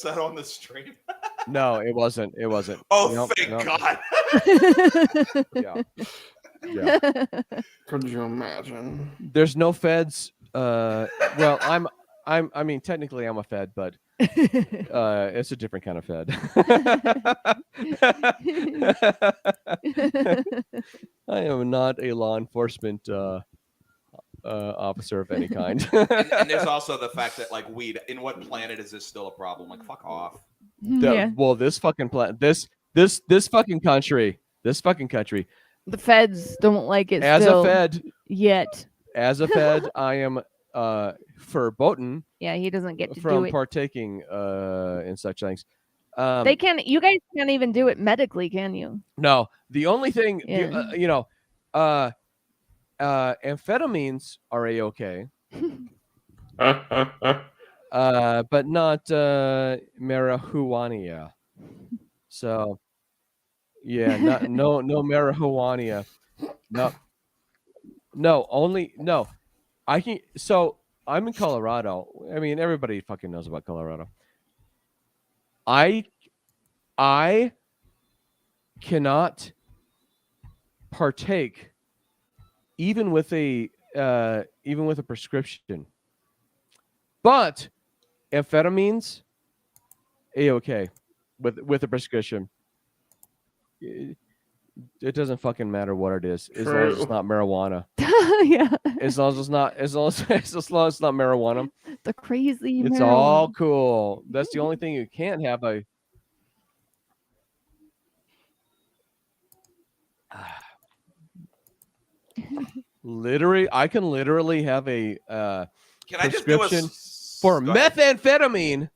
That on the stream? No, it wasn't. It wasn't. Oh, thank God. Yeah. Yeah. Could you imagine? There's no feds. Well, I mean, technically, I'm a fed, but it's a different kind of fed. I am not a law enforcement officer of any kind. And there's also the fact that like weed. In what planet is this still a problem? Like, fuck off. Well, this fucking this fucking country. The feds don't like it. As still a fed, yet. As a fed, I am verboten. Yeah, he doesn't get to from do it. partaking in such things. They can't. You guys can't even do it medically, can you? No, the only thing Yeah. amphetamines are a-okay, but not marijuana. So yeah, no marijuana. No, only no. I can. So I'm in Colorado. I mean, everybody fucking knows about Colorado. I cannot partake even with a prescription. But amphetamines, a-okay with a prescription. It doesn't fucking matter what it is, as long as it's not marijuana. Yeah. As long as it's not marijuana. The crazy. It's marijuana. all cool. That's the only thing you can't have. I can literally have a Can I just do prescription for methamphetamine,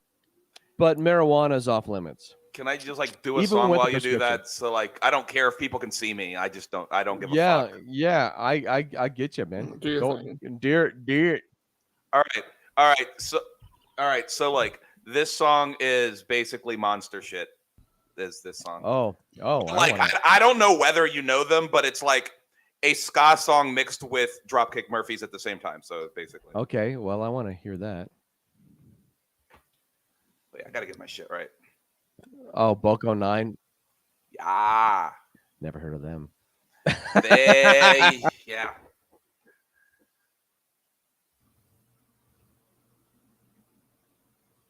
but marijuana is off limits. Can I just like do a Even song with while the you do prescription. that? So like, I don't care if people can see me. I just don't. I don't give a Yeah, fuck. yeah, I get you, man. Do your Go, thing. dear. All right. So like, this song is basically monster shit. Is this song? Oh, Like, I don't know whether you know them, but it's like a ska song mixed with Dropkick Murphys at the same time. So basically, okay. Well, I want to hear that. wait, I gotta get my shit right. Oh, Boko 9. Yeah, Never heard of them. yeah.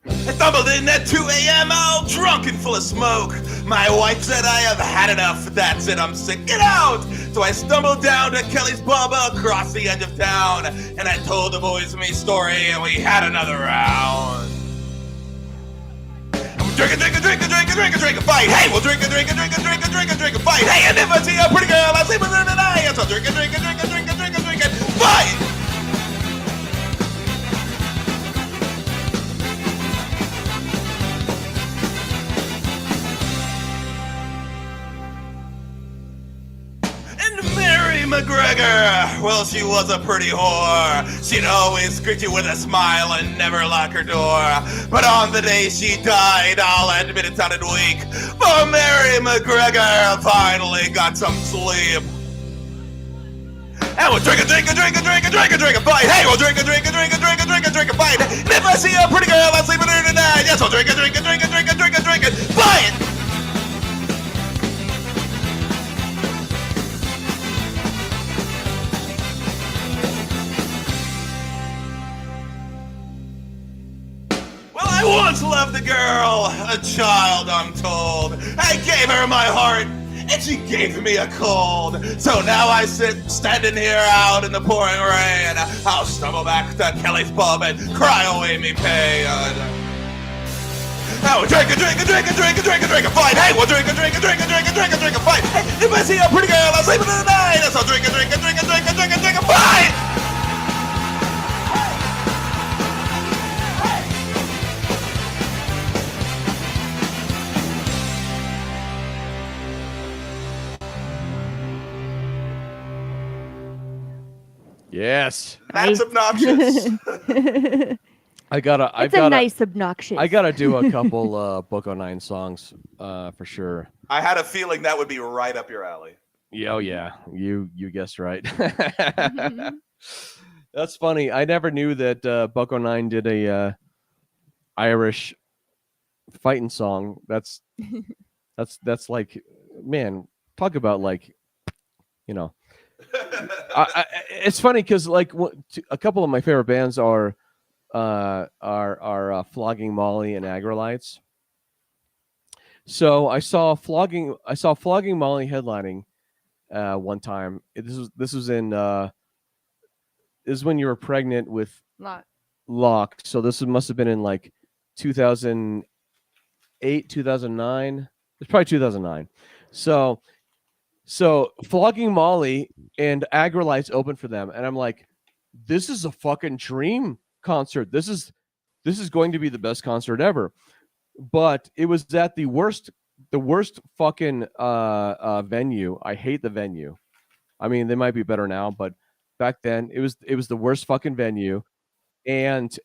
I stumbled in at 2 a.m. all drunk and full of smoke. My wife said I have had enough. That's it, I'm sick. Get out! So I stumbled down to Kelly's Pub across the edge of town, and I told the boys my story, and we had another round. Drink a fight. Hey, we'll drink a fight. Hey, and if I see a pretty girl, I'll sleep with her tonight. So drink a fight. And Mary McGregor, well, she was a pretty whore. She'd always greet you with a smile and never lock her door. But on the day she died, I'll admit it sounded weak. But Mary McGregor finally got some sleep. And we'll drink a fight. Hey, we'll drink a fight. And if I see a pretty girl, I'll sleep with her tonight. Yes, we'll drink a fight. Well, I once loved a girl, a child, I'm told. I gave her my heart, and she gave me a cold. So now I sit standing here out in the pouring rain. I'll stumble back to Kelly's Pub and cry away me pain. Now we'll drink a fight. Hey, we'll drink a fight. Hey, if I see a pretty girl, I'll sleep with her tonight. So drink a fight. Yes. That's obnoxious. It's a nice obnoxious. I gotta do a couple Boko 9 songs for sure. I had a feeling that would be right up your alley. Yeah, oh yeah, you guessed right. That's funny. I never knew that Boko 9 did a Irish fighting song. That's like, man, talk about like, you know. It's funny because like a couple of my favorite bands are Flogging Molly and Agrolites. So I saw Flogging Molly headlining one time. This was in this is when you were pregnant with Locke. So this must have been in like 2008, 2009. It's probably 2009. So Flogging Molly and Agrolites opened for them, and I'm like, this is a fucking dream concert. This is going to be the best concert ever. But it was at the worst fucking venue. I hate the venue. I mean, they might be better now, but back then it was the worst fucking venue. And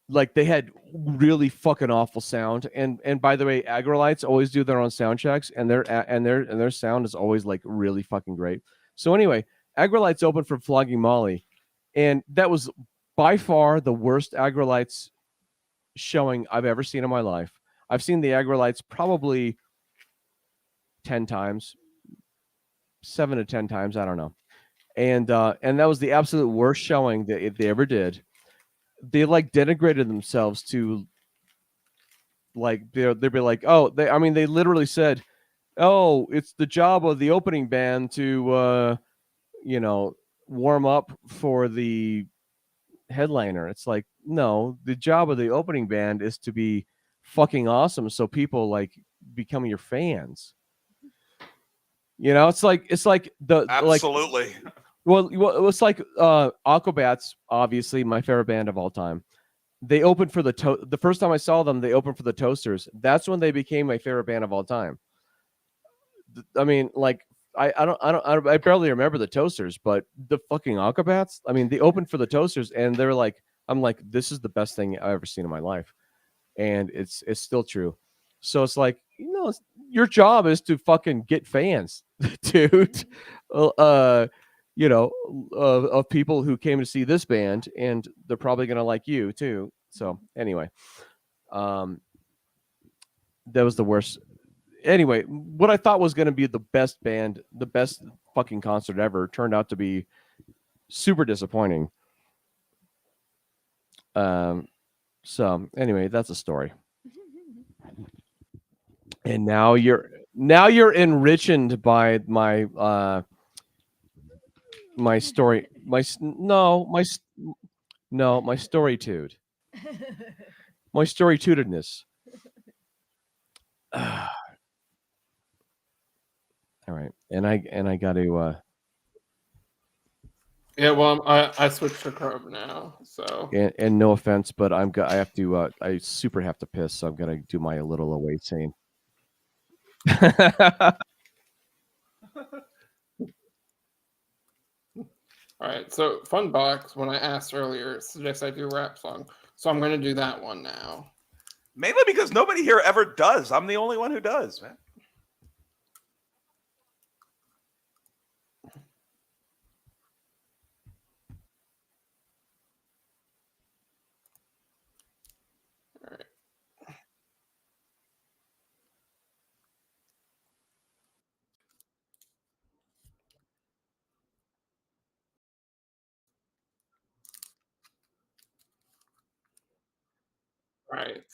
like they had really fucking awful sound. And by the way, Agrolites always do their own sound checks, and their sound is always like really fucking great. So anyway, Agrolites opened for Flogging Molly, and that was by far the worst Agrolites showing I've ever seen in my life. I've seen the Agrolites probably 10 times, 7 to 10 times, I don't know. And that was the absolute worst showing that they ever did. They like denigrated themselves to like they'd be like, oh, they literally said, oh, it's the job of the opening band to warm up for the headliner. It's like, no, the job of the opening band is to be fucking awesome, so people like become your fans. It's like the absolutely. Well, it's like Aquabats, obviously my favorite band of all time. They opened for the first time I saw them, they opened for the Toasters. That's when they became my favorite band of all time. I mean, like I barely remember the Toasters, but the fucking Aquabats, I mean, they opened for the Toasters, and they're like, I'm like, this is the best thing I've ever seen in my life, and it's still true. So it's like, your job is to fucking get fans, dude. Of people who came to see this band, and they're probably gonna like you too. So anyway, that was the worst. Anyway, what I thought was going to be the best band, the best fucking concert ever, turned out to be super disappointing. So anyway, that's a story. And now you're enriched by my my story, my storytude, my storytudedness. All right, and I got to. Yeah, well, I switched to Chrome now, so. And no offense, but I have to. I super have to piss, so I'm gonna do my little away scene. All right, so Funbox, when I asked earlier, suggests I do a rap song, so I'm gonna do that one now. Mainly because nobody here ever does. I'm the only one who does, man. Right.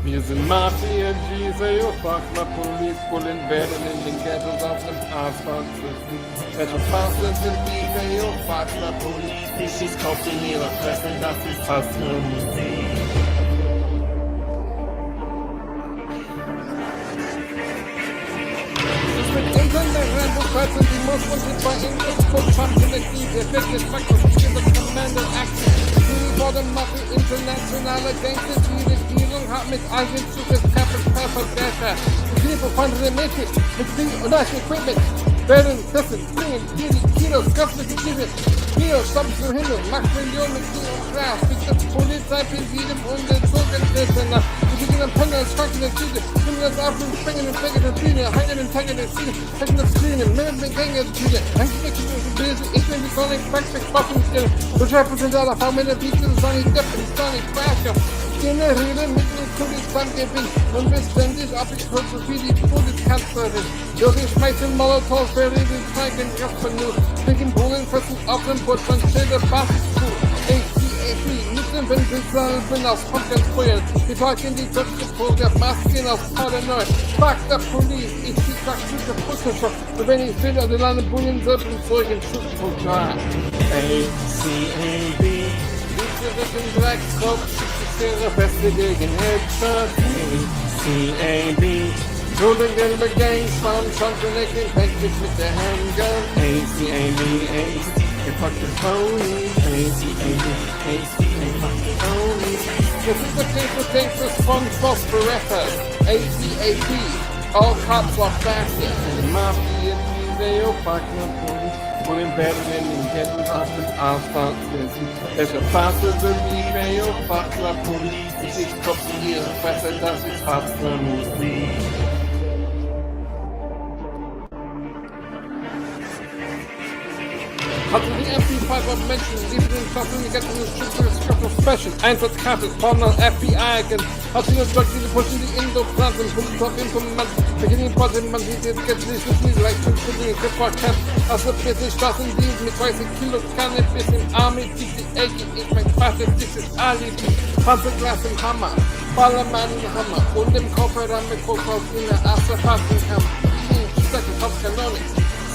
Wir sind Mafia G's, ey, oh fuck, my police pulling werden in den Ghettos auf dem Asphalt sitzen. Etwas Fastens sind Beef, ey, oh fuck, my police, die Schieß kauft in ihrer Fresse, das ist fast nur Musik. Mitunter der Rambo-Fights und die Most und die zwei English Full Pump in the Deep, der Biggest Fuck of the Commander Action. vor dem Mafia internationale Gangster, die Regierung hat mit Eigenzuges verbessert. Die Hilfe von der Mädchen mit Ding und das Equipment werden dessen bringen Kilos, köstliche Kilos, stammen zum Himmel, macht Millionen mit Kilo und Gras, bis das Polizei für jedem ungezogen ist. Die beginnen Penner, schwanken der Tüte, nehmen das auf und springen und fliegen der Bühne, heilen den Tag in der Szene, checken das Grüne, mit den Gängen der Tüte, eigentlich ich bin die Sonic Backpack Waffenstelle, Representaler von meiner Beats und Sonic Depp und Sonic Backer. Generiere mit dem Kurdistan-Gewinn und beständig abgekürzt wie die Bundeskanzlerin. Doch ich schmeiße Molotow, verreden zeigen Kraft nur. Wegen Bullen fressen auf dem Boot von Schilder Basisku. ACAP, mit dem Benzinsalben aus Pumpkinsfeuer. Wir packen die Köpfe voll der Masken aus Paranoid. Fuck the police, ich zieh taktische Pusher. Und wenn ich will, dann landen Bullen selbst und Zeugen Schutzprogramm. ACAP. With black smoke, the best gegen Headshot. ACAB. Rolling in the gangs from Trump-connected package with the handgun. ACAB, you fuck the police. ACAB, fuck the police. This is the case for gangsters, SpongeBob for rappers. ACAB, all cops are bastards. And the mafia, they all fuck the police. Pulling better than the getting off the asphalt. There's a faster than the mail, fuck the police. 6 cops a year, faster than 6 cops a movie. Hatte die MP5 auf Menschen, liebe den Schaffen, die ganzen Schützer, Special, Einsatzkarte, Partner, FBI-Agent, hat sie das Zeug, die pushen die Indo-Pflanzen, Informant, beginnen man sieht jetzt nicht so viel, leicht schon für den Kipper-Camp, also bitte Straßen, die mit 30 Kilo Cannabis im Army, die Ecke, ich mein Vater, dieses Alibi, Panzerglas im Hammer, Ballermann im Hammer, und im Kofferraum mit Kokaina, Asserfahrtenkammer, Stöcke, Kopfkanone,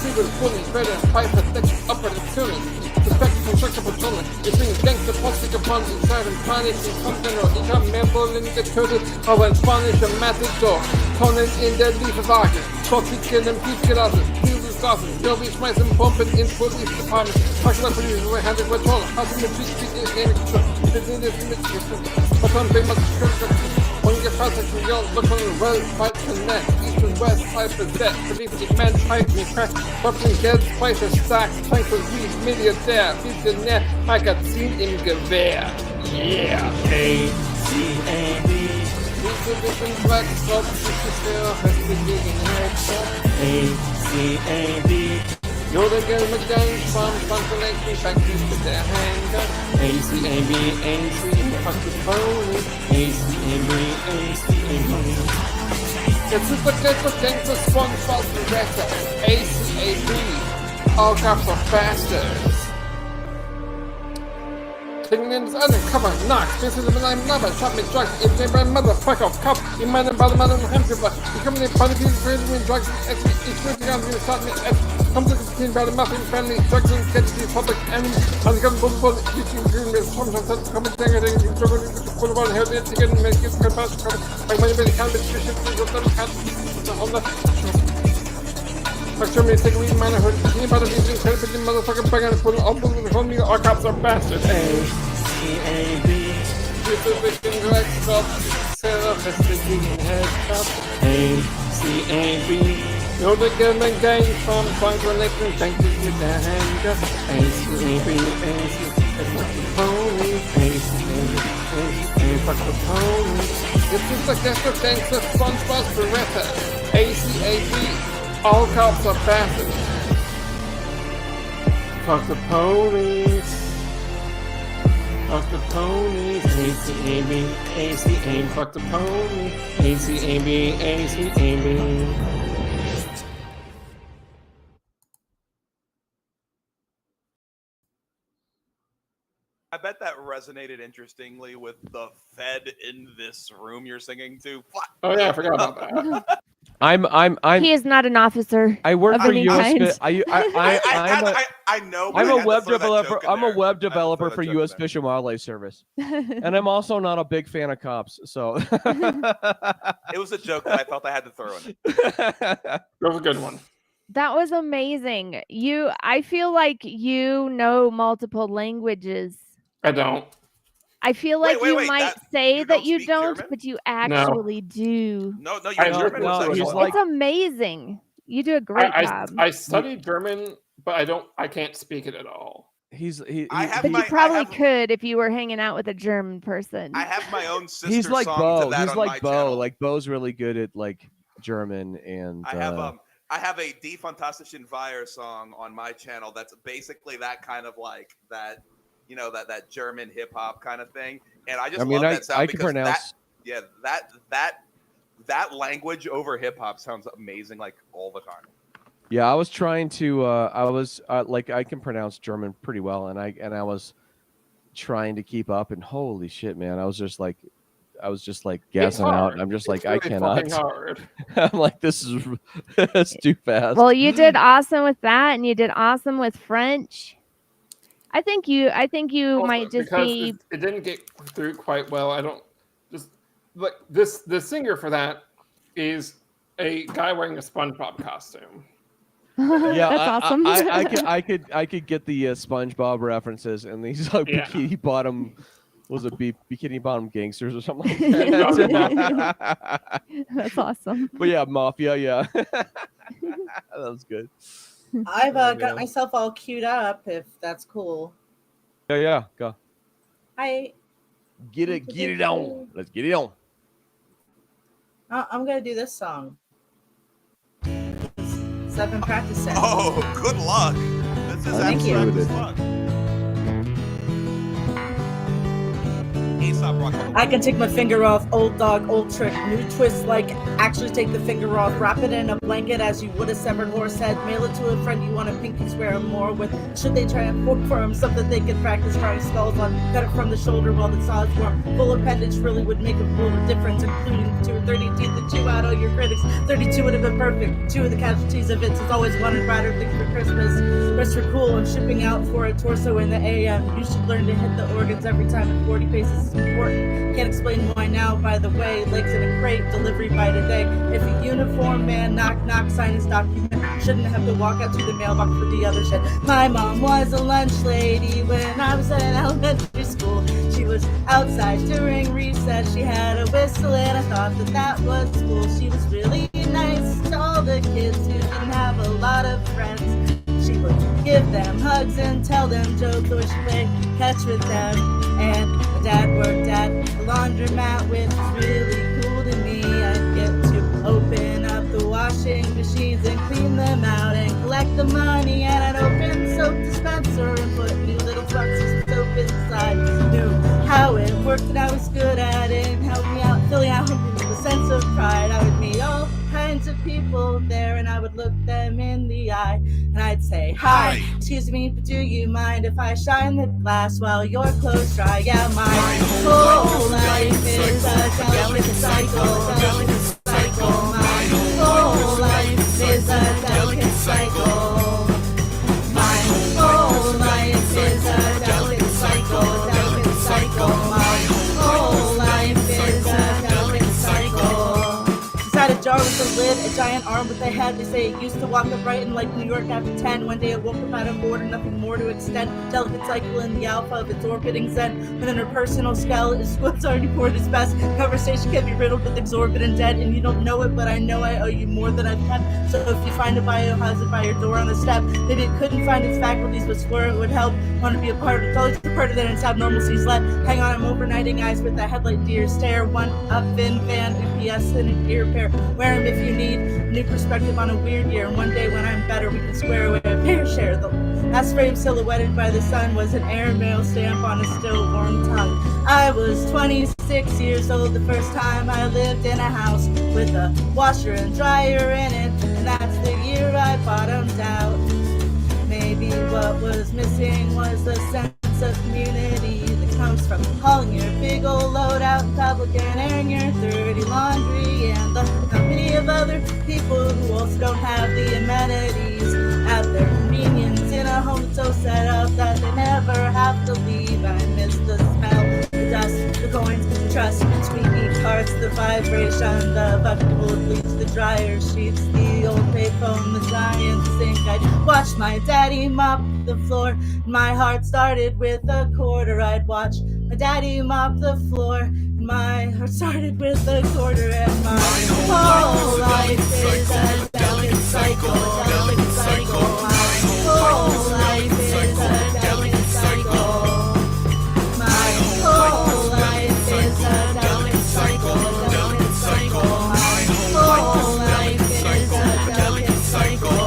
Civil, Bully, Better, Piper, Deck, Operationen, Suspect, Constructor, Patrone, ich bin Gangster, Postige, Ponzi, Siren, Panic, Container, ich hab mehr Bullen getötet, aber ein spanischer Matador, Tonnen in der Lieferwagen, Tropiken im Piep gelassen, Fuses Gassen, Joby schmeißen Bomben ins Police Department, Fucking Police, we had it with all, hast du mit Cheat, wir sind jetzt mitgeschnitten, Vertrauen, Big Mac, ungefährlich Million, look on the road, fight connect, east and west, fight for debt, believe it, man, fight me, crack, fucking dead, place a stack, tank for weed, millionaire, Visionär, Magazin im Gewehr, yeah, ACAB, bisschen Black Stop, fest gegen Headshot, ACAB, you're the girl with gangs from Constellation, back to their handgun, ACAB, fuck the police, ACAB. Jetzt ist der Gangster, Gangster, SpongeBob, Director, ACAB, all cops are bastards. Taking in this undercover, Knox, this is mit einem Lover, shot me drugs, if they by motherfucker, cop, in meinem Ballermann und Hemdgeber, ich komme in den Party, crazy with drugs, ich würde die ganze Zeit mit kommt zu den bei der Mafia Family, drugs and get the public enemy, also ich habe einen Bullball, ich bin grün, mit Schwammschatz, komme ich länger, ich jogge, ich Bullball, hör jetzt, ich kann mir kein Pass, ich meine, wenn ich kann, mit Zwischen, ich kann, nach 100, Fuck Germany, take a read, man, I heard anybody who's in credit for the motherfucking bag and put all the whole me, all cops are bastards. ACAB, with the victim direct stop, Sarah, festivating headshot. ACAB, you're the government gang from Point Electric, thank you with the handgun. ACAB, fuck the police, ACAB, fuck the police. This is the gangster, SpongeBob, Beretta, ACAB. All cops are bastards. Fuck the police. Fuck the police. ACAB, ACAB. Fuck the police. ACAB, ACAB. I bet that resonated interestingly with the Fed in this room you're singing to. Fuck. Oh yeah, I forgot about that. I'm He is not an officer. I work of for any US. kind. I know. I'm a web developer. I'm I'm a web developer for U.S. Fish and Wildlife Service, and I'm also not a big fan of cops. So It was a joke that I felt I had to throw in. That was a good one. That was amazing. I feel like you know multiple languages. I don't. I feel like you wait, might that- say you that don't you speak don't, German? but you actually do. No, I you're know, German. no, was he's like, like- It's amazing. You do a great job. I studied German, but I can't speak it at all. I have But my- you probably I have- could if you were hanging out with a German person. I have my own sister he's like song Bo. to that He's on like my Bo. channel. Like Bo's really good at like German and. I have a Die Fantastischen Vier song on my channel that's basically that kind of like that, that German hip hop kind of thing. And I just love that sound I can because pronounce. that language over hip hop sounds amazing like all the time. Yeah, I was trying to. I was like, I can pronounce German pretty well, and I was trying to keep up. And holy shit, man, I was just like gassing out. And I'm just like, It's I really cannot. fucking hard. I'm like, this is that's too fast. Well, you did awesome with that, and you did awesome with French. I think you Also, might just because be. it didn't get through quite well. I don't just like this. The singer for that is a guy wearing a SpongeBob costume. Yeah, That's awesome. I could get the SpongeBob references, and these like Yeah. bikini bottom. Was it Bikini Bottom Gangsters or something like that? That's awesome. But yeah, Mafia, yeah. That was good. I've Oh, got man. myself all queued up, if that's cool. Yeah, go. Get it on. Let's get it on. I'm gonna do this song. So I've been practicing. Oh, good luck. This is Thank you. abstract as fuck. Aesop Rock. I can take my finger off, old dog, old trick, new twist like actually take the finger off, wrap it in a blanket as you would a severed horse head, mail it to a friend you want a pinky swear more with. Should they try and fork for him something they can practice trying skulls on, cut it from the shoulder while the saw is warm. Full appendage really would make a world of difference, including 2 or 30 teeth and chew out all your critics. 32 would have been perfect. 2 of the casualties of it's always one and brighter things for Christmas. Rest are cool and shipping out for a torso in the AM. You should learn to hit the organs every time at 40 paces is important. Can't explain why now, by the way. Legs in a crate, delivery by today. If a uniform man knock sign his document, shouldn't have to walk out to the mailbox for the other shit. My mom was a lunch lady when I was in elementary school. She was outside during recess. She had a whistle and I thought that was cool. She was really nice to all the kids who didn't have a lot of friends. She would give them hugs and tell them jokes, or she played catch with them. And my dad worked at the laundromat, which was really cool to me. I'd get to open up the washing machines and clean them out and collect the money. And I'd open soap dispenser and put new little trucks of soap inside. Knew how it worked and I was good at it. And helped me out, filling out with a sense of pride. I would meet all kinds of people there and I would look them in the eye and I'd say, hi, excuse me, but do you mind if I shine the glass while your clothes dry? Yeah, my whole life is a delicate cycle, delicate cycle. My whole life is a delicate cycle. My whole life is a delicate cycle, delicate cycle. My whole life is a delicate cycle. Inside a jar with a lid, a giant arm with a head. They say it used to walk upright in like New York after 10. One day it woke up out of order, nothing more to extend. Delicate cycle in the alpha of its orbiting zen. And then her personal skull is what's already poured its best. Conversation can be riddled with exorbitant dead. And you don't know it, but I know I owe you more than I've kept. So if you find a biohazard by your door on the step, maybe it couldn't find its faculties, but swore it would help. Want to be a part of it, always a part of that, and it's abnormalcies let. Hang on, I'm overnighting eyes with a headlight deer stare. One up in van, UPS and an ear pair. Wear them if you need a new perspective on a weird year. And one day when I'm better, we can square away a fair share. The last frame silhouetted by the sun was an airmail stamp on a still warm tongue. I was 26 years old the first time I lived in a house with a washer and dryer in it. And that's the year I bottomed out. Maybe what was missing was the sense of community that comes from hauling your big old load out in public and airing your dirty laundry, and the company of other people who also don't have the amenities at their convenience in a home so set up that they never have to leave. I miss the smell, the dust, the coins, the trust, squeaky parts, the vibration, the bucket full of bleach, the dryer sheets, the old payphone, the giant sink. I'd watch my daddy mop the floor. My heart started with a quarter. I'd watch My daddy mopped the floor, and my heart started with a quarter, and my whole life is a delicate cycle, delicate cycle. My whole life is a delicate cycle. My whole life is a delicate cycle, delicate cycle. My whole life is a delicate cycle.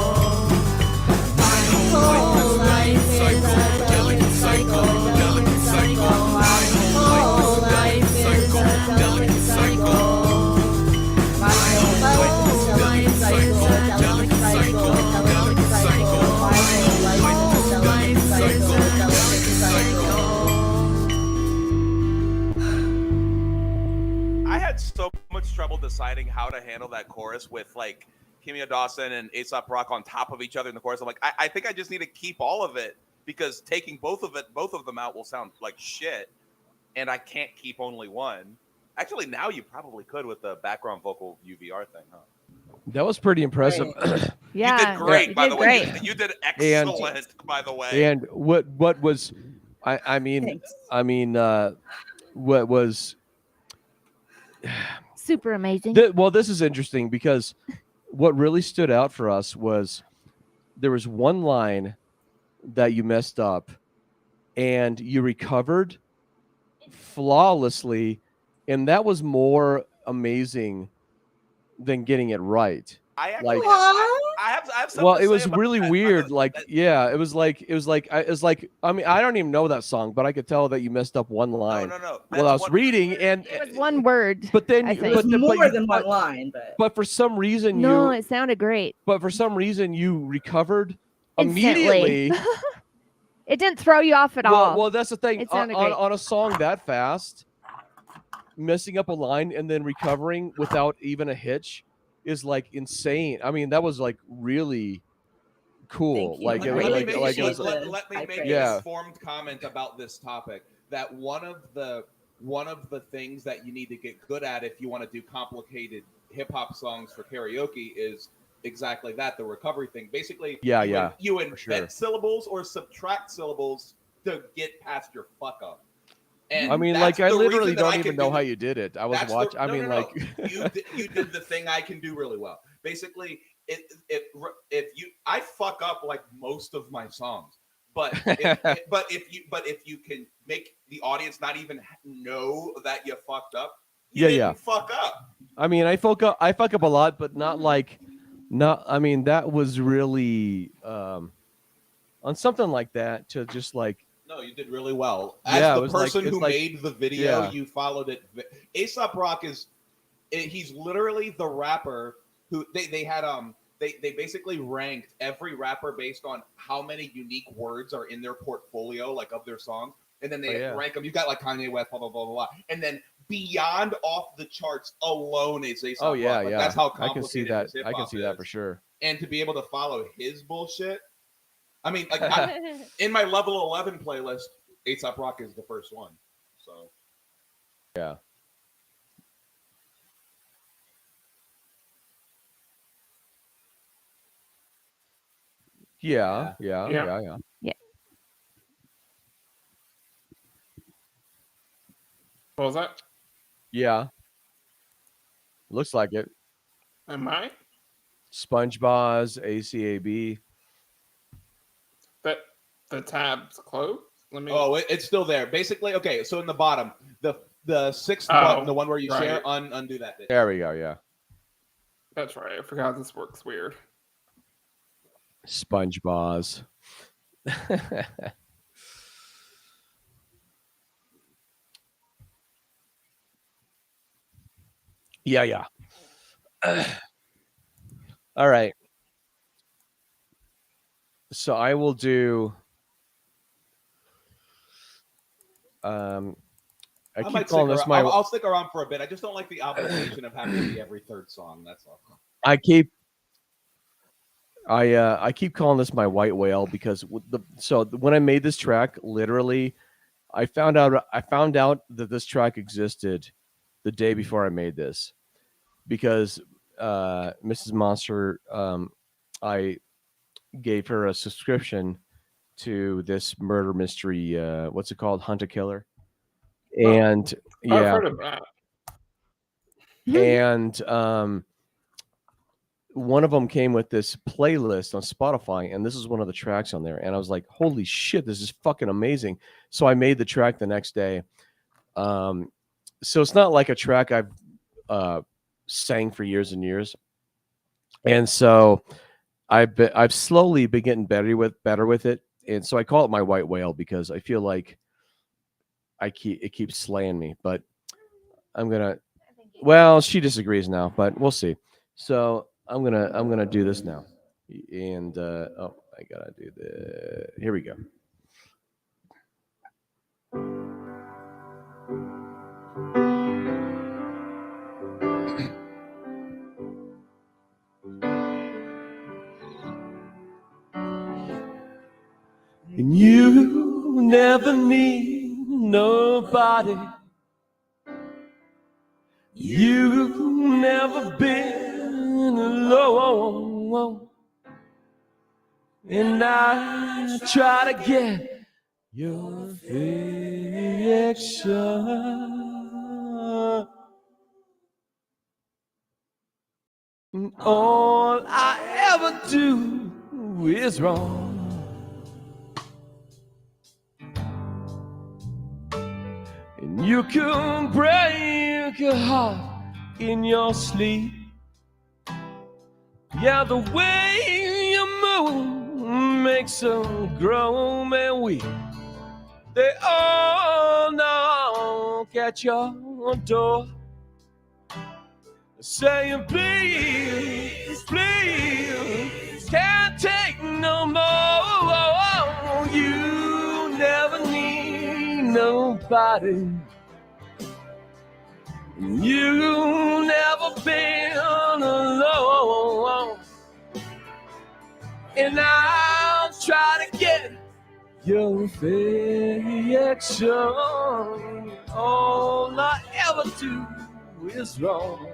My whole life is a delicate cycle, delicate cycle. My whole life is a delicate cycle. My whole life is a delicate cycle, delicate cycle, delicate cycle. My whole life is a delicate cycle, delicate cycle. I had so much trouble deciding how to handle that chorus with like Kimia Dawson and Aesop Rock on top of each other in the chorus. I'm like, I think I just need to keep all of it because taking both of them out will sound like shit, and I can't keep only one. Actually, now you probably could with the background vocal UVR thing, huh? That was pretty impressive. Yeah, You did great, you by did the way. great. You did excellent, by the way. And what was, I mean, Thanks. what was Super amazing. well, this is interesting because what really stood out for us was there was one line that you messed up and you recovered flawlessly, and that was more amazing than getting it right. I actually Like, I have something well, to it say was about really that. weird. Like, yeah, it was like I mean, I don't even know that song, but I could tell that you messed up one line. No. Well, That's I was what- reading, and It was one word. but then, I It think. was but more you- than one line, but But for some reason, No, it sounded great. but for some reason you recovered Instantly. immediately. It didn't throw you off at all. Well, that's the thing. It On, sounded great. on a song that fast, messing up a line and then recovering without even a hitch is like insane. I mean, that was like really cool. Thank you. Like, I it was really like, like it was. appreciate let me high make praise. an Yeah. informed comment about this topic. That one of the things that you need to get good at if you want to do complicated hip hop songs for karaoke is exactly that, the recovery thing. Basically, Yeah, you yeah, you invent sure. syllables or subtract syllables to get past your fuck up. And I mean, that's like, I the literally reason that I don't can even know do how the- you did it. I was that's watching. the- I no, mean, no, no. like, you did the thing I can do really well. Basically, if you I fuck up like most of my songs, but if you can make the audience not even know that you fucked up, you didn't fuck up. I mean, I fuck up a lot, but not like, not. I mean, that was really on something like that to just like. No, you did really well. As Yeah, it the was like- person it's who like- made the video, yeah. you followed it. Aesop Rock he's literally the rapper who they had they basically ranked every rapper based on how many unique words are in their portfolio, like of their songs, and then they rank them. You got like Kanye West, blah blah blah blah blah, and then beyond off the charts alone is Aesop Oh yeah, Rock. Like, yeah. that's how I can see complicated that. his I can hip-hop see that is. for sure. And to be able to follow his bullshit, I mean, like in my level 11 playlist, Aesop Rock is the first one. So Yeah. Yeah. Yeah. What was that? Yeah. Looks like it. Am I? SpongeBob's ACAB. That the tab's closed? Let me. oh, it's still there. Basically, okay. So in the bottom, the sixth Oh, button, the one where you right. share, undo that. Bit. There we go. Yeah. That's right. I forgot this works weird. SpongeBob's. Yeah. All right. So I will do. I keep might calling stick this around. my. I'll stick around for a bit. I just don't like the obligation of having to be every third song. That's all. I keep calling this my white whale because when I made this track, literally, I found out that this track existed the day before I made this because Mrs. Monster, I gave her a subscription to this murder mystery. What's it called? Hunt a Killer. And I've yeah, heard of that. and one of them came with this playlist on Spotify, and this is one of the tracks on there. And I was like, holy shit, this is fucking amazing. So I made the track the next day. So it's not like a track I've sang for years and years. And so I've slowly been getting better with it. And so I call it my white whale because I feel like it keeps slaying me. But well, she disagrees now, but we'll see. So I'm gonna do this now. And I gotta do the here we go. And you never need nobody. You've never been alone. And I try to get your affection. And all I ever do is wrong. And you can break a heart in your sleep. Yeah, the way you move makes them grown and weak. They all knock at your door, saying, please, please, can't take no more. You never need nobody. You never been alone. And I'll try to get your affection. All I ever do is wrong.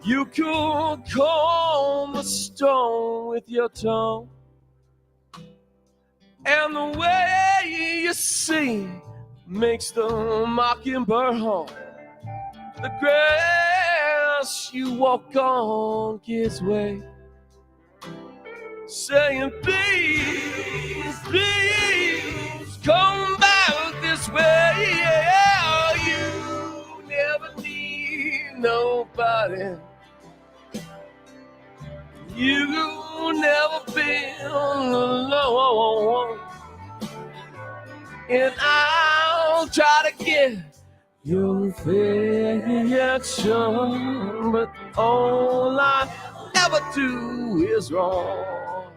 You could calm a storm with your tongue, and the way you sing makes the mockingbird hum. The grass you walk on gives way, saying, please, please, come back this way. Yeah, you never need nobody. You never been alone. And I'll try to get your affection, but all I ever do is wrong.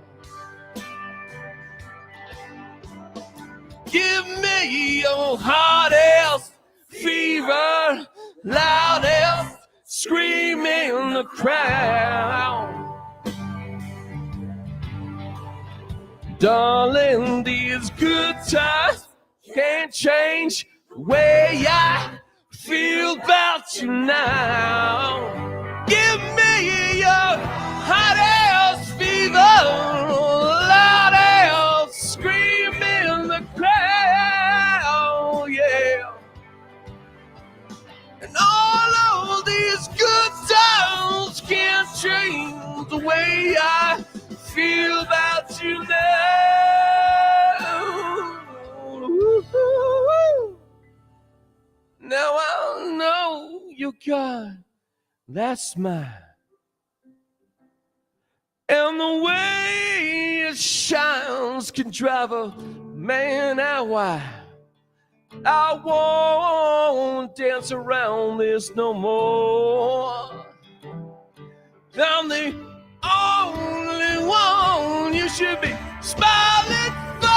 Give me your hottest fever, loudest scream in the crowd. Darling, these good times can't change the way I feel about you now. Give me your hottest fever, loudest scream in the crowd, yeah. And all of these good times can't change the way I feel about you now. Now I know you got that smile, and the way it shines can drive a man out wild. I won't dance around this no more. I'm the only one you should be smiling for.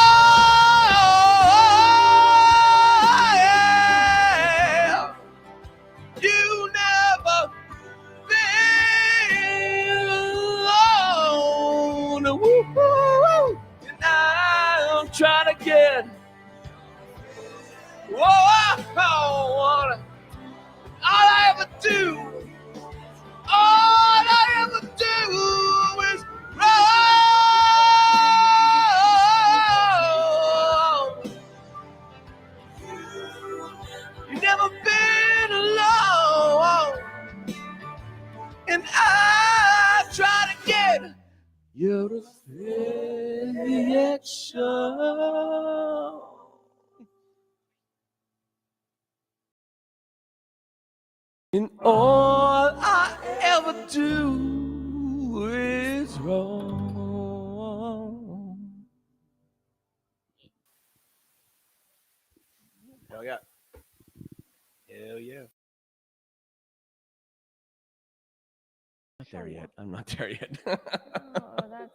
Yeah. You never been alone. Woo-hoo. And I'm trying to get. Whoa, all I ever do. All I ever do is wrong. You've never been alone. And I try to get your affection. And all I ever do is wrong. Hell yeah. Hell yeah. Not there yet. I'm not there yet. Oh, that's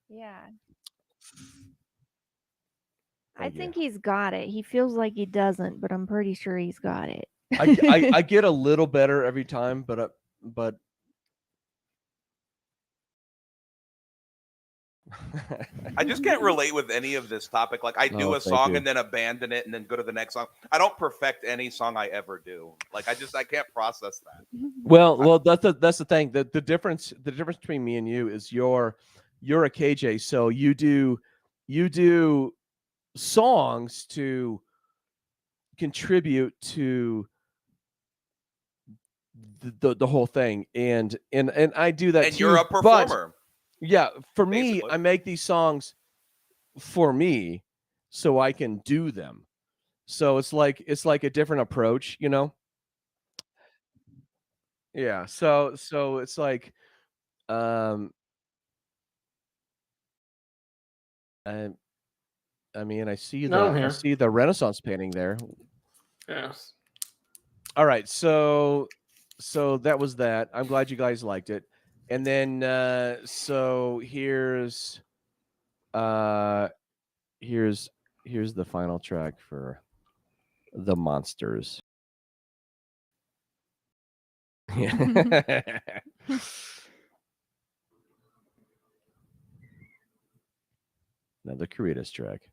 yeah. I Thank you. think he's got it. He feels like he doesn't, but I'm pretty sure he's got it. I get a little better every time, but I just can't relate with any of this topic. Like I do Oh, a thank song you. and then abandon it and then go to the next song. I don't perfect any song I ever do. Like I can't process that. well, that's the thing. The difference between me and you is you're a KJ, so you do songs to contribute to the whole thing, and I do that And too. you're a but performer. yeah, for me, basically. I make these songs for me so I can do them. So it's like a different approach, you know? Yeah. So it's like um I mean, I see No, I'm I here. see the Renaissance painting there. Yes. All right. So that was that. I'm glad you guys liked it. And then so here's the final track for The Monsters. Another Caritas track.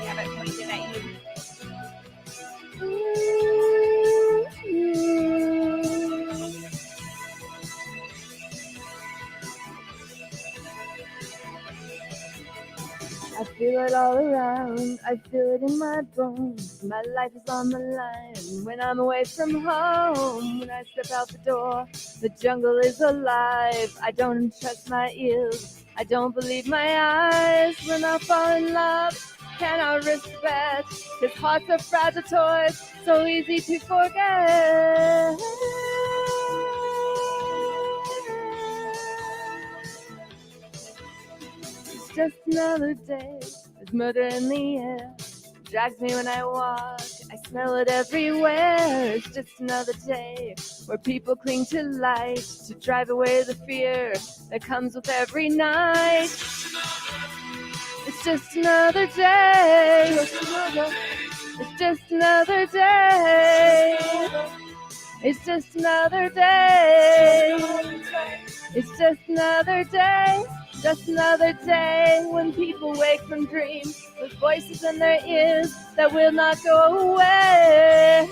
Yeah, but pointed at you. I feel it all around, I feel it in my bones. My life is on the line when I'm away from home. When I step out the door, the jungle is alive. I don't trust my ears, I don't believe my eyes. When I fall in love, cannot risk that. His hearts are fragile toys, so easy to forget. It's just another day, there's murder in the air. It drags me when I walk, I smell it everywhere. It's just another day where people cling to light to drive away the fear that comes with every night. It's just another day. It's just another day. It's just another day. It's just another day. Just another day when people wake from dreams with voices in their ears that will not go away.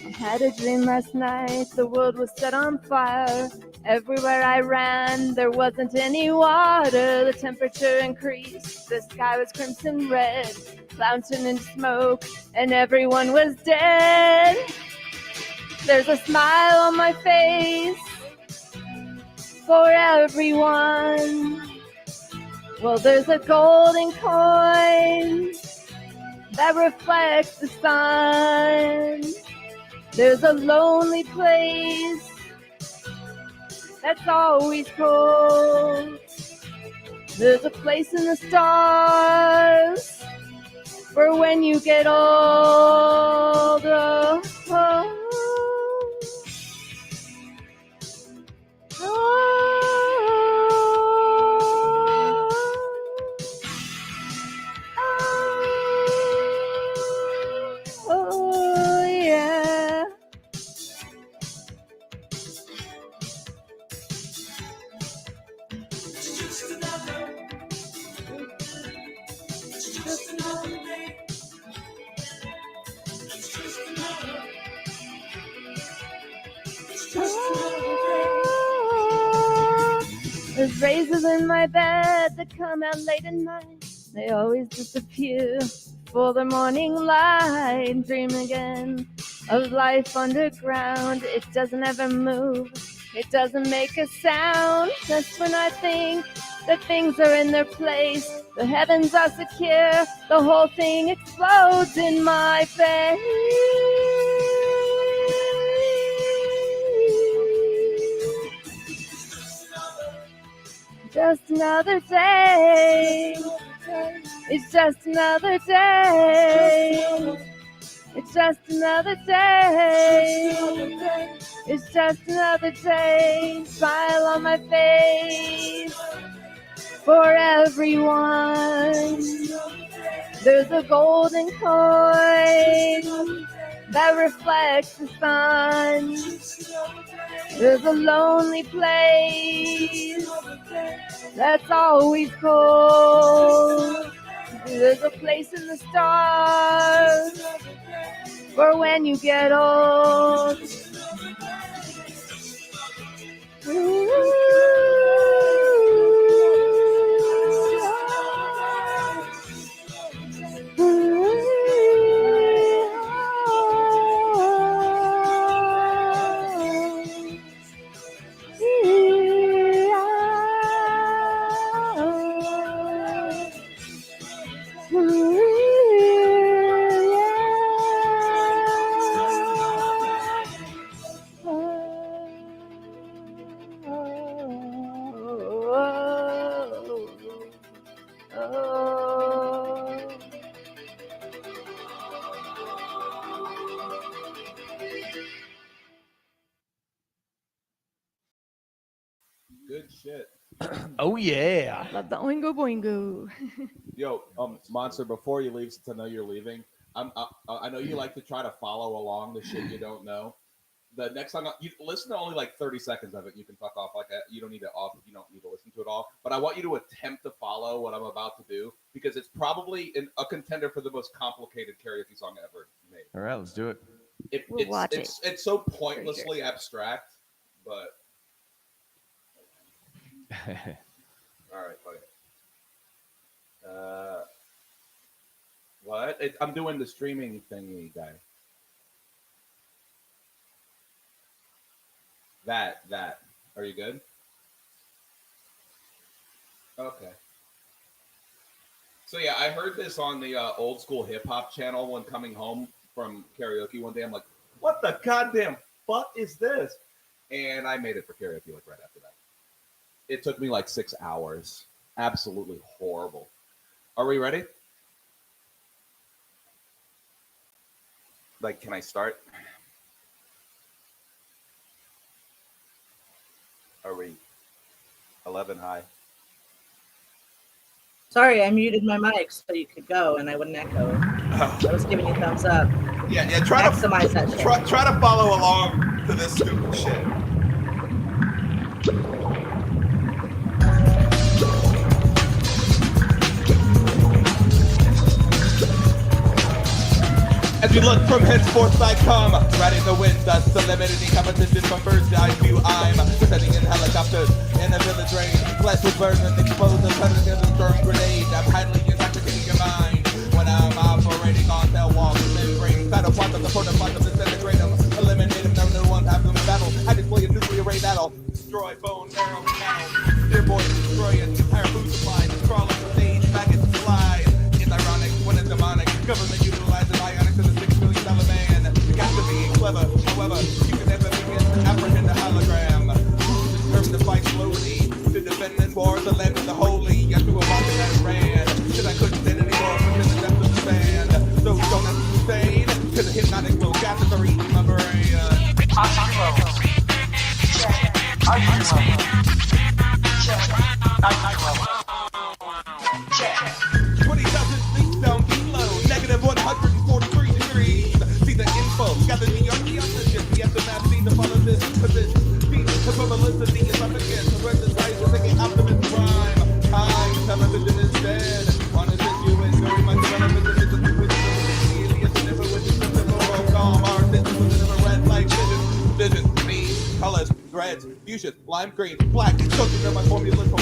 I had a dream last night, the world was set on fire. Everywhere I ran, there wasn't any water. The temperature increased, the sky was crimson red. Clouds turned into smoke, and everyone was dead. There's a smile on my face for everyone. Well, there's a golden coin that reflects the sun. There's a lonely place that's always cold. There's a place in the stars for when you get older. Oh. There's razors in my bed that come out late at night. They always disappear for the morning light. Dream again of life underground. It doesn't ever move. It doesn't make a sound. Just when I think that things are in their place, the heavens are secure, the whole thing explodes in my face. Just another day. It's just another day. It's just another day. It's just another day. Smile on my face for everyone. There's a golden coin that reflects the sun. There's a lonely place that's always cold. There's a place in the stars for when you get old. Good shit. Oh yeah. Love the oingo boingo. Yo, Monster, before you leave, since I know you're leaving, I know you like to try to follow along the shit you don't know. The next time you listen to only like 30 seconds of it, you can fuck off like that. You don't need to listen to it all. But I want you to attempt to follow what I'm about to do because it's probably a contender for the most complicated karaoke song ever made. All right, let's do it. We'll watch it. It's so pointlessly abstract, but all right, fuck it. What? I'm doing the streaming thingy, guy. That. Are you good? Okay. So yeah, I heard this on the old school hip hop channel when coming home from karaoke one day. I'm like, what the goddamn fuck is this? And I made it for karaoke like right after that. It took me like 6 hours. Absolutely horrible. Are we ready? Like, can I start? Are we 11 high? Sorry, I muted my mic so you could go and I wouldn't echo. I was giving you thumbs up. Yeah. Try Maximize that shit. try to follow along to this stupid shit. As we look from henceforth I come, riding the wind, thus eliminating competition from bird's eye view. I'm descending in helicopters in a village range. Flesh will burn and explode the sun against a storm grenade. I'm highly intoxicating your mind when I'm operating on cell walls and membranes. Battle plot of the protoplot of disintegrate them, eliminate them, no one have them in battle. I display a nuclear ray battle, destroy bone marrow cattle. Dear boys, destroy an entire food supply. Crawl on the stage, maggots fly. It's ironic when it's demonic. Government utilizes ionics in the $6 million man. You got to be clever, however, you can never begin to apprehend the hologram. Who's determined to fight slowly, to defend and war the land of the holy. I threw a rock and I ran, cause I couldn't stand anymore within the depth of the sand. So don't have to sustain, cause the hypnotic flow gases are eating my brain. Check. 20,000 feet down below, negative 143 degrees. See the info, gather the oxygen, the aftermath, see the follow this position. The probability is up against the exercise, we're taking optimism rhyme. Time, television is dead. Honest as you enjoy my development, this is a new vision. Aliens never with the simple calm. Our business was never red like vision. Me, colors, reds, fuchsia, lime green, black. Children are my formula for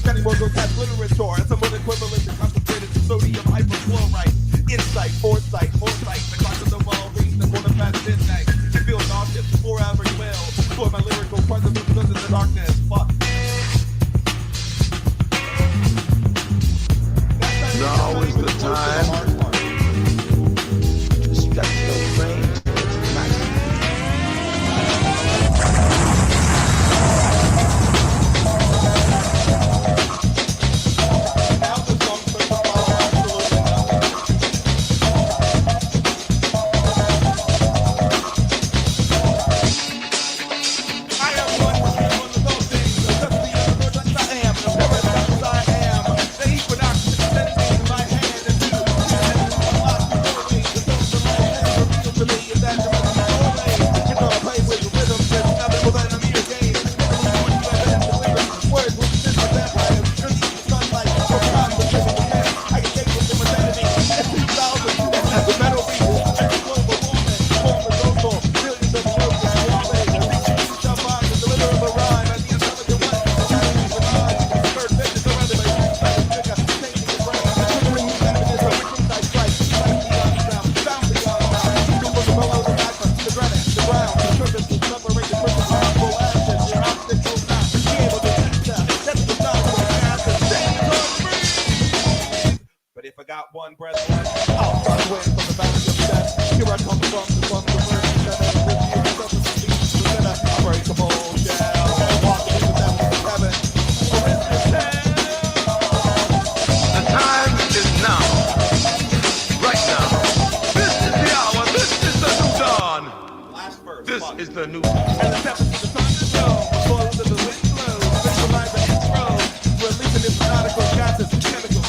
Got more grotesque literature and somewhat equivalent to concentrated sodium hypochlorite. Insight, foresight, the clock of the ball reached the quarter past midnight. You feel nauseous forever you will. For my lyrical presence in the darkness. Fuck. Now is the time. Step your brain towards maximum. One breath left, I'll start away from the back of your chest. Here I come from the verse that I review unbreakable shell. Walking into them with heaven. The time is now. Right now. This is the hour. This is the new dawn. Last verse. This is the new. And the temperature the sun is low. Before the wind blows. Visualize the intro. Releasing hypnotical gases, chemicals,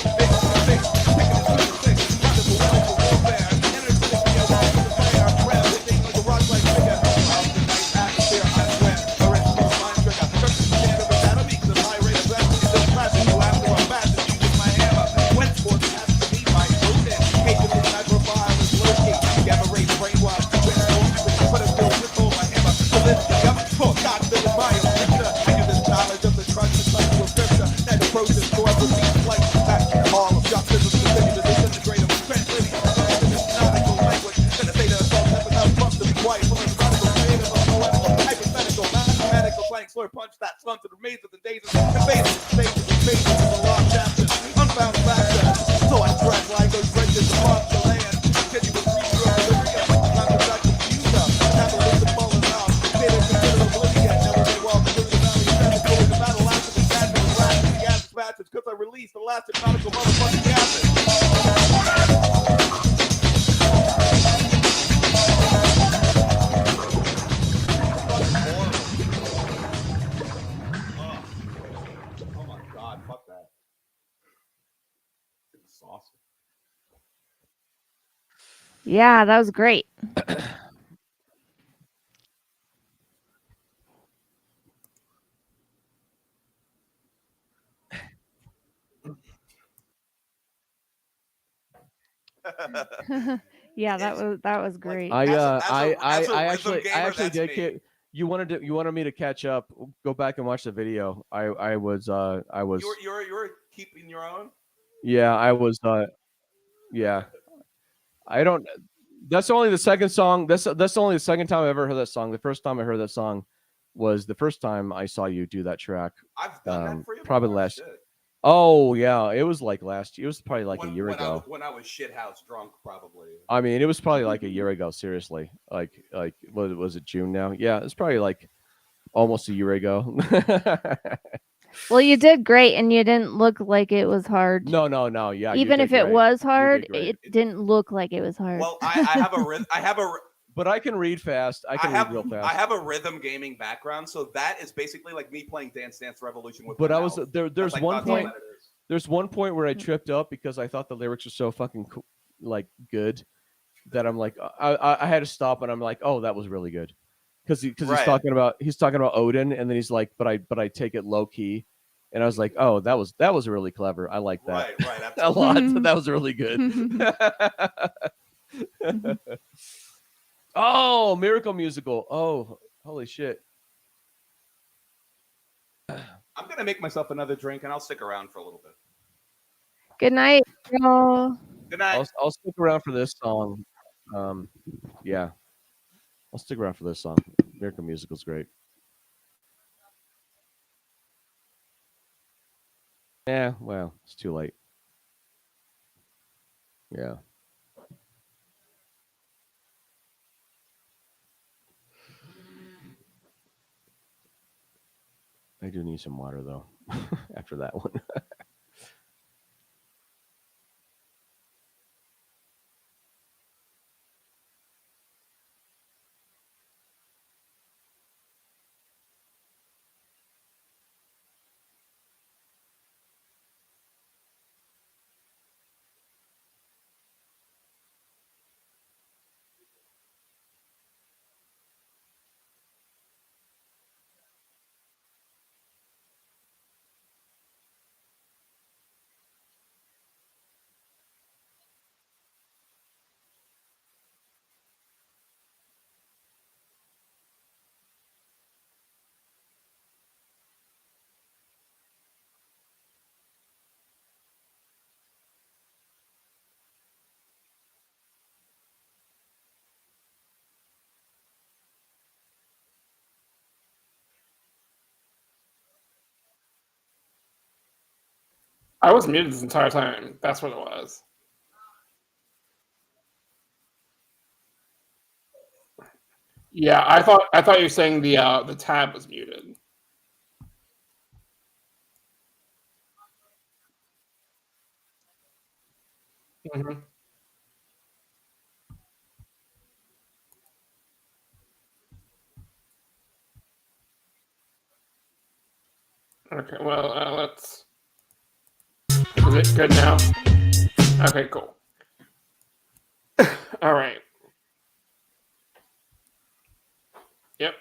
punch that slump to the maze of the days and phases of the lost chapters, unfound factors. So I track like those bridges across the land. Continuous reader of delivery of the contract user. Capitalism falling off. Data considered oblivion. Never they walk through the valley of death. Going to battle after the gas and the last of the gas patches. Because I released the last hypnotical motherfucking gases. Yeah, that was great. Yeah, that was great. I actually did. You wanted me to catch up. Go back and watch the video. I was. You're keeping your own. Yeah, I was. Yeah, I don't. That's only the second song. That's only the second time I ever heard that song. The first time I heard that song was the first time I saw you do that track. I've done that for you. Probably last. Oh yeah, it was like last year. It was probably like a year ago. When I was shithouse drunk, probably. I mean, it was probably like a year ago. Seriously, like what was it? June now? Yeah, it's probably like almost a year ago. Well, you did great, and you didn't look like it was hard. No. Yeah, even if it was hard, it didn't look like it was hard. Well, I have a. But I can read fast. I can read real fast. I have a rhythm gaming background, so that is basically like me playing Dance Dance Revolution with. But I was there. There's one point. There's one point where I tripped up because I thought the lyrics were so fucking like good that I'm like I had to stop and I'm like, oh, that was really good because he's talking about Odin and then he's like, but I take it low key. And I was like, oh, that was really clever. I like that. Right, a lot. That was really good. Oh, Miracle Musical. Oh, holy shit. I'm gonna make myself another drink, and I'll stick around for a little bit. Good night, y'all. Good night. I'll stick around for this song. Yeah, I'll stick around for this song. American Musical's great. Yeah, well, it's too late. Yeah. I do need some water though. After that one. I was muted this entire time. That's what it was. Yeah, I thought you were saying the tab was muted. Hmm. Okay, well, let's. Is it good now? Okay, cool. All right. Yep.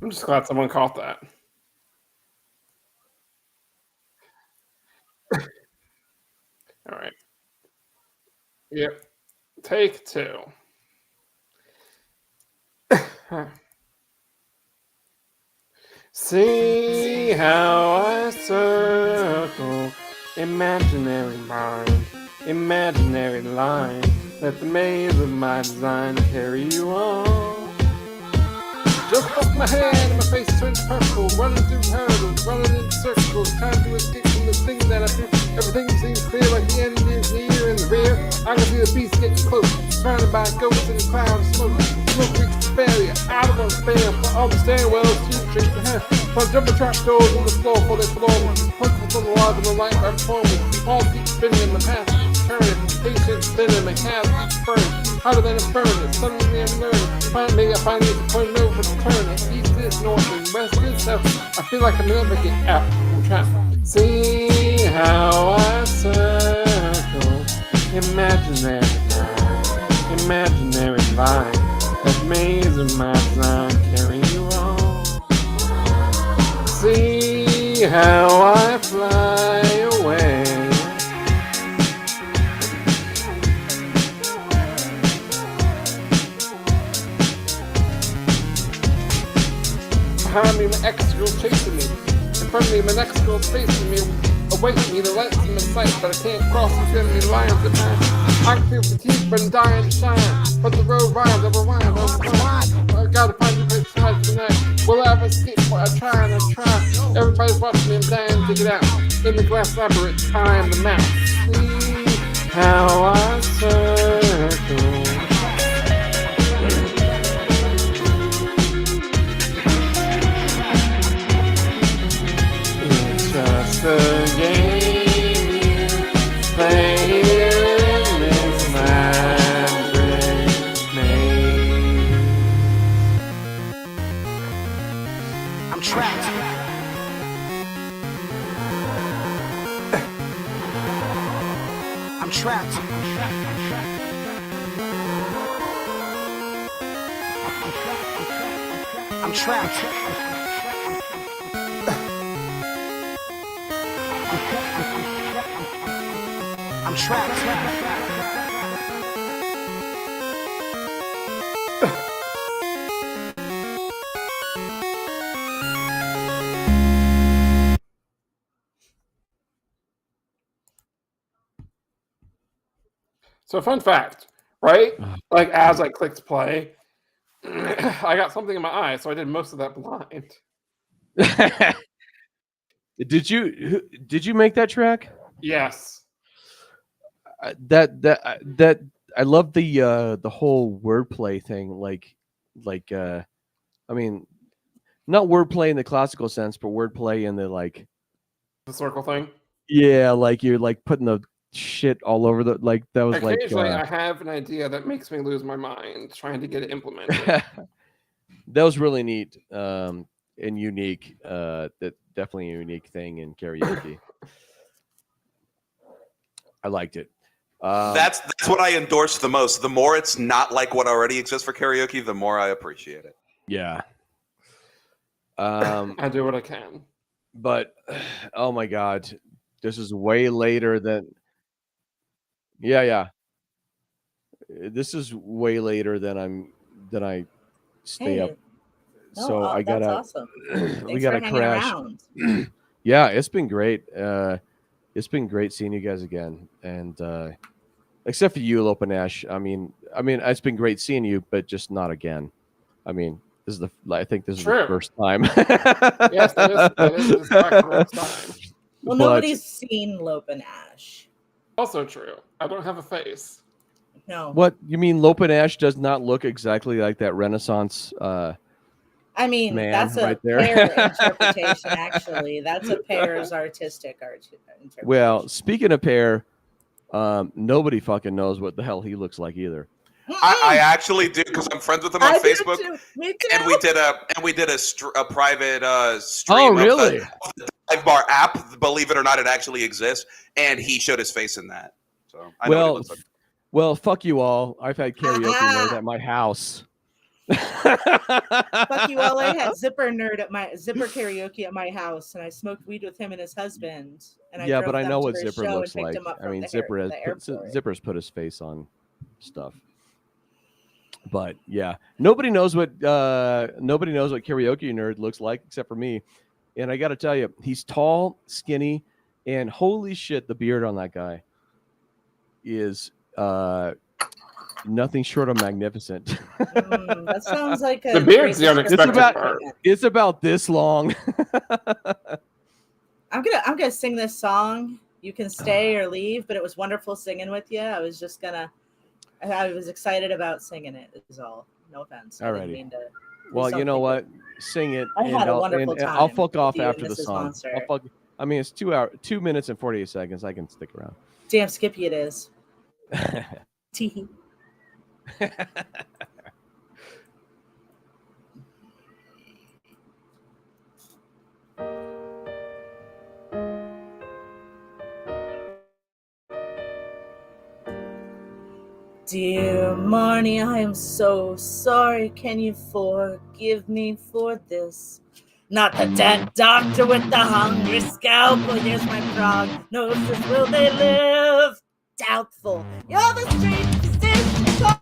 I'm just glad someone caught that. All right. Yep. Take two. See how I circle, imaginary mind, imaginary line. Let the maze of my design carry you on. Just off my head and my face turns purple, running through hurdles, running in circles, trying to escape from the thing that I feel. Everything seems clear, like the end is near in the rear. I can see the beast getting close, surrounded by ghosts in a cloud of smoke. Smoke reaches the barrier, out of the fail, for all the stairwells, shoot straight to her. So I jump the trap doors on the floor for they floor me. Punches from the log of the light right before me. All keep spinning in the past, turning, patient spinning, my calves keep burning. Hotter than a furnace, suddenly I'm learning. Finally, I find the point over to turn it. East is north and west is south. I feel like I'm never get out from trap. See how I circle, imaginary line, imaginary line. That maze of my design carry you on. See how I fly away. Behind me, my ex-girl chasing me. In front of me, my next girl facing me. Awaiting me, the lights in my sight, but I can't cross these enemy lines at night. I can feel fatigue, but I'm dying to shine. But the road rhymes, I rewind, I gotta find a place to hide tonight. Will I ever escape? Well, I try and I try. Everybody's watching me, I'm dying to get out. In the glass labyrinth, I am the map. See how I circle. The game you play in this magic maze. I'm trapped. I'm trapped. I'm trapped. I'm trapped. So, fun fact, right? Like, as I clicked play, I got something in my eye, so I did most of that blind. Did you make that track? Yes. That I love the whole wordplay thing. I mean, not wordplay in the classical sense, but wordplay in the like. The circle thing. Yeah, like you're like putting the shit all over the like that was like. Occasionally, I have an idea that makes me lose my mind trying to get it implemented. That was really neat and unique. That definitely a unique thing in karaoke. I liked it. That's what I endorse the most. The more it's not like what already exists for karaoke, the more I appreciate it. Yeah. I do what I can. But oh my god, this is way later than. Yeah. This is way later than I stay up. No, So I that's gotta. awesome. We Thanks gotta for hanging crash. around. Yeah, it's been great. It's been great seeing you guys again, and except for you, Lopanash. I mean, it's been great seeing you, but just not again. I mean, I think this is the True. first time. Yes, that is the correct time. Well, But- nobody's seen Lope and Ash. Also true. I don't have a face. No. What you mean? Lopanash does not look exactly like that Renaissance. I mean, Man, that's a right there. pair interpretation, actually. That's a pair's artistic interpretation. Well, speaking of pear, nobody fucking knows what the hell he looks like either. I actually do because I'm friends with him on I do Facebook, too. Me too. and we did a private stream. Oh, of really? the diveBar app. Believe it or not, it actually exists, and he showed his face in that. So I know what he looks like. Well, fuck you all. I've had karaoke night at my house. Fuck you all. I had zipper karaoke at my house, and I smoked weed with him and his husband. And I Yeah, drove but I them know to what their Zipper show looks and picked like. him up I from mean, the airport. Zipper's put his face on stuff. But yeah, nobody knows what karaoke nerd looks like except for me. And I got to tell you, he's tall, skinny, and holy shit, the beard on that guy is nothing short of magnificent. That sounds like The beard's the racist unexpected statement. part. It's about this long. I'm gonna sing this song. You can stay or leave, but it was wonderful singing with you. I was excited about singing it. Is all. No offense. I didn't Alrighty. mean to do Well, you know something, what? Sing it. I had a wonderful and I'll time fuck off with you and after the Mrs. song. Monster. I mean, it's 2 minutes and 48 seconds. I can stick around. but damn Skippy it is. Tee. Dear Marnie, I am so sorry. Can you forgive me for this? Not the dead doctor with the hungry scalpel. Here's my prognosis. Will they live? Doubtful. You're the strange physician.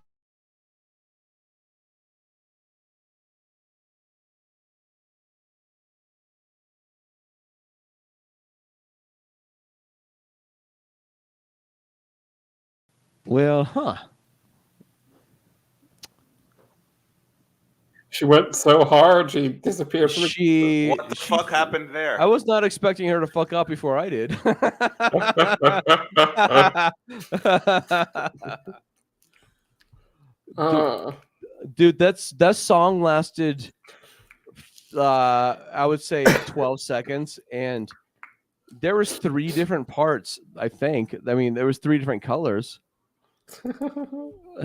Well, huh? She went so hard, she disappeared from the What the fuck happened there? I was not expecting her to fuck up before I did. Dude, that song lasted I would say 12 seconds, and there was 3 different parts, I think. I mean, there was 3 different colors.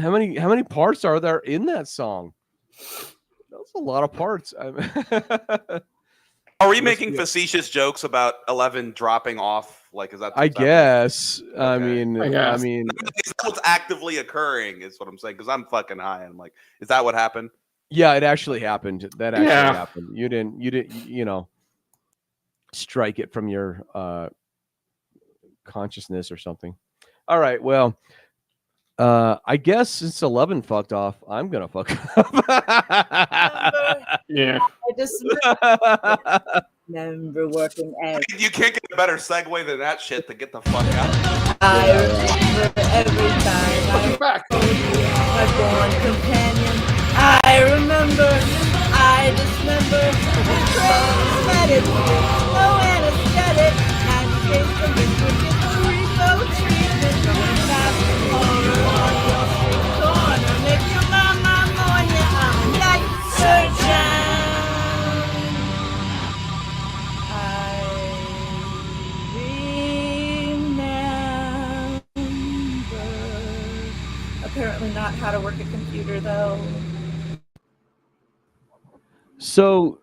How many parts are there in that song? That's a lot of parts. Are we making facetious jokes about 11 dropping off? Like, is that? I guess. I Okay. mean, I I guess. mean, Is that what's actively occurring? Is what I'm saying, because I'm fucking high. I'm like, is that what happened? yeah, it actually happened. That actually Yeah. happened. You didn't, strike it from your consciousness or something. All right. Well, I guess since 11 fucked off, I'm gonna fuck up. Yeah. I just remember working every You can't get a better segue than that shit to get the fuck out. I remember every time I Back. told you my born companion. I remember, I dismember the trains that it took, no anesthetic, 90 days from this would get the repo treatment, going fast horror on your street corner, make your mama mourn you, I'm a night surgeon. Apparently not how to work a computer though. So,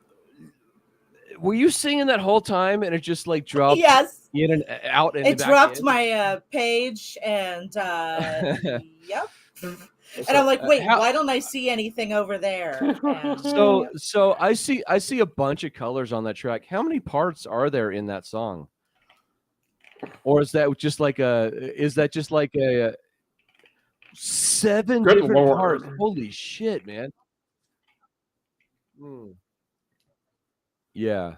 were you singing that whole time and it just like dropped Yes, in and out and it back dropped in? my page and yep. And So, I'm like, wait, how- why don't I see anything over there? And So I see a bunch of colors on that track. How many parts are there in that song? Or is that just like a 7 Good different Lord. parts? Holy shit, man. Hmm. Yeah.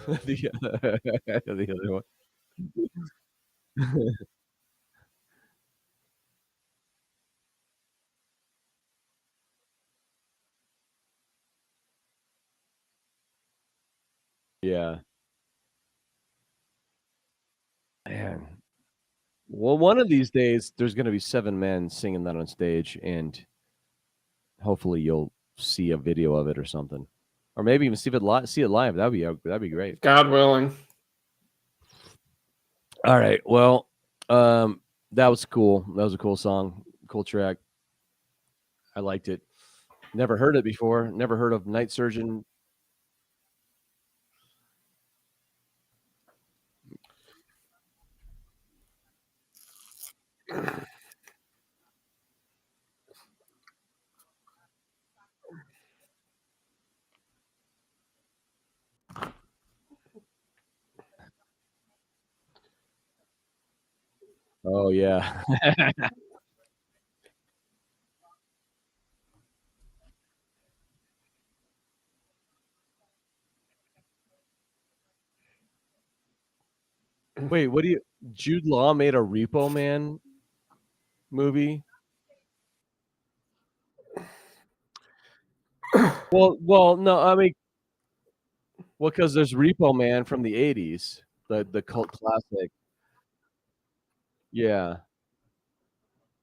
the the other one. Yeah. Man. Well, one of these days there's going to be 7 men singing that on stage, and hopefully you'll see a video of it or something, or maybe even see it live. That'd be great. God willing. All right. Well, that was cool. That was a cool song, cool track. I liked it. Never heard it before. Never heard of Night Surgeon. Oh yeah. Wait, what do you? Jude Law made a Repo Man movie. Well, no, I mean, well, because there's Repo Man from the '80s, the cult classic. Yeah,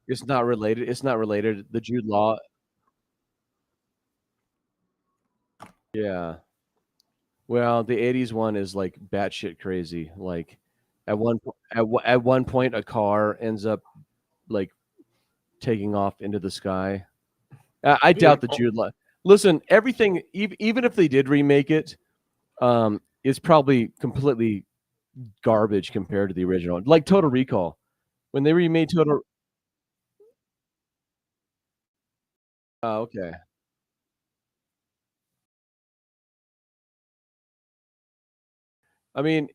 it's not related. It's not related. The Jude Law. Yeah. Well, the '80s one is like batshit crazy. Like at one point, a car ends up like taking off into the sky. I doubt the Jude Law. Listen, everything, even if they did remake it, is probably completely garbage compared to the original. Like Total Recall, when they remade Total. Oh, okay. I mean,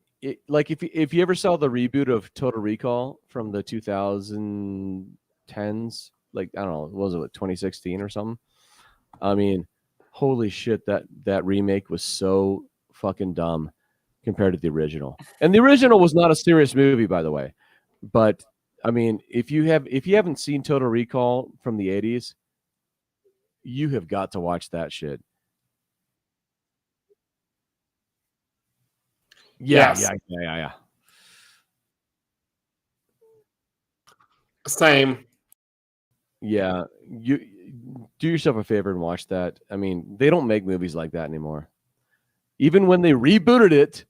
like if you ever saw the reboot of Total Recall from the 2010s, like I don't know, what was it 2016 or something? I mean, holy shit, that remake was so fucking dumb compared to the original. And the original was not a serious movie, by the way. But I mean, if you haven't seen Total Recall from the 80s, you have got to watch that shit. Yeah, Yes. yeah. Same. Yeah, you do yourself a favor and watch that. I mean, they don't make movies like that anymore. Even when they rebooted it,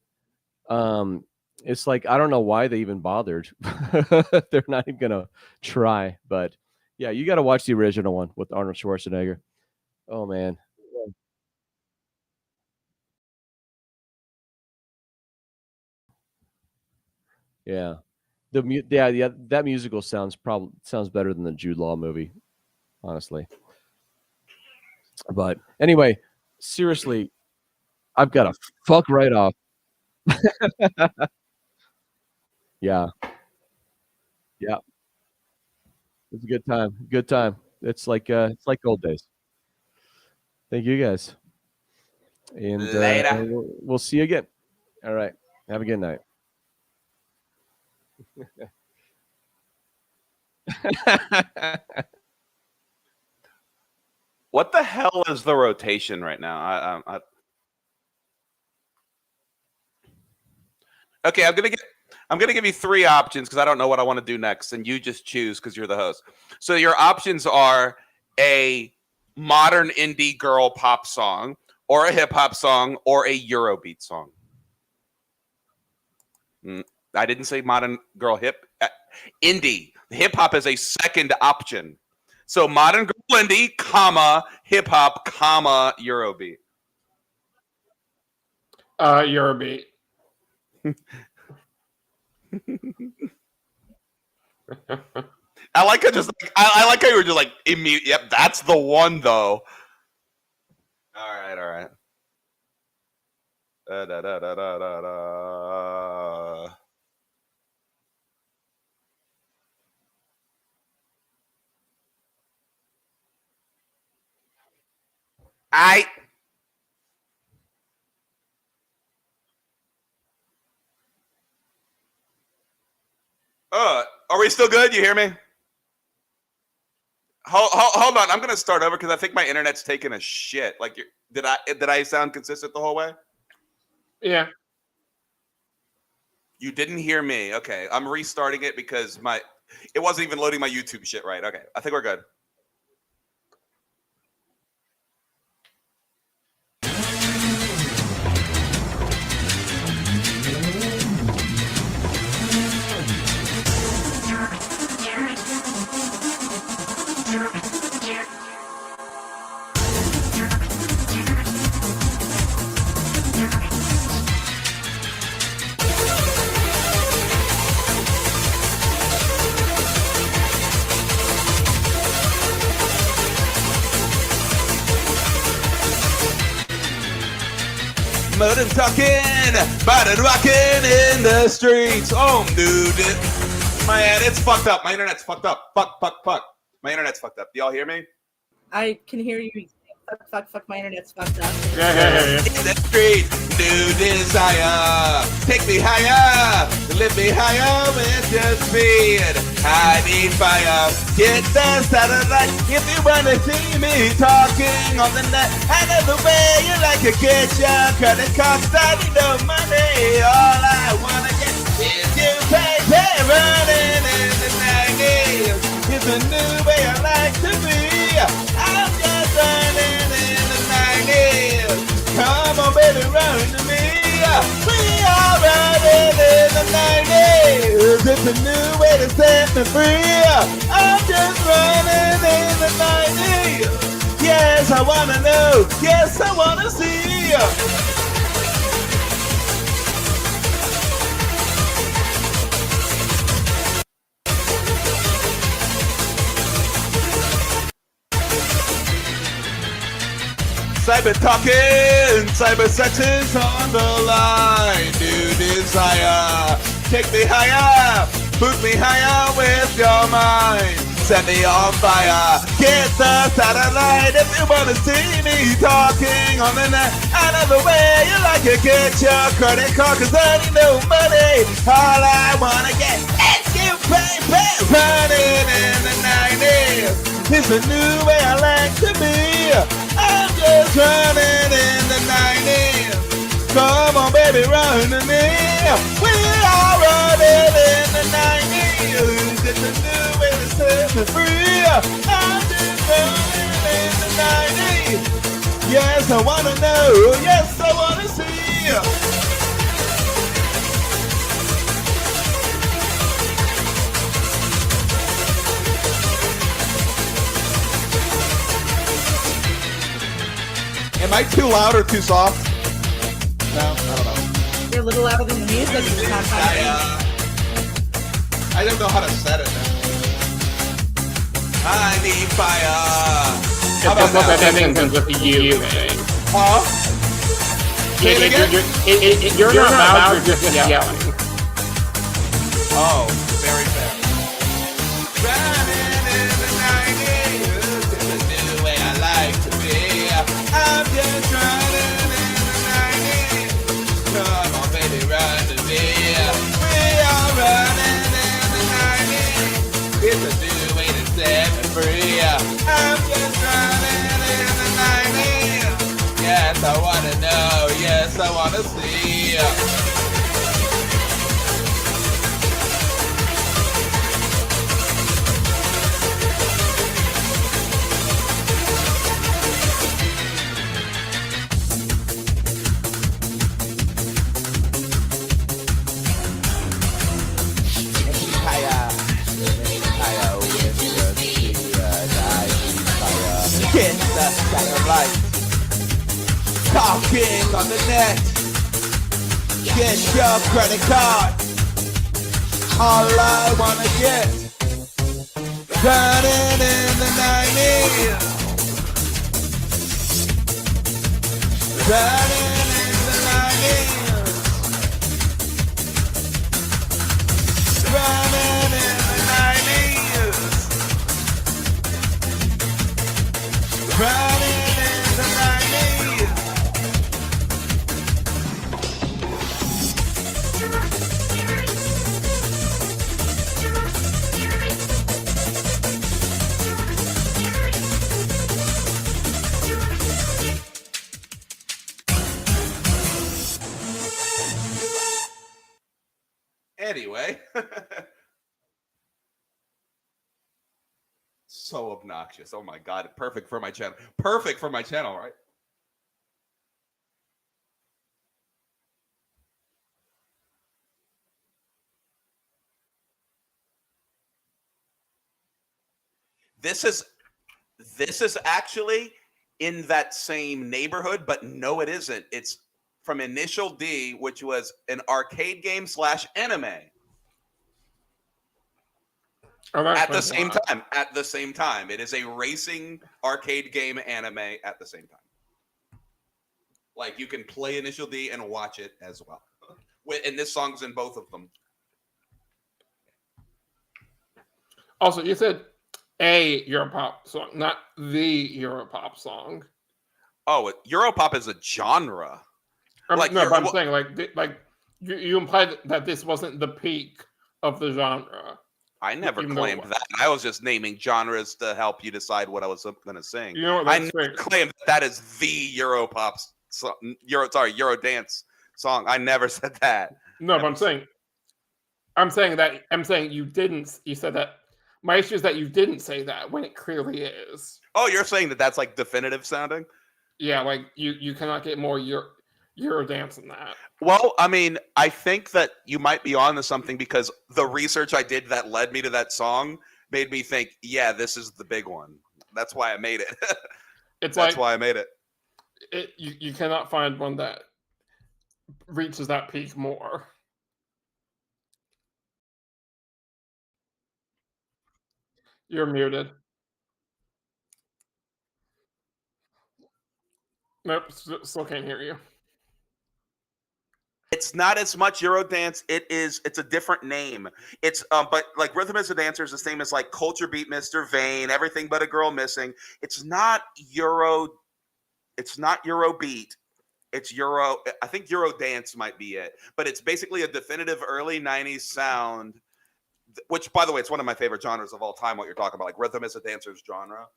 it's like I don't know why they even bothered. They're not even gonna try. But yeah, you got to watch the original one with Arnold Schwarzenegger. Oh man, yeah. Yeah, that musical sounds better than the Jude Law movie, honestly. But anyway, seriously, I've got to fuck right off. Yeah. Yeah, it's a good time. Good time. It's like old days. Thank you guys, and Later. we'll see you again. All right. Have a good night. What the hell is the rotation right now? Okay, I'm gonna give you three options because I don't know what I want to do next, and you just choose because you're the host. So your options are a modern indie girl pop song, or a hip hop song, or a Eurobeat song. I didn't say modern girl indie. Hip hop is a second option. So modern girl indie, comma, hip hop, comma, Eurobeat. Eurobeat. I like how I like how you were just like immediate. Yep, that's the one though. All right. Da, da, da, da, da, da. Are we still good? You hear me? Hold on. I'm gonna start over because I think my internet's taking a shit. Like, did I sound consistent the whole way? Yeah. You didn't hear me. Okay, I'm restarting it because it wasn't even loading my YouTube shit right. Okay, I think we're good. Modern talking, modern rocking in the streets. Oh, dude, man, it's fucked up. My internet's fucked up. Fuck. My internet's fucked up. Do y'all hear me? I can hear you. Fuck. My internet's fucked up. Yeah. In the street, new desire. Take me higher, lift me higher with your speed. I need fire. Get the satellite if you wanna see me talking on the net. I know the way you like to get your credit card. I need no money. All I wanna get is you pay. Running in the 90s. It's a new way I like to be. I'm just running in the 90s. Come on, baby, run to me. We are running in the 90s. It's a new way to set me free. I'm just running in the 90s. Yes, I wanna know. Yes, I wanna see. Cyber talking, cyber sex is on the line. New desire, take me higher, put me higher with your mind. Set me on fire, get the satellite if you wanna see me talking on the net. I know the way you like to get your credit card, cause I need no money. All I wanna get is you, baby. Running in the 90s, it's a new way I like to be. I'm just running in the 90s. Come on, baby, run to me. We are running in the 90s. It's a new way to set me free. I'm just running in the 90s. Yes, I wanna know. Yes, I wanna see. Am I too loud or too soft? No, I don't know. You're a little louder than the music. It's not I don't know how to set it. I need fire. How about that with the you thing? Huh? You're not loud, you're just yelling. Oh, very fair. Running in the 90s. It's a new way I like to be. I'm just running in the 90s. Come on, baby, run to me. We are running in the 90s. It's a new way to set me free. I'm just running in the 90s. Yes, I wanna know. Yes, I wanna see. Get the satellite. Talking on the net. Get your credit card. All I wanna get. Running in the 90s. Running in the 90s. Running in the 90s. Running in the 90s. Anyway. So obnoxious. Oh my God. Perfect for my channel. Perfect for my channel, right? This is actually in that same neighborhood, but no, it isn't. It's from Initial D, which was an arcade game / anime. Oh, that's At the nice. same time. At the same time. It is a racing arcade game anime at the same time. Like you can play Initial D and watch it as well. And this song's in both of them. Also, you said a Europop song, not the Europop song. Oh, Europop is a genre. Like, no, but I'm saying like you implied that this wasn't the peak of the genre. I never claimed that. I was just naming genres to help you decide what I was going to sing. You know what, I never claimed that is the Europop song, Eurodance song. I never said that. No, but I'm saying you didn't. You said that. My issue is that you didn't say that when it clearly is. Oh, you're saying that that's like definitive sounding? Yeah, like you cannot get more Eurodance than that. Well, I mean, I think that you might be on to something because the research I did that led me to that song made me think, yeah, this is the big one. That's why I made it. That's why I made it. You cannot find one that reaches that peak more. You're muted. Nope, still can't hear you. It's not as much Eurodance. It's a different name. It's but like Rhythm is a Dancer is the same as like Culture Beat, Mr. Vain, Everything But a Girl Missing. It's not Eurobeat. It's Euro. I think Eurodance might be it, but it's basically a definitive early 90s sound, which by the way, it's one of my favorite genres of all time, what you're talking about, like Rhythm is a Dancer's genre.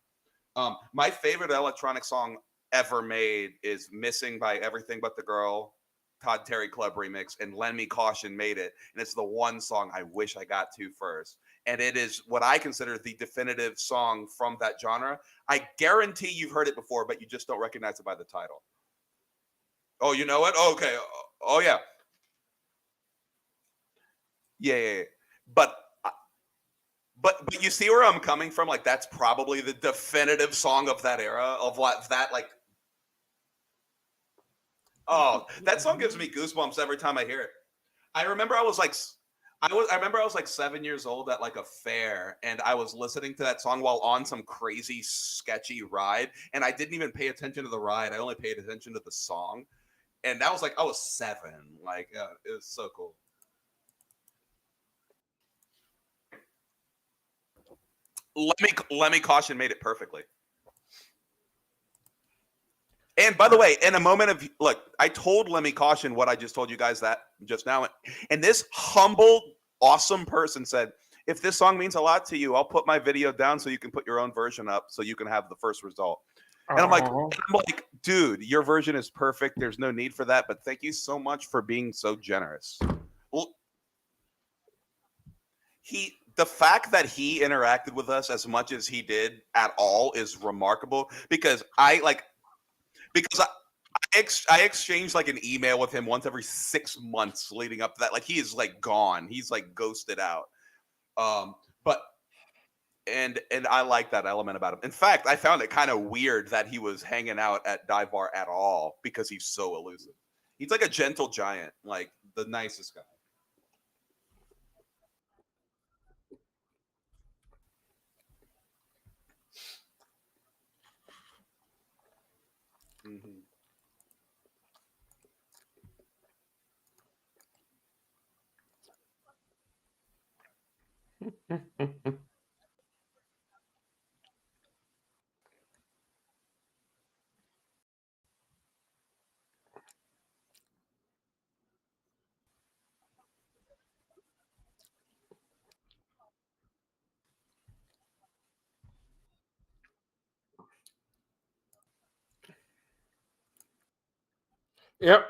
My favorite electronic song ever made is Missing by Everything But the Girl, Todd Terry Club remix, and Lend Me Caution made it. And it's the one song I wish I got to first. And it is what I consider the definitive song from that genre. I guarantee you've heard it before, but you just don't recognize it by the title. Oh, you know it? Oh, okay. Oh, yeah. Yeah. But you see where I'm coming from? Like, that's probably the definitive song of that era, of what that, like, oh, that song gives me goosebumps every time I hear it. I remember I was like 7 years old at like a fair, and I was listening to that song while on some crazy, sketchy ride, and I didn't even pay attention to the ride. I only paid attention to the song, and that was like I was 7. Like, it was so cool. Lemmy Caution made it perfectly. And by the way, in a moment of look, I told Lemmy Caution what I just told you guys that just now, and this humble, awesome person said, "If this song means a lot to you, I'll put my video down so you can put your own version up, so you can have the first result." And I'm like, dude, your version is perfect. There's no need for that, but thank you so much for being so generous. Well, the fact that he interacted with us as much as he did at all is remarkable because I exchanged like an email with him once every 6 months leading up to that. Like he is like gone. He's like ghosted out. But I like that element about him. In fact, I found it kind of weird that he was hanging out at diveBar at all because he's so elusive. He's like a gentle giant, like the nicest guy. Mm-hmm. Yep.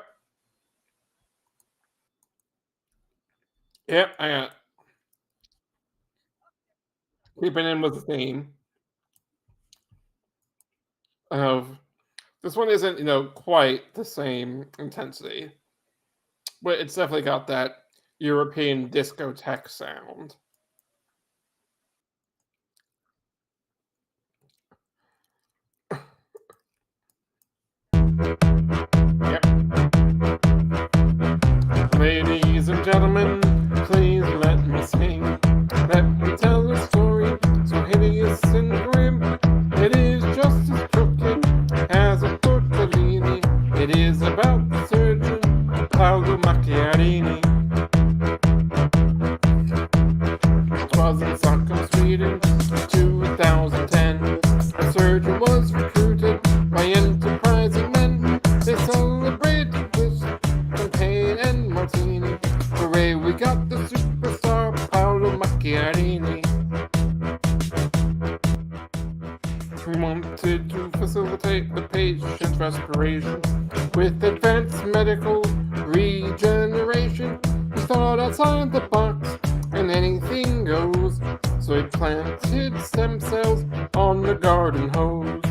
Yep, I got it. Keeping in with the theme of this one isn't, quite the same intensity, but it's definitely got that European discotheque sound. Yep. Ladies and gentlemen, please let me sing. Let me tell a story so hideous and grim. It is just as crooked as a tortellini. It is about the surgeon Paolo Macchiarini. It was in Stockholm, Sweden, 2010. A surgeon was recruited by enterprising men. They celebrated with champagne and martini. Hooray, we got the superstar Paolo Macchiarini. We wanted to facilitate the patient's respiration with advanced medical regeneration. We thought outside the box and anything goes. So he planted stem cells on the garden hose.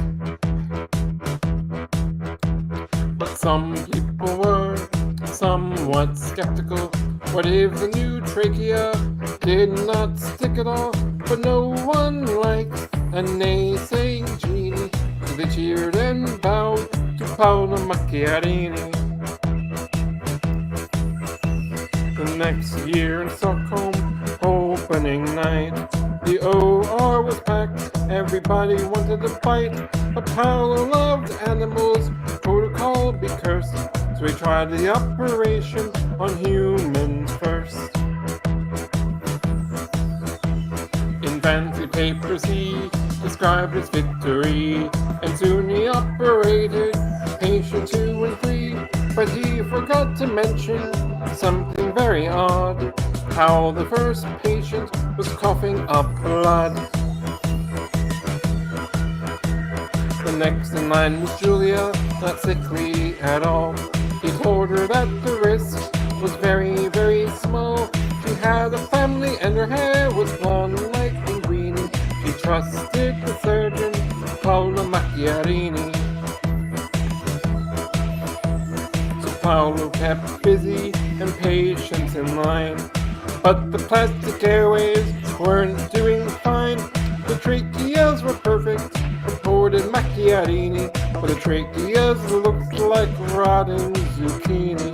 But some people were somewhat skeptical. What if the new trachea did not stick at all? But no one likes a naysaying genie. So they cheered and bowed to Paolo Macchiarini. The next year in Stockholm, opening night, the OR was packed, everybody wanted to bite. But Paolo loved animals, protocol be cursed. So he tried the operation on humans first. In fancy papers he described his victory, and soon he operated patient 2 and 3. But he forgot to mention something very odd, how the first patient was coughing up blood. The next in line was Julia, not sickly at all. He told her that the risk was very, very small. She had a family and her hair was blonde like linguini. She trusted the surgeon, Paolo Macchiarini. So Paolo kept busy and patients in line. But the plastic airways weren't doing fine. The tracheas were perfect, reported Macchiarini. But the tracheas looked like rotten zucchini.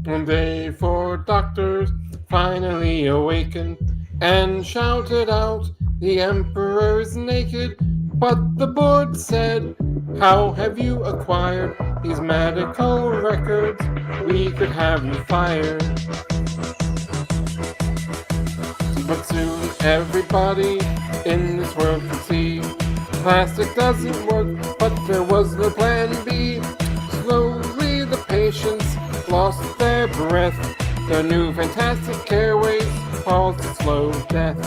One day 4 doctors finally awakened and shouted out, "The emperor's naked." But the board said, "How have you acquired these medical records? We could have you fired." But soon everybody in this world could see plastic doesn't work, but there was no plan B. Slowly the patients lost their breath. The new fantastic airways caused slow death.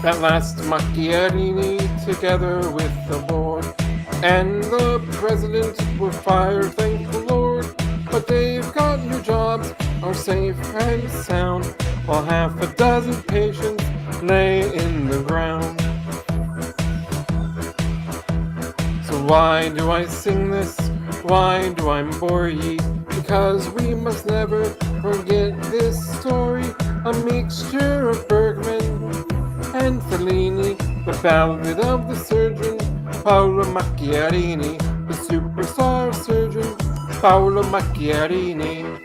At last Macchiarini, together with the board and the president, were fired, thank the Lord. But they've got new jobs, are safe and sound, while half a dozen patients lay in the ground. So why do I sing this? Why do I bore ye? Because we must never forget this story, a mixture of Bergman and Fellini, the ballad of the surgeon, Paolo Macchiarini, the superstar surgeon, Paolo Macchiarini.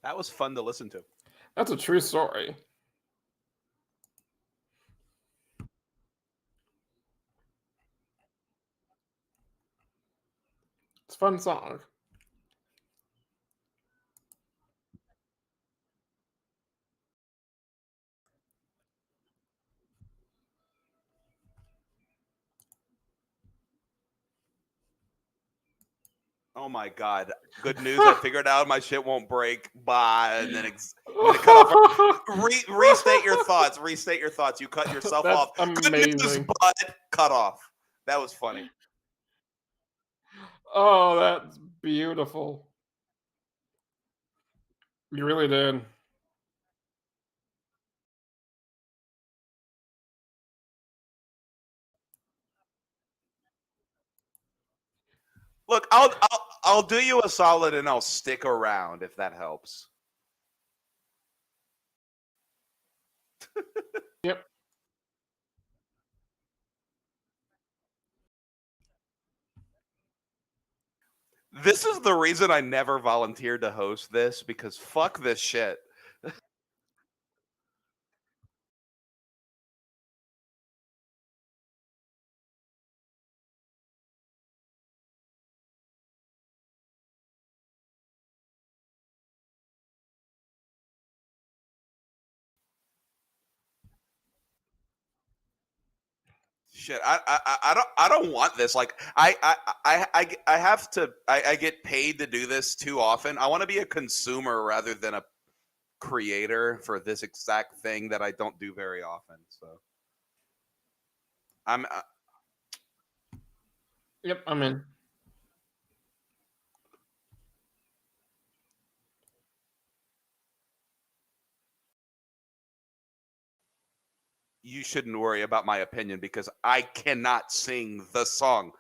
That was fun to listen to. That's a true story. It's a fun song. Oh my god! Good news! I figured out my shit won't break. Bye. And then when it cut off, restate your thoughts. Restate your thoughts. You cut yourself That's off. Good news, amazing. but cut off. That was funny. Oh, that's beautiful. You really did. Look, I'll do you a solid and I'll stick around if that helps. Yep. This is the reason I never volunteered to host this, because fuck this shit. Shit, I don't want this. Like I have to. I get paid to do this too often. I want to be a consumer rather than a creator for this exact thing that I don't do very often. So I'm. Yep, I'm in. You shouldn't worry about my opinion because I cannot sing the song.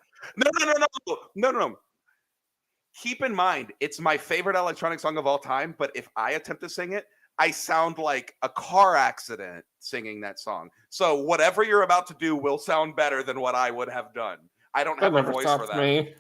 No. Keep in mind, it's my favorite electronic song of all time. But if I attempt to sing it, I sound like a car accident singing that song. So whatever you're about to do will sound better than what I would have done. I don't That have a never voice for stops that. me.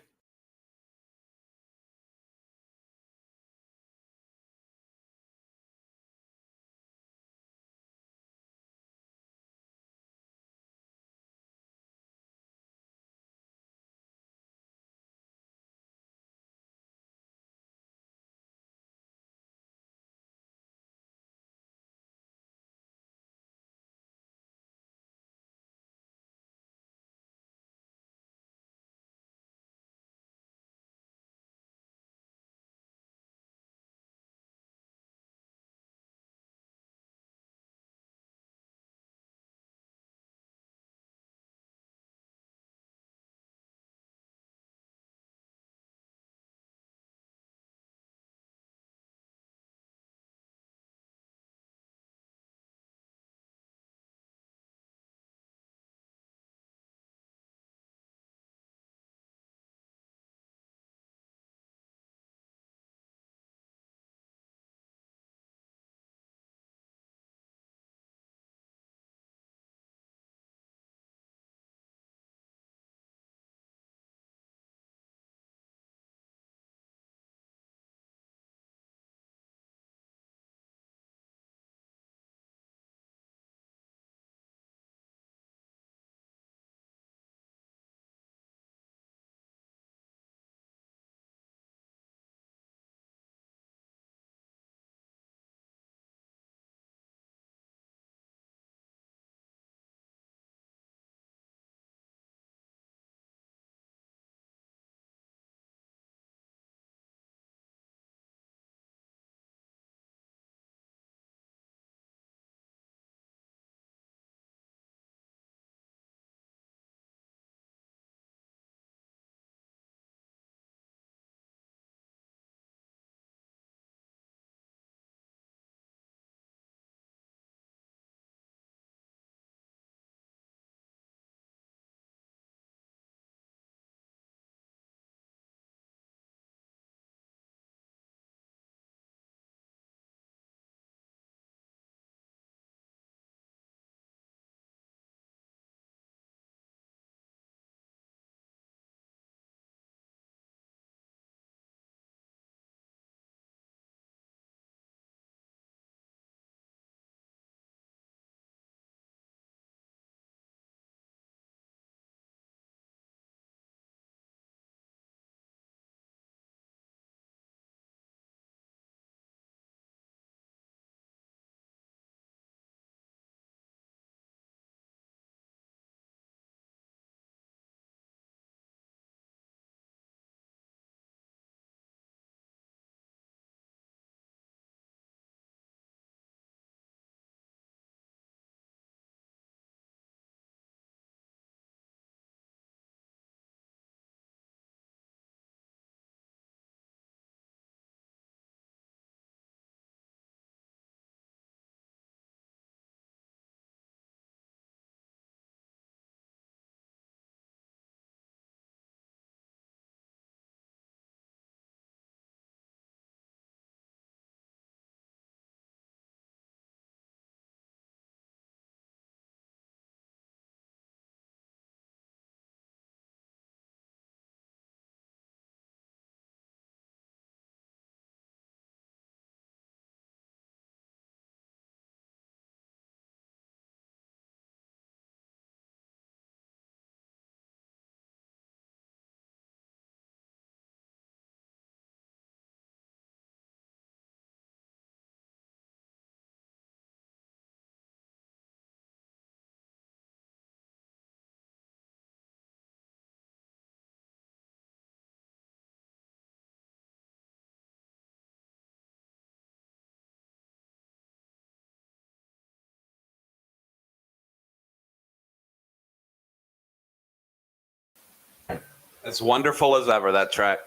As wonderful as ever, that track.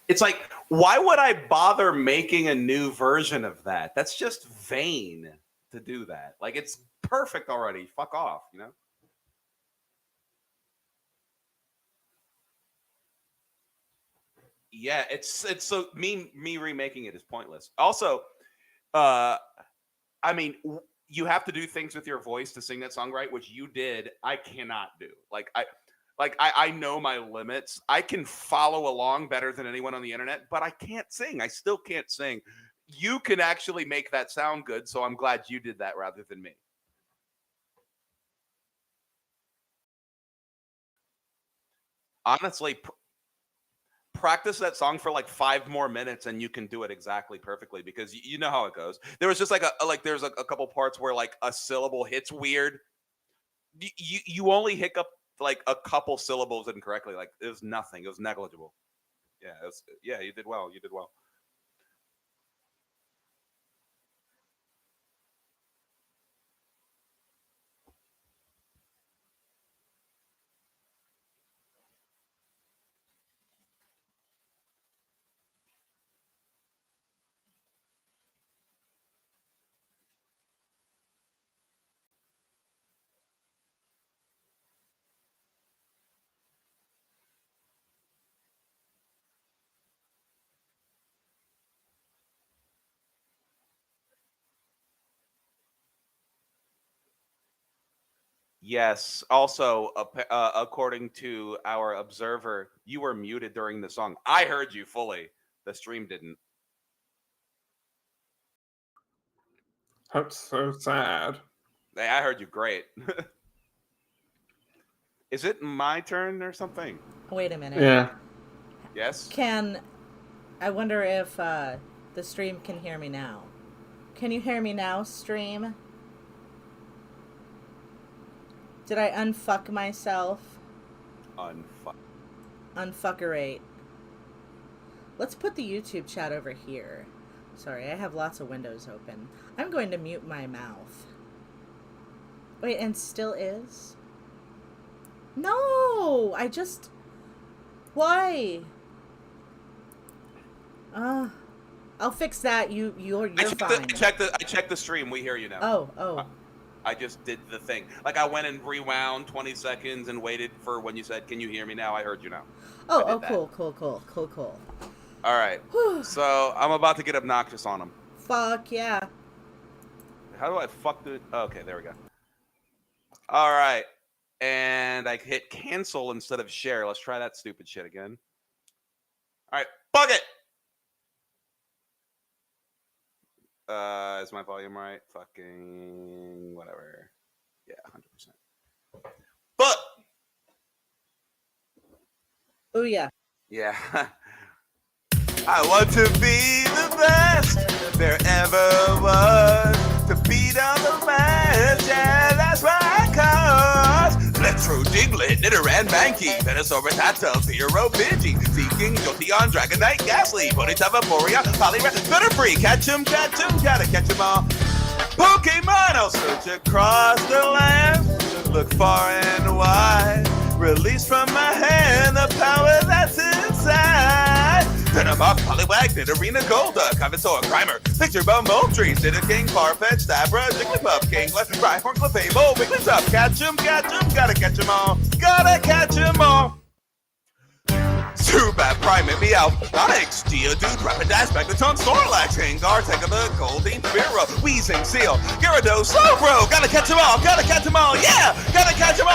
It's like, why would I bother making a new version of that? That's just vain to do that. Like, it's perfect already. Fuck off, you know? Yeah, it's so me remaking it is pointless. Also, I mean, you have to do things with your voice to sing that song right, which you did. I cannot do. I know my limits. I can follow along better than anyone on the internet, but I can't sing. I still can't sing. You can actually make that sound good, so I'm glad you did that rather than me. Honestly, practice that song for like 5 more minutes and you can do it exactly perfectly, because you know how it goes. There was just like there's a couple parts where like a syllable hits weird. You only hiccup like a couple syllables incorrectly. Like, it was nothing. It was negligible. Yeah, you did well. You did well. Yes. Also, according to our observer, you were muted during the song. I heard you fully. The stream didn't. That's so sad. Hey, I heard you great. Is it my turn or something? Wait a minute. Yeah. Yes? I wonder if the stream can hear me now. Can you hear me now, stream? Did I unfuck myself? Unfuckerate. Let's put the YouTube chat over here. Sorry, I have lots of windows open. I'm going to mute my mouth. Wait, and still is? No! Why? I'll fix that. You're fine. I checked the stream. We hear you now. Oh. I just did the thing. Like, I went and rewound 20 seconds and waited for when you said, "Can you hear me now?" I heard you now. Cool. All right. So I'm about to get obnoxious on them. Fuck yeah. How do I fuck the? Okay, there we go. All right. And I hit cancel instead of share. Let's try that stupid shit again. All right. Fuck it. Is my volume right? Fucking whatever. Yeah, 100%. But. Oh yeah. Yeah. I want to be the best there ever was. To beat on the best, yeah, that's my cause. Electro, Diglett, Knitter, and Mankey, Venusaur, Rattata, Fearow, Pidgey, Seeking, Jolteon, Dragonite, Ghastly, Ponyta, Vaporeon, Poliwrath, Bitterfree, catch 'em, gotta catch 'em all. Pokemon, I'll search across the land, look far and wide, release from my hand the power that's inside. Venomoth, Poliwag, Nidorina, Golduck, Ivysaur, Grimer, Picture Bone, Moltres, Nidoking, Farfetch, Stabra, Jigglypuff, Kingler, Rhyhorn, Clefable, Wigglytuff, catch 'em, gotta catch 'em all, gotta catch 'em all. Zubat, Primeape, Meowth, Geodude, Rapidash, Magneton, Snorlax, Gengar, Tegabug, Goldeen, Fearow, Weezing, Seal, Gyarados, Slowbro, gotta catch 'em all, yeah! Gotta catch 'em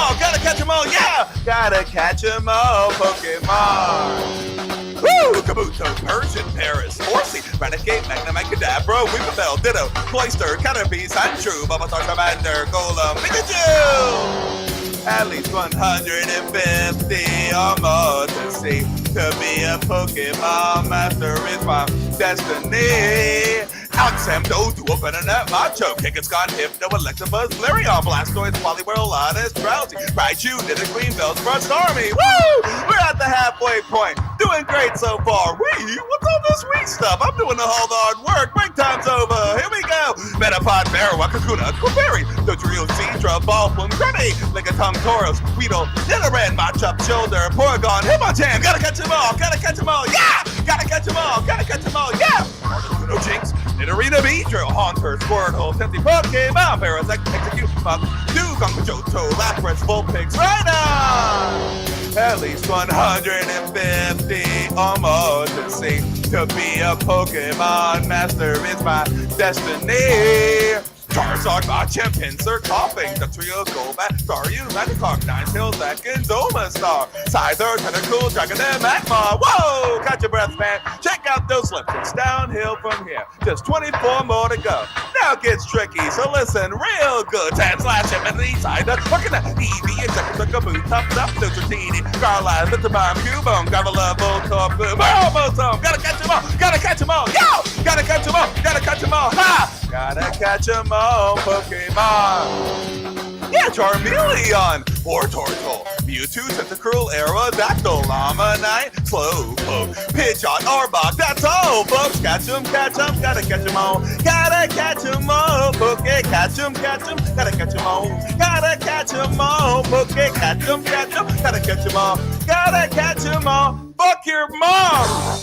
all, yeah! Gotta catch 'em all, Pokemon! Woo! Kabuto, Persian, Paris, Horsey, Raticate, Magnemite, Kadabra, Weepinbell, Ditto, Cloyster, Caterpie, Sandshrew, Bulbasaur, Charmander, Golem, Pikachu! At least 150 or more to see. To be a Pokemon master is my destiny. Alexamdo, Duo, Benenet, Macho, Kickascon, Hypno, Electabuzz, Flareon, Blastoise, Poliwhirl, Lotus, Drowsy, Raichu, Nidda, Greenbelt, Frost Army. Woo! We're at the halfway point. Doing great so far. Wee! What's all this wee stuff? I'm doing all the hard work. Break time's over. Here we go. Metapod, Marowak, Kakuna, Quaberry, Dodrio, Seadra, Ballplume, Granny, Ligatum, Tauros, Weedle, Nidoran, Machop, Shoulder, Porygon, Hitmonchan. Gotta catch them all. Gotta catch them all. Yeah! Gotta catch them all. Gotta catch them all. Yeah! Articuno, Jinx, Nidorina, Beedrill, Haunter, Squirtle, Tempty, Pokemon, Parasect, Execute, Fuck, Dugong, Johto, Lapras, Vulpix, Rhino! At least 150 almost to see. To be a Pokemon master is my destiny. Charizard, Machamp, Pinsir, Coughing, Dugtrio, Golbat, Staryu, Magikarp, Ninetales, Ekans, Omastar, Scyther, Tentacool, Dragon, and Magmar. Whoa! Catch your breath, man. Check out those lips. It's downhill from here. Just 24 more to go. Now it gets tricky, so listen real good. Tan slash him and the side. Fucking that EV, Executive, Kaboot, Thumbs Up, Nutritini, Garlize, Bitterbomb, Cubone, Gravel, Voltorb, Boom. We're almost home. Gotta catch them all. Gotta catch them all. Yo! Gotta catch them all. Gotta catch them all. Ha! Gotta catch them all, Pokemon. Yeah, Charmeleon, or Tortle, Mewtwo, Tentacruel, Aerodactyl, Lamanite, Slowpoke, Pidgeot, Arbok. That's all, folks. Catch them, gotta catch them all. Gotta catch them all, Poke. Catch them, gotta catch them all. Gotta catch them all, Poke. Catch them, gotta catch them all. Gotta catch them all. Fuck your mom!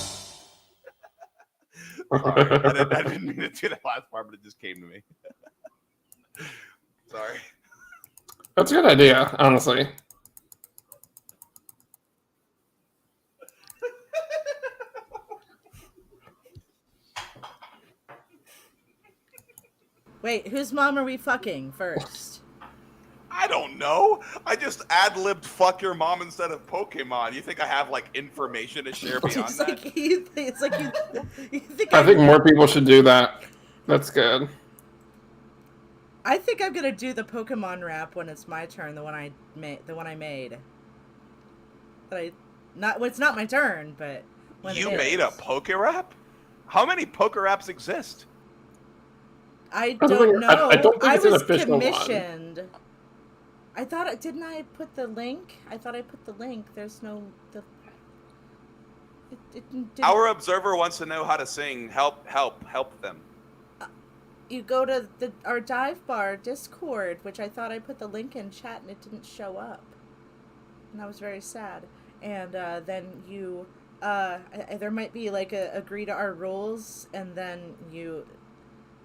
Sorry, I didn't mean to do that last part, but it just came to me. Sorry. That's a good idea, honestly. Wait, whose mom are we fucking first? I don't know. I just ad-libbed "fuck your mom" instead of Pokemon. You think I have like information to share beyond It's that? like you think I think more people should do that. That's good. I think I'm gonna do the Pokemon rap when it's my turn. The one I made. But well, it's not my turn, but when You it made is. a Poke Rap? How many Poke Raps exist? I don't don't think- know. I don't think it's an was official one. commissioned. I thought didn't I put the link? I thought I put the link. There's no it didn't. Our observer wants to know how to sing. Help them. You go to our diveBar Discord, which I thought I put the link in chat, and it didn't show up, and I was very sad. And then you, there might be like a agree to our rules, and then you,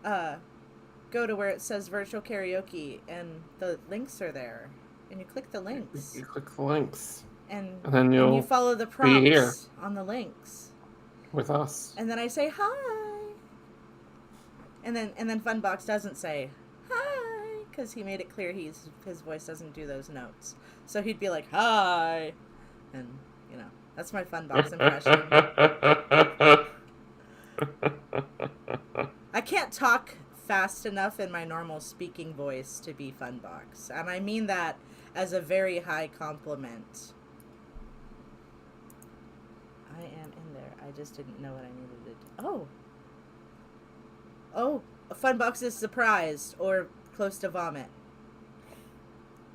go to where it says virtual karaoke, and the links are there, and you click the links, You click the links and then you'll you follow the be here. prompts on the links, with us. and then I say hi. And then Funbox doesn't say hi because he made it clear his voice doesn't do those notes. So he'd be like hi, and that's my Funbox impression. I can't talk fast enough in my normal speaking voice to be Funbox, and I mean that as a very high compliment. I am in there. I just didn't know what I needed to do. Oh, Funbox is surprised or close to vomit.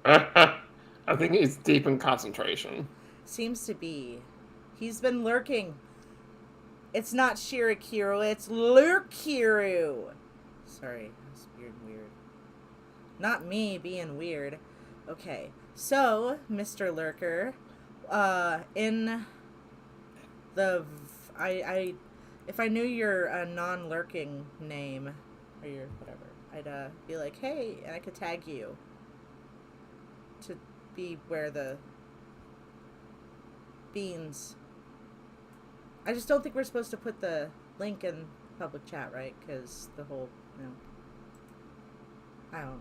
I think he's deep in concentration. Seems to be. He's been lurking. It's not Shirakiru, it's Lurkiru. Sorry, that's weird. Not me being weird. Okay, so, Mr. Lurker, in the... if I knew your non-lurking name, or your whatever, I'd be like, hey, and I could tag you to be where the beans. I just don't think we're supposed to put the link in public chat, right? Because the whole, I don't.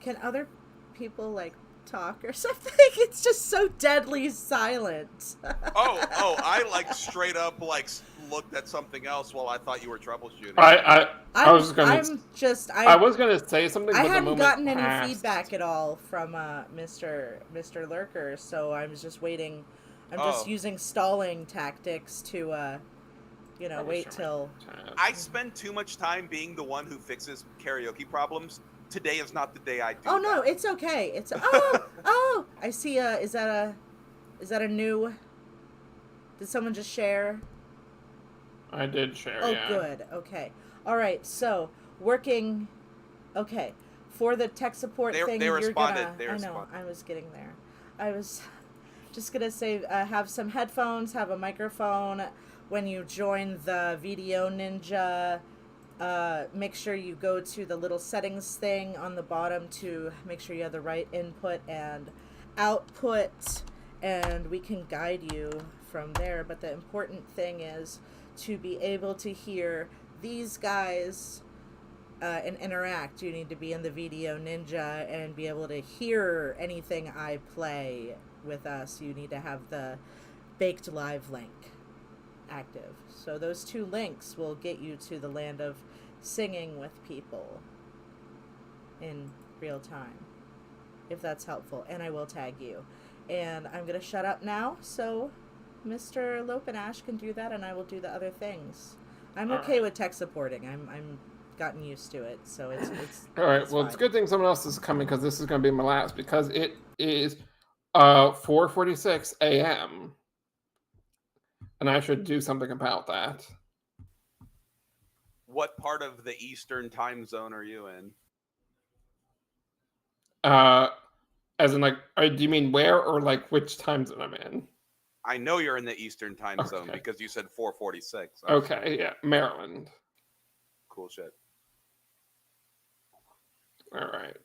Can other people like talk or something? It's just so deadly silent. Oh, I like straight up like looked at something else while I thought you were troubleshooting. I was gonna say something. I but hadn't the moment gotten any passed. feedback at all from Mr. Lurker, so I was just waiting. I'm just using stalling tactics to wait till. I spend too much time being the one who fixes karaoke problems. Today is not the day I do. Oh no, that. it's okay. It's I see. Is that a new? Did someone just share? I did share. Oh, yeah. good. Okay. All right. So working. Okay. For the tech support thing, they you're responded. gonna. They I know. responded. I was getting there. I was just gonna say, have some headphones, have a microphone. When you join the Video Ninja, make sure you go to the little settings thing on the bottom to make sure you have the right input and output, and we can guide you from there. But the important thing is to be able to hear these guys and interact. You need to be in the Video Ninja and be able to hear anything I play with us. You need to have the Baked Live link active. So those 2 links will get you to the land of singing with people in real time, if that's helpful. And I will tag you. And I'm going to shut up now so Mr. Lopinash can do that, and I will do the other things. I'm okay with tech supporting. I'm gotten used to it, so it's All right. it's Well, fine. it's a good thing someone else is coming because this is going to be my last because it is 4:46 a.m. and I should do something about that. What part of the Eastern time zone are you in? As in, like, do you mean where or like which time zone I'm in? I know you're in the Eastern time zone Okay. because you said 4:46. Okay, yeah, Maryland. Cool shit. All right.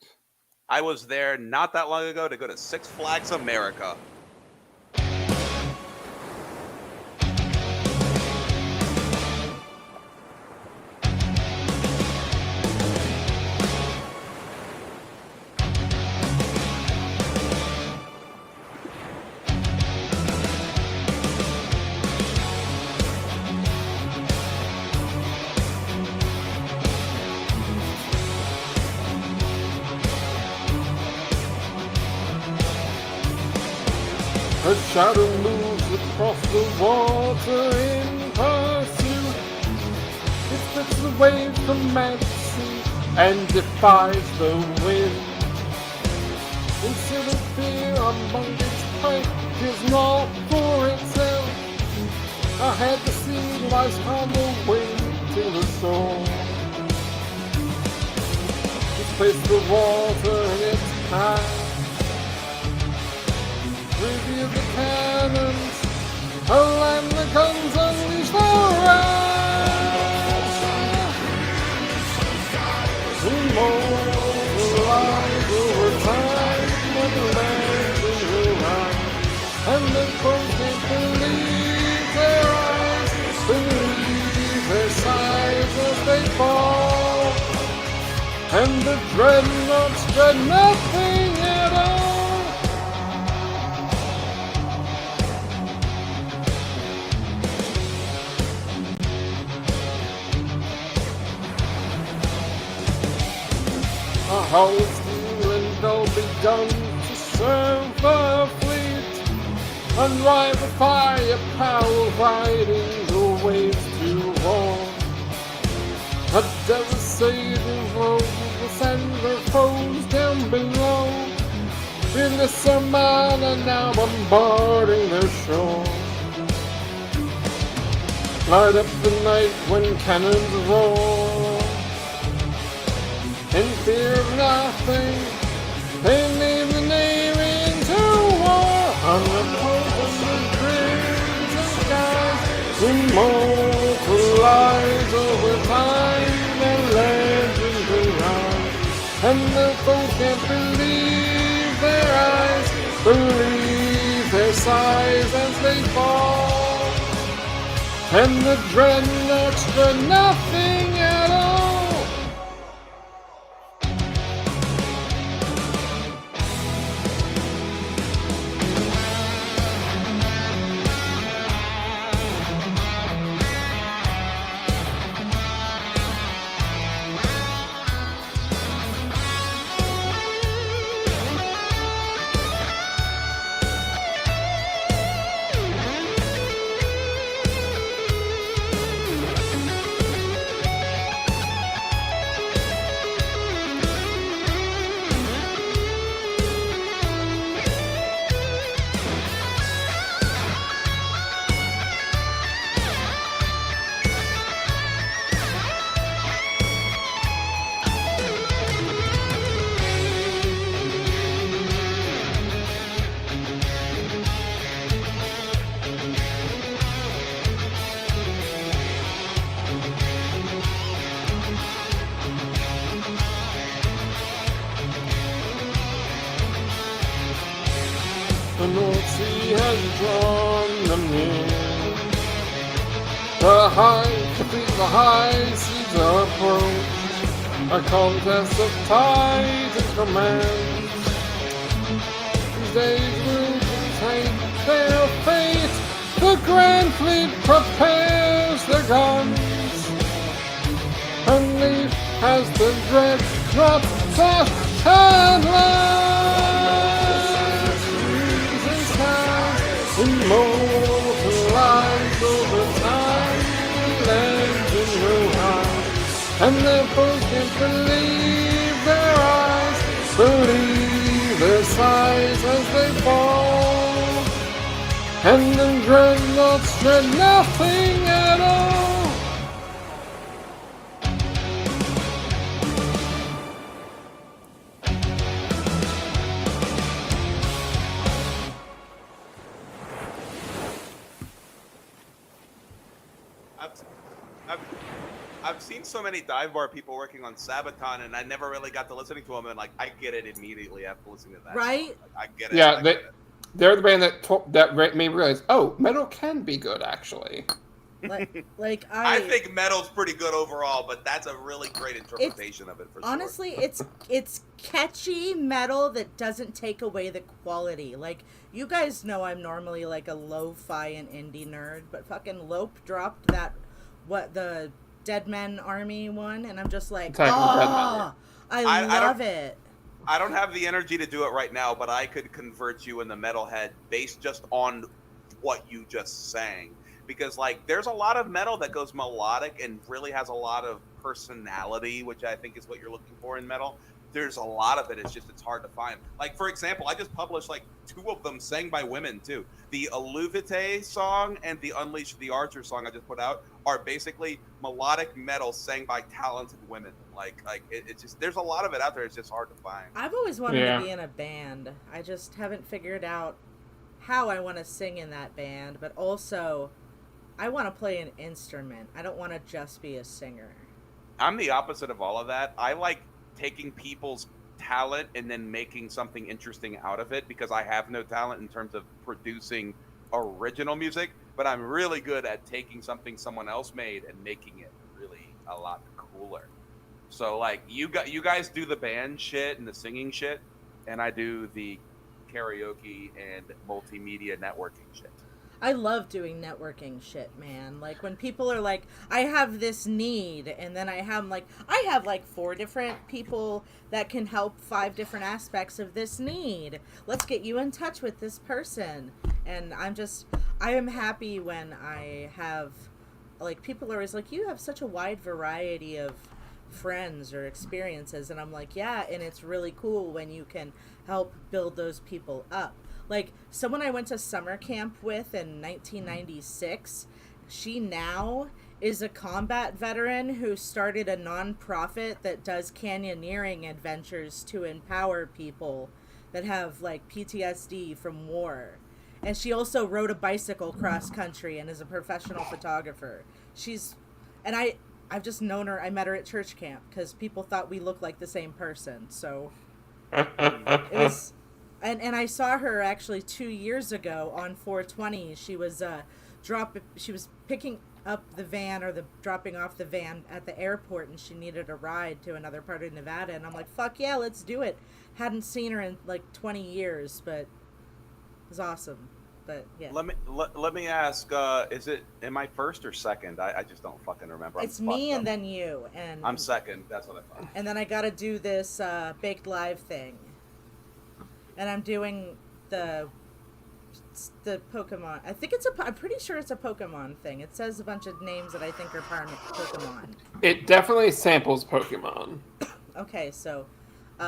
I was there not that long ago to go to Six Flags America. A shadow moves across the water in pursuit. It splits away from majesty and defies the wind. Instead of fear among its prey, is not for itself. Ahead the sea lies on the way to the shore. Displace the water in its path. Review the cannons, align the guns, unleash the wrath. Immortalize over time when the legend will rise, and the foes can't believe their eyes, believe their sighs as they fall, and the dreadnoughts dread nothing at all. A hull steel and they'll be done to serve the fleet. Unrivaled firepower riding the waves to war. A devastating blow will send their foes down below. In the Armada now bombarding their shore. Light up the night when cannons roar. In fear of nothing, they name the name into war. On the open crimson skies, immortalize over time and legend will rise. And the foes can't believe their eyes, believe their sighs as they fall. And the dreadnoughts dread nothing at all. The North Sea has drawn them near. The high seas approach. A contest of tides and commands. These days will dictate their fate. The Grand Fleet prepares their guns. And leaf has the dreadnought fast and lands. This has immortalized over time. Legends will hide. And their foes can't believe their eyes, believe their sighs as they fall. And the dreadnoughts dread nothing at all. I've seen so many dive bar people working on Sabaton, and I never really got to listening to them. And like, I get it immediately after listening to that. Right? Like, I get it. Yeah, I get it. they're the band that made me realize, oh, metal can be good, actually. I think metal's pretty good overall, but that's a really great interpretation of it. For honestly, sure. it's catchy metal that doesn't take away the quality. Like, you guys know I'm normally like a lo-fi and indie nerd, but fucking Lope dropped the Dead Men Army one, and I'm just like, I love it. I don't have the energy to do it right now, but I could convert you in the metalhead based just on what you just sang. Because like, there's a lot of metal that goes melodic and really has a lot of personality, which I think is what you're looking for in metal. There's a lot of it. It's hard to find. Like, for example, I just published like 2 of them sang by women too. The Alluvite song and the Unleash the Archer song I just put out are basically melodic metal sang by talented women. It's just, there's a lot of it out there. It's just hard to find. I've always wanted to be in a band. I just haven't figured out how I want to sing in that band, but also I want to play an instrument. I don't want to just be a singer. I'm the opposite of all of that. I like taking people's talent and then making something interesting out of it, because I have no talent in terms of producing original music, but I'm really good at taking something someone else made and making it really a lot cooler. So like, you guys do the band shit and the singing shit, and I do the karaoke and multimedia networking shit. I love doing networking shit, man. Like, when people are like, I have this need, and then I have like 4 different people that can help 5 different aspects of this need. Let's get you in touch with this person. And I am happy when I have, like, people are always like, you have such a wide variety of friends or experiences. And I'm like, yeah, and it's really cool when you can help build those people up. Like, someone I went to summer camp with in 1996, she now is a combat veteran who started a nonprofit that does canyoneering adventures to empower people that have, like, PTSD from war. And she also rode a bicycle cross country and is a professional photographer. I've just known her. I met her at church camp because people thought we looked like the same person. So it was... And I saw her actually 2 years ago on 420. She was picking up the van, or dropping off the van at the airport, and she needed a ride to another part of Nevada. And I'm like, fuck yeah, let's do it. Hadn't seen her in like 20 years, but it was awesome. But yeah. Let me ask, am I first or second? I just don't fucking remember. It's me and then you, and I'm second. That's what I thought. And then I got to do this baked live thing. And I'm doing the Pokemon. I'm pretty sure it's a Pokemon thing. It says a bunch of names that I think are part of Pokemon. It definitely samples Pokemon. Okay, so...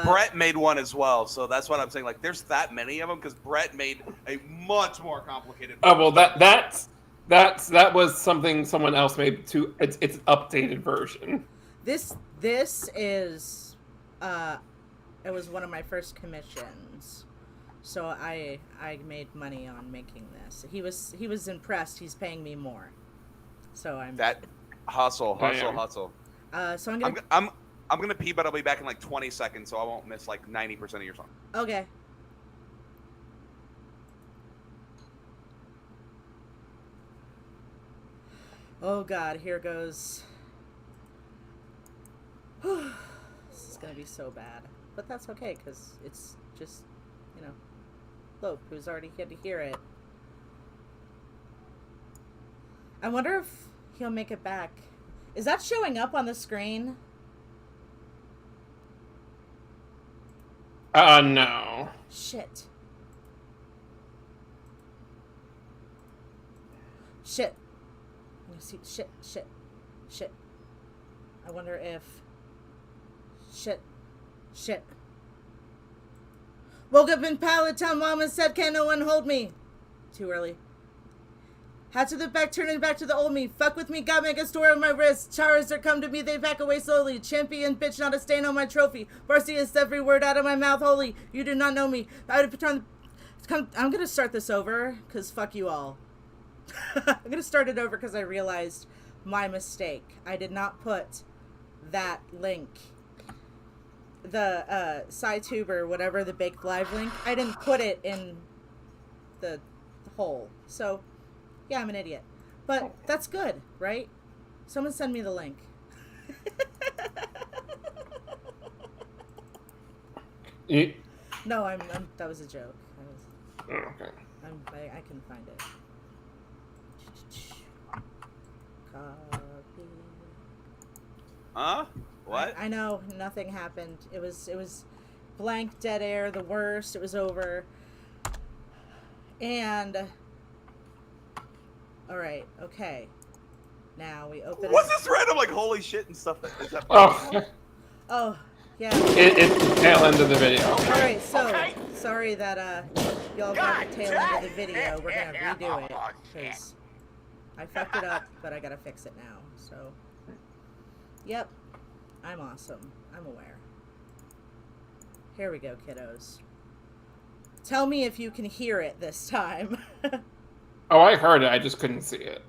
Brett made one as well, so that's what I'm saying. Like, there's that many of them, because Brett made a much more complicated one. Oh, well, that was something someone else made too. It's an updated version. This is... it was one of my first commissions, so I made money on making this. He was impressed. He's paying me more, so I'm that hustle. So I'm gonna pee, but I'll be back in like 20 seconds, so I won't miss like 90% of your song. Okay. Oh God, here goes. This is gonna be so bad, but that's okay because it's just, you know, Lope who's already had to hear it. I wonder if he'll make it back. Is that showing up on the screen? No. Shit. Shit. I'm gonna see. Shit. I wonder if. Shit. Woke up in Pallet Town, Mama said, "Can no one hold me?" Too early. Hat to the back, turning back to the old me. Fuck with me, got make a story on my wrist. Charizard come to me, they back away slowly. Champion bitch, not a stain on my trophy. Varsity is every word out of my mouth, holy. You do not know me. I'm gonna start this over, because fuck you all. I'm gonna start it over because I realized my mistake. I did not put that link. The SciTube or whatever, the Baked Live link. I didn't put it in the hole. So, yeah, I'm an idiot. But that's good, right? Someone send me the link. No, that was a joke. Okay. I can find it. Copy. Huh? What? I know, nothing happened. It was blank, dead air, the worst. It was over. And all right, okay. Now we open. What's this random like holy shit and stuff? Is that Oh, yeah. It's the tail end of the video. All right, so sorry that y'all got the tail end of the video. We're gonna redo it because I fucked it up, but I gotta fix it now. So, yep, I'm awesome. I'm aware. Here we go, kiddos. Tell me if you can hear it this time. Oh, I heard it. I just couldn't see it.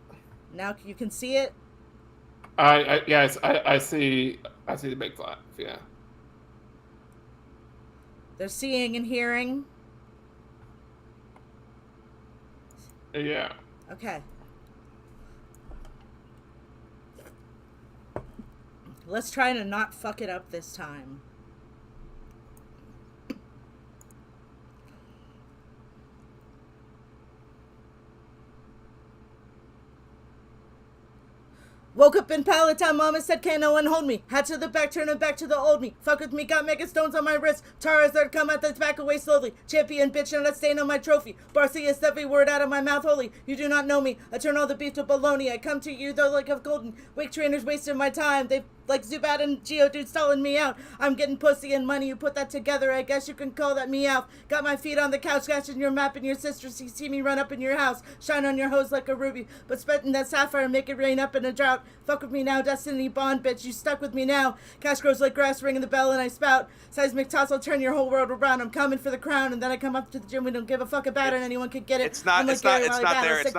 Now you can see it? Yes, I see the big flag. Yeah. They're seeing and hearing? Yeah. Okay. Let's try to not fuck it up this time. Woke up in Pallet Town, Mama said, "Can't no one hold me?" Hat to the back, turning back to the old me. Fuck with me, got mega stones on my wrist. Charizard come out the back away slowly. Champion bitch, and a stain on my trophy. Varsity is every word out of my mouth, holy. You do not know me. I turn all the beef to baloney. I come to you though like a golden. Wake trainers wasting my time. They like Zubat and Geodude stalling me out. I'm getting pussy and money. You put that together, I guess you can call that me out. Got my feet on the couch, scratching your map and your sister. See me run up in your house. Shine on your hose like a ruby. But spitting that sapphire and make it rain up in a drought. Fuck with me now, Destiny Bond, bitch. You stuck with me now. Cash grows like grass, ringing the bell and I spout. Seismic toss, I'll turn your whole world around. I'm coming for the crown, and then I come up to the gym. We don't give a fuck about it. Anyone can get it. It's not there. It's not there. The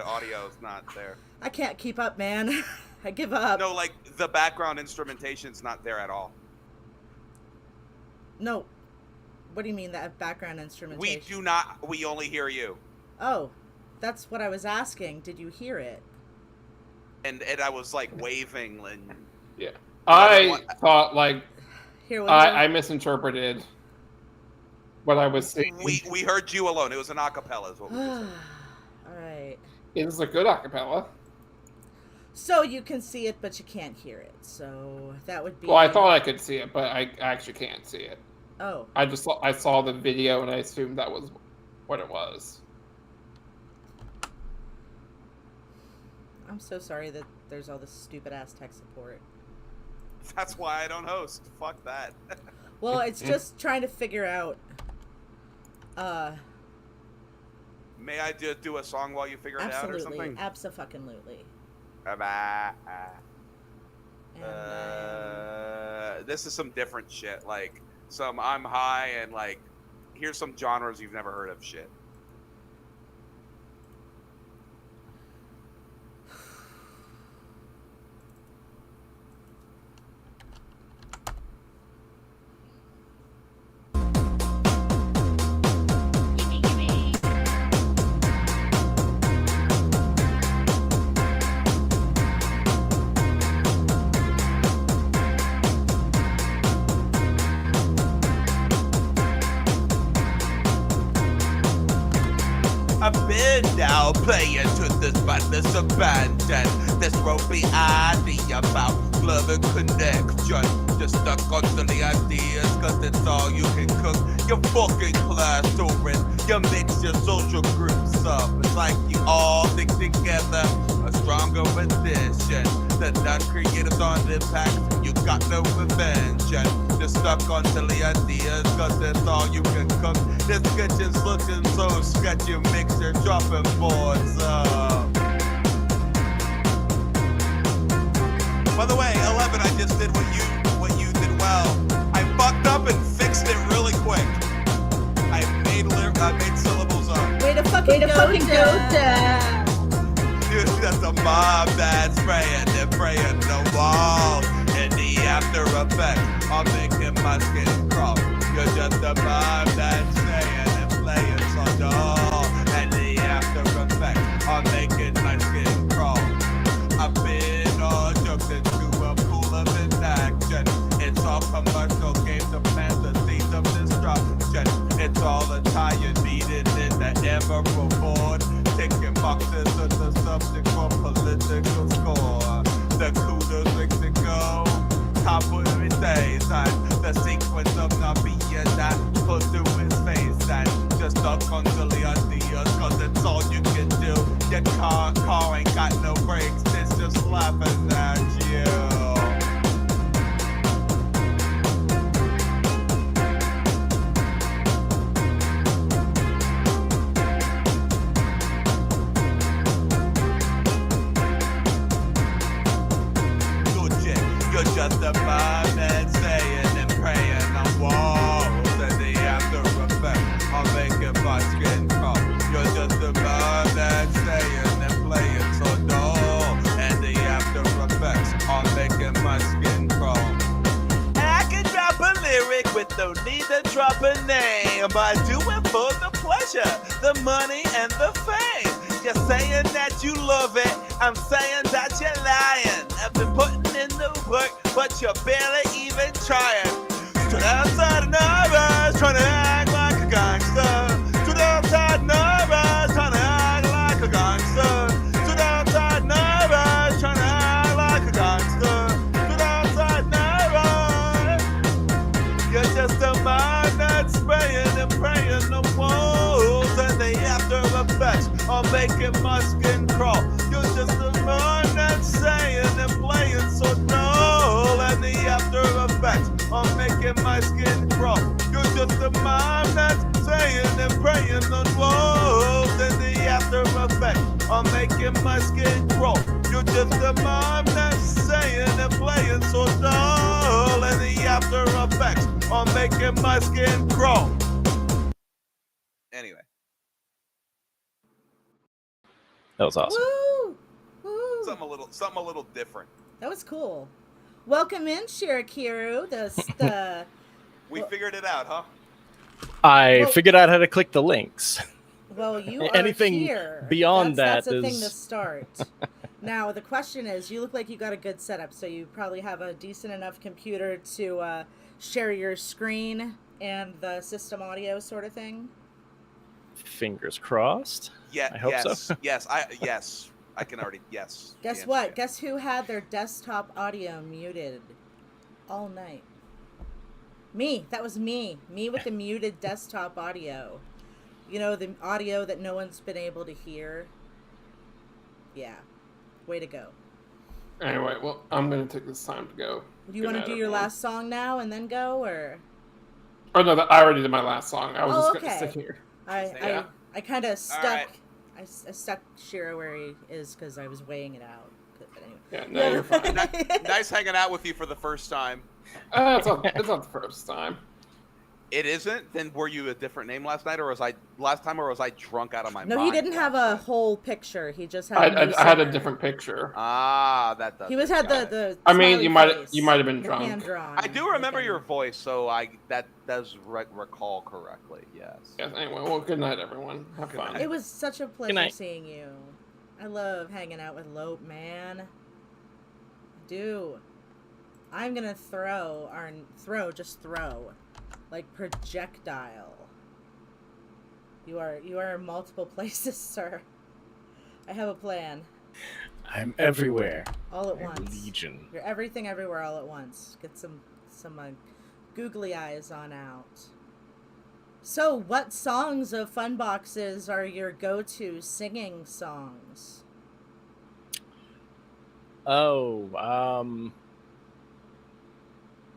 audio is not there. I can't keep up, man. I give up. No, like the background instrumentation's not there at all. No. What do you mean that background instrumentation? We do not. We only hear you. Oh, that's what I was asking. Did you hear it? And I was like waving and. Yeah. I thought like Here, I misinterpreted what I was saying. We heard you alone. It was an acapella, is what we were saying. All right. It was a good acapella. So you can see it, but you can't hear it. So that would be. Well, I thought I could see it, but I actually can't see it. Oh. I saw the video and I assumed that was what it was. I'm so sorry that there's all this stupid ass tech support. That's why I don't host. Fuck that. Well, it's just trying to figure out. May I do a song while you figure it out or something? Abso-fucking-lutely. This is some different shit. Like some I'm high and like here's some genres you've never heard of shit. I've been now playing to this madness abandon. This ropey idea about love and connection. Just stuck on silly ideas, cause it's all you can cook. Your fucking class touring, you mix your social groups up. It's like you all think together, a stronger edition. The non-creators on the pack, you got no revenge. And you're stuck on silly ideas, cause it's all you can cook. This kitchen's looking so sketchy, mix your dropping boards up. By the way, 11, I just did what you did well. I fucked up and fixed it really quick. I made syllables up. Way to fucking go, Dad. Dude, that's a mob that's praying and praying the walls. In the after effects, I'm making my skin crawl. You're just a mob that's saying and playing so dull. And the after effects, I'm making my skin crawl. I've been all jokes into a pool of inaction. It's all commercial games of fantasies of destruction. It's all the tire needed in the emerald board. Ticking boxes of the subject for political score. The kudos makes it go. Top of every days and the sequence of not being that put through his face and just stuck on silly ideas cause it's all you can do. Your car ain't got no brakes, it's just laughing at you. You're just a mind that's saying and praying on walls. And the after effect, I'm making my skin crawl. You're just a mind that's saying and playing so dull. And the after effects, I'm making my skin crawl. And I can drop a lyric with no need to drop a name. I do it for the pleasure, the money, and the fame. You're saying that you love it, I'm saying that you're lying. I've been putting in the work, but you're barely even trying. Stood outside nervous, trying to act like a gangster. Stood outside nervous, trying to act like a gangster. Stood outside nervous, trying to act like a gangster. Stood outside nervous. You're just a mind that's spraying and praying the walls and the after effects are making my skin crawl. You're just a mind that's saying and playing so dull and the after effects are making my skin crawl. You're just a mind that's saying and praying the walls and the after effects are making my skin crawl. You're just a mind that's saying and playing so dull and the after effects are making my skin crawl. Anyway. That was awesome. Woo! Woo! Something a little different. That was cool. Welcome in, Shirakiru. The We figured it out, huh? I figured out how to click the links. Well, you are Anything here. beyond that's that a thing is- to start. Now the question is, you look like you got a good setup, so you probably have a decent enough computer to share your screen and the system audio sort of thing. Fingers crossed. Yeah. I hope yes. so. Yes. I can already. Yes. Guess The what? answer, Guess who had their desktop audio muted all night? Me. That was me. Me with the muted desktop audio. You know, the audio that no one's been able to hear. Yeah. Way to go. Anyway, well, I'm going to take this time to go. Do you Good want to night, do your everyone. last song now and then go, or? Oh, no, I already did my last song. I was Oh, just going to okay. sit here. I kind of stuck. right. I stuck Shiro where he is because I was weighing it out. But anyway. Yeah, no, you're fine. Nice hanging out with you for the first time. It's not the first time. It isn't? Then were you a different name last night, or was I drunk out of my mind? No, he didn't have a last night? whole picture. He just had. I had a different picture. Ah, that does. He was had the. I mean, smiley you might face, have been the drunk. hand drawn I do remember looking. your voice, so that does recall correctly. Yes. Yes, anyway, well, good night, everyone. Have fun. It was such a pleasure night. seeing you. I love hanging out with Lope, man. I do. I'm gonna throw, like projectile. You are in multiple places, sir. I have a plan. I'm everywhere. All at My once. Legion. You're everything everywhere all at once. Get some googly eyes on out. So, what songs of Fun Boxes are your go-to singing songs? Oh,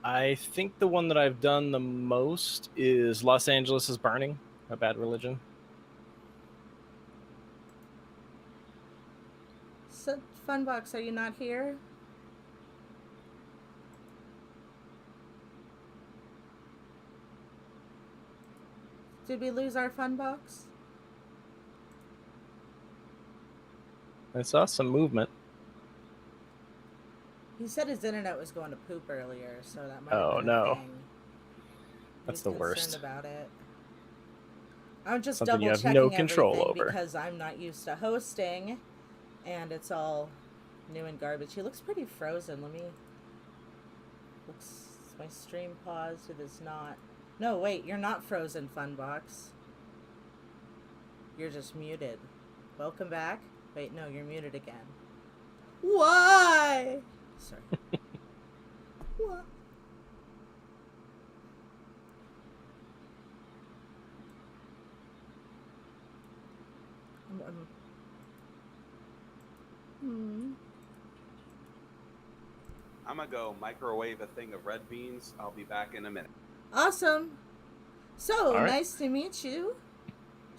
I think the one that I've done the most is Los Angeles is Burning by Bad Religion. So, Funbox, are you not here? Did we lose our Funbox? I saw some movement. He said his internet was going to poop earlier, so that might Oh, have been no. a thing. That's He's the concerned worst. about it. I'm just Something you double have checking no control everything over. because I'm not used to hosting, and it's all new and garbage. He looks pretty frozen. Let me. Looks. Is my stream paused? It is not. No, wait. You're not frozen, Funbox. You're just muted. Welcome back. Wait, no, you're muted again. Why? Sorry. What? I'm gonna go microwave a thing of red beans. I'll be back in a minute. Awesome. So, All right. nice to meet you,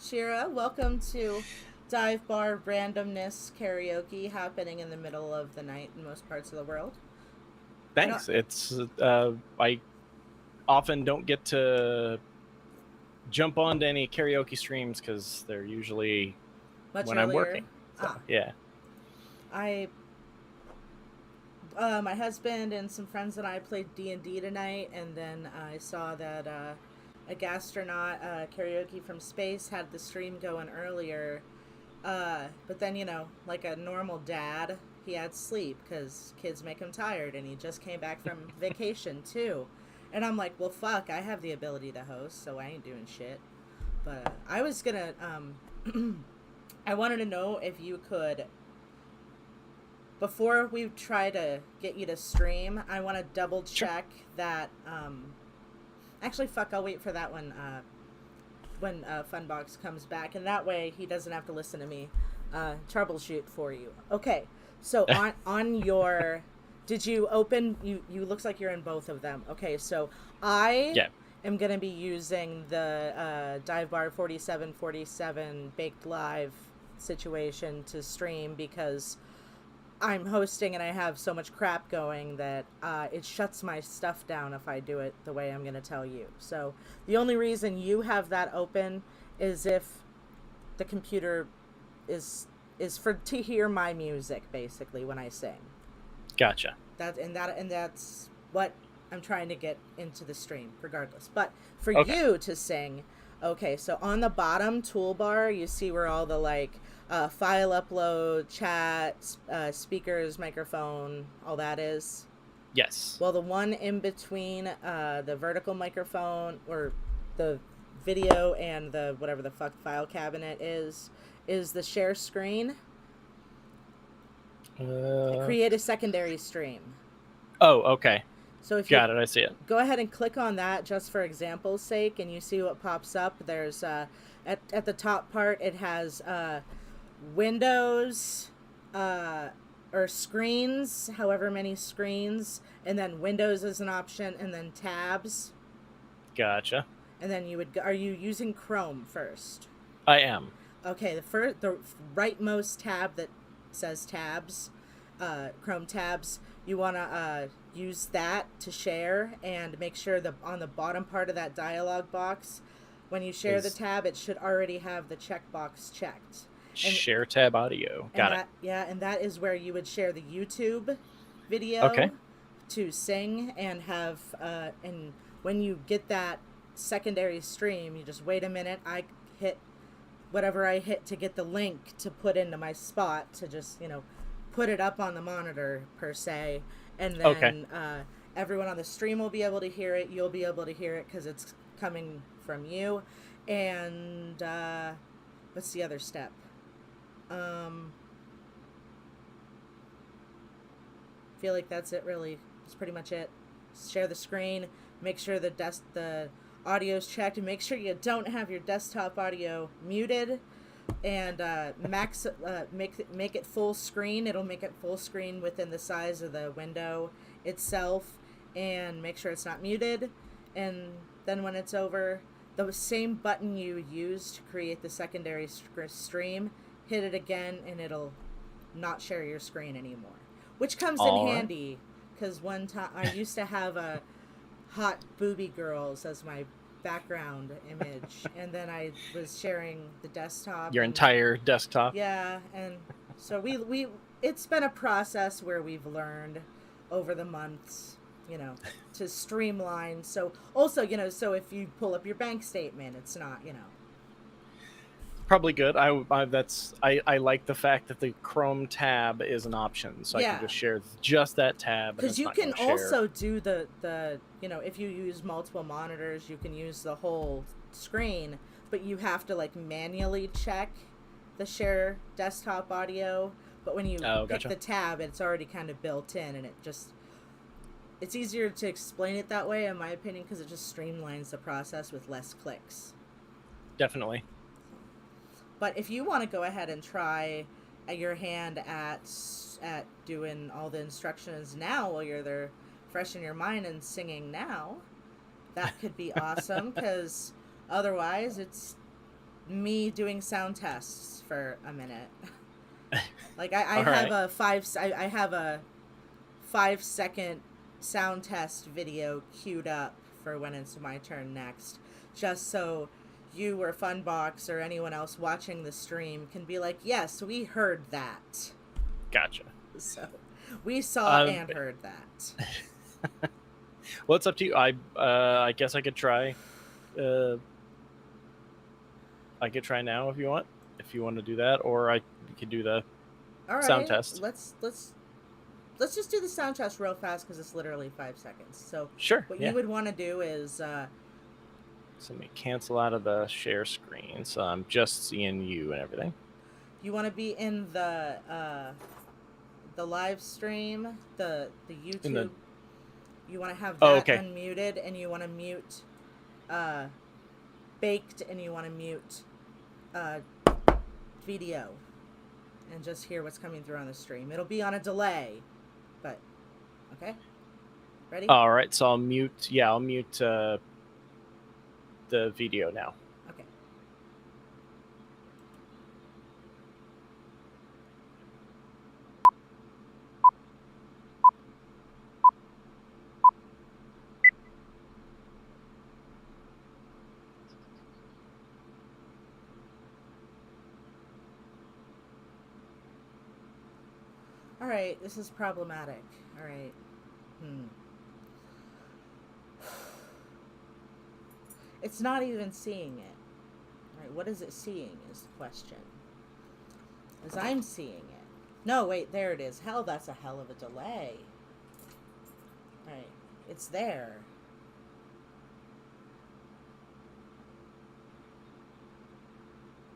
Shira. Welcome to diveBar Randomness Karaoke, happening in the middle of the night in most parts of the world. Thanks. It's I often don't get to jump onto any karaoke streams because they're usually Much when earlier. I'm working. So, Ah. yeah. My husband and some friends and I played D&D tonight, and then I saw that a gastronaut karaoke from space had the stream going earlier, but then, you know, like a normal dad, he had sleep because kids make him tired, and he just came back from vacation too, and I'm like, well, fuck, I have the ability to host, so I ain't doing shit. But I was gonna I wanted to know if you could, before we try to get you to stream, I want to double check that. Actually, fuck, I'll wait for that one when Funbox comes back, and that way he doesn't have to listen to me troubleshoot for you. Okay, so on your, did you open? You looks like you're in both of them. Okay, so I am gonna be using the diveBar 4747 baked live situation to stream because I'm hosting and I have so much crap going that it shuts my stuff down if I do it the way I'm going to tell you. So the only reason you have that open is if the computer is for to hear my music basically when I sing. Gotcha. That's what I'm trying to get into the stream regardless. But for you to sing, okay, so on the bottom toolbar you see where all the like file upload, chat, speakers, microphone, all that is? Yes. Well, the one in between the vertical microphone or the video and the whatever the fuck file cabinet is the share screen. Create a secondary stream. Oh, okay. So if you got it, I see it. Go ahead and click on that just for example's sake, and you see what pops up. There's at the top part it has windows or screens, however many screens, and then windows is an option, and then tabs. Gotcha. And then you would are you using Chrome first? I am. Okay, the rightmost tab that says tabs, Chrome tabs, you want to use that to share, and make sure on the bottom part of that dialog box, when you share the tab, it should already have the checkbox checked. Share tab audio. Got it. Yeah, and that is where you would share the YouTube video to sing and have, and when you get that secondary stream, you just wait a minute. I hit whatever I hit to get the link to put into my spot to just, put it up on the monitor per se. And then everyone on the stream will be able to hear it. You'll be able to hear it because it's coming from you. And what's the other step? Feel like that's it, really. That's pretty much it. Share the screen. Make sure the audio's checked, and make sure you don't have your desktop audio muted. And make it full screen. It'll make it full screen within the size of the window itself, and make sure it's not muted. And then when it's over, the same button you used to create the secondary stream, hit it again, and it'll not share your screen anymore. Which comes in handy, because one time I used to have a hot booby girls as my background image, and then I was sharing the desktop. Your entire desktop. Yeah, and so we it's been a process where we've learned over the months, to streamline. So also, so if you pull up your bank statement, it's not, Probably good. I like the fact that the Chrome tab is an option, so I can just share just that tab. Because you can also do the if you use multiple monitors, you can use the whole screen, but you have to manually check the share desktop audio. But when you pick the tab, it's already kind of built in, and it's easier to explain it that way, in my opinion, because it just streamlines the process with less clicks. Definitely. But if you want to go ahead and try your hand at doing all the instructions now while you're there fresh in your mind and singing now, that could be awesome, because otherwise it's me doing sound tests for a minute. I have a 5-second sound test video queued up for when it's my turn next, just so you or Funbox or anyone else watching the stream can be like, yes, we heard that. Gotcha. So we saw and heard that. Well, it's up to you. I guess I could try. I could try now if you want. If you want to do that, or we could do the sound test. Let's just do the sound test real fast, because it's literally 5 seconds. So sure. What you would want to do is. So let me cancel out of the share screen, so I'm just seeing you and everything. You want to be in the live stream, the YouTube. You want to have that unmuted, and you want to mute baked, and you want to mute video, and just hear what's coming through on the stream. It'll be on a delay, but okay. Ready? All right, so I'll mute. Yeah, I'll mute the video now. Okay. All right, this is problematic. All right. It's not even seeing it. Right, what is it seeing is the question. As I'm seeing it. No, wait, there it is. Hell, that's a hell of a delay. Right, it's there.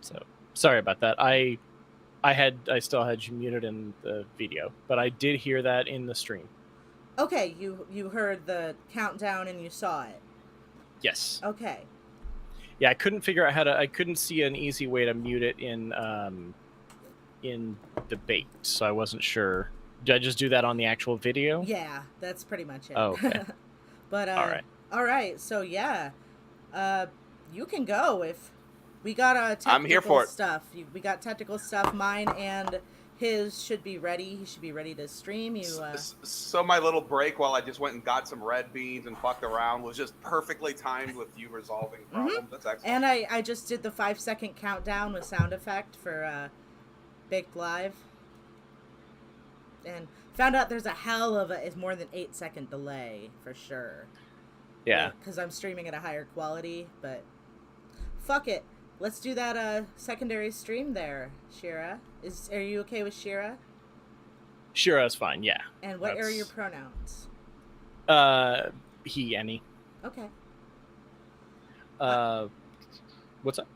So, sorry about that. I still had you muted in the video, but I did hear that in the stream. Okay, you heard the countdown and you saw it. Yes. Okay. Yeah, I couldn't figure out I couldn't see an easy way to mute it in debate, so I wasn't sure. Did I just do that on the actual video? Yeah, that's pretty much it. Oh, okay. But all right. So yeah, you can go if we got technical I'm here for it. stuff. We got technical stuff. Mine and his should be ready. He should be ready to stream. So my little break while I just went and got some red beans and fucked around was just perfectly timed with you resolving problems. Mm-hmm. That's excellent. And I just did the 5-second countdown with sound effect for Baked Live, and found out there's a hell of it's more than 8-second delay for sure. Yeah. Because I'm streaming at a higher quality, but fuck it. Let's do that secondary stream there, Shira. Are you okay with Shira? Shira's fine, yeah. And what are your pronouns? He, any. Okay. What's up?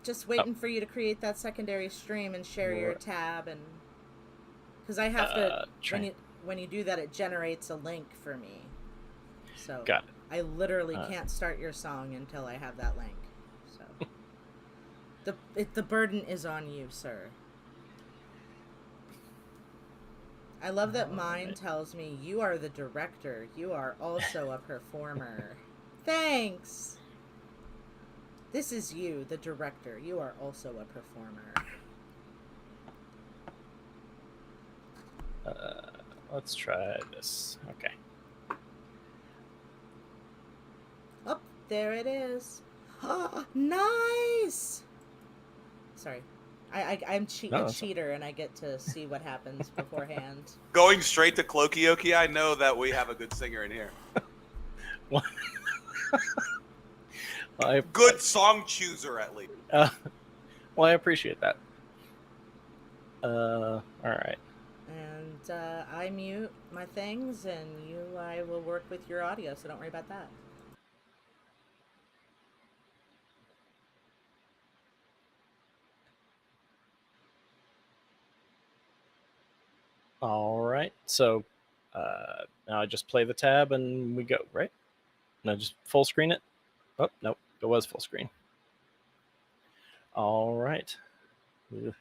Just waiting for you to create that secondary stream and share your tab, and because I have to when you do that, it generates a link for me. So got it. I literally can't start your song until I have that link. So the burden is on you, sir. I love that mine tells me you are the director. You are also a performer. Thanks. This is you, the director. You are also a performer. Let's try this. Okay. Oh, there it is. Nice. Sorry. I'm a cheater, and I get to see what happens beforehand. Going straight to Clokioki, I know that we have a good singer in here. What? Good song chooser, at least. Well, I appreciate that. All right. And I mute my things, and I will work with your audio, so don't worry about that. All right. So now I just play the tab and we go, right? And I just full screen it. Oh, nope. It was full screen. All right. Ugh.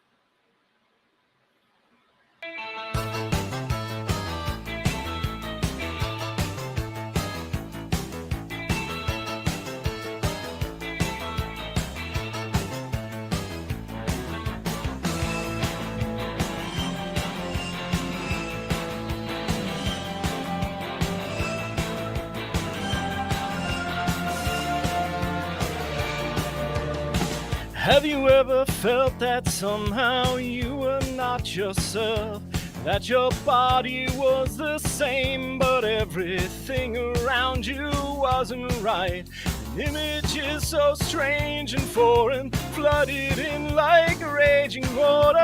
Have you ever felt that somehow you were not yourself? That your body was the same, but everything around you wasn't right. An image is so strange and foreign, flooded in like raging water.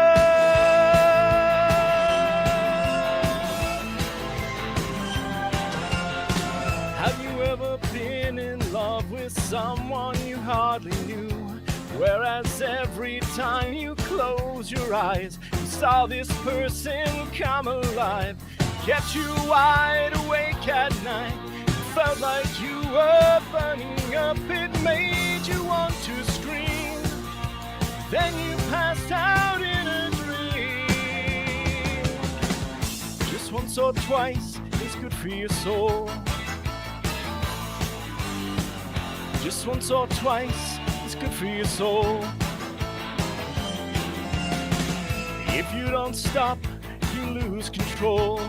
Have you ever been in love with someone you hardly knew? Whereas every time you close your eyes, you saw this person come alive, kept you wide awake at night. It felt like you were burning up, it made you want to scream. Then you passed out in a dream. Just once or twice is good for your soul. Just once or twice is good for your soul. If you don't stop, you lose control.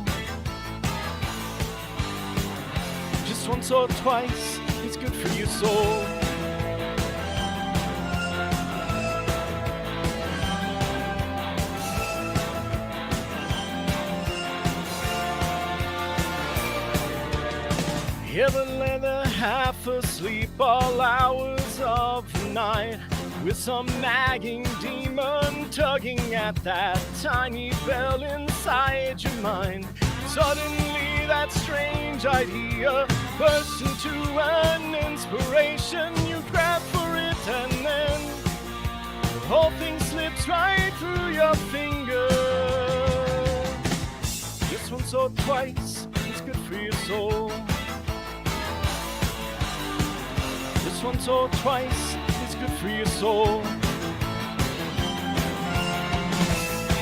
Just once or twice is good for your soul. Ever lay there half asleep all hours of the night, with some nagging demon tugging at that tiny bell inside your mind? Suddenly that strange idea bursts into an inspiration. You grab for it and then the whole thing slips right through your fingers. Just once or twice is good for your soul. Just once or twice is good for your soul.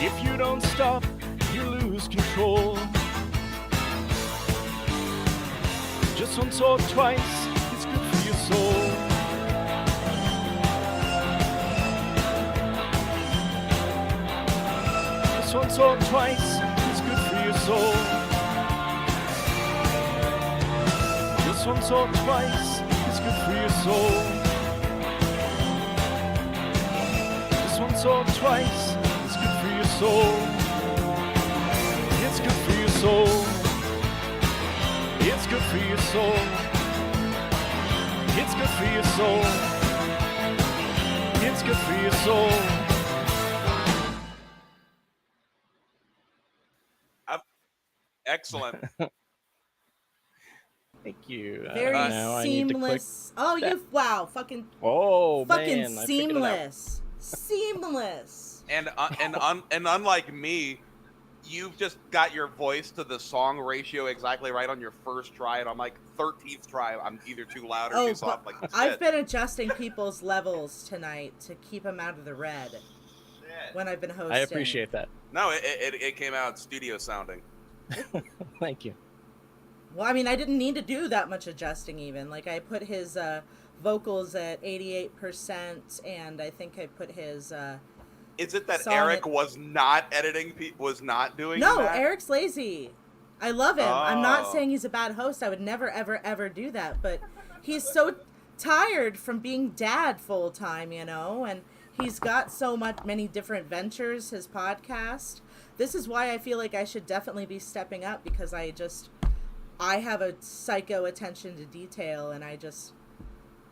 If you don't stop, you lose control. Just once or twice is good for your soul. Just once or twice is good for your soul. Just once or twice is good for your soul. Just once or twice is good for your soul. It's good for your soul. It's good for your soul. It's good for your soul. It's good for your soul. Excellent. Thank you. Very Now I need to click seamless. Oh, that. wow, fucking Man, I figured it out. seamless. Seamless. And unlike me, you've just got your voice to the song ratio exactly right on your first try, and on like 13th try, I'm either too loud or too soft. Like I've shit. been adjusting people's levels tonight to keep them out of the red Shit. when I've been hosting. I appreciate that. No, it came out studio sounding. Thank you. Well, I mean, I didn't need to do that much adjusting even. Like, I put his vocals at 88%, and I think I put his... Is it that song Eric was not editing, was not doing No, that? Eric's lazy. I love him. I'm not Oh. saying he's a bad host. I would never, ever, ever do that. But he's so tired from being dad full time, you know, and he's got so many different ventures, his podcast. This is why I feel like I should definitely be stepping up, because I have a psycho attention to detail, and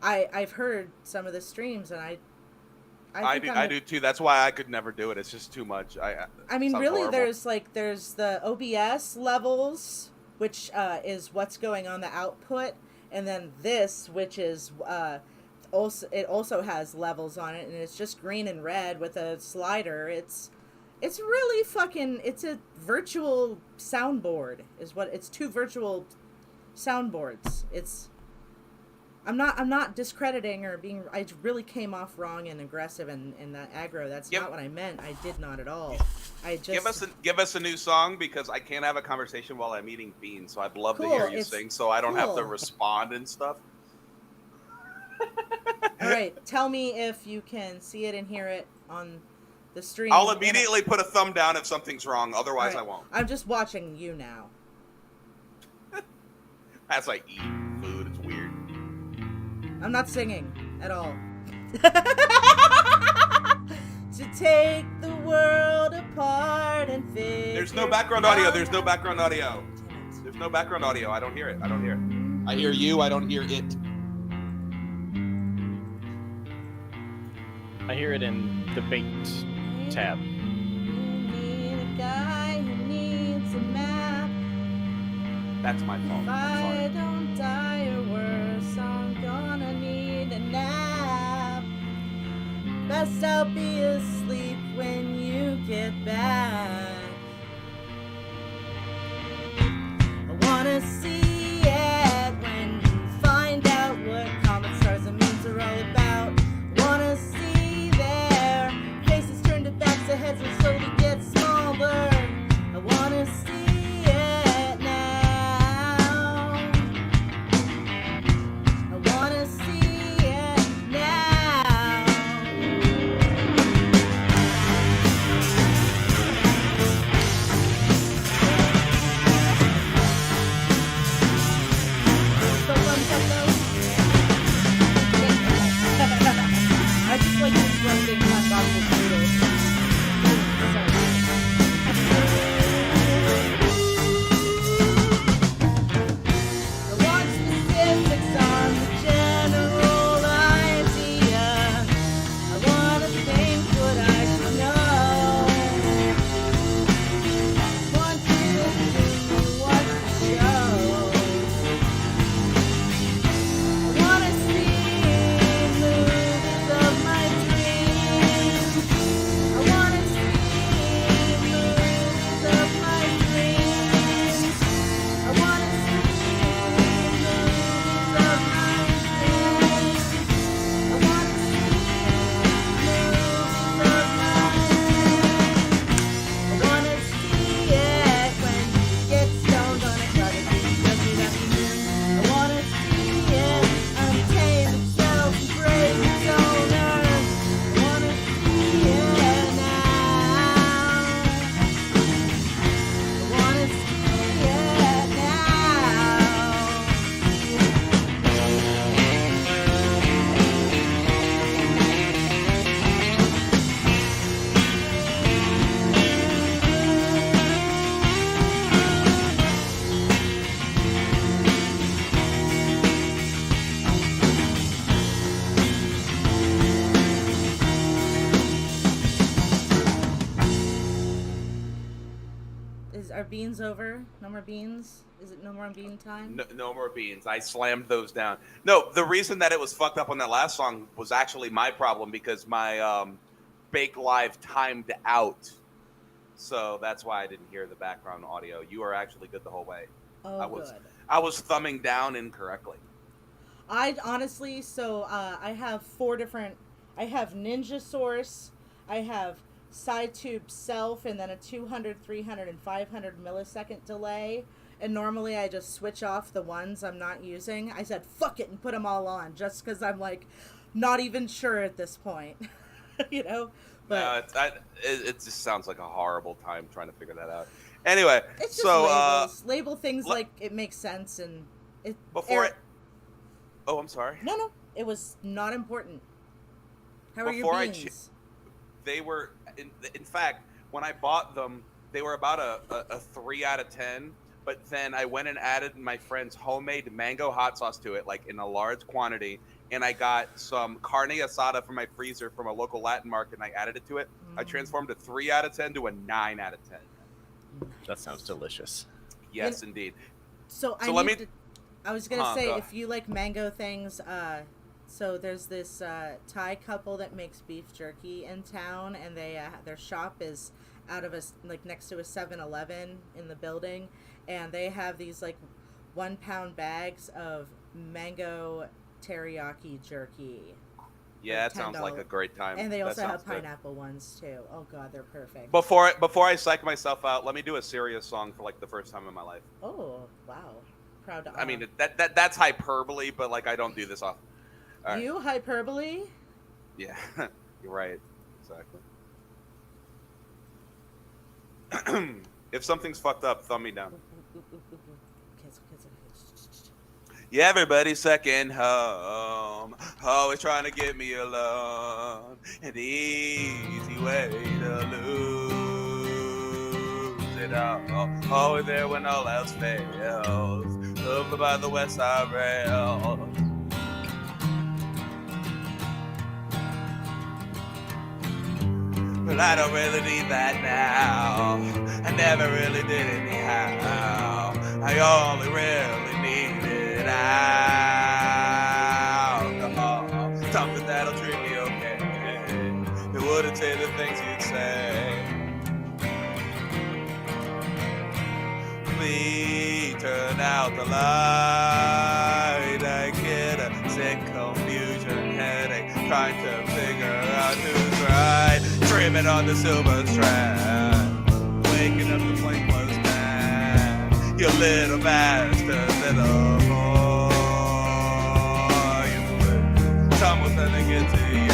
I've heard some of the streams, and I do too. That's why I could never do it. It's just too much. I mean, sounds really, horrible. there's the OBS levels, which is what's going on the output, and then this, which is also has levels on it, and it's just green and red with a slider. It's really fucking. It's a virtual soundboard. Is what it's 2 virtual soundboards. I'm not discrediting or being. I really came off wrong and aggressive and that aggro. That's not what I meant. I did not at all. I just give us a new song, because I can't have a conversation while I'm eating beans. So I'd love to Cool, hear you sing, so I don't have to cool. respond and stuff. All right, tell me if you can see it and hear it on the stream. I'll immediately put a thumb down if something's wrong. Otherwise, All right, I won't. I'm just watching you now. As I eat food, it's weird. I'm not singing at all. To take the world apart and figure. There's no background audio. out There's no how- background audio. Damn it. There's no background audio. I don't hear it. I don't hear it. I hear you. I don't hear it. I hear it in the bait tab. You need a guy who needs a map. That's my fault. If I'm I sorry. don't die or worse, I'm gonna need a nap. Best I'll be asleep when you get back. I wanna see it when you find out what comet stars and moons are all about. Wanna see their faces turn to backs, their heads will slowly get smaller. I wanna see it now. I wanna see it now. beans over? No more beans? Is it no more bean time? No more beans. I slammed those down. No, the reason that it was fucked up on that last song was actually my problem because my Bake Live timed out. So that's why I didn't hear the background audio. You are actually good the whole way. Oh, good. good. I was thumbing down incorrectly. I honestly, so I have 4 different. I have Ninja Source. I have side tube self, and then a 200, 300, and 500 millisecond delay. And normally I just switch off the ones I'm not using. I said fuck it and put them all on, just because I'm like not even sure at this point, you know. But no, it just sounds like a horrible time trying to figure that out. Anyway, it's just so labels. Label things like it makes sense and it. Oh, I'm sorry. No, it was not important. How are Before your beans? They were, in fact, when I bought them, they were about a 3 out of 10. But then I went and added my friend's homemade mango hot sauce to it, like in a large quantity. And I got some carne asada from my freezer from a local Latin market, and I added it to it. I transformed a 3 out of 10 to a 9 out of 10. That sounds delicious. Yes, indeed. So I was gonna say, if you like mango things, so there's this Thai couple that makes beef jerky in town, and they their shop is out of next to a 7-Eleven in the building, and they have these like 1 pound bags of mango teriyaki jerky. Yeah, that sounds like a great time. And they also have pineapple ones too. Oh god, they're perfect. Before I psych myself out, let me do a serious song for like the first time in my life. Oh wow, proud to. I mean that's hyperbole, but like I don't do this often. All right. You hyperbole? Yeah, you're right. Exactly. If something's fucked up, thumb me down. Yeah, everybody's second home, always trying to get me alone. An easy way to lose it all. Always there when all else fails. Over by the West Side Rail. But I don't really need that now. I never really did anyhow. I only really needed alcohol. Something that'll treat me okay. It wouldn't say the things you'd say. Please turn out the light. I get a sick confusion headache, trying to figure out who's right. Dreaming on the silver strand, waking up the plainclothes man. You little bastard, little boy. Someone's gonna get to you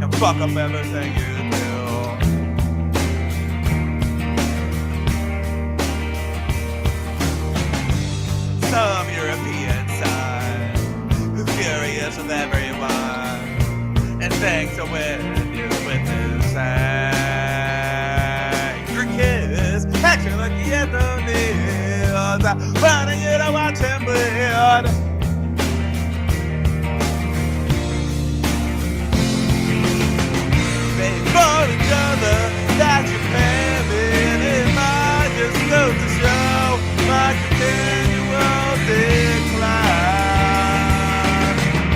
and fuck up everything you do. Some European son who's furious with everyone and thinks to win you with his angry kiss. Actually looking at the news, wanting you to watch him bleed. For each other that you married, it might just go to show my continual decline.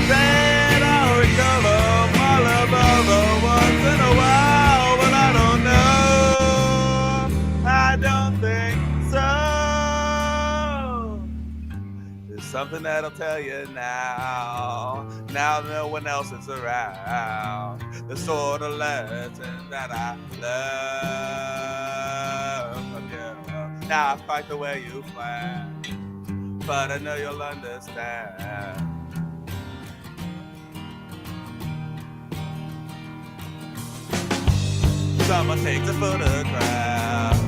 Then I'll recover all above once in a while, but I don't know. I don't think so. There's something that'll tell you now. Now no one else is around. The sort of lesson that I learned from you. Now I fight the way you plan, but I know you'll understand. Someone takes a photograph,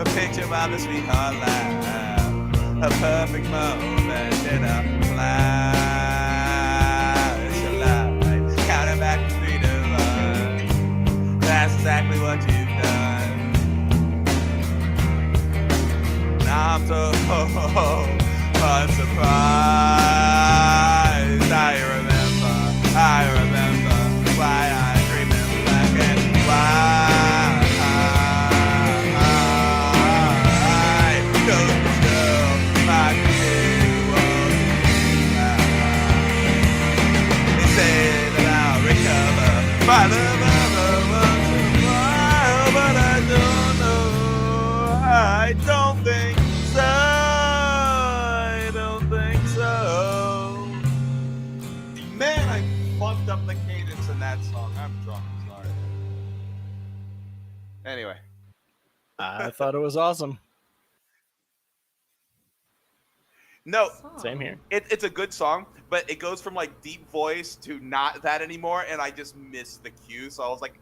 a picture while the sweetheart laugh, a perfect moment in a flash of light, counting back to 3 to 1. That's exactly what you've done. Now I'm so unsurprised. I remember why I dream in black and white. My love, but I don't know. I don't think so. I don't think so. Man, I fucked up the cadence in that song. I'm drunk. Sorry. Anyway. I thought it was awesome. No, Same here. it's a good song, but it goes from like deep voice to not that anymore, and I just missed the cue. So I was like,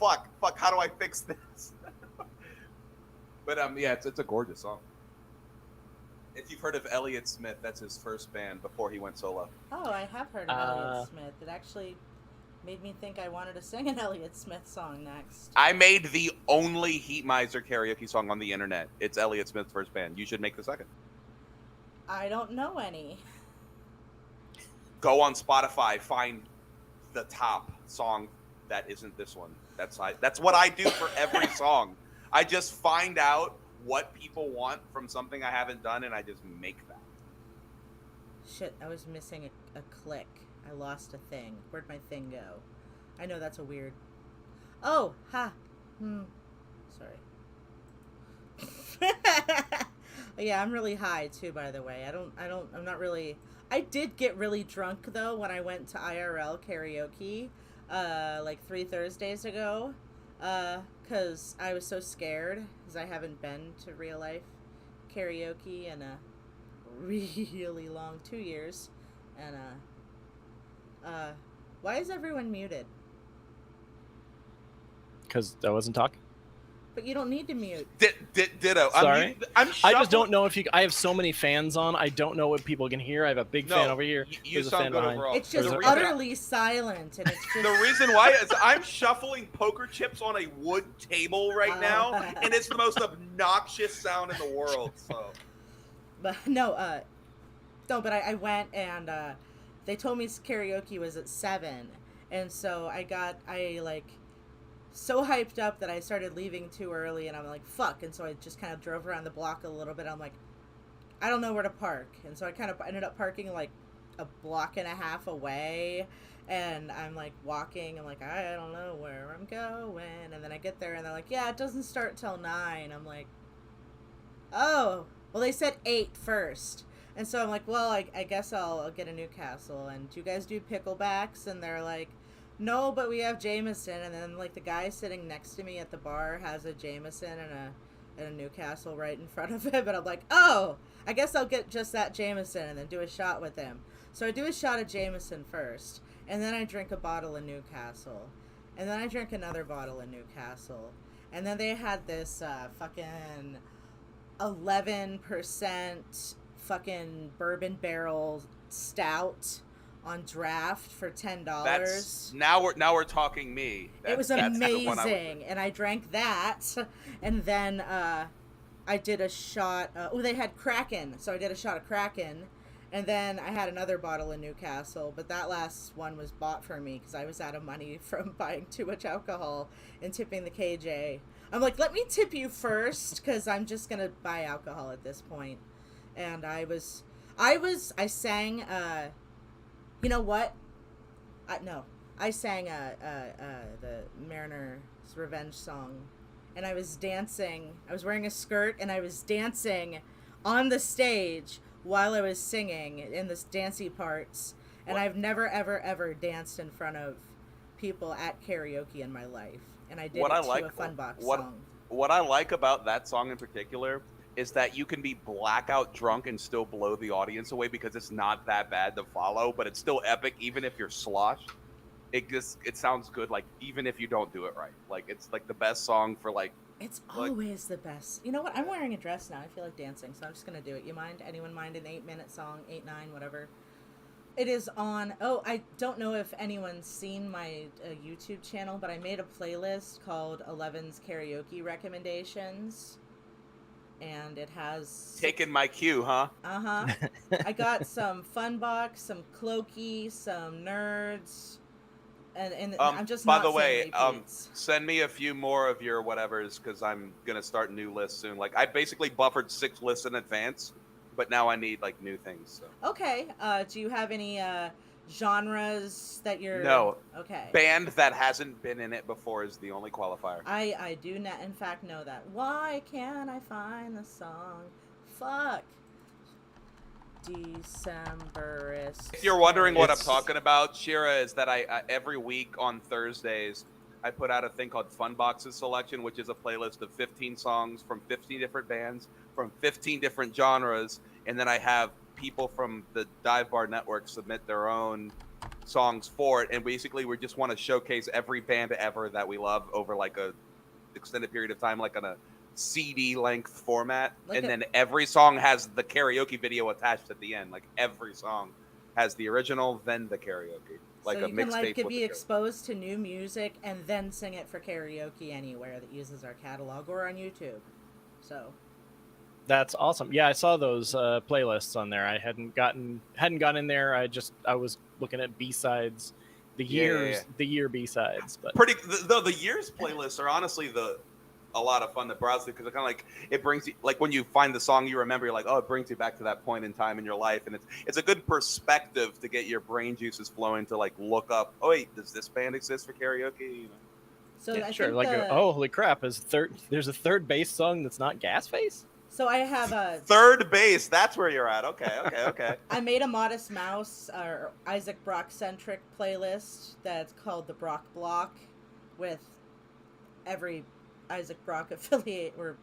fuck, how do I fix this? But yeah, it's a gorgeous song. If you've heard of Elliott Smith, that's his first band before he went solo. Oh, I have heard of Elliott Smith. It actually made me think I wanted to sing an Elliott Smith song next. I made the only Heat Miser karaoke song on the internet. It's Elliott Smith's first band. You should make the second. I don't know any. Go on Spotify, find the top song that isn't this one. That's what I do for every song. I just find out what people want from something I haven't done, and I just make that. Shit, I was missing a click. I lost a thing. Where'd my thing go? I know that's a weird... Oh, ha. Sorry. Yeah, I'm really high too, by the way. I'm not really... I did get really drunk, though, when I went to IRL karaoke, like 3 Thursdays ago, because I was so scared, because I haven't been to real life karaoke in a really long 2 years, and, why is everyone muted? Because I wasn't talking. But you don't need to mute. Ditto. Sorry. I'm I just don't know if you... I have so many fans on. I don't know what people can hear. I have a big fan over here. You There's a sound fan good behind. overall. It's just The utterly silent, and it's just... The reason why is I'm shuffling poker chips on a wood table right now, and it's the most obnoxious sound in the world. So, but but I went, and they told me karaoke was at 7, and so I so hyped up that I started leaving too early, and I'm like, fuck. And so I just kind of drove around the block a little bit. I'm like, I don't know where to park. And so I kind of ended up parking like a block and a half away. And I'm like walking. I'm like, I don't know where I'm going. And then I get there, and they're like, yeah, it doesn't start till 9. I'm like, oh, well, they said 8 first. And so I'm like, well, I guess I'll get a Newcastle. And do you guys do picklebacks? And they're like, no, but we have Jameson. And then like the guy sitting next to me at the bar has a Jameson and a Newcastle right in front of him. And I'm like, oh, I guess I'll get just that Jameson and then do a shot with him. So I do a shot of Jameson first, and then I drink a bottle of Newcastle, and then I drink another bottle of Newcastle, and then they had this fucking 11% fucking bourbon barrel stout on draft for $10. that's now we're talking me. It was amazing, and I drank that, and then I did a shot. They had Kraken, so I did a shot of Kraken, and then I had another bottle of Newcastle. But that last one was bought for me because I was out of money from buying too much alcohol and tipping the KJ. I'm like, let me tip you first because I'm just gonna buy alcohol at this point. And I sang. You know what? I sang the Mariner's Revenge song, and I was dancing. I was wearing a skirt, and I was dancing on the stage while I was singing in the dancey parts. And I've never, ever, ever danced in front of people at karaoke in my life. And I did to a Funbox song. What I like about that song in particular is that you can be blackout drunk and still blow the audience away because it's not that bad to follow, but it's still epic even if you're sloshed. It sounds good, like even if you don't do it right. Like it's like the best song for like. It's always the best. You know what? I'm wearing a dress now. I feel like dancing, so I'm just gonna do it. You mind? Anyone mind an 8-minute song? 8, 9, whatever. It is on. Oh, I don't know if anyone's seen my YouTube channel, but I made a playlist called 11's Karaoke Recommendations. And it has... Taking my cue, huh? Uh-huh. I got some Funbox, some Clokey, some Nerds, and I'm just by not the way, saying repeats. send me a few more of your whatevers because I'm gonna start new lists soon. Like I basically buffered 6 lists in advance, but now I need like new things. So. Okay. Do you have any genres that you're... No. Okay. Band that hasn't been in it before is the only qualifier. I do not, in fact, know that. Why can't I find the song? Fuck. Decemberist. If you're wondering what I'm It's- talking about, Shira, is that I every week on Thursdays I put out a thing called Fun Boxes Selection, which is a playlist of 15 songs from 15 different bands from 15 different genres, and then I have people from the diveBar network submit their own songs for it, and basically we just want to showcase every band ever that we love over like a extended period of time, like on a CD length format, Like and then every song has the karaoke video attached at the end. Like every song has the original, then the karaoke, like so a you can mixtape. be exposed to new music and then sing it for karaoke anywhere that uses our catalog or on YouTube. So That's awesome. Yeah, I saw those playlists on there. I hadn't gotten in there. I was looking at B-sides, the year B-sides. But The years playlists are honestly a lot of fun to browse through, because it kind of like it brings you, like when you find the song you remember, you're like, oh, it brings you back to that point in time in your life, and it's a good perspective to get your brain juices flowing to like look up, oh wait, does this band exist for karaoke? You know? so yeah, I sure. think Like, oh, holy crap! There's a third bass song that's not Gasface? So I have a Third base, that's where you're at. Okay. I made a Modest Mouse or Isaac Brock centric playlist that's called the Brock Block, with every Isaac Brock affiliate or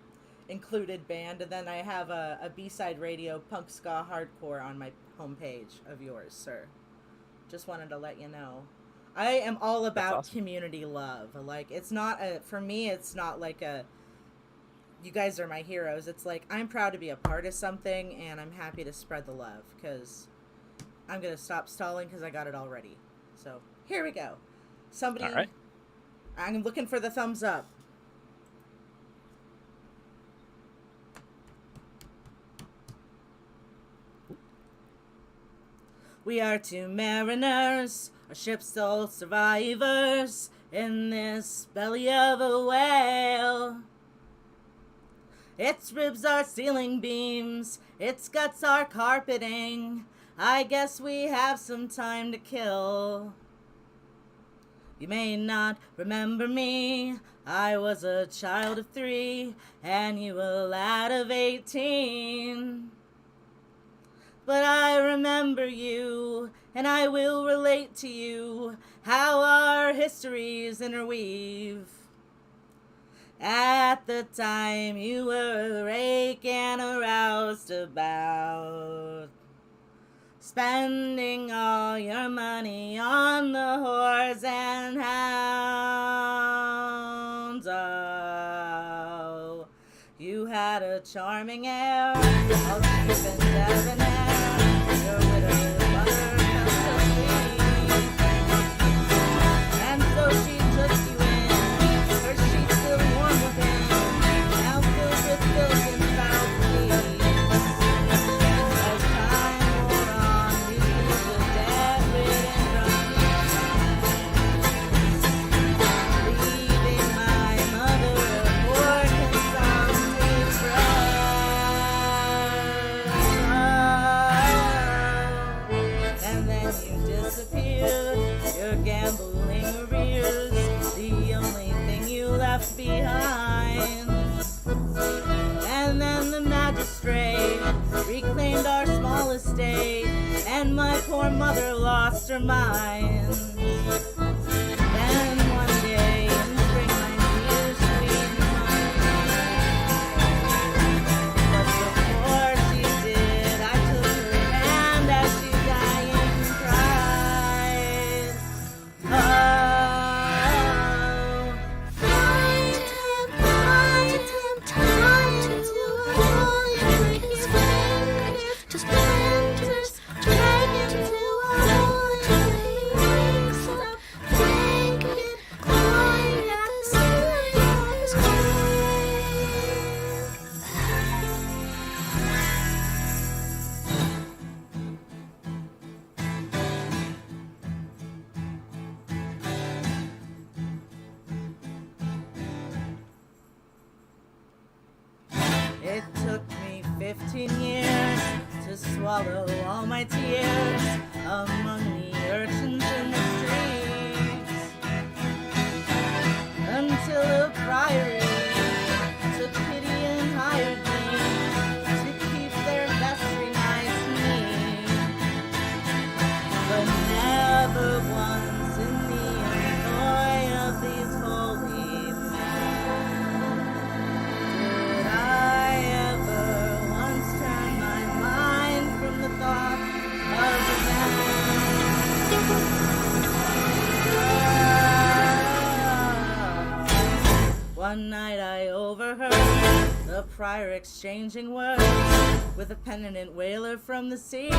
included band, and then I have a B-side radio punk ska hardcore on my homepage of yours, sir. Just wanted to let you know. I am all about awesome. community love. Like, it's not for me, it's not like you guys are my heroes. It's like, I'm proud to be a part of something, and I'm happy to spread the love, because I'm going to stop stalling because I got it already. So, here we go. Somebody... All right. I'm looking for the thumbs up. We are two mariners, our ship's sole survivors, in this belly of a whale. Its ribs are ceiling beams, its guts are carpeting. I guess we have some time to kill. You may not remember me, I was a child of 3, and you a lad of 18. But I remember you, and I will relate to you how our histories interweave. At the time you were awake and aroused about spending all your money on the whores and hounds. Oh, you had a charming air, all cheap and debonair. Your widowed mother felt so sweet, and so she took you in, her sheets still warm within, now filled with filth and foul fleas. As time wore on, you grew the dead-ridden drunken, leaving my mother a poor consumptive bride. And then you disappeared, your gambling arrears, the only thing you left behind. And then the magistrate reclaimed our small estate, and my poor mother lost her mind. Then one day in spring my years should be mine. But before she did, I took her hand as she dying cried. Oh, find him, time to avoid his fingers, to splinters, drag him to avoid his stop thinking, crying at the sight of his It took me 15 years to swallow all my tears among the One night I overheard the prior exchanging words with a penitent whaler from the sea.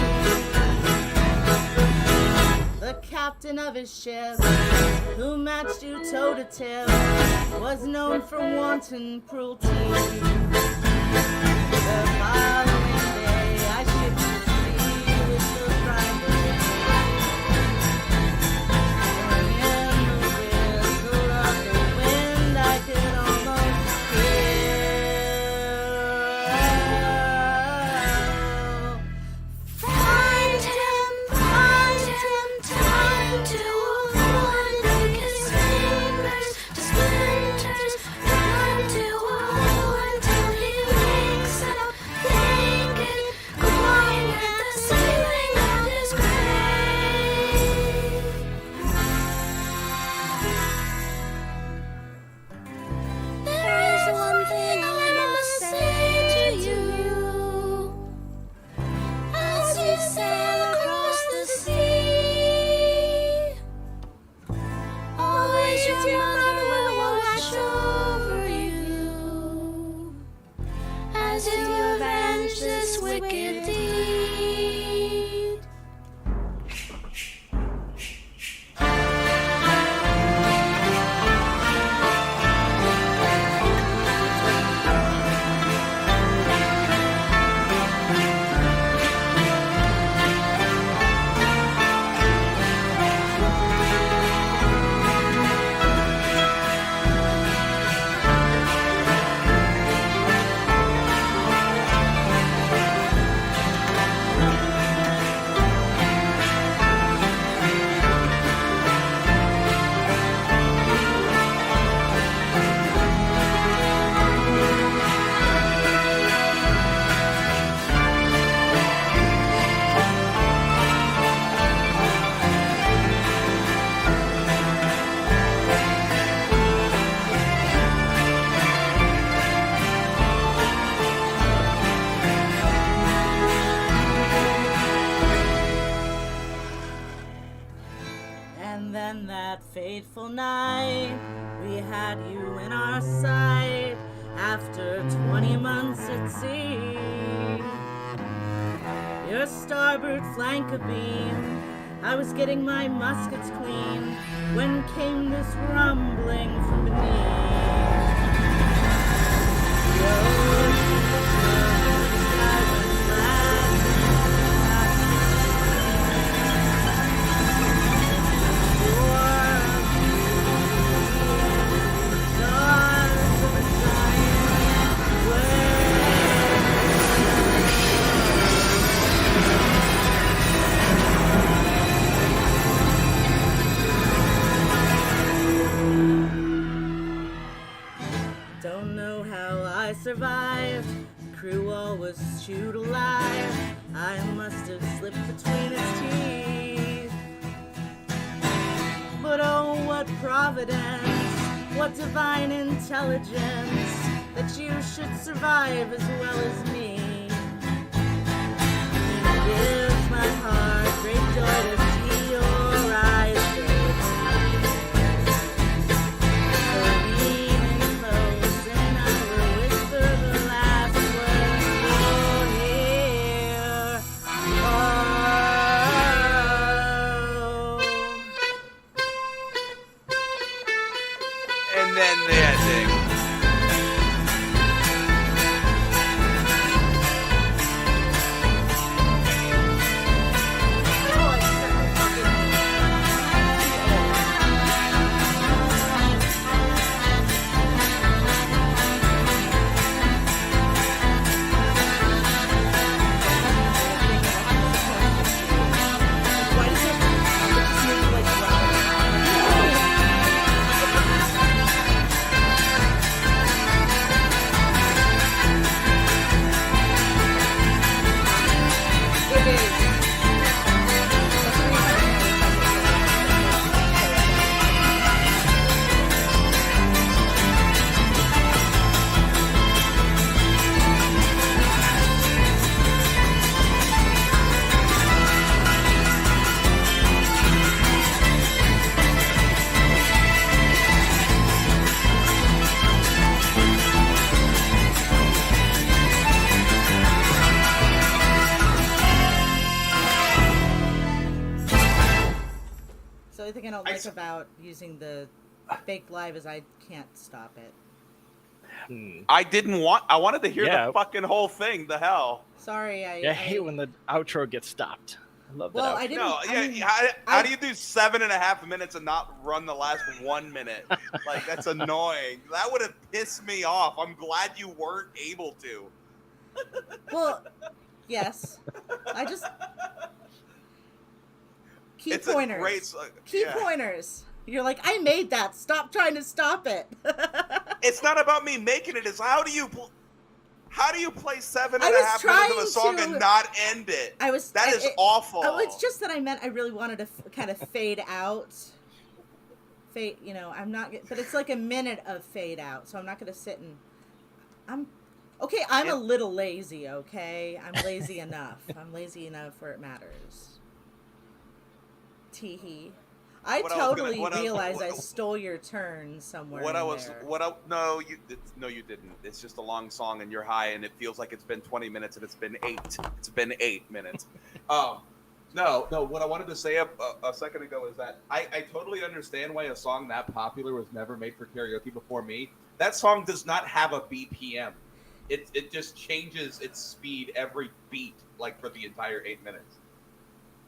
The captain of his ship, who matched you toe to tip, was known for wanton cruelty. The following day I shipped to sea with the grinder. In the whistle of the wind I could almost hear. Find him, time to avoid his fingers to splinters, run to hold until he wakes up naked, clawing at the ceiling of his grave. There is one thing I must say to you. As you sail across the sea, always your mother will watch over you as you avenge this wicked deed. And then that fateful night, we had you in our sight after 20 months at sea. Your starboard flank abeam, I was getting my muskets clean when came this rumbling from beneath. The ocean was blue, the sky was black, don't know how I survived. The crew all was chewed alive. I must have slipped between its teeth. But oh, what providence, what divine intelligence, that you should survive as well as me. It gives my heart great joy to see your eyes grow. So leaning close and I will whisper the last word you'll hear. Oh. And then the ending. only thing I don't like about using the fake live is I can't stop it. I wanted to hear the fucking whole thing. The hell. Sorry, I hate when the outro gets stopped. I love that. Well, outro. I didn't. No, yeah. How do you do 7.5 minutes and not run the last 1 minute? Like, that's annoying. That would have pissed me off. I'm glad you weren't able to. Well, yes. I just key It's pointers. a great Key pointers. You're like, I made that. Stop trying to stop it. It's not about me making it. It's how do you play 7.5 minutes of a song and not end it? That is awful. It's just that I meant I really wanted to kind of fade out. I'm not. But it's like a minute of fade out, so I'm not going to sit and. I'm a little lazy. Okay, I'm lazy enough. I'm lazy enough where it matters. Teehee. I totally realized I stole your turn somewhere. No, you didn't. It's just a long song and you're high and it feels like it's been 20 minutes and it's been 8. It's been 8 minutes. No. What I wanted to say a second ago is that I totally understand why a song that popular was never made for karaoke before me. That song does not have a BPM. It just changes its speed every beat, like for the entire 8 minutes.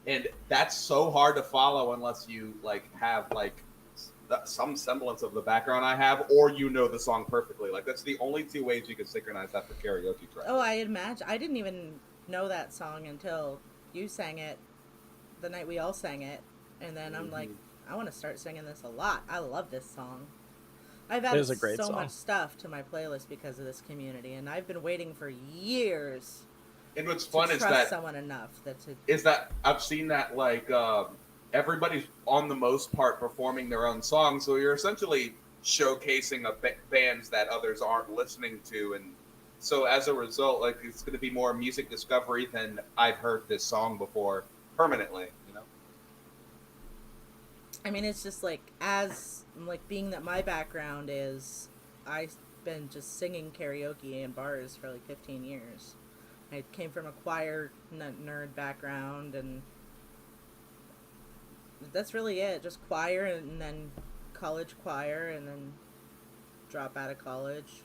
And that's so hard to follow unless you have some semblance of the background I have, or the song perfectly. Like, that's the only 2 ways you can synchronize that for karaoke tracks. Oh, I imagine. I didn't even know that song until you sang it the night we all sang it, and then I'm like, I want to start singing this a lot. I love this song. I've added so much stuff to my playlist because of this community, and I've been waiting for years. And what's fun is that someone enough that I've seen that everybody's on the most part performing their own songs, so you're essentially showcasing bands that others aren't listening to, and so as a result, it's going to be more music discovery than I've heard this song before permanently. I mean, it's just being that my background is I've been just singing karaoke in bars for 15 years. I came from a choir nerd background, and that's really it. Just choir, and then college choir, and then drop out of college.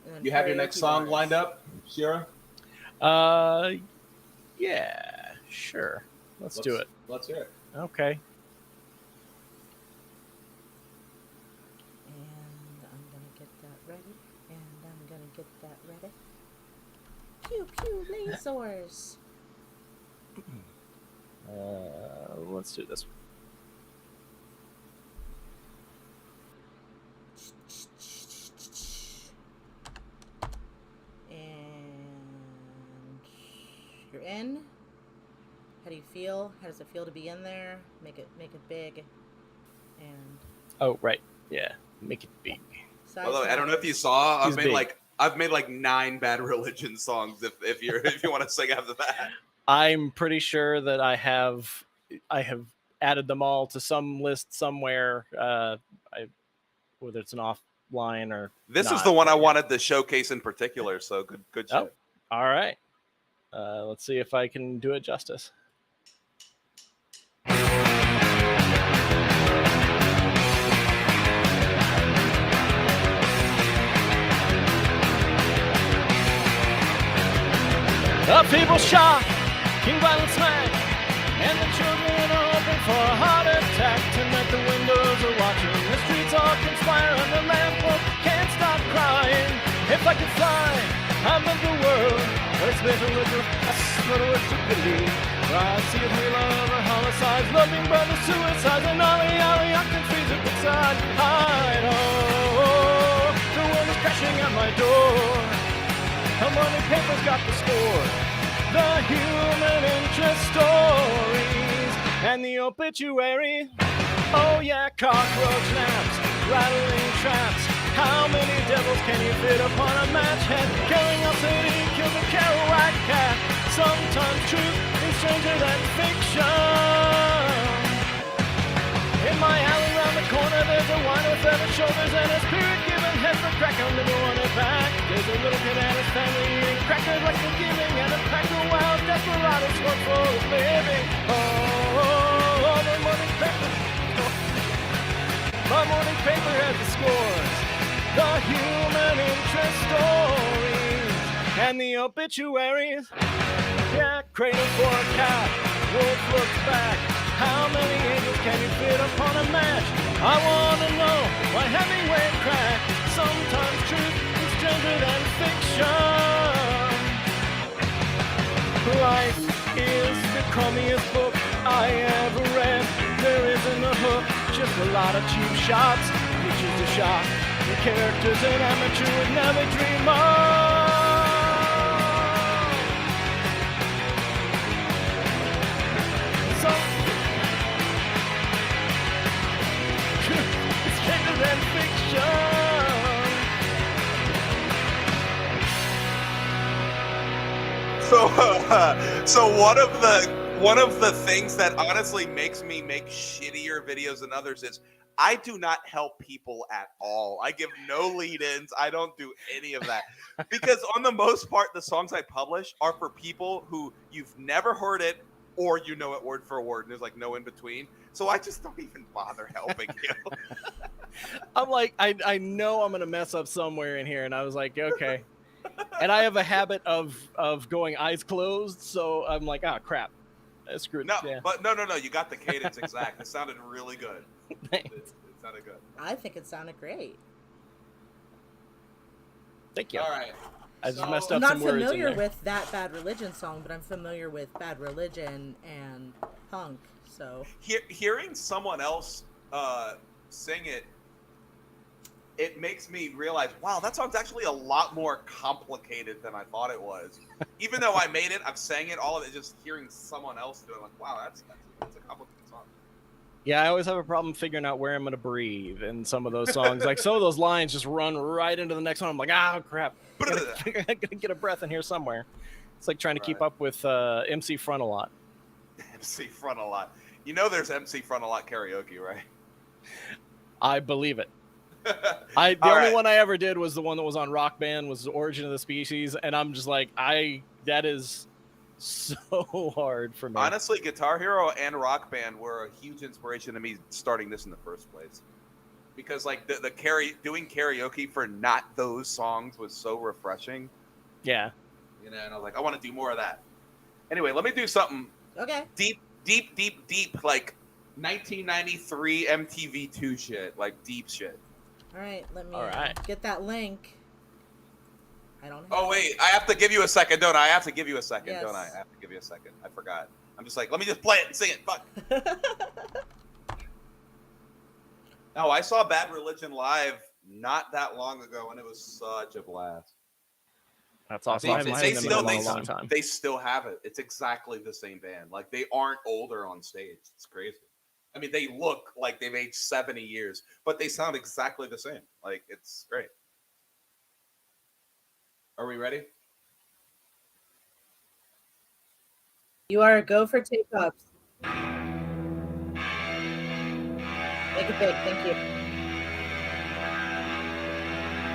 And then you have your next song lined up, Shira? Yeah, sure. Let's do it. Let's hear it. Okay. And I'm gonna get that ready. Pew pew lasers. Let's do this. And you're in. How do you feel? How does it feel to be in there? Make it big. And oh, right. Yeah. Make it big. Although I don't know if you saw, I've made 9 Bad Religion songs. If you want to sing after that, I'm pretty sure that I have added them all to some list somewhere. Whether it's an offline or this is the one I wanted to showcase in particular. So good shit. All right. Let's see if I can do it justice. The people shock, King Violent smack, and the children are hoping for a heart attack. Tonight the windows are watching, the streets all conspire, and the lamppost can't stop crying. If I could fly, I'm of the world, where it's been a little, I swear to stupidity. Where I see a halo of homicides, loving brothers, suicides, and ollie, I can freeze it beside. I know the world is crashing at my door. The morning paper's got the score, the human interest stories, and the obituary. Oh yeah, cockroach naps, rattling traps. How many devils can you fit upon a match head? Killing a city, kills a Kerouac cat. Sometimes truth is stranger than fiction. In my alley round the corner, there's a wine with feathered shoulders and a spirit giving head for crack. I'll never want it back. There's a little kid and his family eating crackers like the giving, and a pack of wild desperados for full of living. Oh, the morning paper. morning paper has the scores, the human interest stories, and the obituaries. Yeah, cradle for a cat, wolf looks back. How many angels can you fit upon a match? I wanna know why Hemingway crack. Sometimes truth is stranger than fiction. Life is the crummiest book I ever read. There isn't a hook, just a lot of cheap shots. Pictures to shock, the characters an amateur would never dream of. It's stranger than fiction. So one of the things that honestly makes me make shittier videos than others is I do not help people at all. I give no lead-ins. I don't do any of that. Because on the most part, the songs I publish are for people who you've never heard it or you know it word for word, and there's like no in between. So I just don't even bother helping you. I'm like, I know I'm gonna mess up somewhere in here, and I was like, okay. And I have a habit of going eyes closed, so I'm like, oh crap, screw it. No, Yeah. but no, you got the cadence exact. It sounded really good. Thanks. It sounded good. I think it sounded great. Thank you. All right. I just So- messed I'm up not some words in familiar there. with that Bad Religion song, but I'm familiar with Bad Religion and Punk. So Hearing someone else sing it, it makes me realize, wow, that song's actually a lot more complicated than I thought it was. Even though I made it, I've sang it, all of it, just hearing someone else do it, I'm like, wow, that's a complicated song. Yeah, I always have a problem figuring out where I'm gonna breathe in some of those songs. Like some of those lines just run right into the next one. I'm like, oh crap, I gotta get a breath in here somewhere. It's like trying to keep up with MC Front a lot. MC Front a lot. You know, there's MC Front a lot karaoke, right? I believe it. The All only right. one I ever did was the one that was on Rock Band, was the Origin of the Species, and I'm just like, that is so hard for me. Honestly, Guitar Hero and Rock Band were a huge inspiration to me starting this in the first place. Because like doing karaoke for not those songs was so refreshing. Yeah. You know, and I was like, I want to do more of that. Anyway, let me do something okay. deep, like 1993 MTV2 shit, like deep shit. All right, let me All right. get that link. I don't have Oh wait, I have to give you a second, don't I? I have to give you a second, Yes. don't I? I have to give you a second. I forgot. I'm just like, let me just play it and sing it. Fuck. No, I saw Bad Religion live not that long ago, and it was such a blast. That's awesome. They, I haven't they seen them still, in a long time. they still have it. It's exactly the same band. Like they aren't older on stage. It's crazy. I mean, they look like they've aged 70 years, but they sound exactly the same. Like it's great. Are we ready? You are a go for take-ups. Make it big, thank you.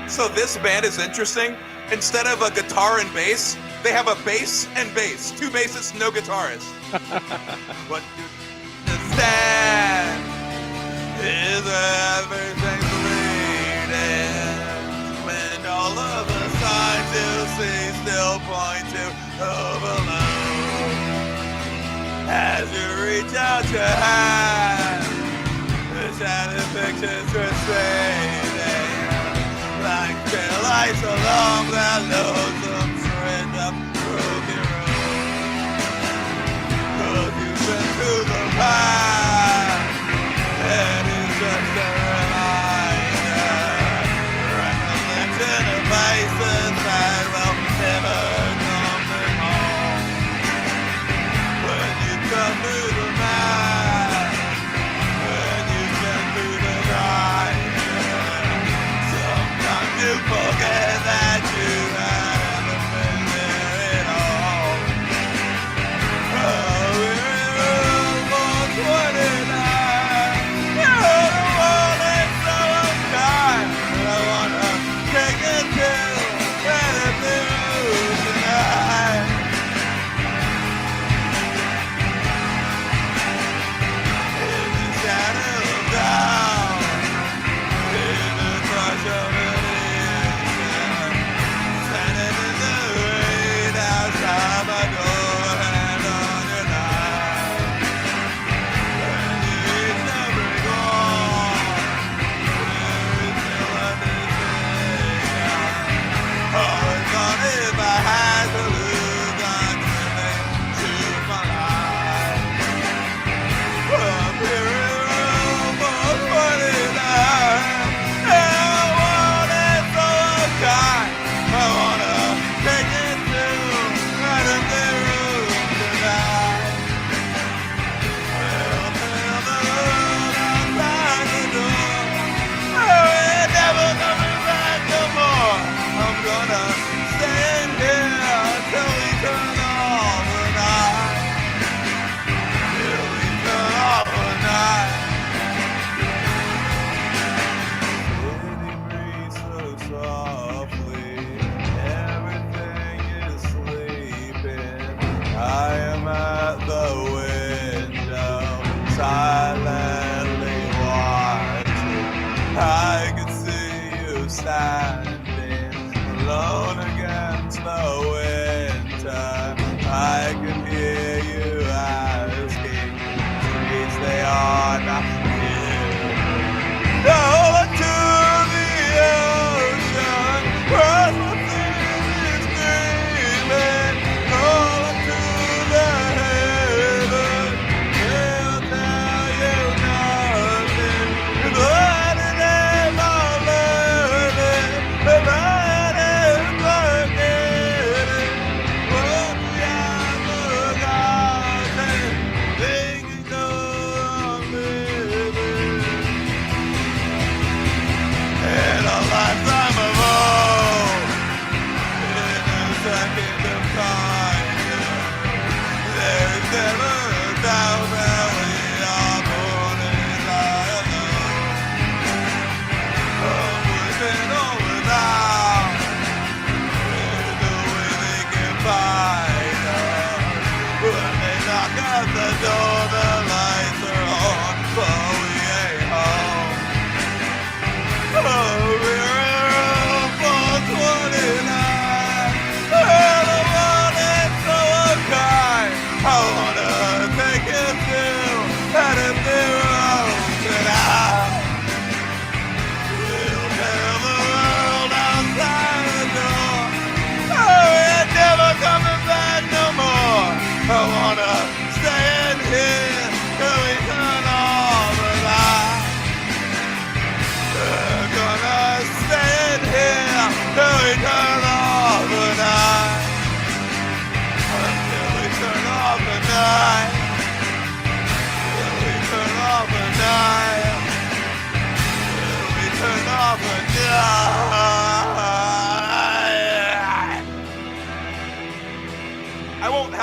So this band is interesting. Instead of a guitar and bass, they have a bass and bass. Two bassists, no guitarists. What you understand is everything's bleeding. When all of the signs you see still point to overload. As you reach out your hand, the shattered pictures receding. Like pale lights along that lonesome stretch of broken road. 'Cause you've been through the past, and it's just a reminder. Recollection of places that will never come home. When you come through the night, when you've been through the night. You forget that you haven't been there at all. Oh, we're in room 120.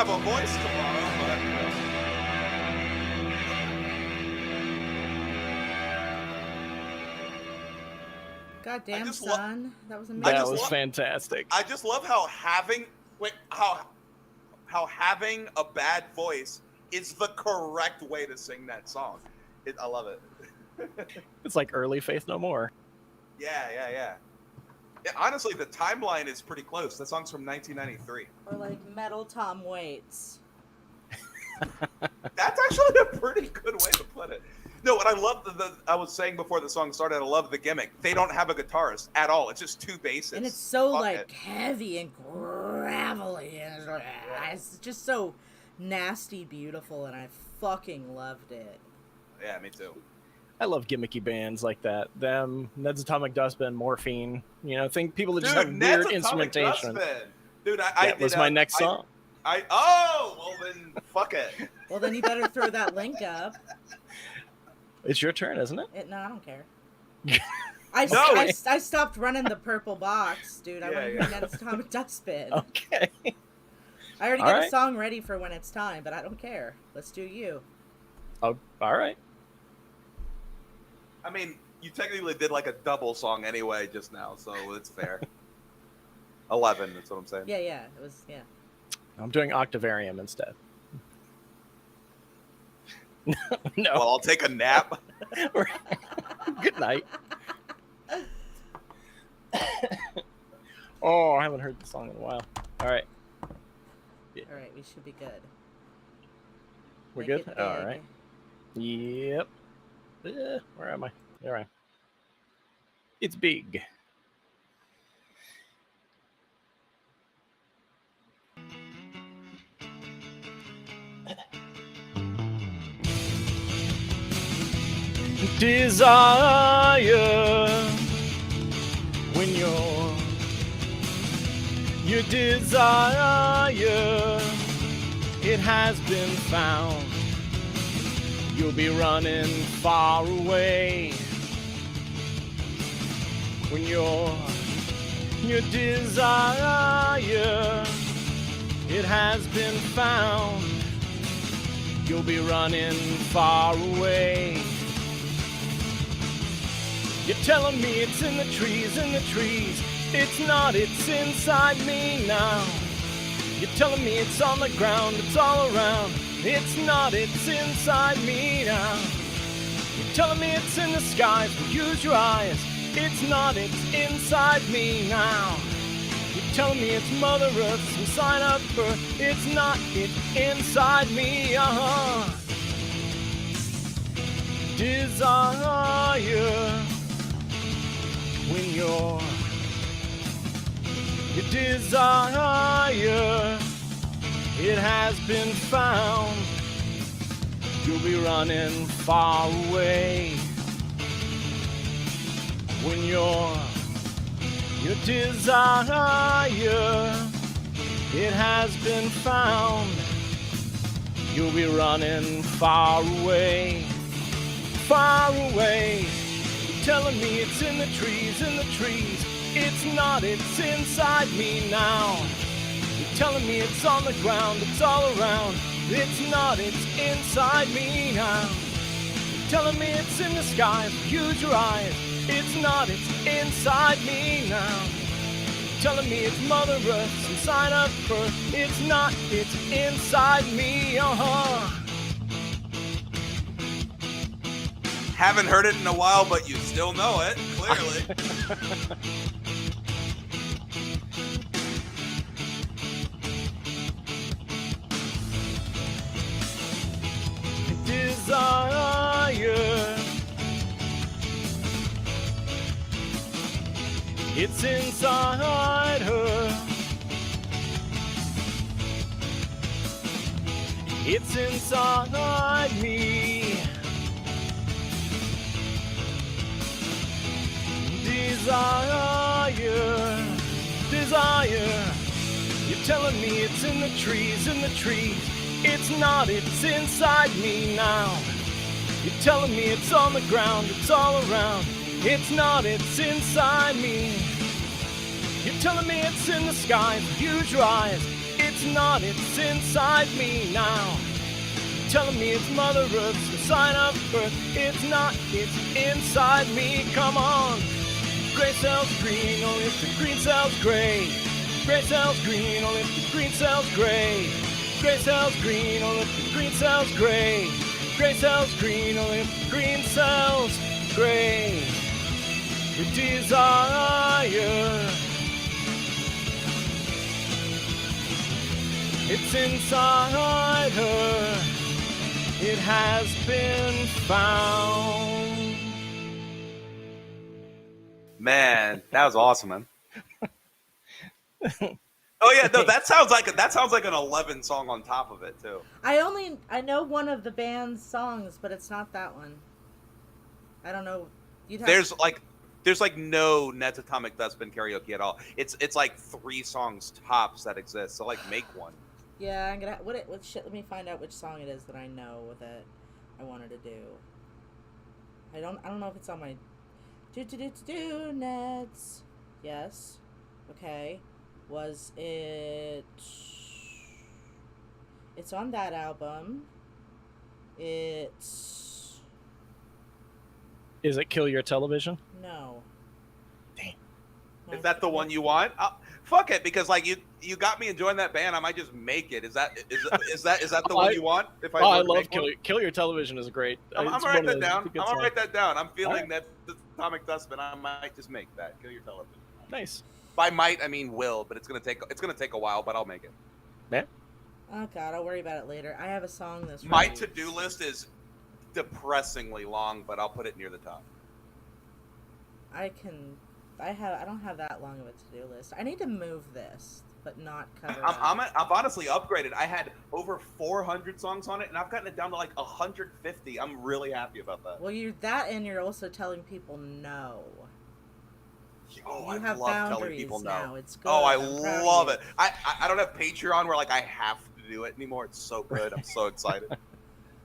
have a voice tomorrow, but Goddamn, just son. That was amazing. That just was love- fantastic. I just love how having a bad voice is the correct way to sing that song. I love it. It's like early Faith No More. Yeah. Honestly, the timeline is pretty close. That song's from 1993. Or like Metal Tom Waits. That's actually a pretty good way to put it. No, what I love, I was saying before the song started, I love the gimmick. They don't have a guitarist at all. It's just two basses. And it's so Fuck like it. heavy and gravelly. And it's just so nasty beautiful, and I fucking loved it. Yeah, me too. I love gimmicky bands like that. Them, Ned's Atomic Dustbin, Morphine. You know, people that just Dude, have Ned's weird Atomic instrumentation. Dustbin. Dude, That was my next song. Well then, fuck it. Well, then you better throw that link up. It's your turn, isn't it? No, I don't care. No, I stopped running the purple box, dude. I Yeah, want to yeah. hear Ned's Atomic Dustbin. Okay. I already All got right. a song ready for when it's time, but I don't care. Let's do you. Oh, all right. I mean, you technically did like a double song anyway just now, so it's fair. 11, that's what I'm saying. Yeah, it was, yeah. I'm doing Octavarium instead. No. Well, I'll take a nap. Good night. Oh, I haven't heard the song in a while. All right. All right, we should be good. We're Make good? it All big. right. Yep. Where am I? There I am. It's big. Desire when your desire, it has been found. You'll be running far away when your desire, it has been found. You'll be running far away. You're telling me it's in the trees, It's not, it's inside me now. You're telling me it's on the ground, it's all around. It's not, it's inside me now. You're telling me it's in the skies, but use your eyes. It's not, it's inside me now. You're telling me it's Mother Earth, some sign of birth. It's not, it's inside me, Desire when your desire, it has been found. You'll be running far away when your desire, it has been found. You'll be running far away, far away. You're telling me it's in the trees, It's not, it's inside me now. You're telling me it's on the ground, it's all around. It's not, it's inside me now. You're telling me it's in the skies, use your eyes. It's not, it's inside me now. You're telling me it's Mother Earth, some sign of birth. It's not, it's inside me, Haven't heard it in a while, but you still know it, clearly. Desire, it's inside her. It's inside me. Desire, desire. You're telling me it's in the trees, It's not, it's inside me now. You're telling me it's on the ground, it's all around. It's not, it's inside me. You're telling me it's in the skies, use your eyes. It's It's not, it's inside me now. Telling me it's Mother Earth's the sign of birth. It's not, it's inside me. Come on. Gray cells green, only if the green cells gray. Gray cells green, only if the green cells gray. Gray cells green, only if the green cells gray. Gray cells green, only if the green cells gray. Your desire, it's inside her. It has been found. Man, that was awesome, man. Oh yeah, no, that sounds like an 11 song on top of it too. I know one of the band's songs, but it's not that one. I don't know. There's like no Ned's Atomic Dustbin karaoke at all. It's like 3 songs tops that exist. So like make one. Yeah, I'm gonna. What shit? Let me find out which song it is that I know that I wanted to do. I don't know if it's on my. Do Neds. Yes. Okay. Was it? It's on that album. It's. Is it Kill Your Television? No. Damn. Is that the one you want? Fuck it, because like you got me enjoying that band. I might just make it. Is that the one you want? If I love Kill Your Television is great. I'm gonna write that down. I'm gonna write that down. I'm feeling that the Atomic Dustbin. I might just make that. Kill Your Television. Nice. By might I mean will, but it's gonna take a while, but I'll make it. Man. Oh god, I'll worry about it later. I have a song this. My to-do list is depressingly long, but I'll put it near the top. I don't have that long of a to-do list. I need to move this, but not cover. I've honestly upgraded. I had over 400 songs on it, and I've gotten it down to like 150. I'm really happy about that. Well, you're also telling people no. Oh, you I have love boundaries telling people no. now. It's good. Oh, I I'm proud of love you. it. I don't have Patreon where like I have to do it anymore. It's so good. I'm so excited.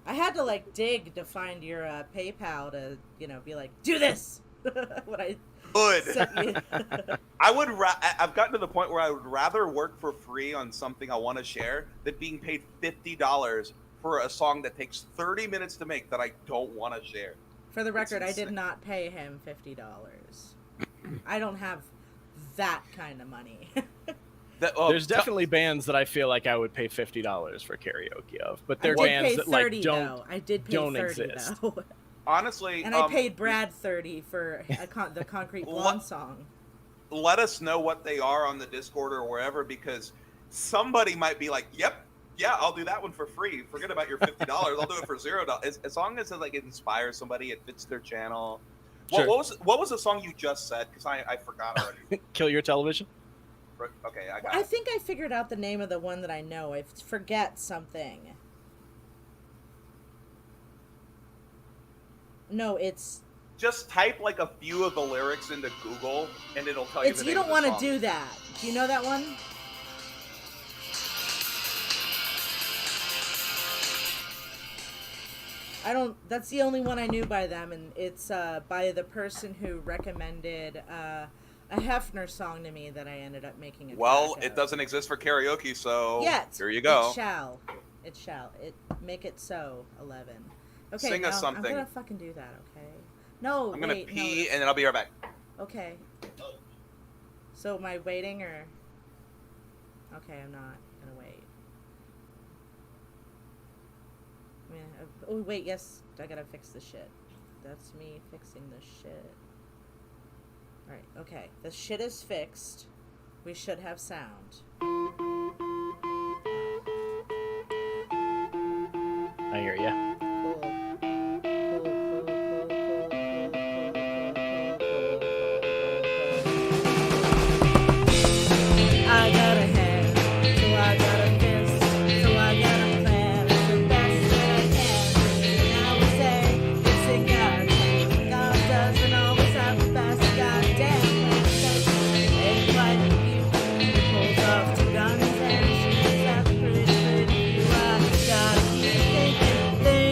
I had to like dig to find your PayPal to be like, do this. What I good. sent you. I've gotten to the point where I would rather work for free on something I want to share than being paid $50 for a song that takes 30 minutes to make that I don't want to share. For the record, I did not pay him $50. I don't have that kind of money. There's definitely bands that I feel like I would pay $50 for karaoke of, but they're I did bands pay that 30, like don't though. I did pay don't 30 exist. though. Honestly, and I paid Brad 30 for the Concrete Blonde song. Let us know what they are on the Discord or wherever, because somebody might be like, "Yep, yeah, I'll do that one for free. Forget about your $50. I'll do it for $0." As long as it inspires somebody, it fits their channel. Sure. What was the song you just said? Because I forgot already. Kill Your Television. Okay, I got I it. think I figured out the name of the one that I know. I forget something. No, it's... Just type like a few of the lyrics into Google, and it'll tell you the name You don't of the want to song. do that. Do you know that one? That's the only one I knew by them, and it's by the person who recommended a Hefner song to me that I ended up making a Well, track it of. doesn't exist for karaoke, so here you It go. shall. Make it so, 11. Okay, Sing us something. I'm gonna fucking do that, okay? No, I'm gonna wait, pee, no. and then I'll be right back. Okay. So am I waiting, or... Okay, I'm not gonna wait. Oh, wait, yes, I gotta fix the shit. That's me fixing the shit. Alright, okay. The shit is fixed. We should have sound. I hear ya. I got a hand, so I got a fist, so I got a plan, the best that I can. And I would say, it's a God. God doesn't always have the best goddamn plan. Ain't quite you, he pulls off 2 guns and shoots at the pretty view. I gotta keep thinking,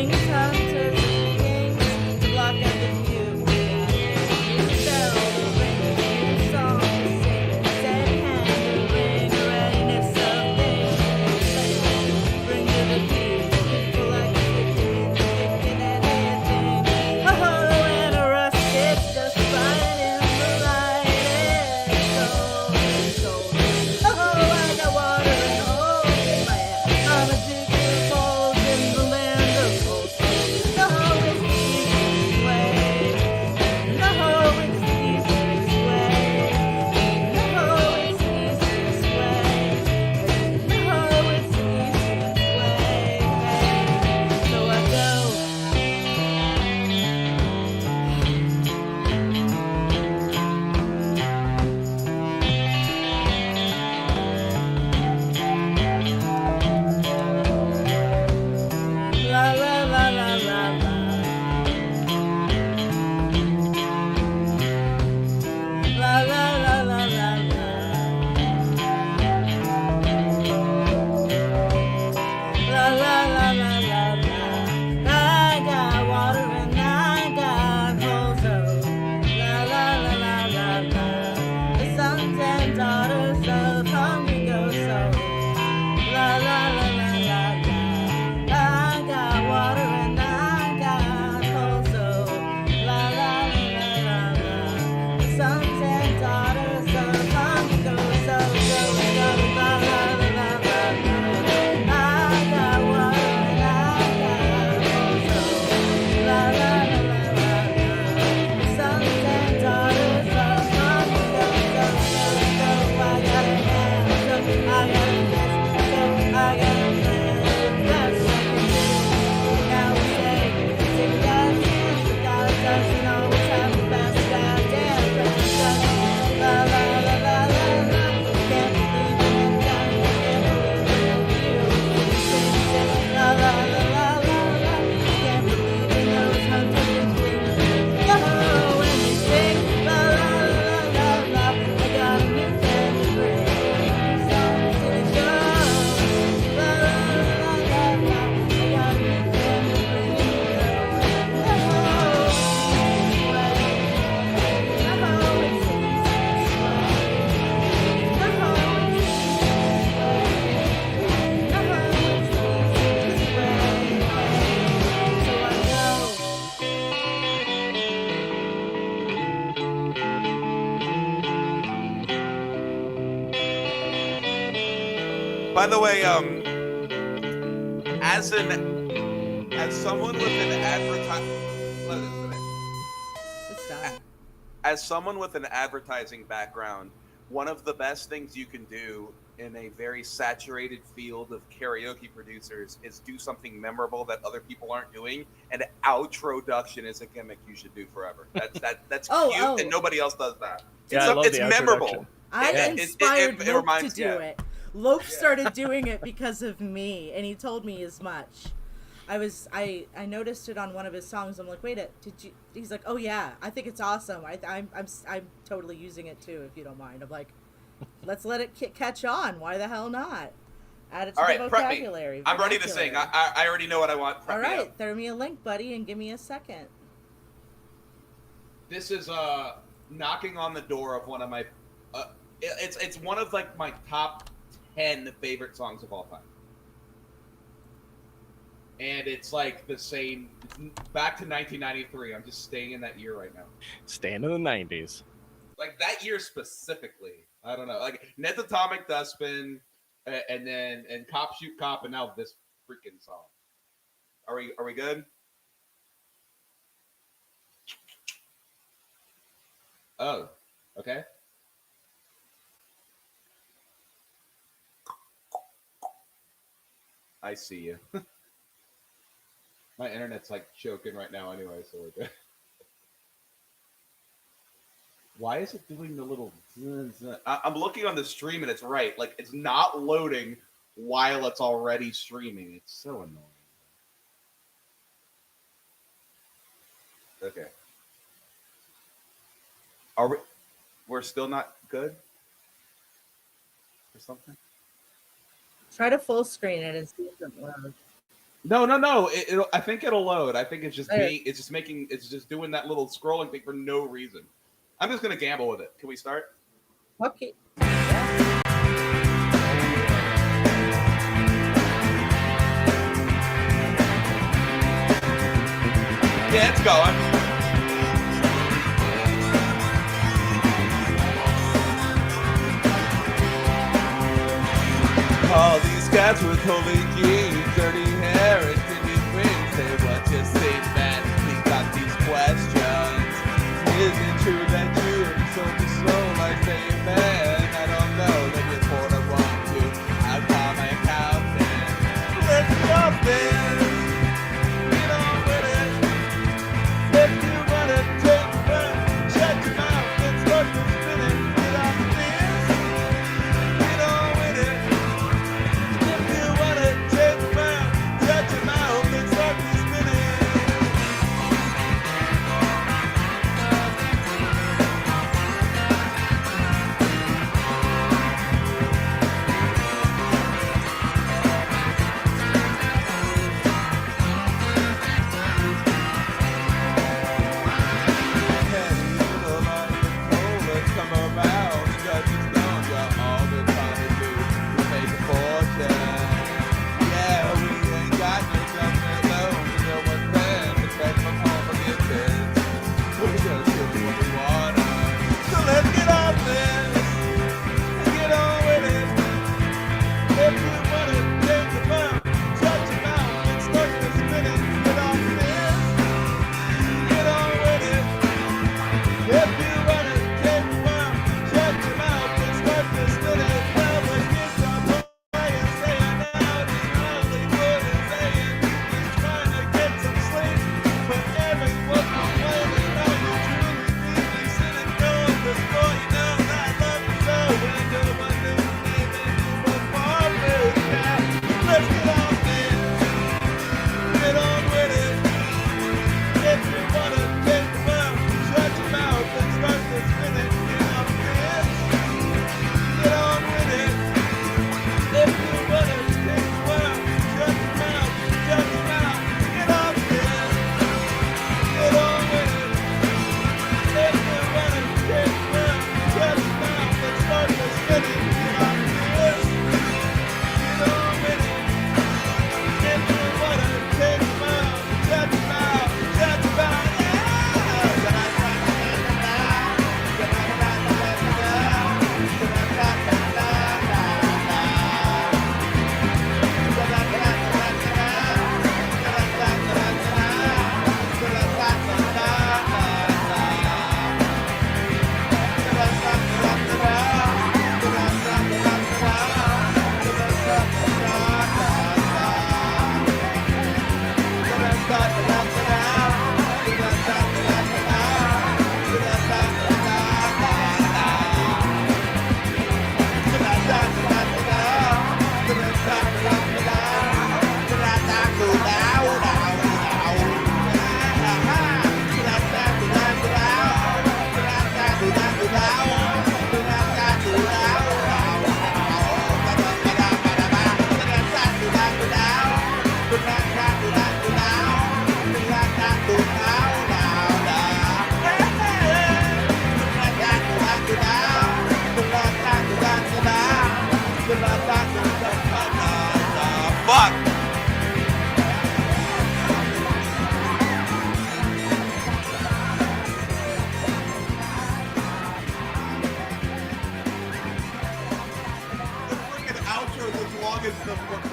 By the way, as someone with an advertising background, one of the best things you can do in a very saturated field of karaoke producers is do something memorable that other people aren't doing. And outroduction is a gimmick you should do forever. That's cute, and nobody else does that. Yeah, I love it's the memorable. outroduction. I inspired Lope to reminds- do yeah. it. Lope started doing it because of me, and he told me as much. I noticed it on one of his songs. I'm like, wait, did you? He's like, oh yeah, I think it's awesome. I'm totally using it too, if you don't mind. I'm like, let's let it catch on. Why the hell not? Add it to the vocabulary. I'm ready to sing. I already know what I want. All right, throw me a link, buddy, and give me a second. This is knocking on the door of one of my. It's one of like my top 10 favorite songs of all time. And it's like the same, back to 1993. I'm just staying in that year right now. Staying in the 90s. Like that year specifically. I don't know. Like Ned's Atomic Dustbin, and Cop Shoot Cop, and now this freaking song. Are we good? Oh, okay. I see you. My internet's like choking right now anyway, so we're good. Why is it doing the little... I'm looking on the stream and it's right. Like, it's not loading while it's already streaming. It's so annoying. Okay. We're still not good? Or something? Try to full screen it and see if it loads. No. I think it'll load. I think it's just it's just doing that little scrolling thing for no reason. I'm just gonna gamble with it. Can we start? Okay. Yeah, it's going. All these guys with holy jeans, dirty hair, and skinny rings. Say what you say, man. We got these questions. Is it true that you are so slow like say, man? I don't know. Maybe it's 4 to 1, 2. I'll call my accountant. Let's jump in. Get on with it. If you wanna take one, shut your mouth and start to spin it. Get on this. Get on with it. If you wanna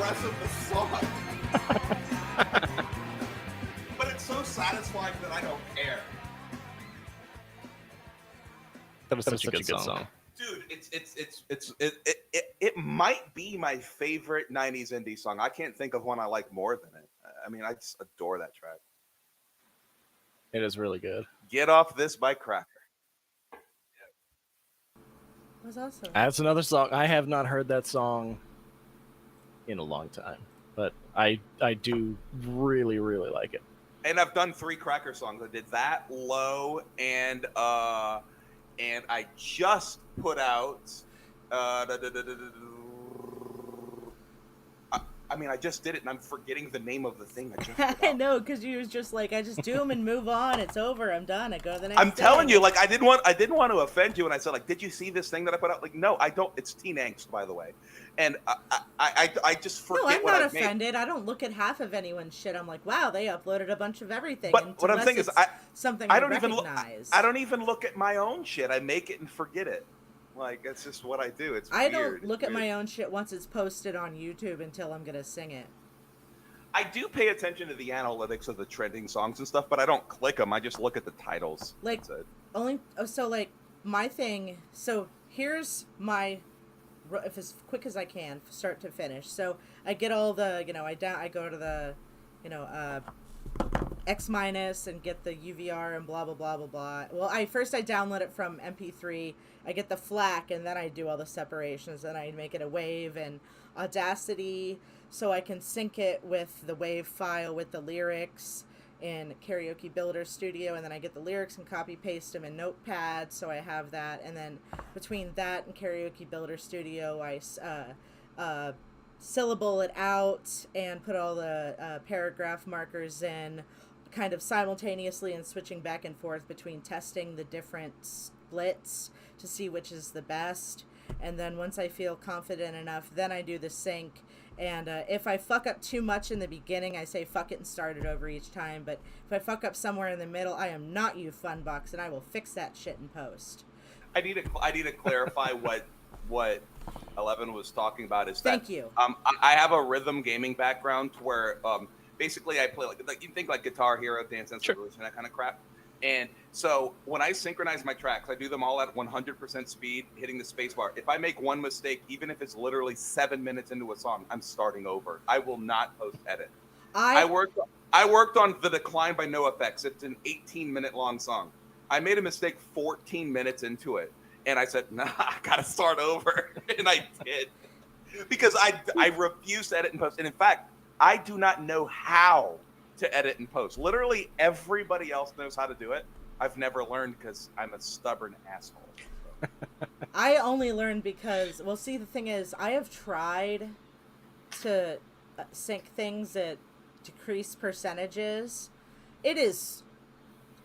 rest of the song. But it's so satisfying that I don't care. That was such a good song. Dude, it might be my favorite 90s indie song. I can't think of one I like more than it. I mean, I just adore that track. It is really good. Get Off This by Cracker. That was awesome. That's another song. I have not heard that song in a long time, but I do really, really like it. And I've done 3 Cracker songs. I did that, Low, and I just put out I mean, I just did it, and I'm forgetting the name of the thing I just put out. I know, because you was just like, I just do them and move on. It's over. I'm done. I go to the next I'm telling day. you, like, I didn't want to offend you, and I said, like, did you see this thing that I put out? Like, no, I don't. It's Teen Angst, by the way, and I just forget No, I'm what not I've made. offended. I don't look at half of anyone's shit. I'm like, wow, they uploaded a bunch of everything. But what I'm saying is, something I don't even recognize. I don't even look at my own shit. I make it and forget it. Like, that's just what I do. It's I weird. don't look at my own shit once it's posted on YouTube until I'm gonna sing it. I do pay attention to the analytics of the trending songs and stuff, but I don't click them. I just look at the titles. Like, That's it. so like my thing. So here's my, if as quick as I can, start to finish. So I get all the, I go to the, X minus and get the UVR and blah blah blah blah blah. Well, I download it from MP3. I get the FLAC and then I do all the separations. Then I make it a WAV and Audacity, so I can sync it with the WAV file with the lyrics in Karaoke Builder Studio, and then I get the lyrics and copy paste them in Notepad, so I have that. And then between that and Karaoke Builder Studio, I syllable it out and put all the paragraph markers in, kind of simultaneously, and switching back and forth between testing the different splits to see which is the best. And then once I feel confident enough, then I do the sync. And if I fuck up too much in the beginning, I say fuck it and start it over each time. But if I fuck up somewhere in the middle, I am not you, Funbox, and I will fix that shit in post. I need to clarify what 11 was talking about. Is that Thank you. I have a rhythm gaming background to where basically I play like you think like Guitar Hero, Dance Dance Revolution, that kind of crap. And so when I synchronize my tracks, I do them all at 100% speed, hitting the space bar. If I make one mistake, even if it's literally 7 minutes into a song, I'm starting over. I will not post edit. I worked on The Decline by No Effects. It's an 18-minute long song. I made a mistake 14 minutes into it, and I said, nah, I gotta start over. And I did. Because I refuse to edit and post. And in fact, I do not know how to edit and post. Literally everybody else knows how to do it. I've never learned because I'm a stubborn asshole. I only learned because, well, see, the thing is, I have tried to sync things at decreased percentages. It is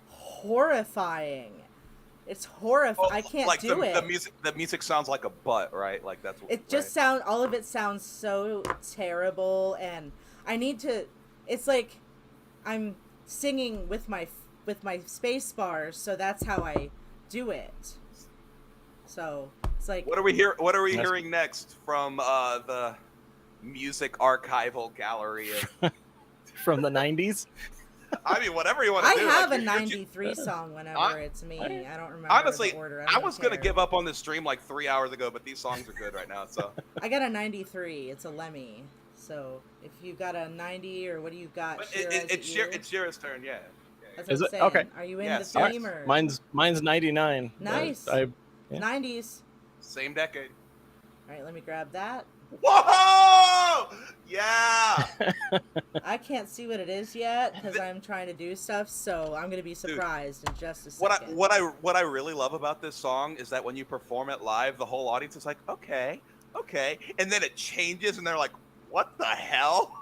horrifying. It's horrifying. I can't like do it. The music sounds like a butt, right? Like that's what it just sounds. All of it sounds so terrible, and I need to. It's like I'm singing with my space bars, so that's how I do it. So it's like, what are we hearing next from the music archival gallery of from the 90s? I mean, whatever you want to do. I have a 93 song whenever it's me. I don't remember honestly, the order. I was going to give up on the stream like 3 hours ago, but these songs are good right now. So I got a 93. It's a Lemmy. So if you got a 90 or what do you got? It's Shira's turn, yeah. That's what Is I'm it? saying. Okay. Are you in Yeah, the sorry. theme or? Mine's 99. Nice. Yeah. 90s. Same decade. All right, let me grab that. Whoa! Yeah. I can't see what it is yet because I'm trying to do stuff, so I'm gonna be surprised in just a second. What I really love about this song is that when you perform it live, the whole audience is like, okay, and then it changes, and they're like, what the hell?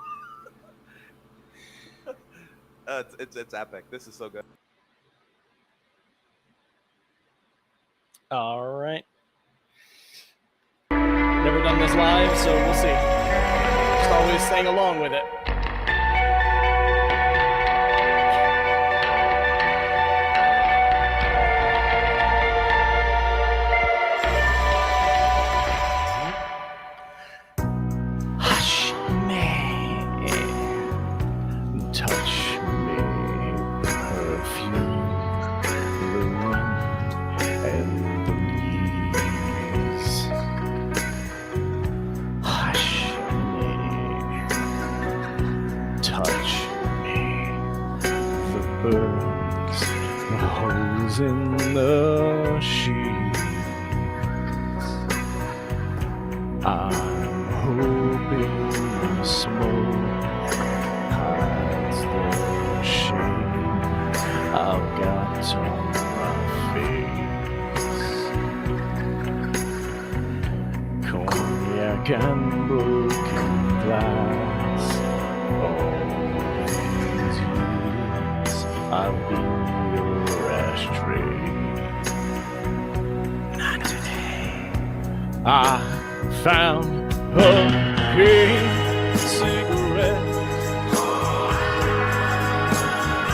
It's epic. This is so good. All right. Never done this live, so we'll see. Just always sang along with it. Hush, in the sheets. I'm hoping the smoke hides the shame I've got on my face. Cognac and broken glass. All these years I've been your ashtray. Not today. I found a pink cigarette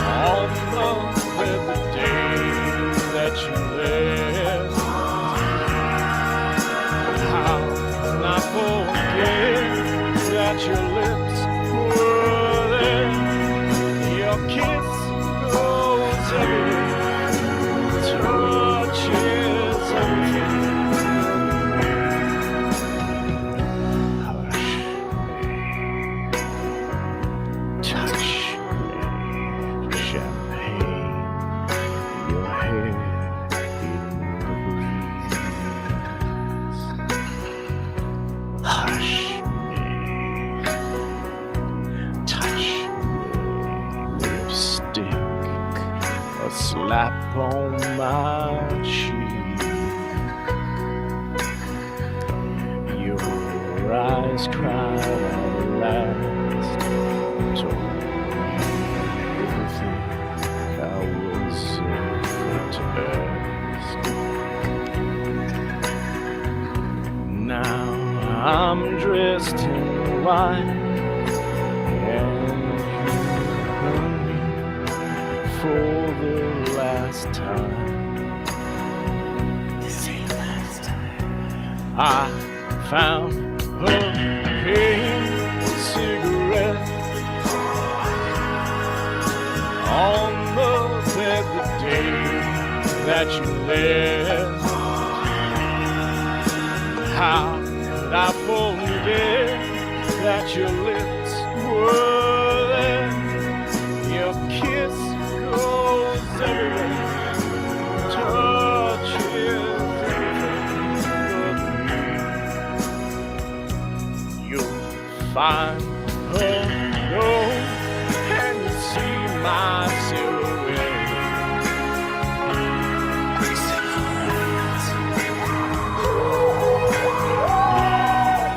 on the very day that you left. How can I forget that your lips were there? Your kiss goes everywhere, touches everything. Slap on my cheek. Your eyes cried out last. Told me everything I was afraid to ask. Now I'm dressed in white and you for the last time. This ain't last time. I found a pink cigarette on the very day that you left. How could I forget that your lips were there? Your kiss goes everywhere, touches everything. You'll find her door and you see my silhouette.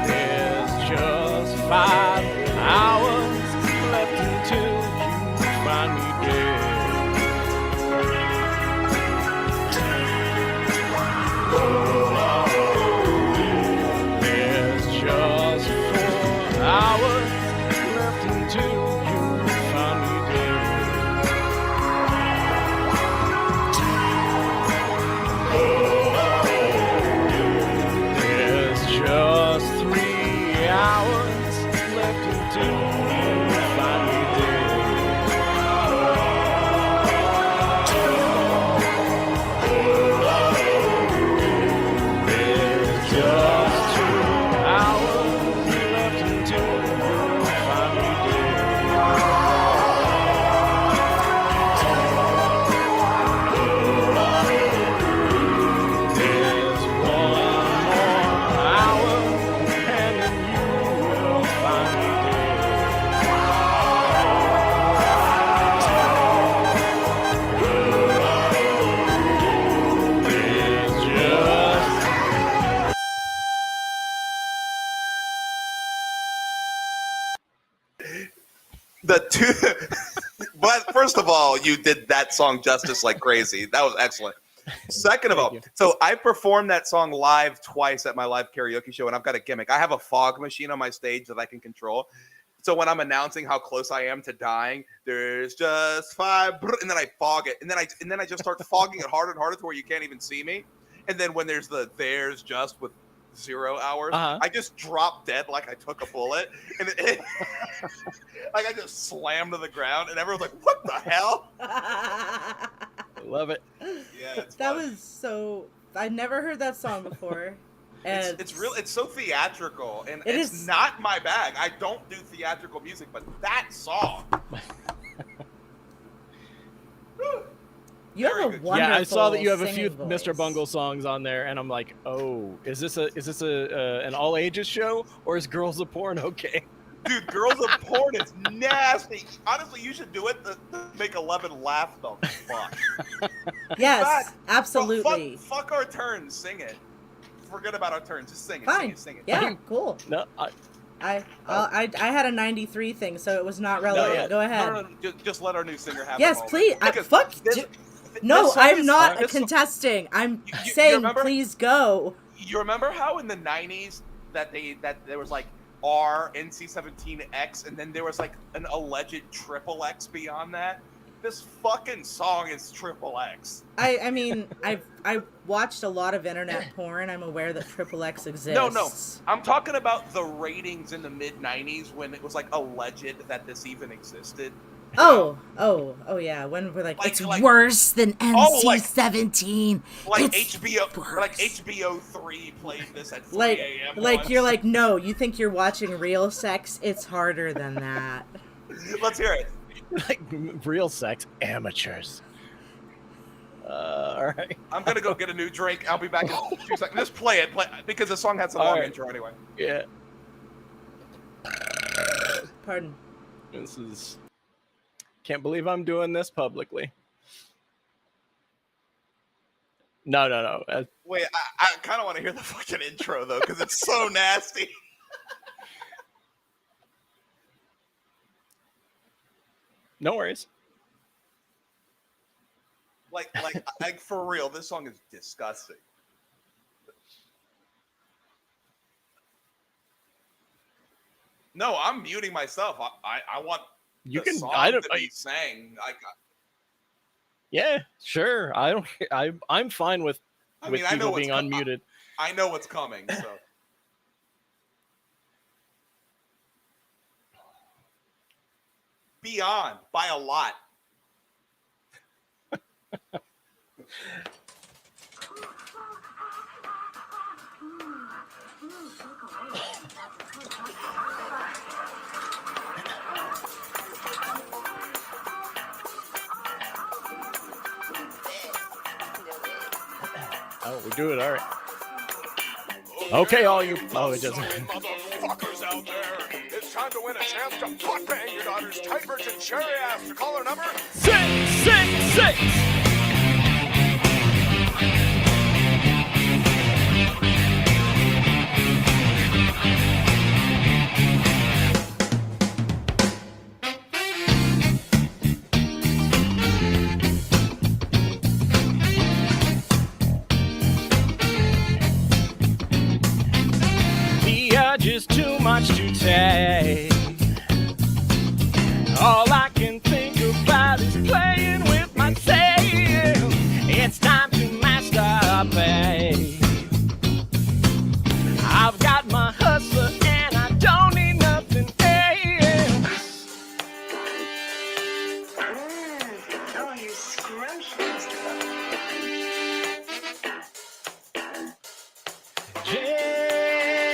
There's just 5 hours left until you find me dead. There's just 4 hours left until you find me dead. There's just 3 hours left until you find me dead. There's just 2 hours left until you find me dead. There's 1 more hour and then you will find me dead. There's just The two, but first of all, you did that song justice like crazy. That was excellent. Second of all, so I performed that song live twice at my live karaoke show, and I've got a gimmick. I have a fog machine on my stage that I can control. So when I'm announcing how close I am to dying, there's just 5, and then I fog it, and then I just start fogging it harder and harder to where you can't even see me. And then when there's just with 0 hours, I just drop dead like I took a bullet, and like I just slammed to the ground, and everyone's like, "What the hell?" Love it. Yeah, it's That fun. was so. I never heard that song before. And It's so theatrical, and It it's is- not my bag. I don't do theatrical music, but that song. You have Very a good. wonderful Yeah, I saw that you have a few singing Mr. voice. Bungle songs on there, and I'm like, oh, is this an all ages show, or is Girls of Porn okay? Dude, Girls of Porn is nasty. Honestly, you should do it to make 11 laugh the fuck. Yes, God, absolutely. Fuck our turns. Sing it. Forget about our turns. Just sing it. Fine. Sing it. Yeah, cool. No, I had a 93 thing, so it was not relevant. yeah. Go ahead. No. Just let our new singer have Yes, a moment. please. Because Fuck. this No, song I'm is- not this song- contesting. I'm you saying, remember? please go. You remember how in the 90s that there was like R, NC-17X, and then there was like an alleged triple X beyond that? This fucking song is triple X. I mean, I watched a lot of internet porn. I'm aware that Triple X exists. No. I'm talking about the ratings in the mid-90s when it was like alleged that this even existed. Oh yeah. When we're like, Like- it's like- worse than Oh, like- NC-17. Like It's HBO, like worse. HBO 3 played this at 3 Like, a.m. like once. you're like, no, you think you're watching real sex? It's harder than that. Let's hear it. like real sex amateurs. All right. I'm gonna go get a new drink. I'll be back in 2 seconds. Just play it, because the song has a All long right. intro anyway. Yeah. Pardon. This is. Can't believe I'm doing this publicly. No. Wait, I kind of want to hear the fucking intro though, because it's so nasty. No worries. Like for real, this song is disgusting. No, I'm muting myself. I want You the can. song I don't. to be sang. Yeah, sure. I don't. I'm fine with I with mean, I know people being what's unmuted. I know what's coming. So beyond by a lot. Oh, we do it. All right. Okay, all you. Oh, it doesn't. Motherfuckers out there. It's time to win a chance to butt bang your daughter's tight virgin cherry ass. To call her number 666. The urge is too much to take. All I can think about is playing with myself. It's time to masturbate. I've got my hustler and I don't need nothing else. Oh, you're scrumptious.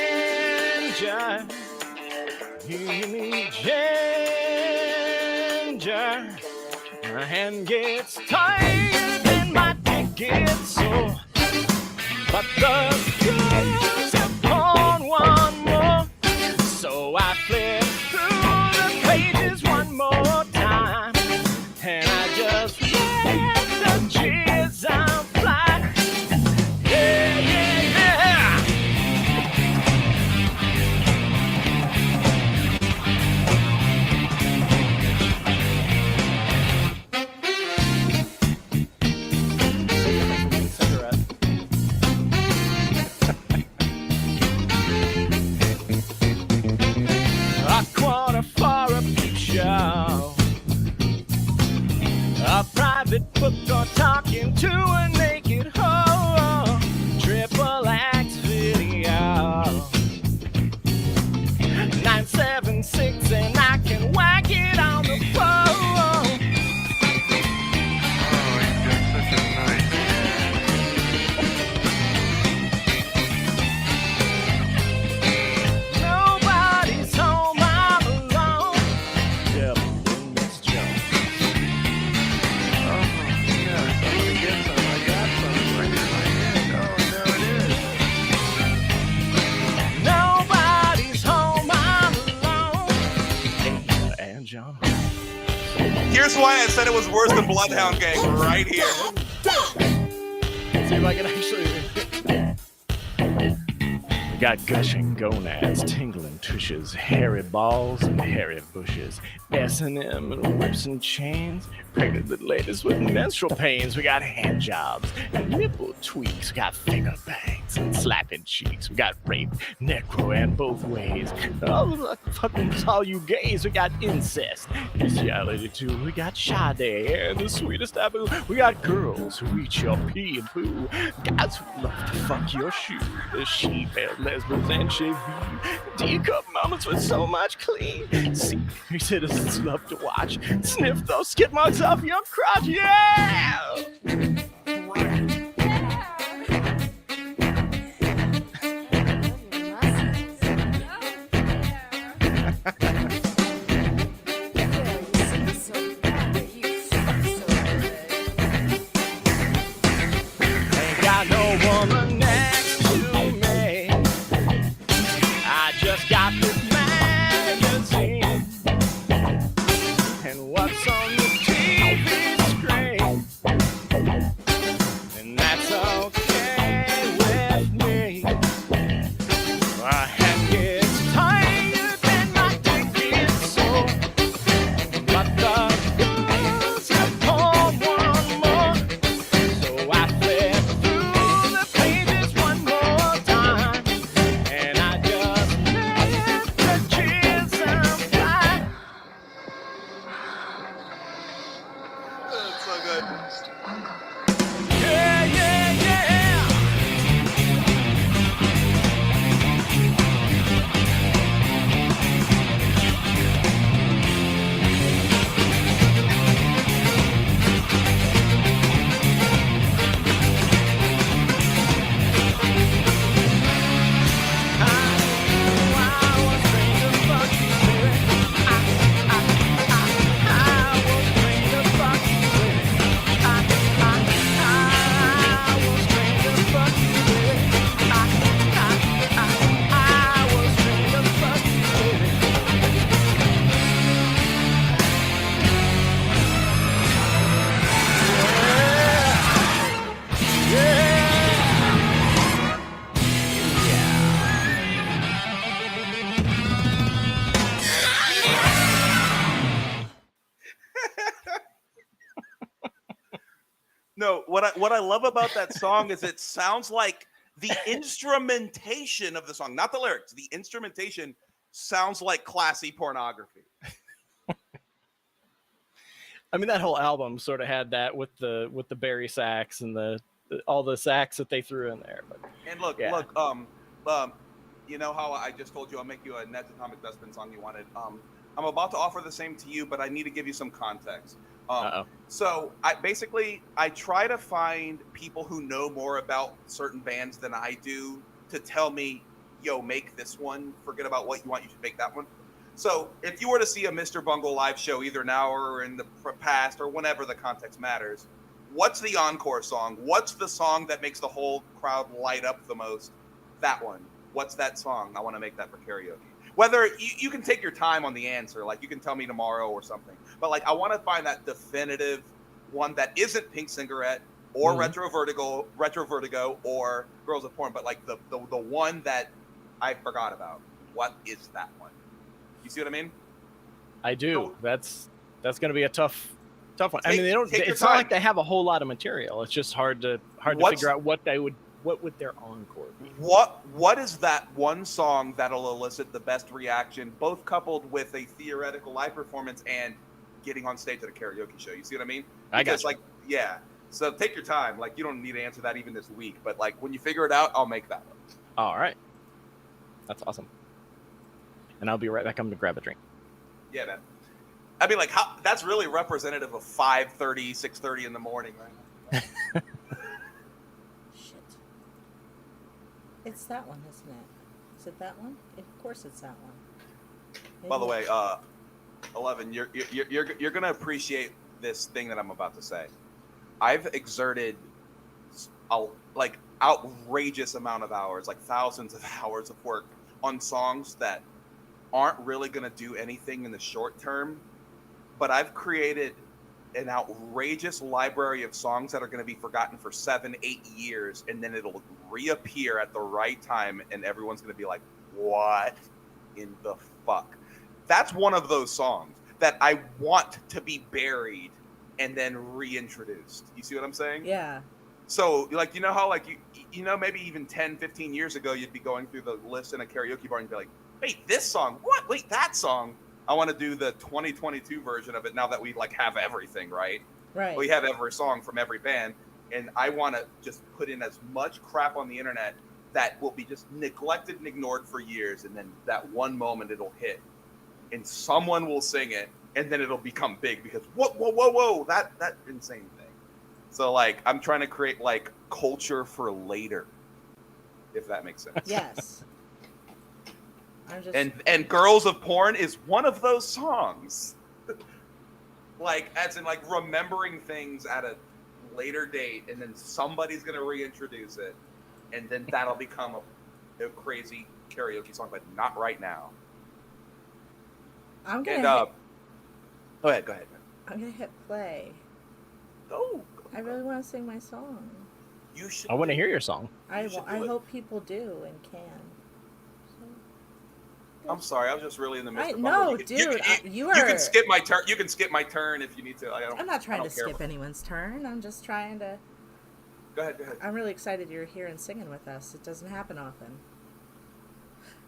Ginger, you need ginger. My hand gets tired and my dick gets sore. But the girls have gone one more. So I flip through the pages one more time. And I just let the jizz fly. Yeah, yeah, yeah. Here's why I said it was worse than Bloodhound Gang right here. See if I can actually. We got gushing gonads, tingling tushes, hairy balls and hairy bushes, S&M and whips and chains, pregnant little ladies with menstrual pains. We got hand jobs and nipple tweaks. We got finger bangs and slapping cheeks. We got rape, necro, and both ways. All you gays. We got incest, bestiality too. We got Sade and the sweetest taboo. We got girls who eat your pee and poo. Guys who love to fuck your shoe. The sheep and lesbians and shaved D-cup mamas with so much clean. Senior citizens love to watch. Sniff those skid marks off your crotch. Yeah! Ain't got no woman next to me. I just got this magazine. And what's on the TV screen? And that's okay with me. My hand gets tired and my dick gets sore. But the girls have poured one more. So I flip through the pages one more time. And I just let the kids fly. That's so good. Yeah, yeah, yeah. No, what I love about that song is it sounds like the instrumentation of the song, not the lyrics. The instrumentation sounds like classy pornography. I mean, that whole album sort of had that with the Barry sax and all the sax that they threw in there. But And look, yeah. you know how I just told you I'll make you a Ned's Atomic Dustbin song you wanted. I'm about to offer the same to you, but I need to give you some context. So I try to find people who know more about certain bands than I do to tell me, yo, make this one. Forget about what you want. You should make that one. So if you were to see a Mr. Bungle live show, either now or in the past or whenever the context matters, what's the encore song? What's the song that makes the whole crowd light up the most? That one. What's that song? I want to make that for karaoke. Whether you can take your time on the answer, like you can tell me tomorrow or something. But like I want to find that definitive one that isn't Pink Cigarette or Retro Vertigo or Girls of Porn, but like the one that I forgot about. What is that one? You see what I mean? I do. That's going to be a tough one. I mean, Take it's your not time. like they have a whole lot of material. It's just hard to figure out what would their encore be. What is that one song that'll elicit the best reaction, both coupled with a theoretical live performance and getting on stage at a karaoke show? You see what I mean? I got you. Like, yeah. So take your time. Like, you don't need to answer that even this week. But like, when you figure it out, I'll make that one. All right. That's awesome. And I'll be right back. I'm gonna grab a drink. Yeah, man. I mean, like, that's really representative of 5:30, 6:30 in the morning, right? Shit. It's that one, isn't it? Is it that one? Of course, it's that one. By the way, 11, you're gonna appreciate this thing that I'm about to say. I've exerted like outrageous amount of hours, like thousands of hours of work on songs that aren't really gonna do anything in the short term, but I've created an outrageous library of songs that are going to be forgotten for 7-8 years, and then it'll reappear at the right time, and everyone's going to be like, what in the fuck? That's one of those songs that I want to be buried and then reintroduced. You see what I'm saying? Yeah. So, like, you know how, like, you know, maybe even 10, 15 years ago, you'd be going through the list in a karaoke bar and be like, wait, this song? What? Wait, that song? I want to do the 2022 version of it now that we, like, have everything, right? Right. We have every song from every band, and I want to just put in as much crap on the internet that will be just neglected and ignored for years, and then that one moment it'll hit, and someone will sing it, and then it'll become big because whoa, that insane thing. So, like, I'm trying to create, like, culture for later, if that makes sense. Yes. I'm just... And Girls of Porn is one of those songs. Like, as in, like, remembering things at a later date, and then somebody's going to reintroduce it, and then that'll become a crazy karaoke song, but not right now. I'm gonna And, go ahead. I'm gonna hit play. Go. I really want to sing my song. You should. I want to hear your song. I should do it. hope people do and can. I'm sorry, I was just really in the midst of No, you dude, you can are... skip my turn. You can skip my turn if you need to. I'm not trying to care. skip anyone's turn. I'm just trying to... Go ahead. I'm really excited you're here and singing with us. It doesn't happen often.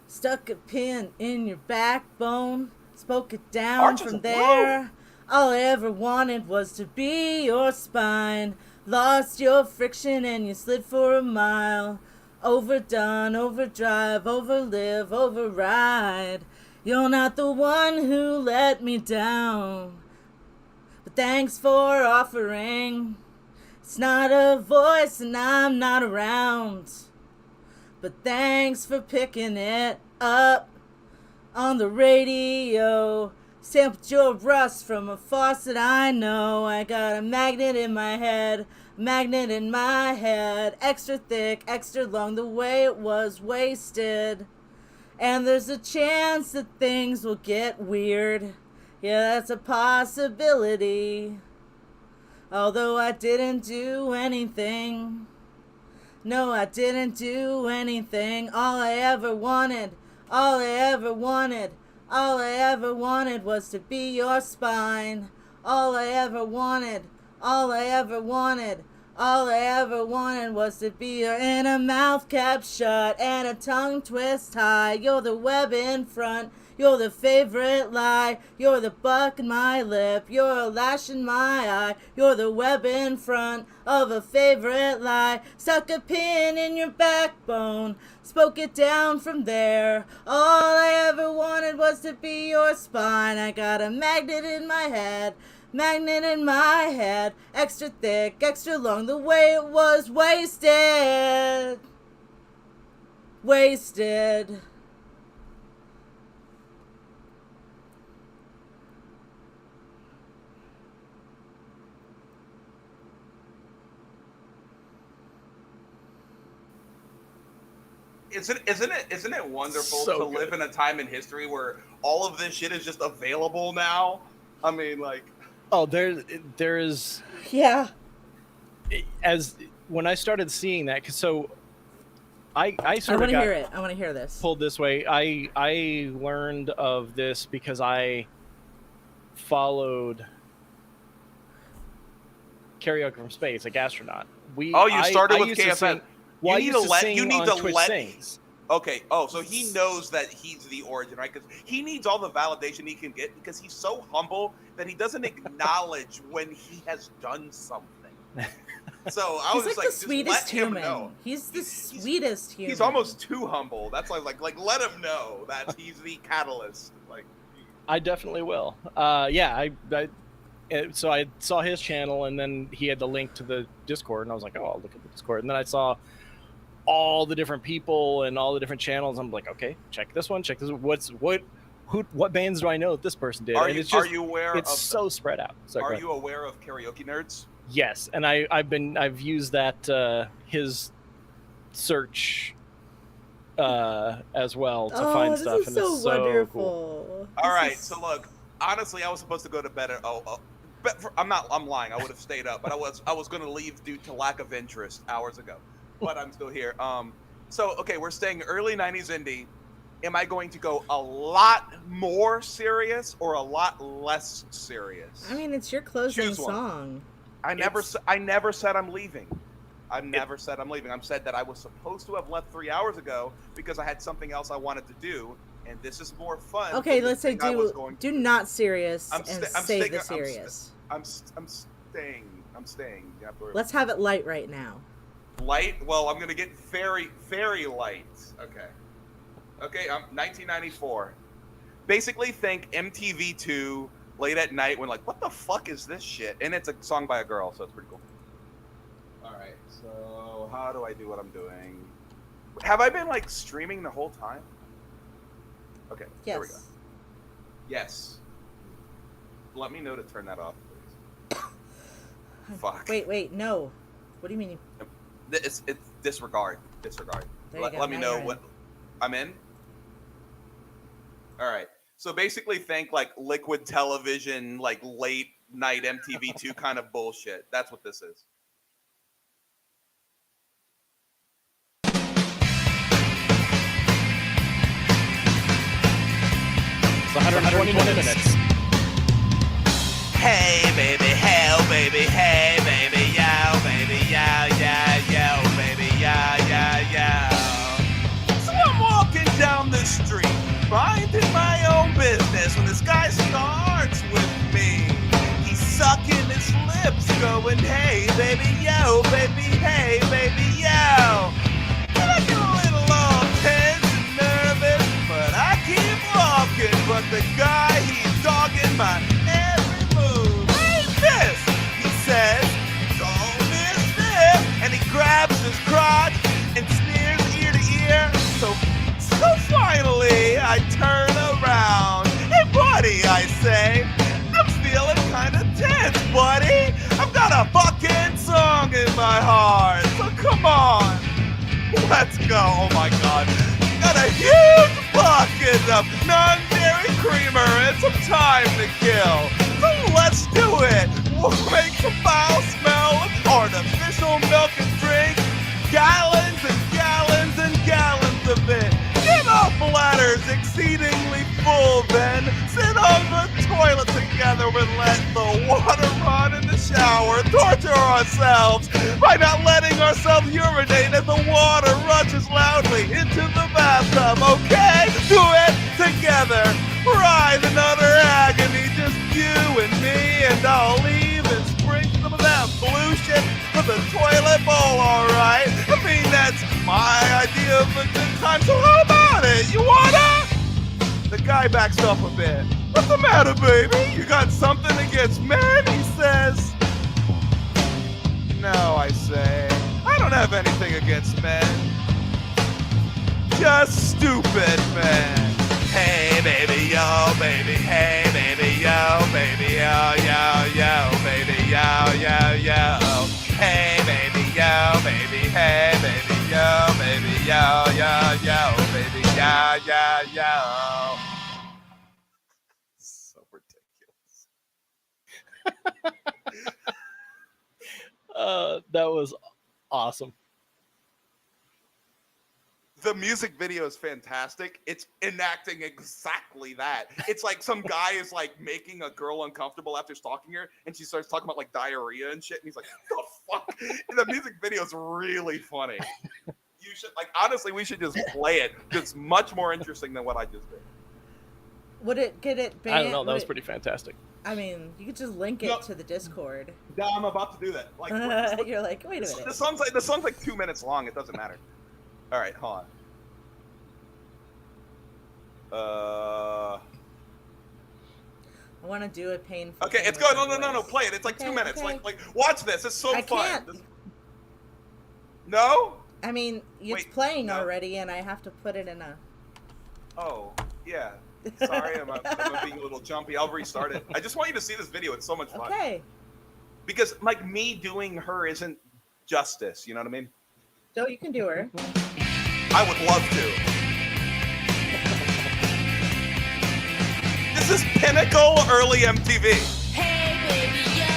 Stuck a pin in your backbone, spoke it down Arches from of there. love. All I ever wanted was to be your spine. Lost your friction and you slid for a mile. Overdone, overdrive, overlive, override. You're not the one who let me down. But thanks for offering. It's not a voice and I'm not around. But thanks for picking it up on the radio. Sampled your rust from a faucet, I know. I got a magnet in my head. Magnet in my head, extra thick, extra long, the way it was wasted. And there's a chance that things will get weird. Yeah, that's a possibility. Although I didn't do anything. No, I didn't do anything. All I ever wanted was to be your spine. All I ever wanted was to be her in a mouth cap shut and a tongue twist high. You're the web in front, you're the favorite lie. You're the buck in my lip, you're a lash in my eye. You're the web in front of a favorite lie. Stuck a pin in your backbone, spoke it down from there. All I ever wanted was to be your spine. I got a magnet in my head. Magnet in my head, extra thick, extra long, the way it was wasted. Wasted. Isn't it wonderful So to good. live in a time in history where all of this shit is just available now? I mean, like, Oh, there is, Yeah. as when I started seeing that, 'cause so I I sort want of to hear got it. I want to hear this. pulled this way. I learned of this because I followed Karaoke from Space, like astronaut. you I started with used to KFN. sing- well, I You need used to to let- sing you need on to Twitch let- Sings. okay. Oh, so he knows that he's the origin, right? Because he needs all the validation he can get because he's so humble that he doesn't acknowledge when he has done something. So I He's was like like, the just sweetest let him human. know. He's the sweetest human. He's almost too humble. That's why I was like let him know that he's the catalyst. Like, I definitely will. So I saw his channel, and then he had the link to the Discord, and I was like, oh, I'll look at the Discord. And then I saw all the different people and all the different channels. I'm like, okay, check this one, check this one. What bands do I know that this person did? are And you it's just, are you aware it's of so spread out. So are you aware of Karaoke Nerds? Yes, and I've used that his search as well to find this stuff, is and so it's so wonderful. cool. All right, This is- so look, honestly, I was supposed to go to bed at I'm lying. I would have stayed up, but I was going to leave due to lack of interest hours ago. But I'm still here. So okay, we're staying early 90s indie. Am I going to go a lot more serious or a lot less serious? I mean, it's your closing Choose one. song. I never said I'm leaving. I never said I'm leaving. I said that I was supposed to have left 3 hours ago because I had something else I wanted to do, and this is more fun. Okay, let's say do not serious and say the serious. I'm staying. You have to Let's have it light right now. Light? Well, I'm gonna get very, very light. Okay. 1994. Basically, think MTV2 late at night when like, what the fuck is this shit? And it's a song by a girl, so it's pretty cool. All right. So how do I do what I'm doing? Have I been like streaming the whole time? Okay. Yes. There we go. Yes. Let me know to turn that off, please. Fuck. Wait, no. What do you mean? It's disregard. Let me know what I'm in. All right. So basically, think like liquid television, like late night MTV2 kind of bullshit. That's what this is. It's 120 minutes. Hey baby, hell baby, hey baby, yo baby, yo, baby, yo. So I'm walking down the street, minding my own business when this guy starts with me. He's sucking his lips, going, hey baby, yo baby, hey baby, yo. And I get a little tense and nervous, but I keep walking. But the guy, he's dogging my every move. Hey, miss, he says, don't miss this. And he grabs his crotch and sneers ear to ear. So finally, I turn around. Hey, buddy, I say, I'm feeling kind of tense, buddy. I've got a fucking song in my heart. So come on, let's go. Oh my God. Got a huge bucket of non-dairy creamer and some time to kill. So let's do it. We'll make some foul smell with artificial milk and drink. Gallons and gallons and gallons of it. Get our bladders exceedingly full, then sit on the toilet together and let the water run in the shower. Torture ourselves by not letting ourselves urinate as the water rushes loudly into the bathtub. Okay, do it together. Writhe in utter agony, just you and me, and I'll even spring some of that blue shit to the toilet bowl. All right, I mean that's my idea of a good time. So how about it? You wanna? The guy backs up a bit. What's the matter, baby? You got something against men? He says. No, I say. I don't have anything against men. Just stupid men. Hey, baby, yo, baby. Hey, baby, yo, baby, yo, baby, yo. Hey, baby, yo, baby. Hey, baby, yo, baby, yo, baby, yo. So ridiculous. That was awesome. The music video is fantastic. It's enacting exactly that. It's like some guy is like making a girl uncomfortable after stalking her, and she starts talking about like diarrhea and shit, and he's like, "What the fuck?" And the music video is really funny. You should honestly, we should just play it. It's much more interesting than what I just did. Would it get it banned? I don't know. That was pretty fantastic. I mean, you could just link it to the Discord. Yeah, I'm about to do that. Like, you're like, wait a minute. The song's like 2 minutes long. It doesn't matter. All right, hold on. I want to do a painful. Okay, it's good. No. Play it. It's like 2 minutes. Okay. Like, watch this. It's so I fun. can't. No? I mean, it's playing already, and I have to put it in a. Oh, yeah. Sorry, I'm being a little jumpy. I'll restart it. I just want you to see this video. It's so much fun. Okay. Because like me doing her isn't justice. You know what I mean? So you can do her. I would love to. This is pinnacle early MTV. Hey baby, yo,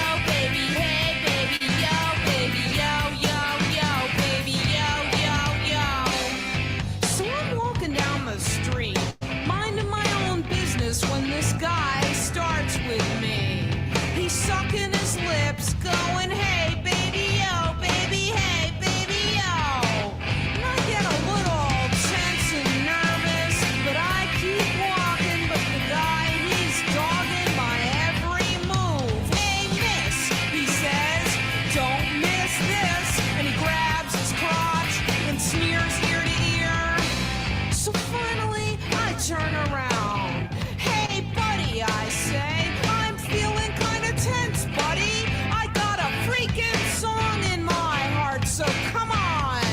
sneers ear to ear. So finally, I turn around. Hey, buddy, I say, I'm feeling kinda tense, buddy. I got a freaking song in my heart, so come on,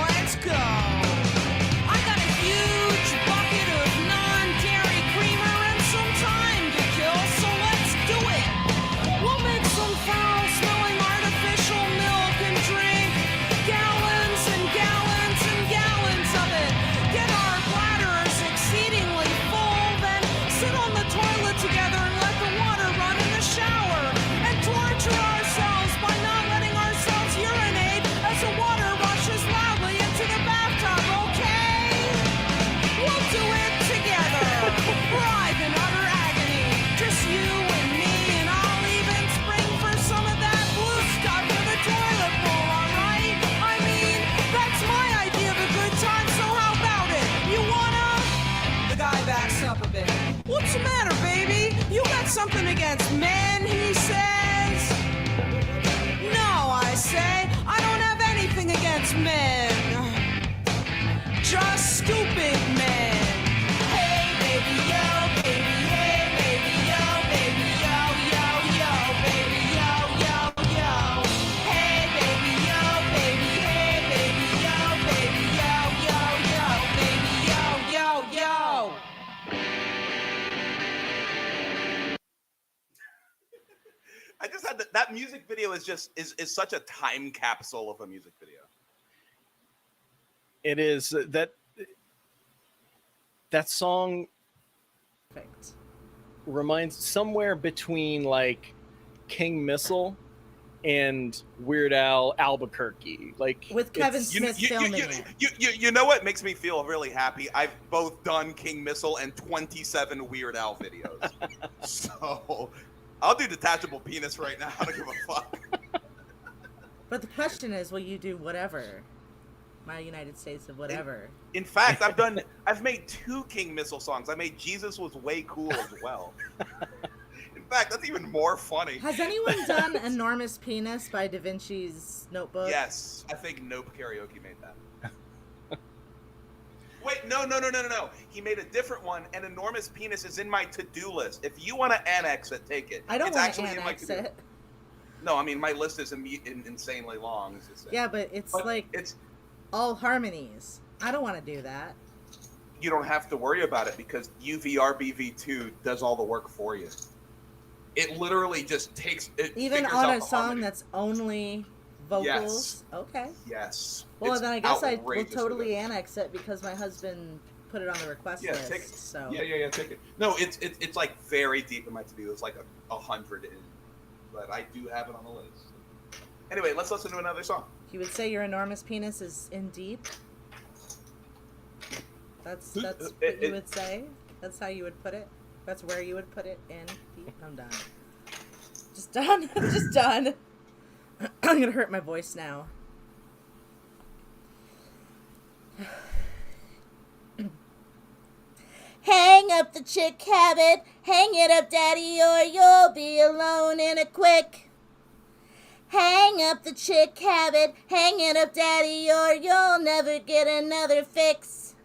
let's go. I got a huge bucket of non-dairy creamer and some time to kill, so let's do it. We'll make some foul-smelling artificial milk and drink gallons and gallons and gallons of it. Get our bladders exceedingly full, then sit on the toilet together and let the water run in the shower. And torture ourselves by not letting ourselves urinate as the water rushes loudly into the bathtub, okay? We'll do it together. Writhe in utter agony. Just you and me, and I'll even spring for some of that blue stuff in the toilet bowl, alright? I mean, that's my idea of a good time, so how about it? You wanna? The guy backs up a bit. What's the matter, baby? You got something against men, he says. No, I say, I don't have anything against men. Just stupid men. Hey, baby, yo, baby, hey, baby, yo, baby, yo, yo, yo, baby, yo, yo, yo. Hey, baby, yo, baby, hey, baby, yo, baby, yo, yo, yo, baby, yo, yo, yo. I just had that music video is just is such a time capsule of a music video. It is that song Perfect. reminds somewhere between like King Missile and Weird Al Albuquerque. Like With Kevin it's- Smith filming it. You know what makes me feel really happy? I've both done King Missile and 27 Weird Al videos. So I'll do detachable penis right now. I don't give a fuck. But the question is, will you do whatever? My United States of whatever. In fact, I've made 2 King Missile songs. I made Jesus Was Way Cool as well. In fact, that's even more funny. Has anyone done Enormous Penis by Da Vinci's Notebook? Yes, I think Nope Karaoke made that. Wait, no. He made a different one, and Enormous Penis is in my to-do list. If you want to annex it, take it. I don't It's want actually to in my annex to-do. it. No, I mean, my list is insanely long. Is just Yeah, but it's like it's all harmonies. I don't want to do that. you don't have to worry about it because UVRBV2 does all the work for you. It literally just takes it. Even figures on out a the song harmony. that's only vocals? Yes. Okay. Yes. Well, It's then I guess I will outrageously totally good. annex it because my husband put it on the request Yeah, list. take it. So Yeah, take it. No, it's like very deep in my to-do. It's like 100 in, but I do have it on the list. Anyway, let's listen to another song. you would say your enormous penis is in deep? That's what you would say? That's how you would put it? That's where you would put it in deep? I'm done. Just done. Just done. I'm gonna hurt my voice now. Hang up the chick habit, hang it up, daddy, or you'll be alone in a quick. Hang up the chick habit, hang it up, daddy, or you'll never get another fix.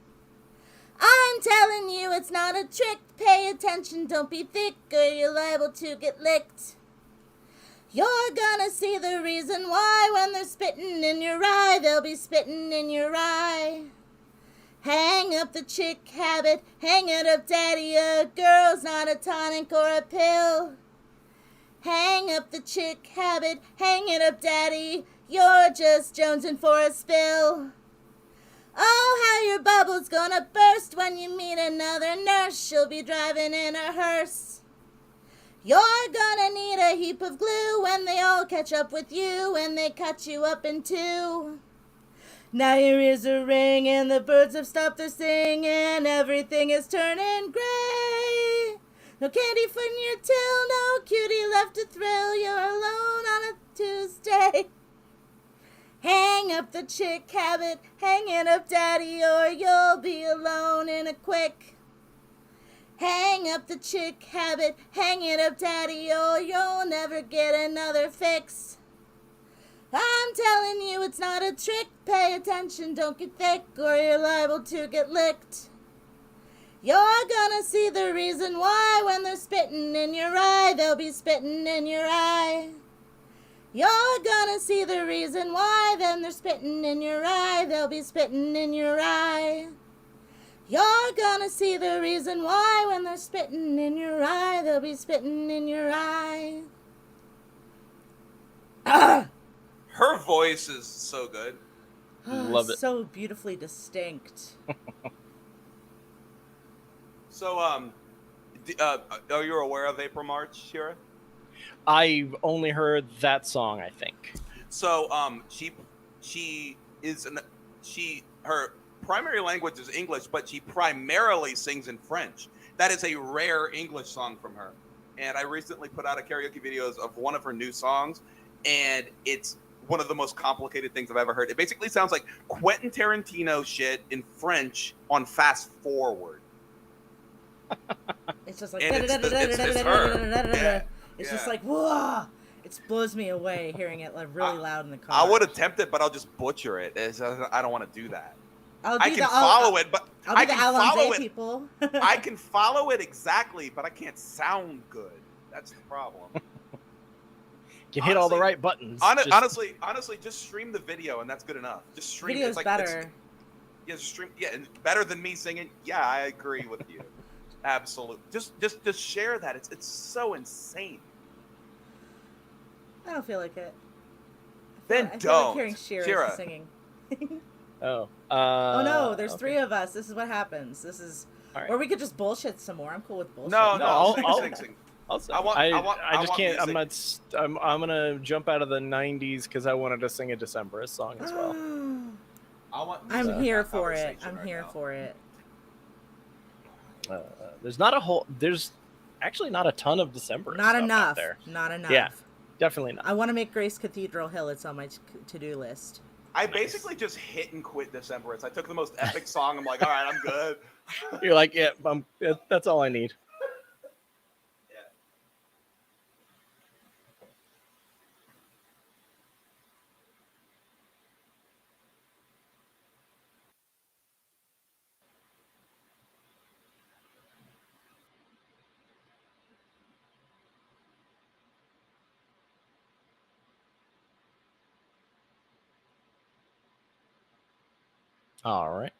I'm telling you it's not a trick, pay attention, don't be thick, or you're liable to get licked. You're gonna see the reason why when they're spitting in your eye, they'll be spitting in your eye. Hang up the chick habit, hang it up, daddy, a girl's not a tonic or a pill. Hang up the chick habit, hang it up, daddy, you're just jonesing for a spill. Oh, how your bubble's gonna burst when you meet another nurse, she'll be driving in a hearse. You're gonna need a heap of glue when they all catch up with you and they cut you up in two. Now your ears are ringing, the birds have stopped their singing, everything is turning gray. No candy for your till, no cutie left to thrill, you're alone on a Tuesday. Hang up the chick habit, hang it up, daddy, or you'll be alone in a quick. Hang up the chick habit, hang it up, daddy, or you'll never get another fix. I'm telling you it's not a trick. Pay attention, don't get thick, or you're liable to get licked. You're gonna see the reason why when they're spitting in your eye, they'll be spitting in your eye. You're gonna see the reason why then they're spitting in your eye, they'll be spitting in your eye. You're gonna see the reason why when they're spitting in your eye, they'll be spitting in your eye. Her voice is so good. Love it. So beautifully distinct. So, are you aware of April March, Shira? I've only heard that song, I think. So, her primary language is English, but she primarily sings in French. That is a rare English song from her. And I recently put out a karaoke videos of one of her new songs, and it's one of the most complicated things I've ever heard. It basically sounds like Quentin Tarantino shit in French on fast forward. It's just like it's her. It's just like, whoa! It blows me away hearing it like really loud in the car. I would attempt it, but I'll just butcher it. I don't want to do that. I can I'll follow it, but I'll I be the can follow it. people. I can follow it exactly, but I can't sound good. That's the problem. You hit all the right buttons. Honestly, just stream the video, and that's good enough. Just stream. Video's it's like, better. Stream. Yeah, and better than me singing. Yeah, I agree with you. Absolutely. Just share that. It's so insane. I don't feel like it. Then I feel don't. like hearing Shira Shira. singing. Oh. Oh no, there's okay. 3 of us. This is what happens. This is, right. or we could just bullshit some more. I'm cool with bullshit. No, sing. I just want can't. music. I'm gonna jump out of the '90s because I wanted to sing a Decemberist song as well. I'm here for it. I'm here for it. There's actually not a ton of December. Not stuff enough. out there. Not enough. Yeah, definitely not. I want to make Grace Cathedral Hill. It's on my to-do list. I basically just hit and quit Decemberists. I took the most epic song. I'm like, all right, I'm good. You're like, yeah, that's all I need. All right.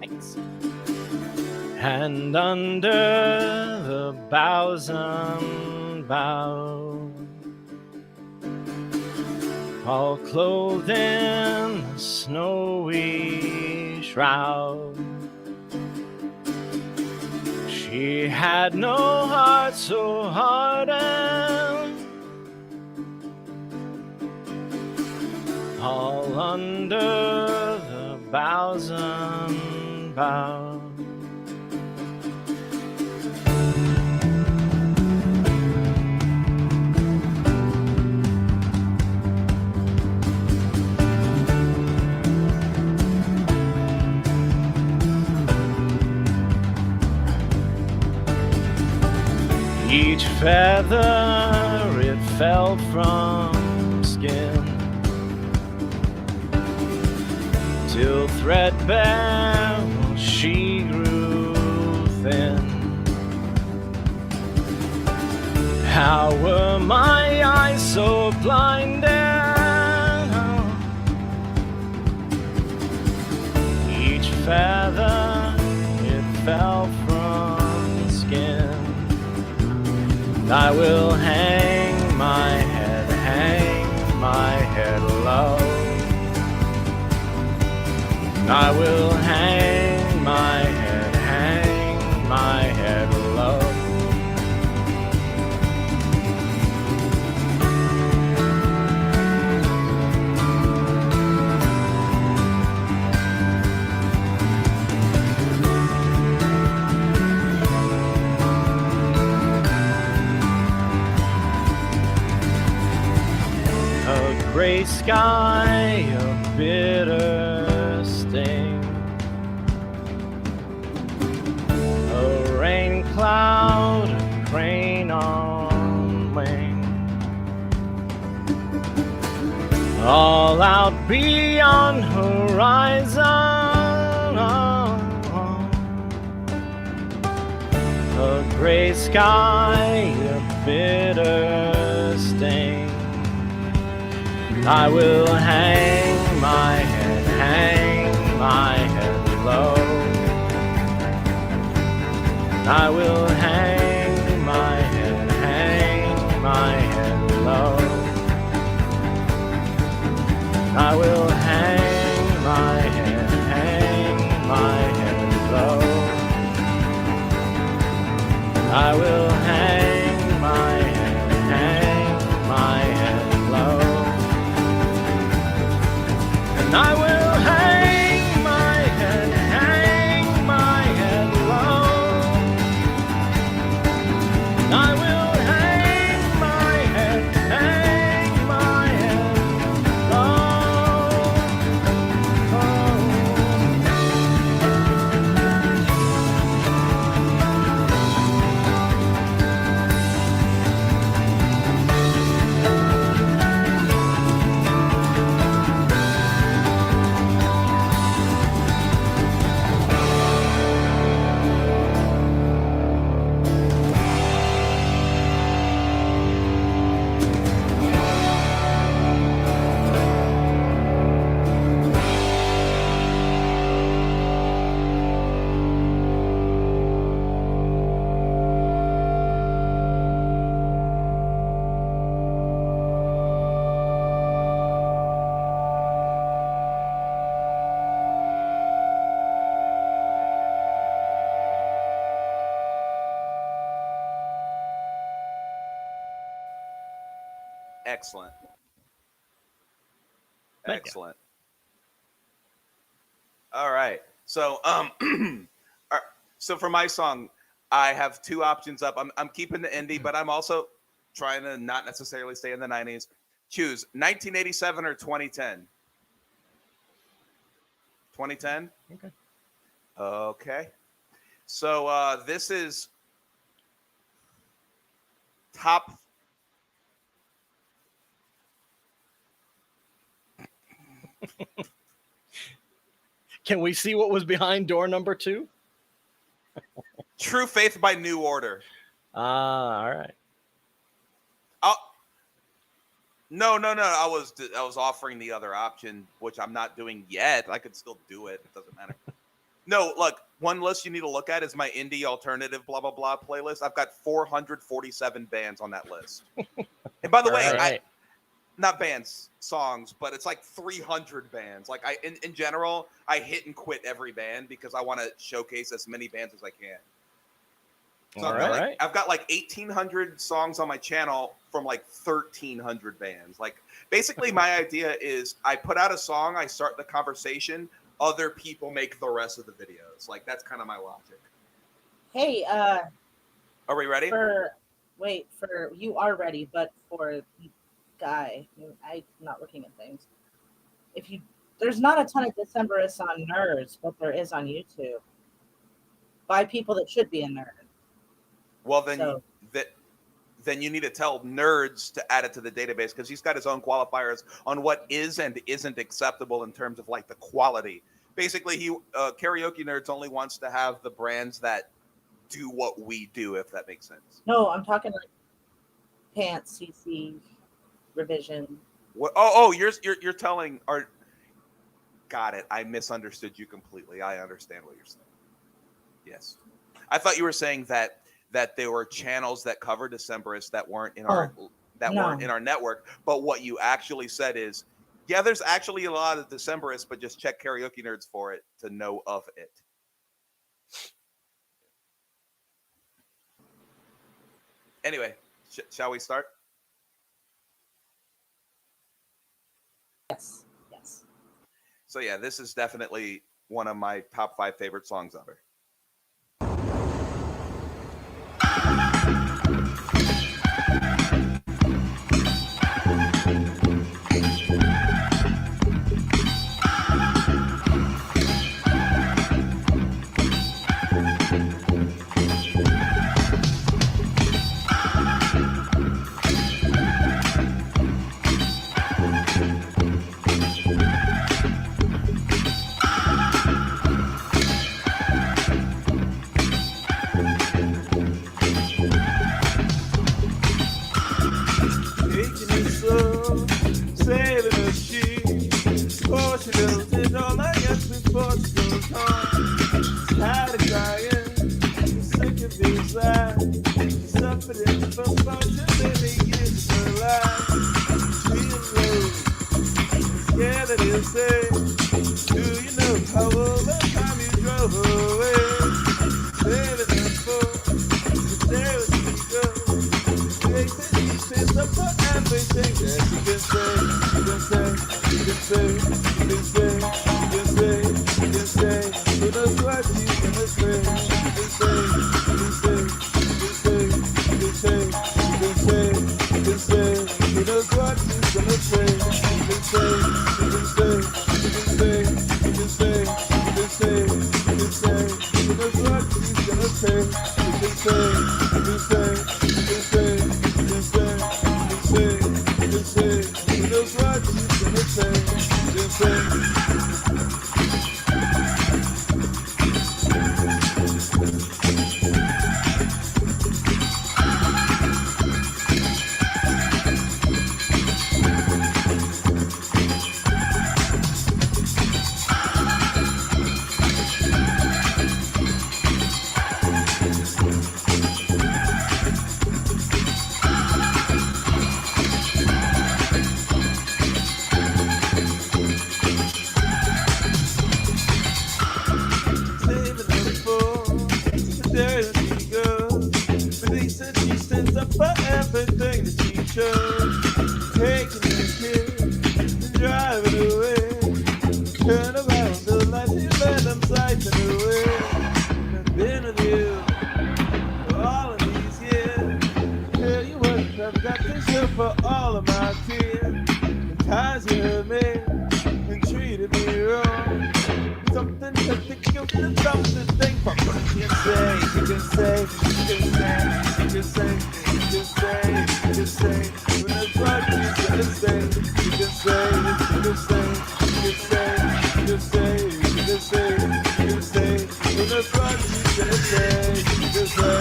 Thanks. And under the boughs unbound, all clothed in a snowy shroud, she had no heart so hardened, all under the boughs unbound. Each feather it fell from skin, till threadbare she grew thin. How were my eyes so blinded? Each feather it fell from skin. I will hang my head low. I will hang my head low. sky, a bitter sting. A rain cloud, a crane on wing. All out beyond horizon. A gray sky, a bitter sting. I will hang my head low. I will hang my head low. I will hang my head low. I will hang my head low. And I will hang my head low. And I will hang my head low. Excellent. Thank you. Excellent. All right. So, all right. So for my song, I have two options up. I'm keeping the indie, but I'm also trying to not necessarily stay in the 90s. Choose 1987 or 2010. 2010? Okay. Okay. So this is top. Can we see what was behind door number 2? True Faith by New Order. All right. No. I was offering the other option, which I'm not doing yet. I could still do it. It doesn't matter. No, look, one list you need to look at is my indie alternative blah blah blah playlist. I've got 447 bands on that list. And by the way, right. not bands, songs, but it's like 300 bands. Like in general, I hit and quit every band because I want to showcase as many bands as I can. So I've got like 1,800 songs on my channel from like 1,300 bands. Like basically my idea is I put out a song, I start the conversation, other people make the rest of the videos. Like that's kind of my logic. Hey, are we ready? You are ready, but for Guy, I'm not looking at things. There's not a ton of Decemberists on Nerds, but there is on YouTube by people that should be a nerd. Well, then you need to tell Nerds to add it to the database because he's got his own qualifiers on what is and isn't acceptable in terms of like the quality. Basically, Karaoke Nerds only wants to have the brands that do what we do, if that makes sense. No, I'm talking like Pants, CC, Revision. What? Oh, you're telling our. Got it. I misunderstood you completely. I understand what you're saying. Yes, I thought you were saying that there were channels that cover Decemberists that weren't in our weren't in our network. But what you actually said is, yeah, there's actually a lot of Decemberists, but just check Karaoke Nerds for it to know of it. Anyway, shall we start? Yes. So yeah, this is definitely one of my top 5 favorite songs ever. before she knows it, all I ask before she goes home. She's tired of crying, she's sick of being sad. She suffered it for far too many years of her life. She's low, scared that he'll say, do you know how all the time you drove away? Saving her for the day when she goes. They say she stands up for everything that she can say. She can say, she can say, she can say, she can say, she can say. Who knows what she's gonna say? She can say, she can say, she can say, she can say, she can say, she can say. Who knows what she's gonna say? She can say, she can say, she can say, she can say, she can say, she can say. Who knows what she's gonna say? She can say, she can say, she can say. Who knows what she's gonna say? She can say. Everything that she chose, taking the kid, driving away, turn around the life you let them siphon away. I've been with you for all of these years. Tell you what, I've got to show for all of my tears. The times you hurt me and treated me wrong. Something to think of and something to think for. She can say, she can say, she can say, she can say. Just say, just say, when that's what she's gonna say. She can say, she can say, she can say, she can say, she can say, she can say, when that's what she's gonna say. She can say.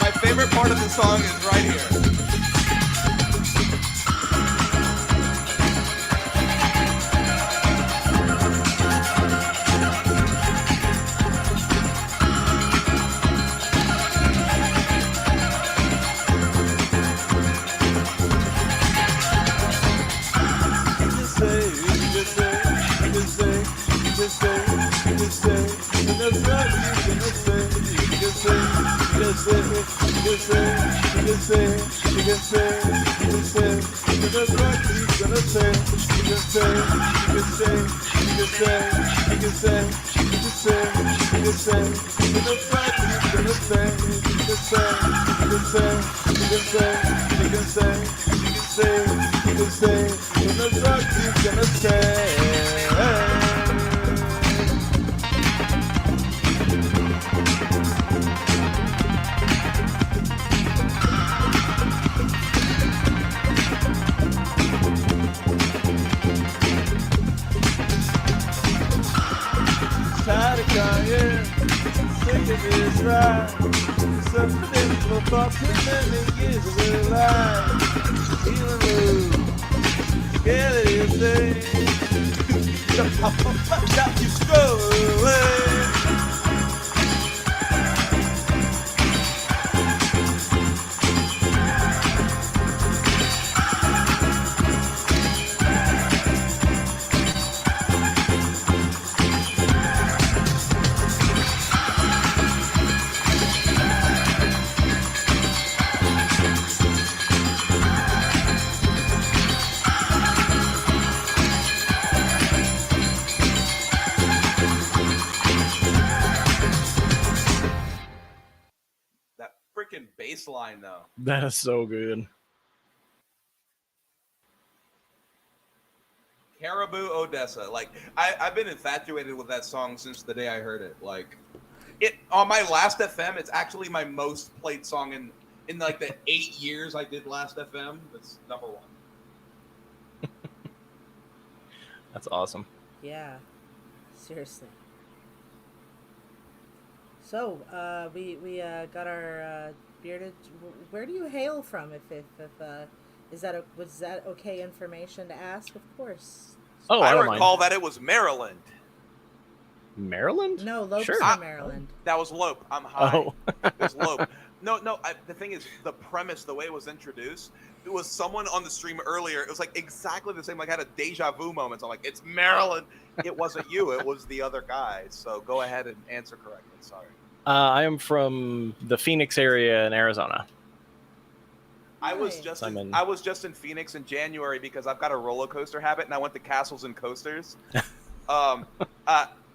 My favorite part of the song is right here. Freaking bass line though. That is so good. Caribou Odessa. Like I've been infatuated with that song since the day I heard it. Like it on my Last FM, it's actually my most played song in like the 8 years I did Last FM. It's number one. That's awesome. Yeah. Seriously. So, we got our bearded. Where do you hail from? Was that okay information to ask? Of course. Oh, I I don't recall mind. that it was Maryland. Maryland? No, Lope's Sure. from Maryland. That was Lope. I'm high. Oh. It was Lope. No. The thing is, the premise, the way it was introduced, it was someone on the stream earlier. It was like exactly the same. Like, I had a deja vu moment. So I'm like, it's Maryland. It wasn't you. It was the other guy. So go ahead and answer correctly. Sorry. I am from the Phoenix area in Arizona. I was just in Phoenix in January because I've got a roller coaster habit, and I went to Castles and Coasters.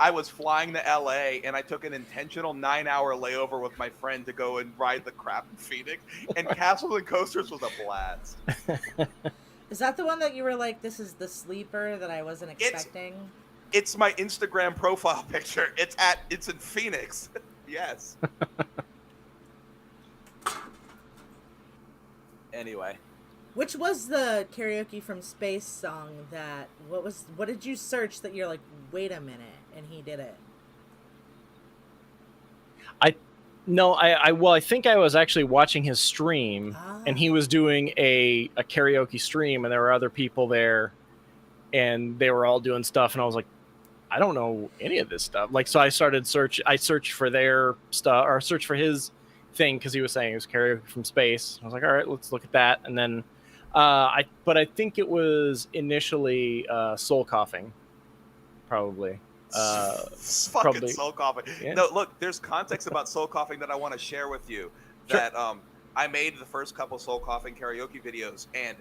I was flying to LA, and I took an intentional 9-hour layover with my friend to go and ride the crap in Phoenix. And Castles and Coasters was a blast. Is that the one that you were like, this is the sleeper that I wasn't expecting? It's my Instagram profile picture. It's in Phoenix. Yes. Anyway. Which was the Karaoke from Space song what did you search that you're like, wait a minute, and he did it? I think I was actually watching his stream, and he was doing a karaoke stream, and there were other people there, and they were all doing stuff, and I was like, I don't know any of this stuff. Like, so I searched for their stuff, or searched for his thing, because he was saying it was Karaoke from Space. I was like, all right, let's look at that. And then I think it was initially Soul Coughing, probably. Fucking Soul Coughing. Yeah. No, look, there's context about Soul Coughing that I want to share with you. That I made the first couple Soul Coughing karaoke videos, and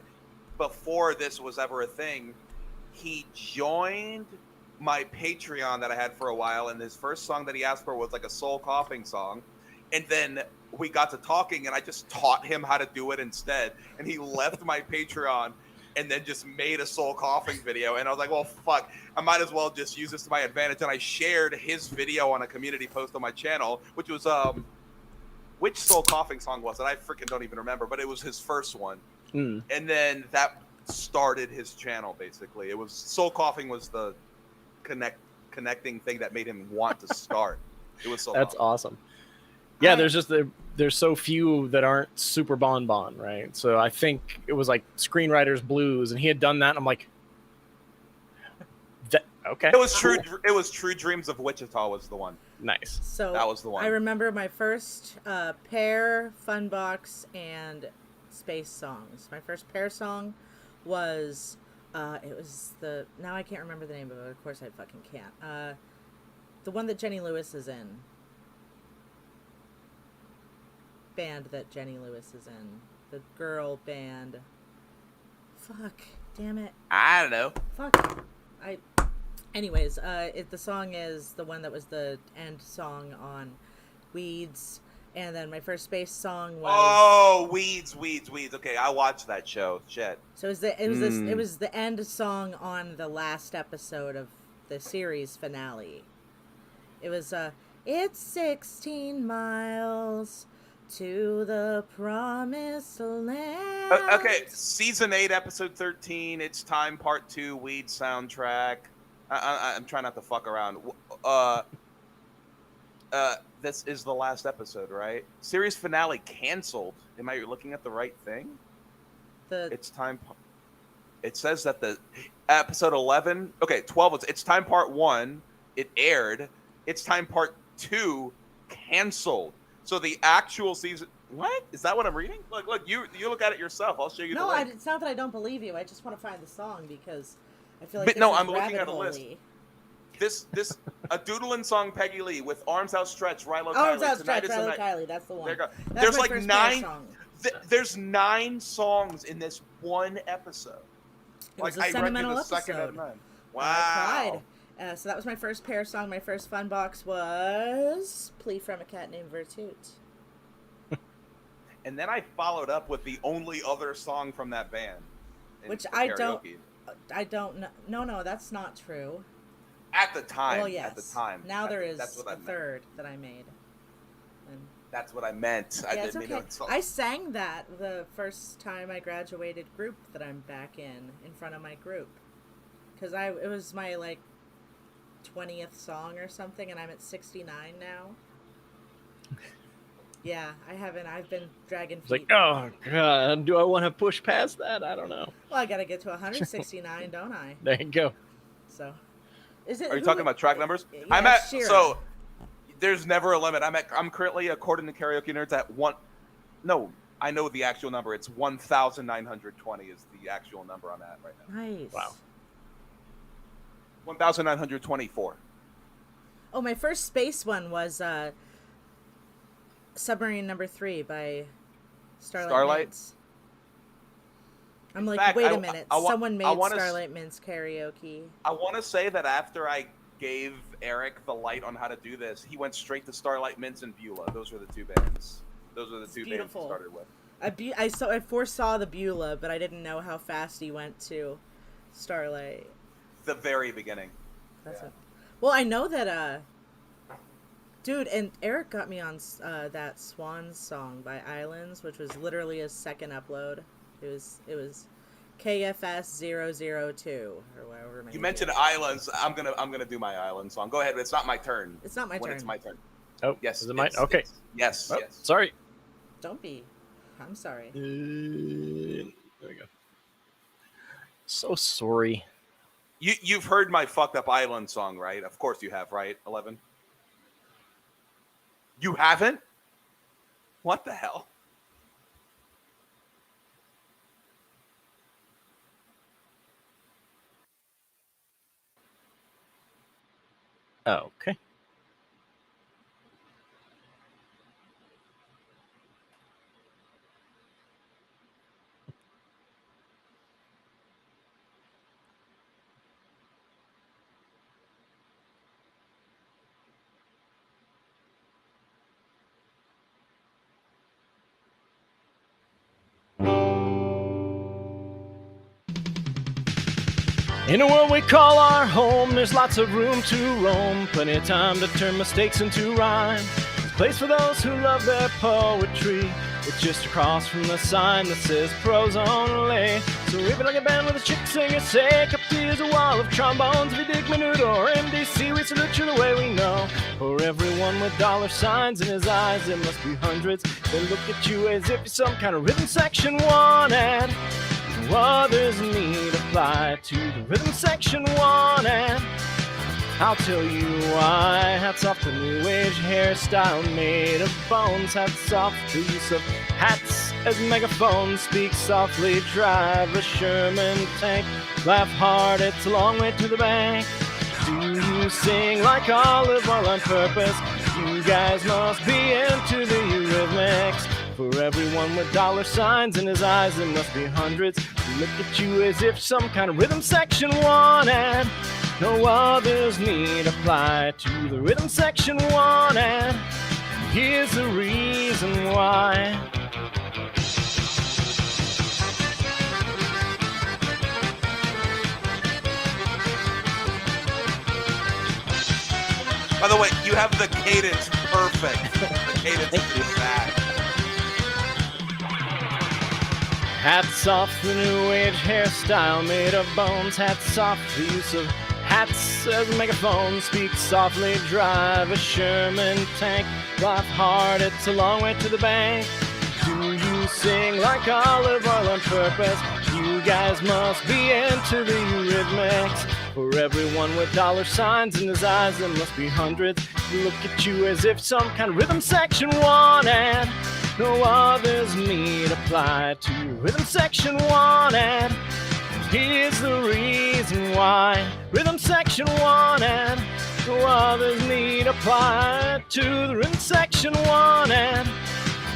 before this was ever a thing, he joined my Patreon that I had for a while, and his first song that he asked for was like a Soul Coughing song. And then we got to talking, and I just taught him how to do it instead. And he left my Patreon and then just made a Soul Coughing video. And I was like, well, fuck, I might as well just use this to my advantage. And I shared his video on a community post on my channel, which was, which Soul Coughing song was it? I freaking don't even remember, but it was his first one. And then that started his channel, basically. It was, Soul Coughing was the connecting thing that made him want to start. It was Soul That's Coughing. awesome. Yeah, there's so few that aren't super bonbon, right? So I think it was like Screenwriters Blues, and he had done that. And I'm like, okay. It was True. It was True Dreams of Wichita was the one. Nice. So that was the one. I remember my first pair, Funbox, and Space songs. My first pair song was it was now I can't remember the name of it. Of course I fucking can't. The one that Jenny Lewis is in. Band that Jenny Lewis is in. The girl band. Fuck. Damn it. I don't know. Fuck. Anyways, the song is the one that was the end song on Weeds, and then my first Space song was. Oh, Weeds. Okay, I watched that show. Shit. So it was the end song on the last episode of the series finale. It was it's 16 miles to the promised land. Okay, season 8, episode 13. It's Time, part 2. Weed soundtrack. I'm trying not to fuck around. This is the last episode, right? Series finale canceled. Am I looking at the right thing? It's Time. It says that the episode 11. Okay, 12. It's Time, part 1. It aired. It's Time, part 2. Canceled. So the actual season. What is that? What I'm reading? Look. You look at it yourself. I'll show you. No, the link. it's not that I don't believe you. I just want to find the song because I feel like. But no, I'm looking at a list. This a doodling song, Peggy Lee with Arms Outstretched, Rilo Kiley. Arms Outstretched, Rilo Kiley. That's the one. There you go. That's There's my like first 9. song. There's 9 songs in this one episode. It was a sentimental episode. Wow. I cried. So that was my first pair song. My first fun box was "Plea from a Cat Named Virtute." And then I followed up with the only other song from that band, which I don't know. No, that's not true. At the time. Well, yes. At the time. Now there is a third that I made. And that's what I meant. Yeah, it's okay. I sang that the first time I graduated group that I'm back in front of my group. Because it was my 20th song or something, and I'm at 69 now. Yeah, I haven't. I've been dragging It's feet. like, oh god, do I want to push past that? I don't know. Well, I gotta get to 169, don't I? There you go. So, is it? Are you talking about track numbers? Yeah, I'm at Shira. so. There's never a limit. I'm currently, according to Karaoke Nerds, at one. No, I know the actual number. It's 1,920 is the actual number I'm at right now. Nice. Wow. 1,924. Oh, my first space one was Submarine Number 3 by Starlight Mints. I'm like, fact, wait a minute. Someone made wanna Starlight Mints karaoke. I want to say that after I gave Eric the light on how to do this, he went straight to Starlight Mints and Beulah. Those were the two bands. Those were the two bands he started with. I foresaw the Beulah, but I didn't know how fast he went to Starlight. The very beginning. That's it. Well, I know that, dude, and Eric got me on that Swans song by Islands, which was literally his second upload. It was KFS002 or whatever. You mentioned Islands. I'm gonna do my Island song. Go ahead. It's not my turn. It's not my turn. It's my turn. Oh, yes. Is it mine? Okay. Yes. Oh, yes. Sorry. Don't be. I'm sorry. There we go. So sorry. You've heard my fucked up Island song, right? Of course you have, right? 11. You haven't? What the hell? Okay. In a world we call our home, there's lots of room to roam, plenty of time to turn mistakes into rhyme. There's a place for those who love their poetry. It's just across from the sign that says prose only. So if you like a band with a chick singer, say, up to you is a wall of trombones. If you dig Menudo or MDC, we salute you the way we know. For everyone with dollar signs in his eyes, there must be hundreds. They look at you as if you're some kind of rhythm section wanted. Others need apply to the rhythm section wanted. I'll tell you why. Hats off the new age hairstyle made of bones. Hats off the use of hats as megaphones. Speak softly, drive a Sherman tank. Laugh hard, it's a long way to the bank. Do you sing like Olive Oil on purpose? You guys must be into the Eurythmics. For everyone with dollar signs in his eyes, there must be hundreds who look at you as if some kind of rhythm section wanted. No others need apply to the rhythm section wanted. Here's the reason why. By the way, you have the cadence perfect. The cadence is exact. Hats off the new age hairstyle made of bones. Hats off the use of hats as megaphones. Speak softly, drive a Sherman tank. Laugh hard, it's a long way to the bank. Do you sing like Olive Oil on purpose? You guys must be into the Eurythmics. For everyone with dollar signs in his eyes, there must be hundreds who look at you as if some kind of rhythm section wanted. No others need apply to rhythm section wanted. Here's the reason why. Rhythm section wanted. No others need apply to the rhythm section wanted.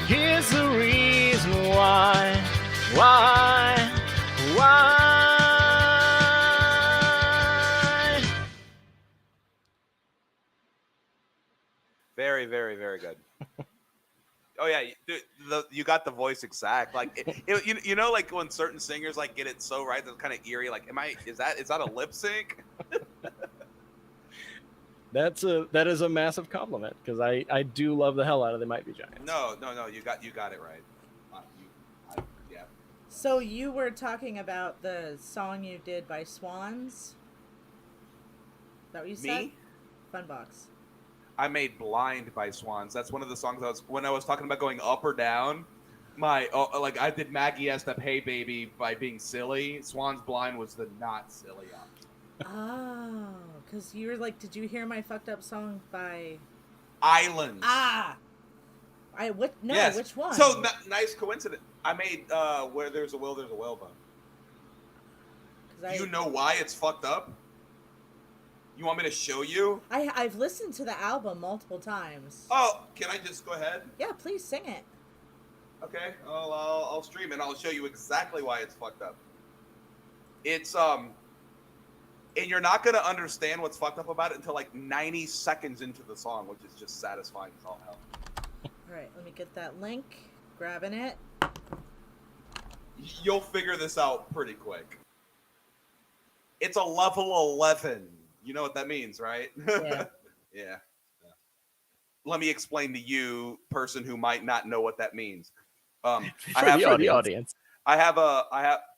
Here's the reason why. Why? Very, very, very good. Oh yeah, you got the voice exact. Like you know, like when certain singers like get it so right, that's kind of eerie. Like, is that a lip sync? That is a massive compliment because I do love the hell out of They Might Be Giants. No, you got it right. Yeah. So you were talking about the song you did by Swans? Is that what you said? Me? Funbox. I made "Blind" by Swans. That's one of the songs when I was talking about going up or down. I did Maggie S. the Hey Baby by being silly. Swans "Blind" was the not silly option. Oh, because you were like, did you hear my fucked up song by Islands? Yes. Which one? So nice coincidence. I made "Where There's a Will, There's a Whalebone." Do you know why it's fucked up? You want me to show you? I've listened to the album multiple times. Oh, can I just go ahead? Yeah, please sing it. Okay, I'll stream it. I'll show you exactly why it's fucked up. It's and you're not gonna understand what's fucked up about it until like 90 seconds into the song, which is just satisfying as all hell. All right, let me get that link. Grabbing it. You'll figure this out pretty quick. It's a level 11. You know what that means, right? Yeah. Yeah. Let me explain to you, person who might not know what that means. For the audience.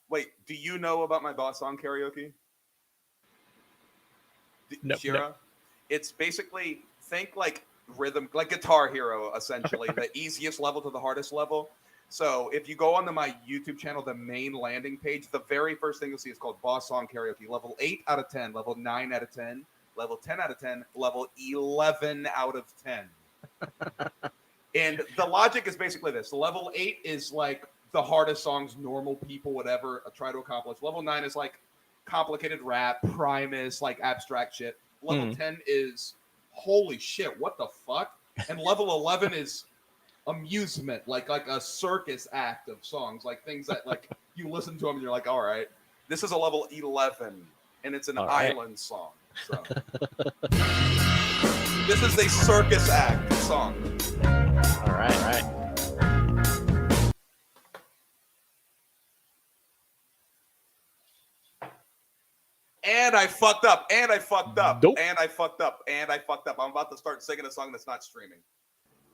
Wait, do you know about my boss song Karaoke? No, Shira? No. It's basically, think like rhythm, like Guitar Hero, essentially. The easiest level to the hardest level. So if you go onto my YouTube channel, the main landing page, the very first thing you'll see is called Boss Song Karaoke. Level 8 out of 10, level 9 out of 10, level 10 out of 10, level 11 out of 10. And the logic is basically this. Level 8 is like the hardest songs normal people would ever try to accomplish. Level 9 is like complicated rap, Primus, like abstract shit. Level 10 is holy shit, what the fuck? And level 11 is amusement, like a circus act of songs, like things that like you listen to them and you're like, all right, this is a level 11 and it's an island song. So this is a circus act song. All right. And I fucked up. Nope. I'm about to start singing a song that's not streaming.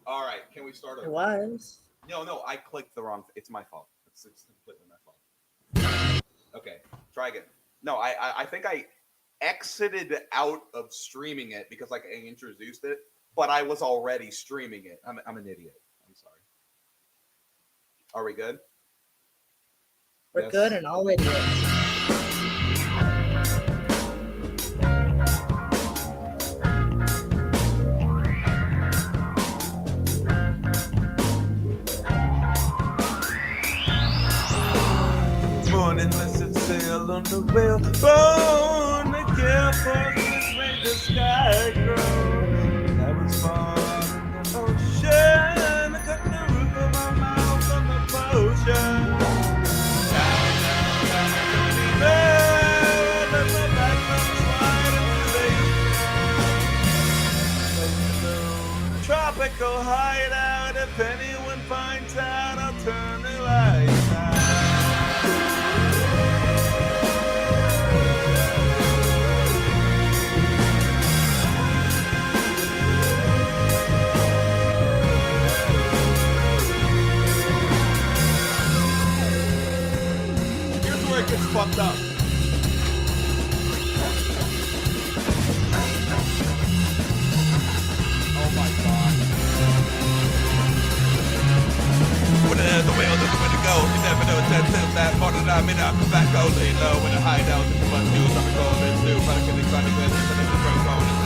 All right, can we start over? It was. No, I clicked the wrong. It's my fault. It's completely my fault. Okay, try again. No, I think I exited out of streaming it because like I introduced it, but I was already streaming it. I'm an idiot. I'm sorry. Are we good? We're good and all idiots. Morning, let's sail on the whale. Bone the careful, this made the sky grow. I was born in the ocean. I cut the roof of my mouth on the potion. Down, let my back slide into the tropical hideout. If anyone finds out, I'll turn the lights out. It gets fucked up. Oh my god. When there's a whale, there's a way to go. You never know that part of that. I mean, I come back, go lay low in a hideout. If you want to do something, go into. But I can be trying to get this and it's a great going.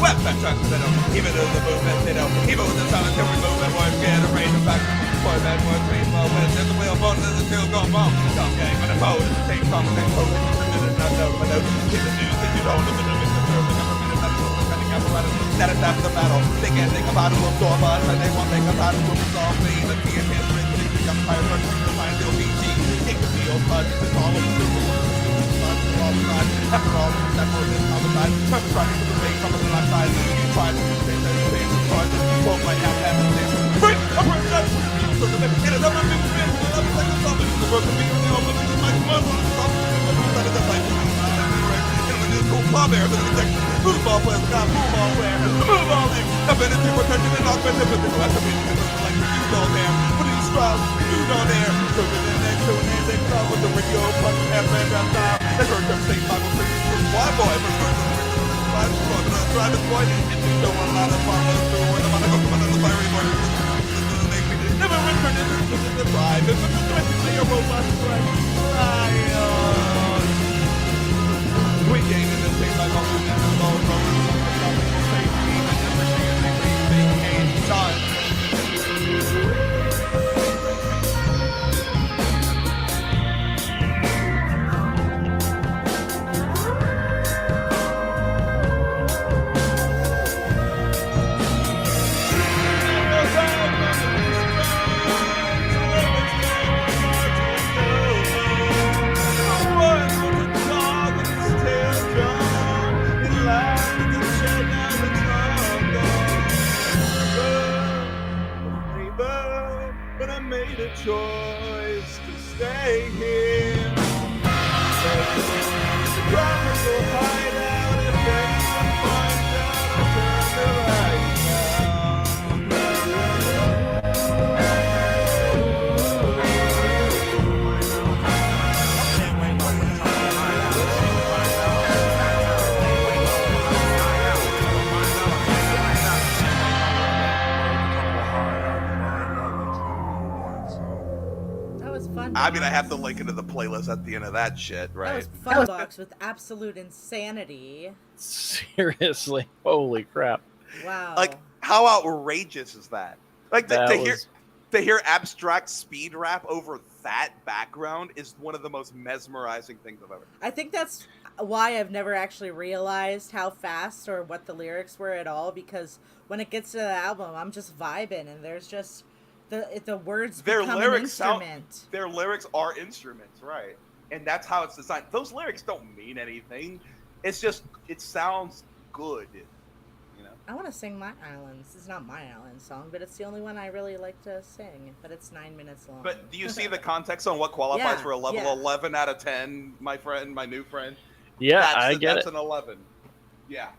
Website tracks set up, even though the movement, even with the silence, every movement, more scared, afraid, in fact, more bad, more dream, more when it's in the wheel, bone, there's a still going wrong. Some gang, but a phone, it's the same song, same code, it's just a minute, not know, but no, in the news, that you don't know, the news, the government, medical, defending apparatus, that is after the battle. They can't think about it, will absorb us, and they won't think about it, will resolve me, the key and his written, they become fire, but the mind, they'll be G, it could be old blood, it's all of the super world. After all, that for this homicide, perpetrating to the face from the left side, you try to say that the face is hard, won't might have happened this. Bring a person up to the so that it is over big man, the love like a zombie, the broken beat on the open, this is my mother, the top of the life, and the cool club air, the detective, football players, got football wear, move all in, ability protection and augmented with the rest of it, like you don't dare, what do you strive, you don't dare, so the next to an ending club with the radio, punch, and man, style. They heard them sing Bible preaching. Why, boy? I'm gonna try to point and to show a lot of follow through. And I'm gonna go come on the fiery mark. Never return to the drive. It's a threat to say a robust threat. We gain in the same like all the low road. Safety, never see anything. Ain't done. But I made a choice to stay here. The drivers will hide out if anyone finds out. I'll turn the lights That was fun. I mean, I have to link into the playlist at the end of that shit, That right? was Fun Box with absolute insanity. Seriously, holy crap! Wow. Like, how outrageous is that? Like, That to hear abstract speed rap over that background is one of the most mesmerizing things I've ever. I think that's why I've never actually realized how fast or what the lyrics were at all, because when it gets to the album, I'm just vibing and there's just the words Their become lyrics an instrument. their lyrics are instruments, right? And that's how it's designed. Those lyrics don't mean anything. It's just it sounds good, you know. I want to sing My Island. This is not my island song, but it's the only one I really like to sing. But it's 9 minutes long. But do you see the context on what qualifies Yeah, for a level yeah. 11 out of 10, my friend, my new friend? Yeah, that's I get that's it. an 11. Yeah.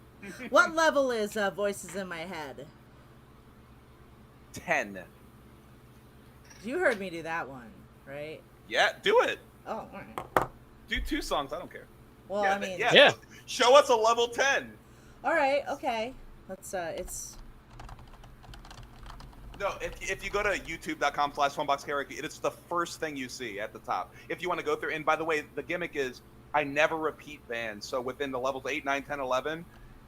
What level is Voices in My Head? 10. You heard me do that one, right? Yeah, do it. Oh, all right. Do 2 songs. I don't care. Well, yeah, I mean, Yeah. Show us a level 10. all right, okay. Let's it's No, if you go to youtube.com/funboxkaraoke, it's the first thing you see at the top. If you want to go through, and by the way, the gimmick is I never repeat bands. So within the levels 8, 9, 10, 11,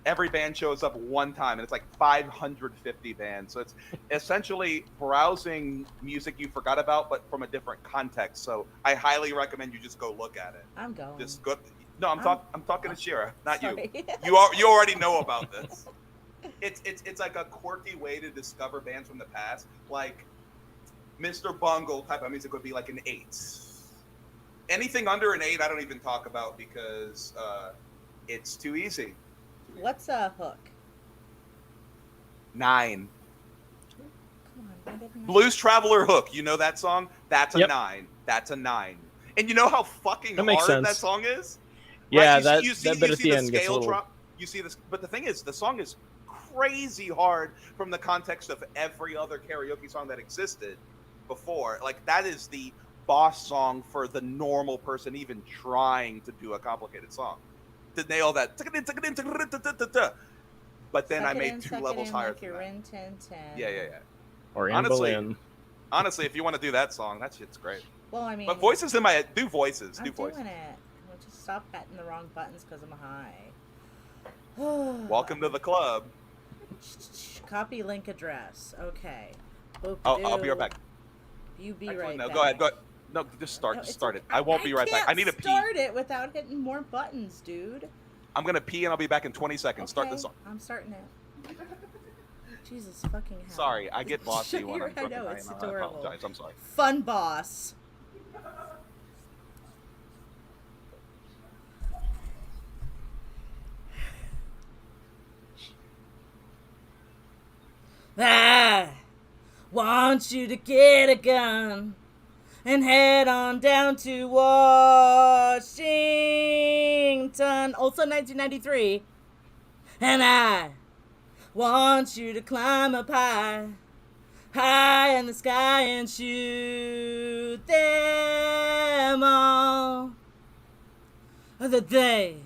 every band shows up one time, and it's like 550 bands. So it's essentially browsing music you forgot about, but from a different context. So I highly recommend you just go look at it. I'm going. Just go. No, I'm talking to Shira, not Sorry. you. You already know about this. It's like a quirky way to discover bands from the past. Like Mr. Bungle type of music would be like an 8. Anything under an 8, I don't even talk about because it's too easy. What's a hook? 9. Come on, why didn't I- Blues Traveler Hook. You know that song? That's a Yep. 9. That's a 9. And you know how fucking That hard makes sense. that song is? Yeah, Right? that bit at the end gets a little. drop. You see this, but the thing is, the song is crazy hard from the context of every other karaoke song that existed before. Like that is the boss song for the normal person even trying to do a complicated song. To nail that. But then I made 2 levels higher than that. Yeah. Or in Honestly, Berlin. Honestly, if you want to do that song, that shit's great. Well, I mean, But voices in my head. Do voices. I'm Do voices. doing it. I'll just stop hitting the wrong buttons because I'm high. Welcome to the club. Copy link address. Okay. Boop, I'll be right back. You be Actually, right no, back. go ahead. Go ahead. No, just start. No, Just it's start it. okay. I won't be right back. I need to can't pee. start it without hitting more buttons, dude. I'm gonna pee and I'll be back in 20 seconds. Start Okay, the song. I'm starting it. Jesus fucking hell. Sorry, I get bossy Sure, when I'm I drunk. know, and it's I adorable. apologize. I'm sorry. Fun boss. I want you to get a gun and head on down to Washington. Also 1993. And I want you to climb up high, high in the sky and shoot them all. That they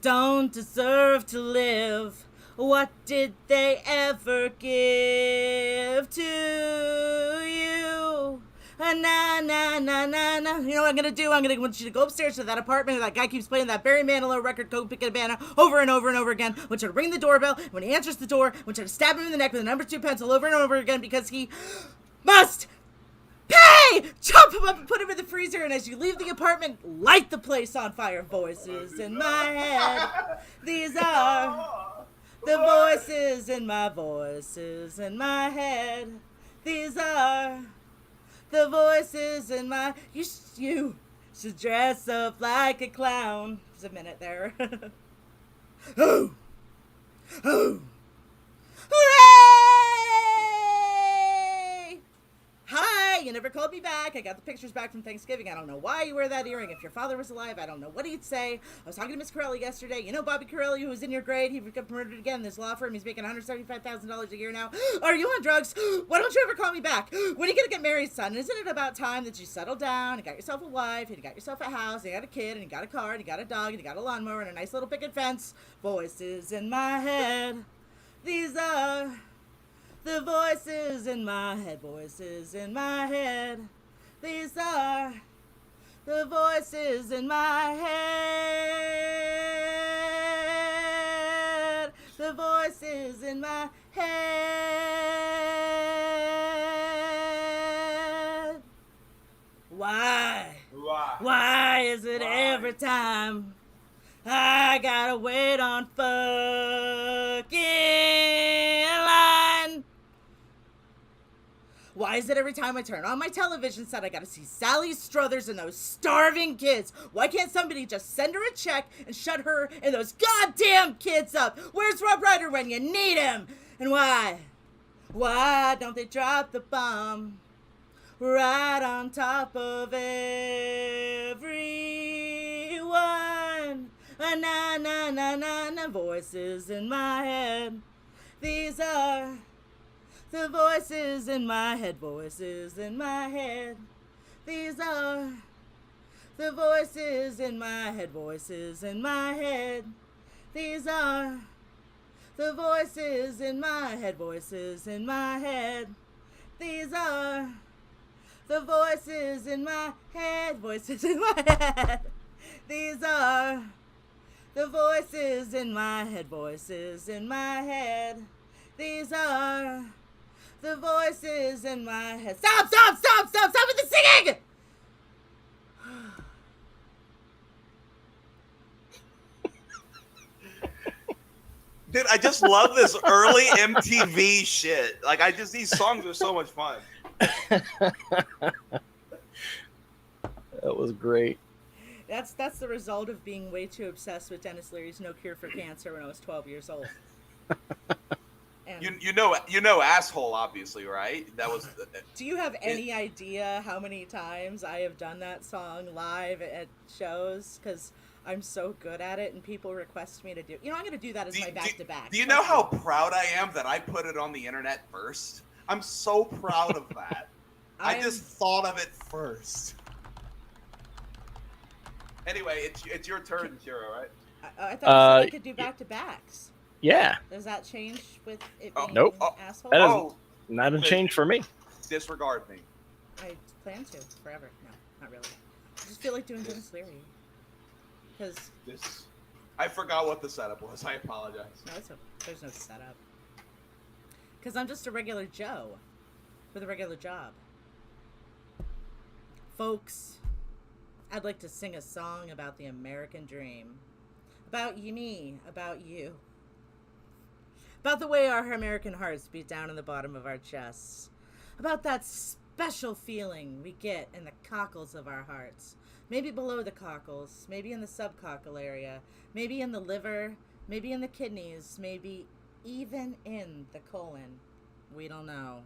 don't deserve to live. What did they ever give to you? Na na na na na. You know what I'm gonna do? I want you to go upstairs to that apartment where that guy keeps playing that Barry Manilow record, Copacabana, over and over and over again. I want you to ring the doorbell. When he answers the door, I want you to stab him in the neck with a number 2 pencil over and over again because he must pay! Chop him up and put him in the freezer, and as you leave the apartment, light the place on fire. Voices in my head. These are the voices in my head. These are the voices in my... You should dress up like a clown. There's a minute there. Oh! Oh! Hooray! Hi! You never called me back. I got the pictures back from Thanksgiving. I don't know why you wear that earring. If your father was alive, I don't know what he'd say. I was talking to Miss Corelli yesterday. You know Bobby Corelli, who was in your grade? He got promoted again in this law firm. He's making $175,000 a year now. Are you on drugs? Why don't you ever call me back? When are you going to get married, son? Isn't it about time that you settled down and got yourself a wife and you got yourself a house and you got a kid and you got a car and you got a dog and you got a lawnmower and a nice little picket fence? Voices in my head. These are the voices in my head, voices in my head. These are the voices in my head. The voices in my head. Why? Why is it every time I gotta wait on fucking line? Why is it every time I turn on my television set, I gotta see Sally Struthers and those starving kids? Why can't somebody just send her a check and shut her and those goddamn kids up? Where's Rob Ryder when you need him? And why? Why don't they drop the bomb right on top of everyone? Na na na na na. Voices in my head. These are the voices in my head, voices in my head. These are the voices in my head, voices in my head. These are the voices in my head, voices in my head. These are the voices in my head, voices in my head. These are the voices in my head, voices in my head. These are the voices in my head. Stop with the singing! Dude, I just love this early MTV shit. Like, these songs are so much fun. That was great. That's the result of being way too obsessed with Dennis Leary's No Cure for Cancer when I was 12 years old. And You know asshole, obviously, right? That was. do you have any idea how many times I have done that song live at shows? Because I'm so good at it, and people request me to do. I'm going to do that as my back-to-back. Do you know how proud I am that I put it on the internet first? I'm so proud of that. I just thought of it first. Anyway, it's your turn, Chiro, right? I thought I could do back-to-backs. Yeah. Does that change with it being Nope. asshole? That doesn't. Not a change for me. Disregard me. I plan to forever. No, not really. I just feel like doing Dennis Leary. Because I forgot what the setup was. I apologize. No, there's no setup. Because I'm just a regular Joe with a regular job. Folks, I'd like to sing a song about the American dream. About me, about you. About the way our American hearts beat down in the bottom of our chests. About that special feeling we get in the cockles of our hearts. Maybe below the cockles, maybe in the subcockle area, maybe in the liver, maybe in the kidneys, maybe even in the colon. We don't know.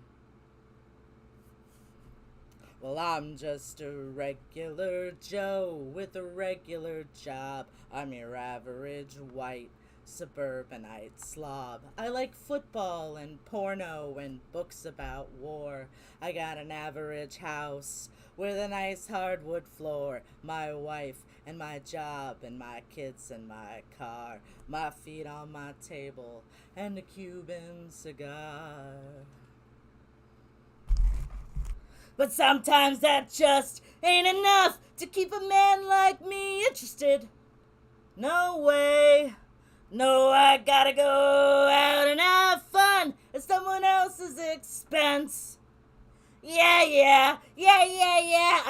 Well, I'm just a regular Joe with a regular job. I'm your average white suburbanite slob. I like football and porno and books about war. I got an average house with a nice hardwood floor. My wife and my job and my kids and my car, my feet on my table and a Cuban cigar. But sometimes that just ain't enough to keep a man like me interested. No way. No, I gotta go out and have fun at someone else's expense. Yeah.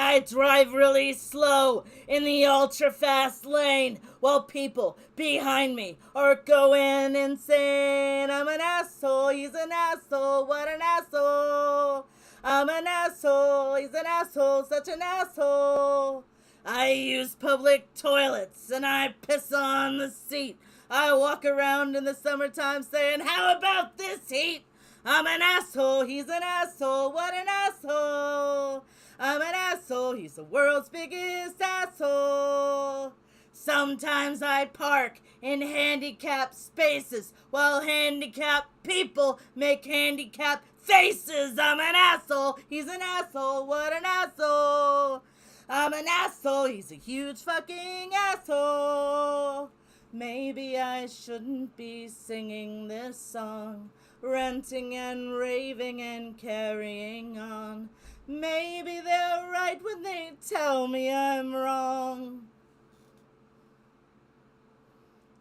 I drive really slow in the ultra fast lane while people behind me are going insane. I'm an asshole, he's an asshole, what an asshole. I'm an asshole, he's an asshole, such an asshole. I use public toilets and I piss on the seat. I walk around in the summertime saying, how about this heat? I'm an asshole, he's an asshole, what an asshole. I'm an asshole, he's the world's biggest asshole. Sometimes I park in handicapped spaces while handicapped people make handicapped faces. I'm an asshole, he's an asshole, what an asshole. I'm an asshole, he's a huge fucking asshole. Maybe I shouldn't be singing this song, ranting and raving and carrying on. Maybe they're right when they tell me I'm wrong.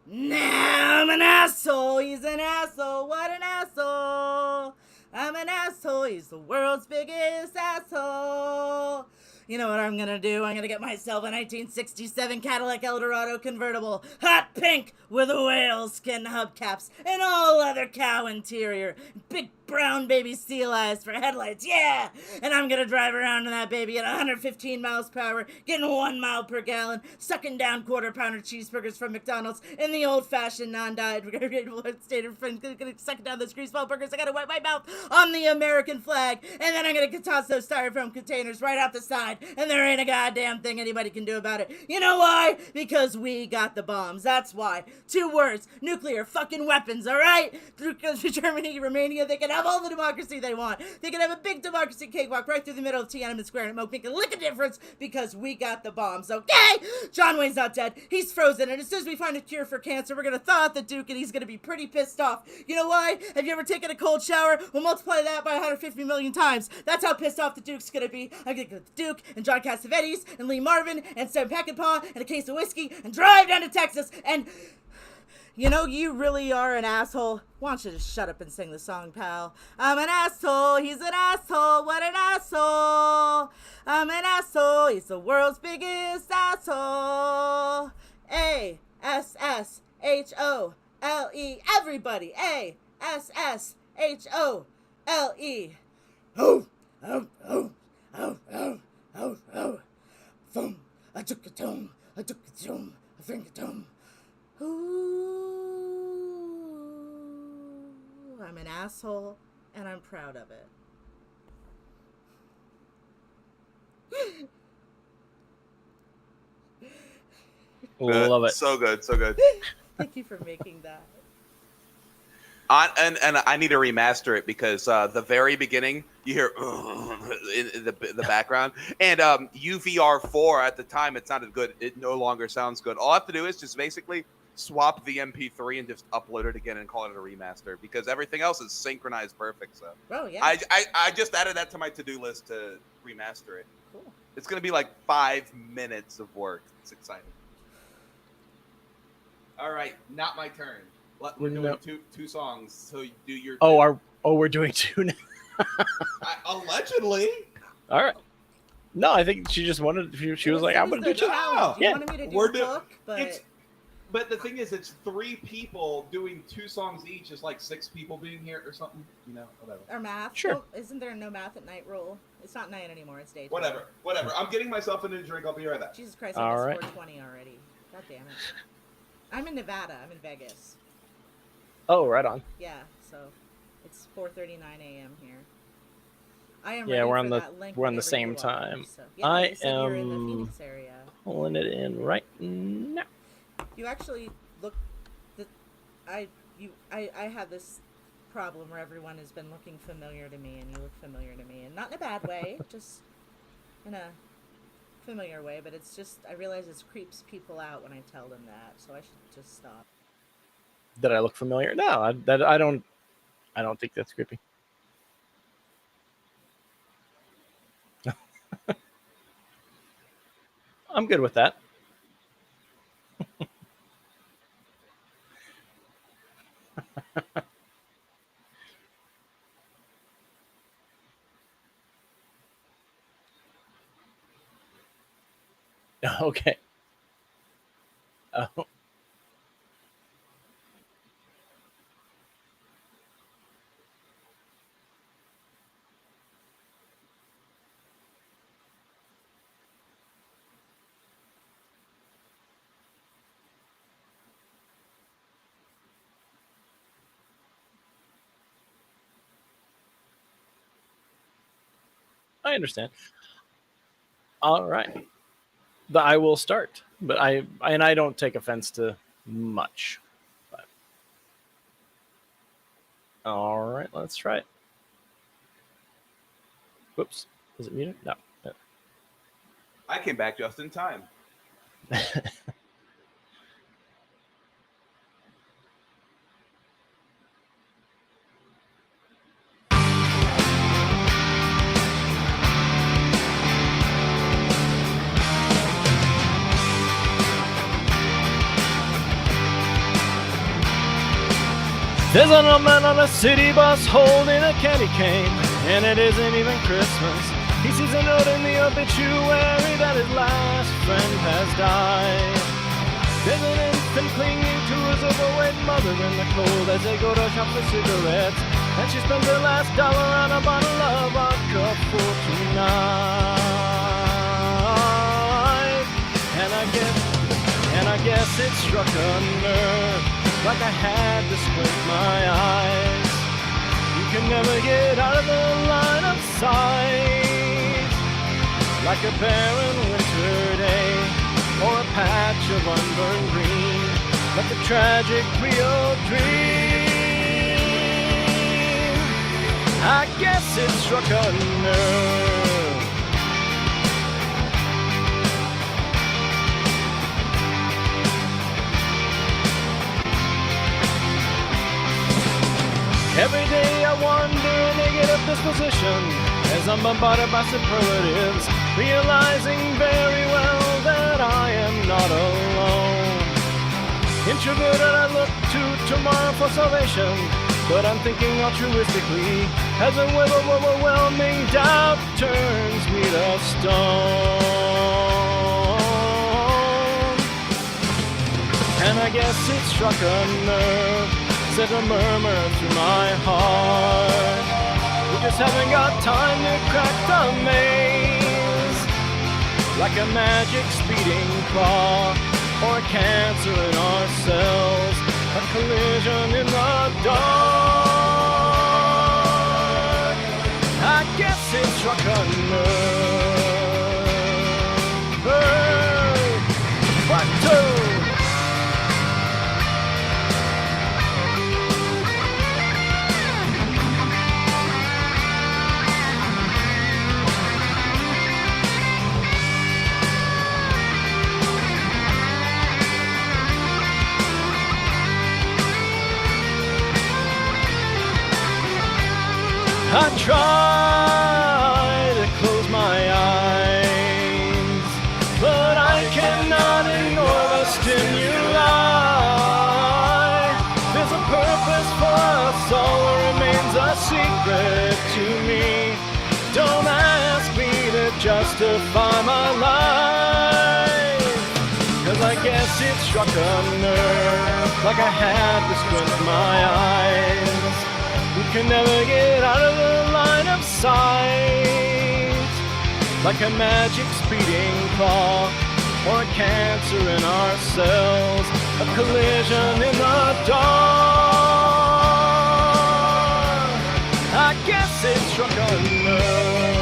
Nah, I'm an asshole, he's an asshole, what an asshole. I'm an asshole, he's the world's biggest asshole. You know what I'm gonna do? I'm gonna get myself a 1967 Cadillac Eldorado convertible, hot pink with whale skin hubcaps and all leather cow interior, big brown baby steel eyes for headlights, yeah! And I'm gonna drive around in that baby at 115 miles per hour, getting 1 mile per gallon, sucking down quarter-pounder cheeseburgers from McDonald's in the old-fashioned non-diet state of friend, gonna suck down those greaseball burgers. I gotta wipe my mouth on the American flag, and then I'm gonna toss those styrofoam containers right out the side, and there ain't a goddamn thing anybody can do about it. You know why? Because we got the bombs. That's why. 2 words. Nuclear fucking weapons, alright? Because Germany, Romania, they can have all the democracy they want. They can have a big democracy cakewalk right through the middle of Tiananmen Square and it won't make a lick of difference because we got the bombs, okay? John Wayne's not dead. He's frozen, and as soon as we find a cure for cancer, we're gonna thaw out the Duke and he's gonna be pretty pissed off. You know why? Have you ever taken a cold shower? We'll multiply that by 150 million times. That's how pissed off the Duke's gonna be. I'm gonna get the Duke and John Cassavetes and Lee Marvin and Sam Peckinpah and a case of whiskey and drive down to Texas and... You know, you really are an asshole. Why don't you just shut up and sing the song, pal? I'm an asshole, he's an asshole, what an asshole. I'm an asshole, he's the world's biggest asshole. A-S-S-H-O-L-E. Everybody, A-S-S-H-O-L-E. Oh, oh, oh, oh, oh, oh, oh. Thumb, I took a tome, I took a tome, I think a tome. Ooh, I'm an asshole, and I'm proud of it. Love it. So good, so good. Thank you for making that. And I need to remaster it because the very beginning you hear in the background, and UVR4 at the time it sounded good. It no longer sounds good. All I have to do is just basically swap the MP3 and just upload it again and call it a remaster because everything else is synchronized perfect. So Oh yeah. I just added that to my to-do list to remaster it. Cool. It's gonna be like 5 minutes of work. It's exciting. All right, not my turn. We're doing two songs. So you do your. We're doing 2 now. Allegedly. All right. No, I think she just wanted. She was like, "I'm gonna do 2." You wanted me to do a book, but But the thing is, it's 3 people doing 2 songs each. It's like 6 people being here or something. You know, whatever. Or math. Sure. Oh, isn't there a no math at night rule? It's not night anymore. It's day. Whatever. I'm getting myself into a drink. I'll be right back. Jesus Christ! All I right. missed 420 already. God damn it. I'm in Nevada. I'm in Vegas. Oh, right on. Yeah. So it's 4:39 a.m. here. I am. Yeah, ready we're for on the that link we're on the whenever same you are, time. so. Yeah, I you said you're in the am Phoenix area. pulling it in right now. You actually look. I have this problem where everyone has been looking familiar to me, and you look familiar to me, and not in a bad way, just in a familiar way, but it's just I realize it creeps people out when I tell them that, so I should just stop. Did I look familiar? No, I don't think that's creepy. I'm good with that. Okay. Oh. I understand. All right. I will start, but I don't take offense to much. But. All right, let's try it. Whoops, is it muted? No. I came back just in time. There's an old man on a city bus holding a candy cane, and it isn't even Christmas. He sees a note in the obituary that his last friend has died. There's an infant clinging to his overweight mother in the cold as they go to shop for cigarettes, and she spends her last dollar on a bottle of vodka for tonight. And I guess it struck a nerve, like I had to squint my eyes. You can never get out of the line of sight, like a barren winter day, or a patch of unburned green, like a tragic real dream. I guess it struck a nerve. Every day I wander a negative disposition as I'm bombarded by superlatives, realizing very well that I am not alone. Introverted, I look to tomorrow for salvation, but I'm thinking altruistically as a overwhelming doubt turns me to stone. And I guess it struck a nerve, sent a murmur through my heart. We just haven't got time to crack the maze, like a magic speeding clock, or a cancer in our cells, a collision in the dark. I guess it struck a nerve. What two? I try to close my eyes, but I cannot ignore the stimuli. There's a purpose for us all that remains a secret to me. Don't ask me to justify my life, 'cause I guess it struck a nerve, like I had to squint my eyes. We can never get out of the line of sight, like a magic speeding clock, or a cancer in our cells, a collision in the dark. I guess it struck a nerve.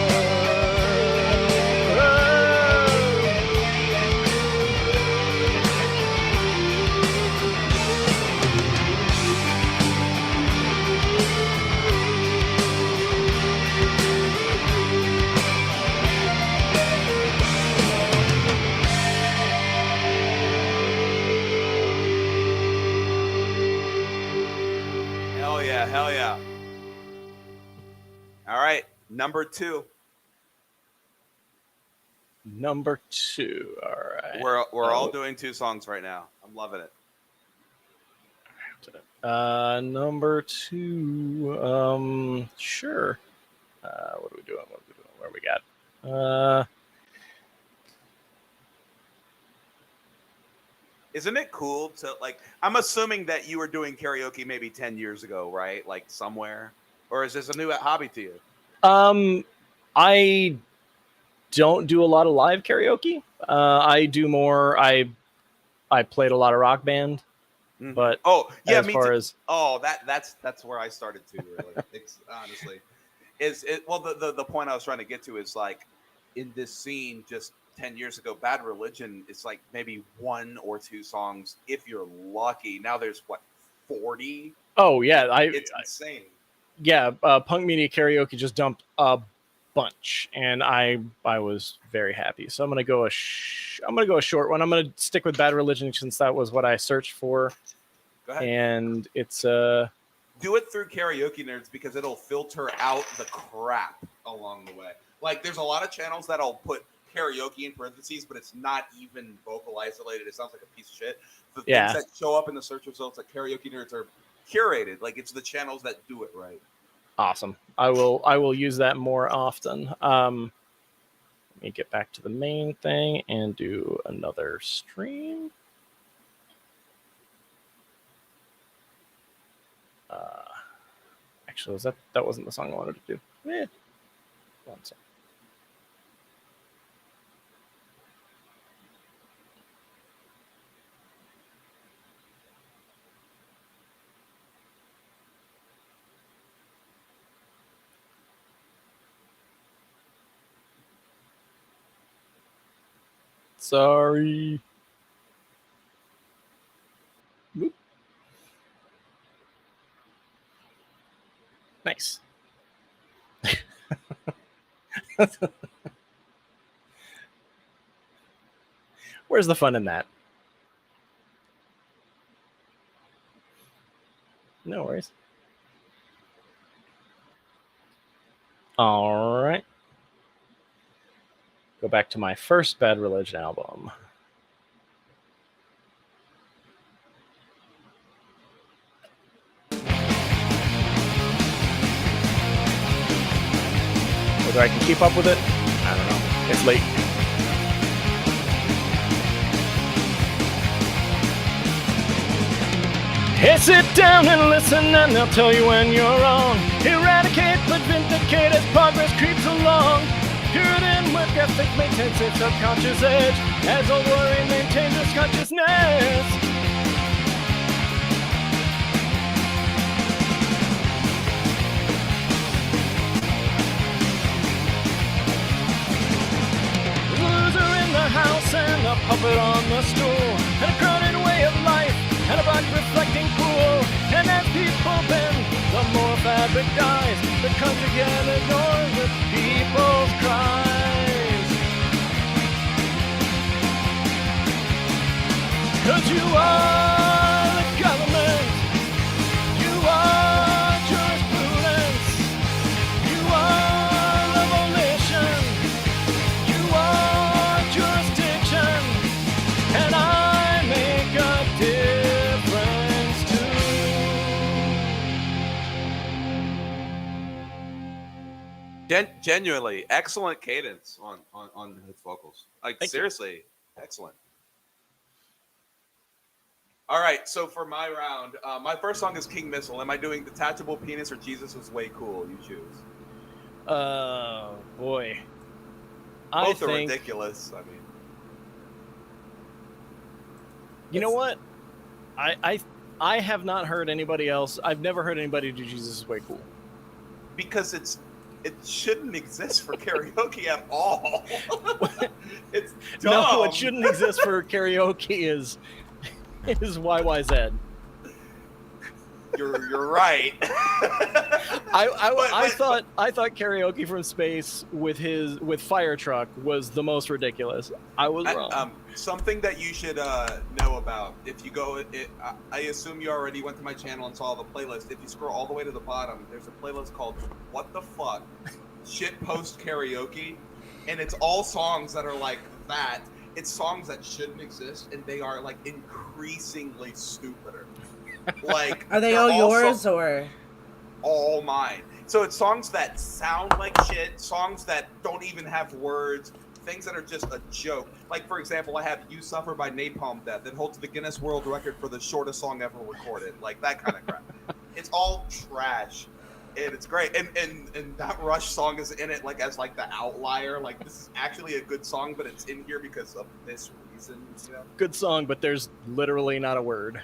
All right, number 2. Number 2. All right. We're all doing 2 songs right now. I'm loving it. Number 2. Sure. What are we doing? Where we got? Isn't it cool to like? I'm assuming that you were doing karaoke maybe 10 years ago, right? Like somewhere, or is this a new hobby to you? I don't do a lot of live karaoke. I do more. I played a lot of Rock Band, but as me far too. As that's where I started too. Really, it's honestly, the point I was trying to get to is like in this scene just 10 years ago, Bad Religion, it's like maybe 1 or 2 songs if you're lucky. Now there's what 40. Oh yeah, it's insane. Yeah, Punk Media Karaoke just dumped a bunch, and I was very happy. So I'm gonna go a short one. I'm gonna stick with Bad Religion since that was what I searched for. Go ahead. And it's do it through Karaoke Nerds because it'll filter out the crap along the way. Like there's a lot of channels that'll put karaoke in parentheses, but it's not even vocal isolated. It sounds like a piece of shit. The things that show up in the search results at Karaoke Nerds are curated. Like it's the channels that do it right. Awesome. I will use that more often. Let me get back to the main thing and do another stream. Actually, that wasn't the song I wanted to do. One second. Sorry. Boop. Nice. Where's the fun in that? No worries. All right. Go back to my first Bad Religion album. Whether I can keep up with it, I don't know. It's late. Hey, sit down and listen, and they'll tell you when you're wrong. Eradicate but vindicate as progress creeps along. Puritan work ethic maintains its subconscious edge as old worry maintains its consciousness. The loser in the house and a puppet on the stool, and a crowded way of life, and a black reflecting pool. And as people bend, the more fabric dies. The country can ignore the people's cries. 'Cause you are the government, you are jurisprudence, you are revolution, you are jurisdiction, and I make a difference too. Genuinely excellent cadence on his vocals. Like seriously, excellent. All right, so for my round, my first song is King Missile. Am I doing Detachable Penis or Jesus Was Way Cool? You choose. Boy. Both are ridiculous. I mean, you know what? I have not heard anybody else. I've never heard anybody do Jesus Is Way Cool. Because it shouldn't exist for karaoke at all. It's dumb. No, what shouldn't exist for karaoke is YYZ. You're right. I thought Karaoke from Space with Fire Truck was the most ridiculous. I was wrong. Something that you should know about if you go. I assume you already went to my channel and saw the playlist. If you scroll all the way to the bottom, there's a playlist called "What the Fuck." Shit post karaoke, and it's all songs that are like that. It's songs that shouldn't exist, and they are like increasingly stupider. Like, are they all yours or all mine? So it's songs that sound like shit, songs that don't even have words, things that are just a joke. Like, for example, I have "You Suffer" by Napalm Death that holds the Guinness World Record for the shortest song ever recorded. Like that kind of crap. It's all trash. And it's great, and that Rush song is in it like as like the outlier. Like this is actually a good song, but it's in here because of this reason. You know? Good song, but there's literally not a word.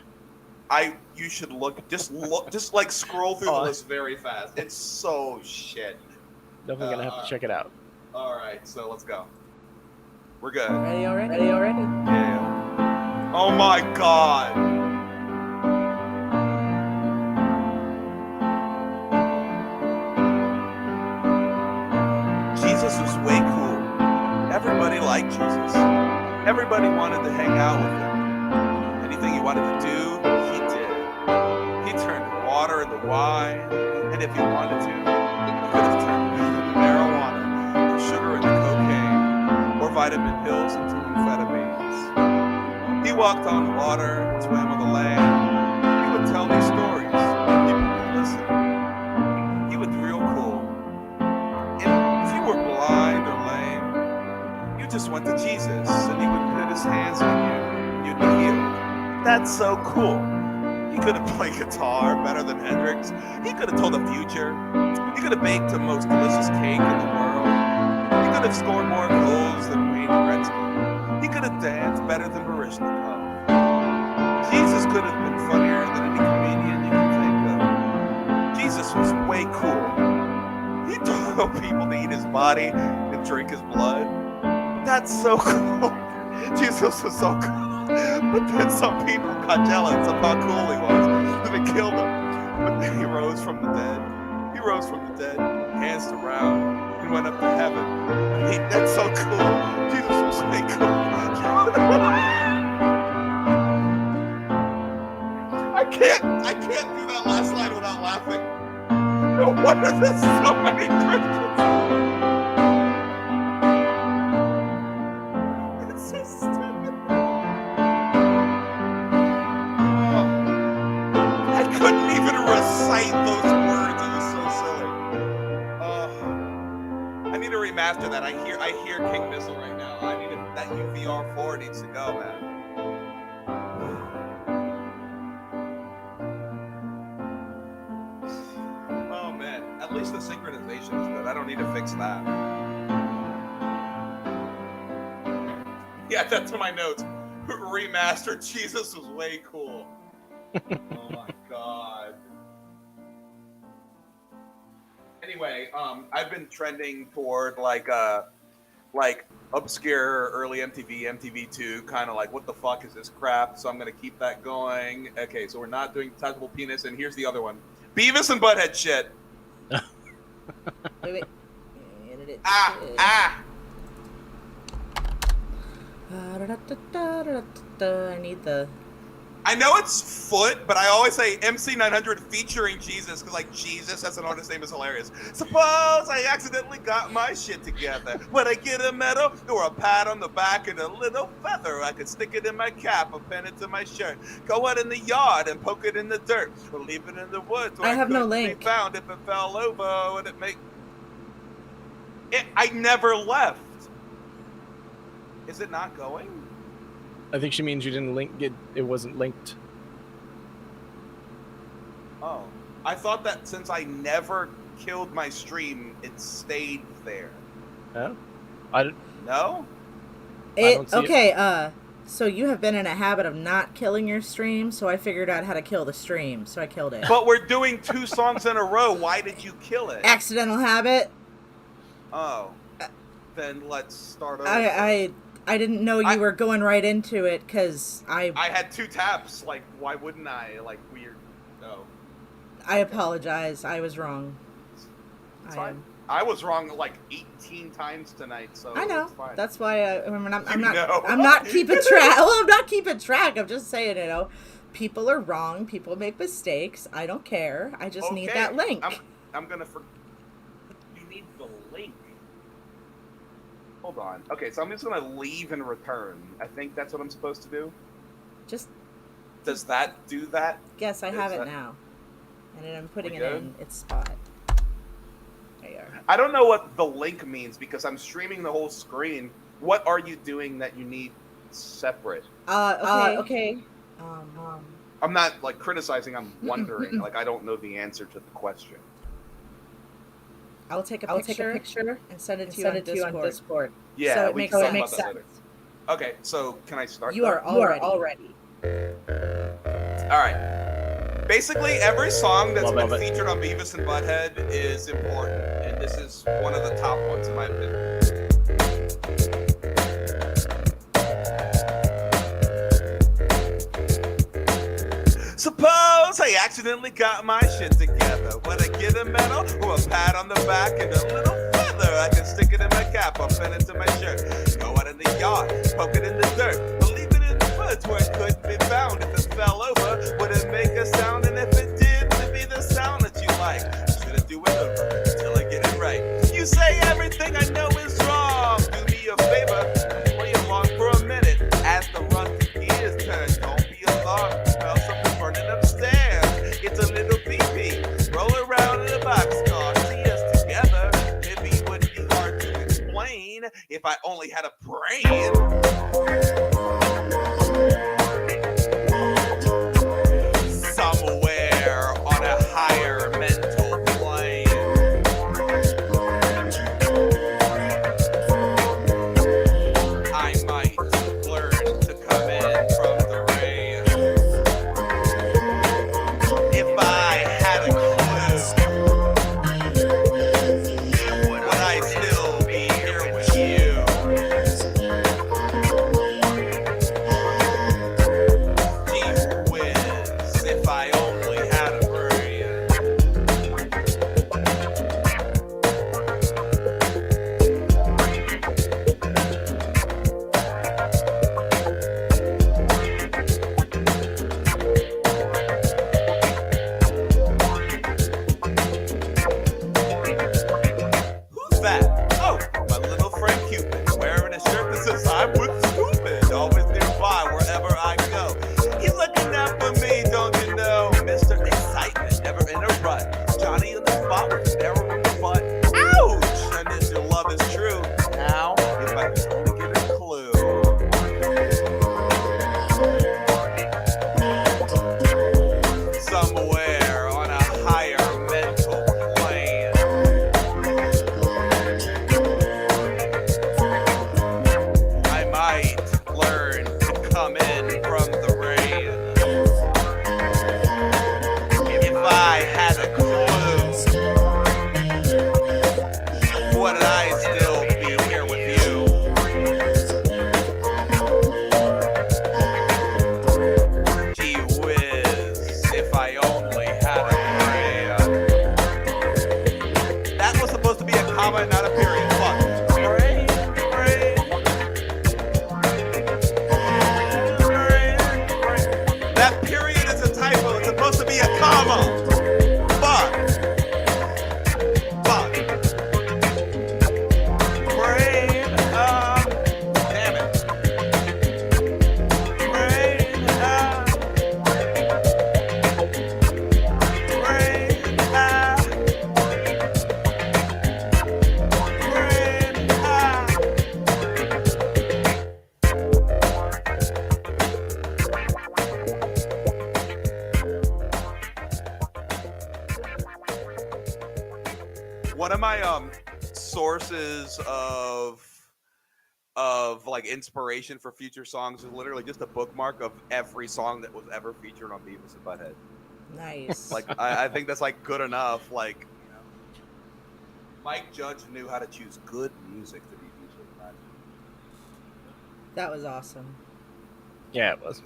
You should just like scroll through the list very fast. It's so shit. Definitely gonna have to check it out. All right, so let's go. We're good. Ready already? Yeah. Oh my god. Jesus was way cool. Everybody liked Jesus. Everybody wanted to hang out with him. Anything he wanted to do, he did. He turned water into wine, and if he wanted to, he could have turned marijuana or sugar into cocaine or vitamin pills into amphetamines. He walked on water, swam on the land. He would tell me stories. People would listen. He was real cool. Blind or lame, you just went to Jesus and he would put his hands on you and you'd be healed. That's so cool. He could have played guitar better than Hendrix. He could have told the future. He could have baked the most delicious cake in the world. He could have scored more goals than Wayne Gretzky. He could have danced better than Baryshnikov. Jesus could have been funnier than any comedian you can think of. Jesus was way cool. He told people to eat his body and drink his blood. That's so cool. Jesus was so cool. But then some people got jealous of how cool he was. And they killed him. But then he rose from the dead. He rose from the dead, hands around, and went up to heaven. That's so cool. Jesus was way cool. I can't do that last line without laughing. No wonder there's so many Christians. It's so stupid. I couldn't even recite those words. It was so silly. I need to remaster that. I hear King Missile right now. That UVR4 needs to go, man. At least the synchronization is good. I don't need to fix that. Yeah, that's in my notes. Remastered Jesus was way cool. Oh my god. Anyway, I've been trending toward like obscure early MTV2, kind of like what the fuck is this crap? So I'm gonna keep that going. Okay, so we're not doing touchable penis, and here's the other one: Beavis and Butthead shit. Wait. I need the. I know it's Foot, but I always say MC900 featuring Jesus because, like, Jesus as an artist name is hilarious. Suppose I accidentally got my shit together. Would I get a medal or a pat on the back and a little feather? I could stick it in my cap or pin it to my shirt. Go out in the yard and poke it in the dirt or leave it in the woods. I have no link. Be found if it fell over. Would it make it? I never left. Is it not going? I think she means you didn't link it. It wasn't linked. Oh, I thought that since I never killed my stream, it stayed there. Oh, I didn't. No. Okay. So you have been in a habit of not killing your stream, so I figured out how to kill the stream, so I killed it. But we're doing 2 songs in a row. Why did you kill it? Accidental habit. Oh, then let's start over. I didn't know you were going right into it because I had 2 taps. Like, why wouldn't I? Like, weird. No. I apologize. I was wrong. It's I fine. am. I was wrong like 18 times tonight, so I know. it's fine. That's why I'm not. You know. I'm not keeping track. Well, I'm not keeping track. I'm just saying, people are wrong. People make mistakes. I don't care. I just need that link. I'm gonna. You need the link. Hold on. Okay, so I'm just gonna leave and return. I think that's what I'm supposed to do. Just. Does that do that? Yes, I have it now, and then I'm putting it in its spot. There you are. I don't know what the link means because I'm streaming the whole screen. What are you doing that you need separate? Okay. I'm not like criticizing. I'm wondering. Like I don't know the answer to the question. I'll take a picture and send it to you on Discord. Yeah, so it we makes, can talk sense. about that later. Okay, so can I start? You are already. All right. Basically, every song that's been featured on Beavis and Butthead is important, and this is one of the top ones in my opinion. Suppose I accidentally got my shit together. Would I get a medal or a pat on the back and a little feather? I can stick it in my cap or pin it to my shirt. Go out in the yard, poke it in the dirt, or leave it in the woods where it couldn't be found. If it fell over, would it make a sound? And if it did, would it be the sound that you like? Should I do it over until I get it right? You say everything I know is wrong. Do me a favor and play along for a minute. As the rusty gears turn, don't be alarmed. Smell something burning upstairs. It's a little pee-pee. Roll around in a boxcar. See us together. Maybe it wouldn't be hard to explain if I only had a brain. Somewhere on a higher mental plane. I might learn to come in from the rain. If I had a clue, would I still be here with you? Gee whiz, if I only had a brain. Who's that? Oh, my little friend Cupid, wearing a shirt that says I'm with Stupid, always nearby wherever I go. He's looking out for me, don't you know? Mr. Excitement, never in a rut. Johnny in the spot with an arrow in the butt. Ouch! And if your love is true, now if I could only get a clue. Somewhere on a higher mental plane. I might learn to come in from the rain. If I had a clue, would I still be here with you? Gee whiz, if I only had a brain. That was supposed to be a comma, not a period. Fuck. Brain, brain. That period is a typo. It's supposed to be a comma. Fuck. Fuck. Brain. Damn it. Brain. Brain. One of my sources of like inspiration for future songs is literally just a bookmark of every song that was ever featured on Beavis and Butthead. Nice. Like I think that's like good enough. Like, you know, Mike Judge knew how to choose good music to be featured in that. That was awesome. Yeah, it was.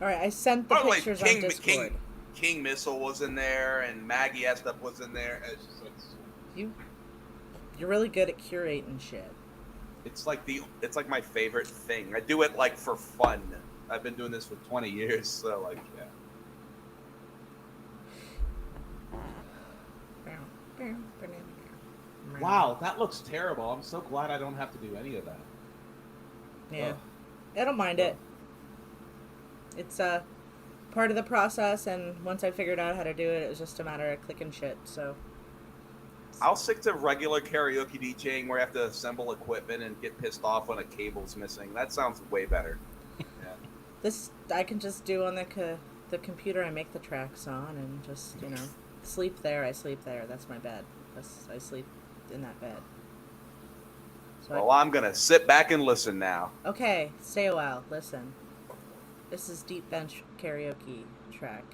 All right, I sent the By the way, pictures on Discord. King Missile was in there, and Maggie Estep was in there. It's just like, You're really good at curating shit. it's like my favorite thing. I do it like for fun. I've been doing this for 20 years, so like yeah. Wow, that looks terrible. I'm so glad I don't have to do any of that. Yeah. Ugh. I don't mind it. It's part of the process, and once I figured out how to do it, it was just a matter of clicking shit, so. I'll stick to regular karaoke DJing where I have to assemble equipment and get pissed off when a cable's missing. That sounds way better. Yeah. This I can just do on the computer I make the tracks on, and just, you know, sleep there, I sleep there. That's my bed. I sleep in that bed. So Well, I'm going to sit back and listen now. okay, stay a while, listen. This is Deep Bench Karaoke track.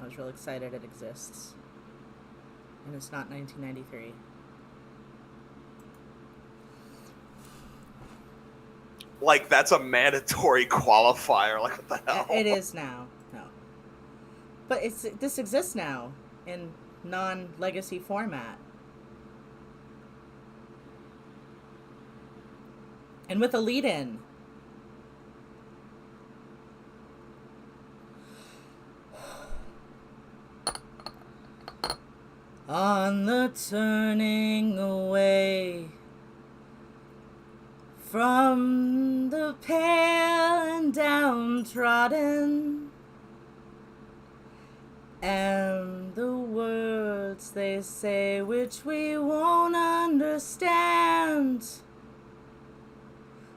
I was real excited it exists. And it's not 1993. Like, that's a mandatory qualifier. Like, what the hell? It is now. No. But this exists now in non-legacy format. And with a lead-in. On the turning away from the pale and downtrodden, and the words they say which we won't understand.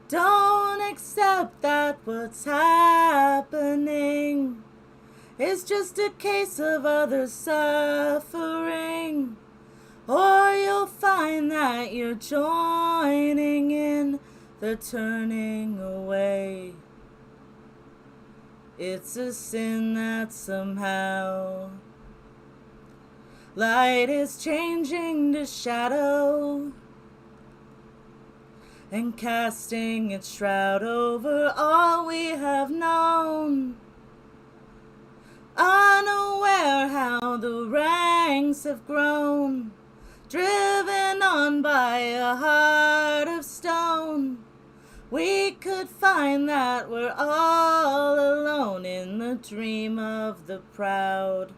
Don't accept that what's happening is just a case of other suffering, or you'll find that you're joining in the turning away. It's a sin that somehow light is changing to shadow and casting its shroud over all we have known. Unaware how the ranks have grown, driven on by a heart of stone, we could find that we're all alone in the dream of the proud.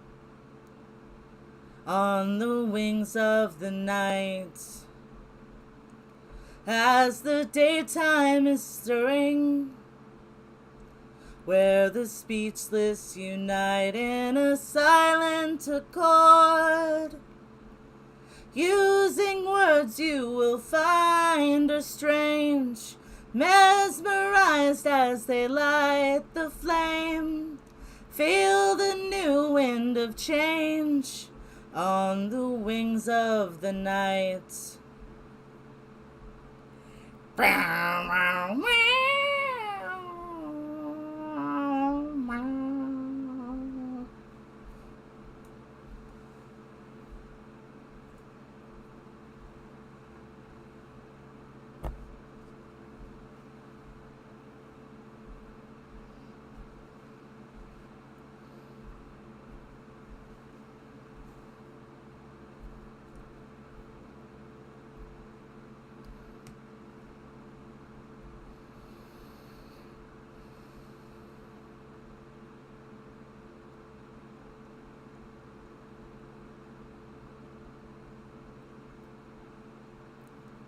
On the wings of the night, as the daytime is stirring, where the speechless unite in a silent accord. Using words you will find are strange, mesmerized as they light the flame. Feel the new wind of change on the wings of the night.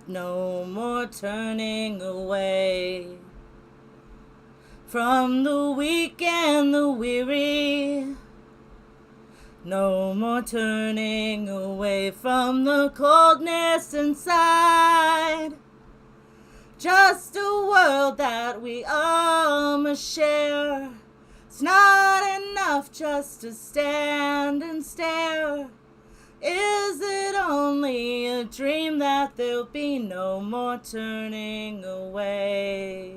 No more turning away from the weak and the weary. No more turning away from the coldness inside. Just a world that we all must share. It's not enough just to stand and stare. Is it only a dream that there'll be no more turning away?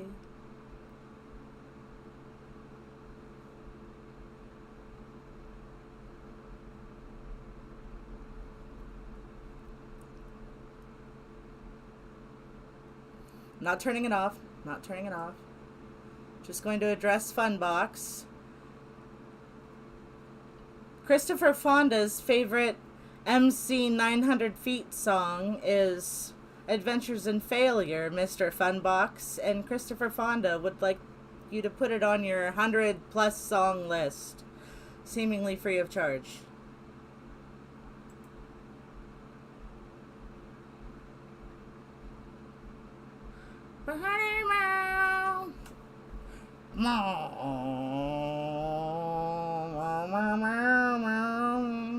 Not turning it off. Not turning it off. Just going to address Funbox. Christopher Fonda's favorite MC 900 Feet song is Adventures in Failure, Mr. Funbox, and Christopher Fonda would like you to put it on your 100+ song list, seemingly free of charge.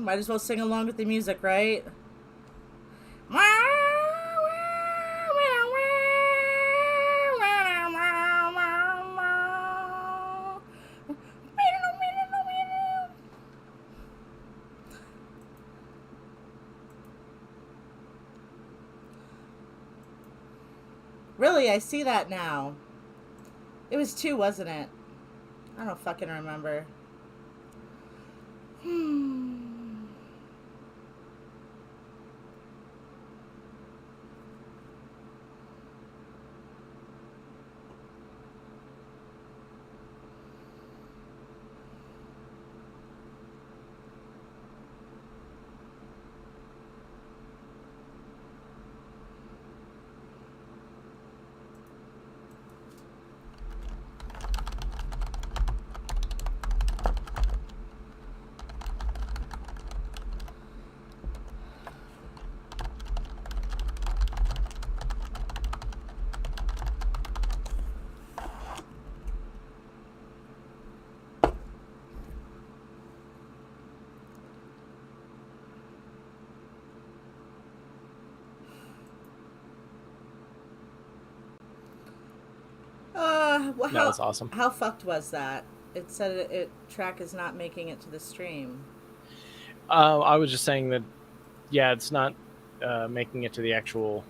Might as well sing along with the music, right? Really, I see that now. It was 2, wasn't it? I don't fucking remember. Well, That was awesome. How fucked was that? It said it track is not making it to the stream. I was just saying that, yeah, it's not making it to the actual,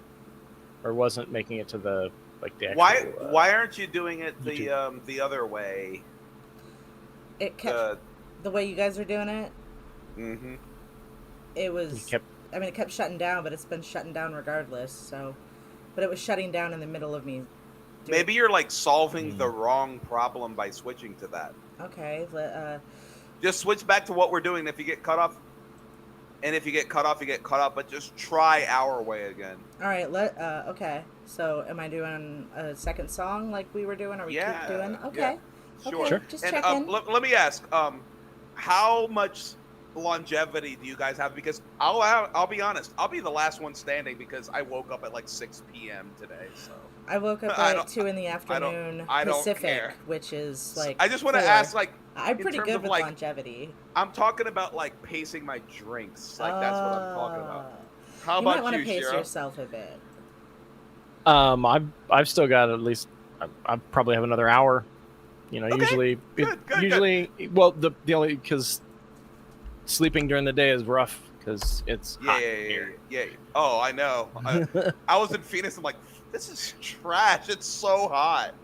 or wasn't making it to the the actual. Why aren't you doing it YouTube. the other way? It kept the way you guys are doing it. Mm-hmm. It was. kept. I mean, it kept shutting down, but it's been shutting down regardless. So, but it was shutting down in the middle of me. Maybe you're like solving the wrong problem by switching to that. Okay. Just switch back to what we're doing. If you get cut off, and if you get cut off, you get cut off. But just try our way again. All right. Okay. So, am I doing a second song like we were doing? Or we keep doing? Okay. Yeah. Sure. Okay, Sure. just And checking. let me ask, how much longevity do you guys have? Because I'll be honest, I'll be the last one standing because I woke up at like 6 p.m. today. So I woke up at 2 in the afternoon I don't Pacific, care. which is like. I just want to 4. ask, like, I'm in pretty terms good of, with like, longevity. I'm talking about like pacing my drinks. Like that's what I'm talking about. How You might about want to you, pace Shiro? yourself a bit. I've still got at least. I probably have another hour. You know, Okay. usually, Good. well, the only because sleeping during the day is rough because it's hot here. Yeah. Oh, I know. I was in Phoenix. I'm like, this is trash. It's so hot.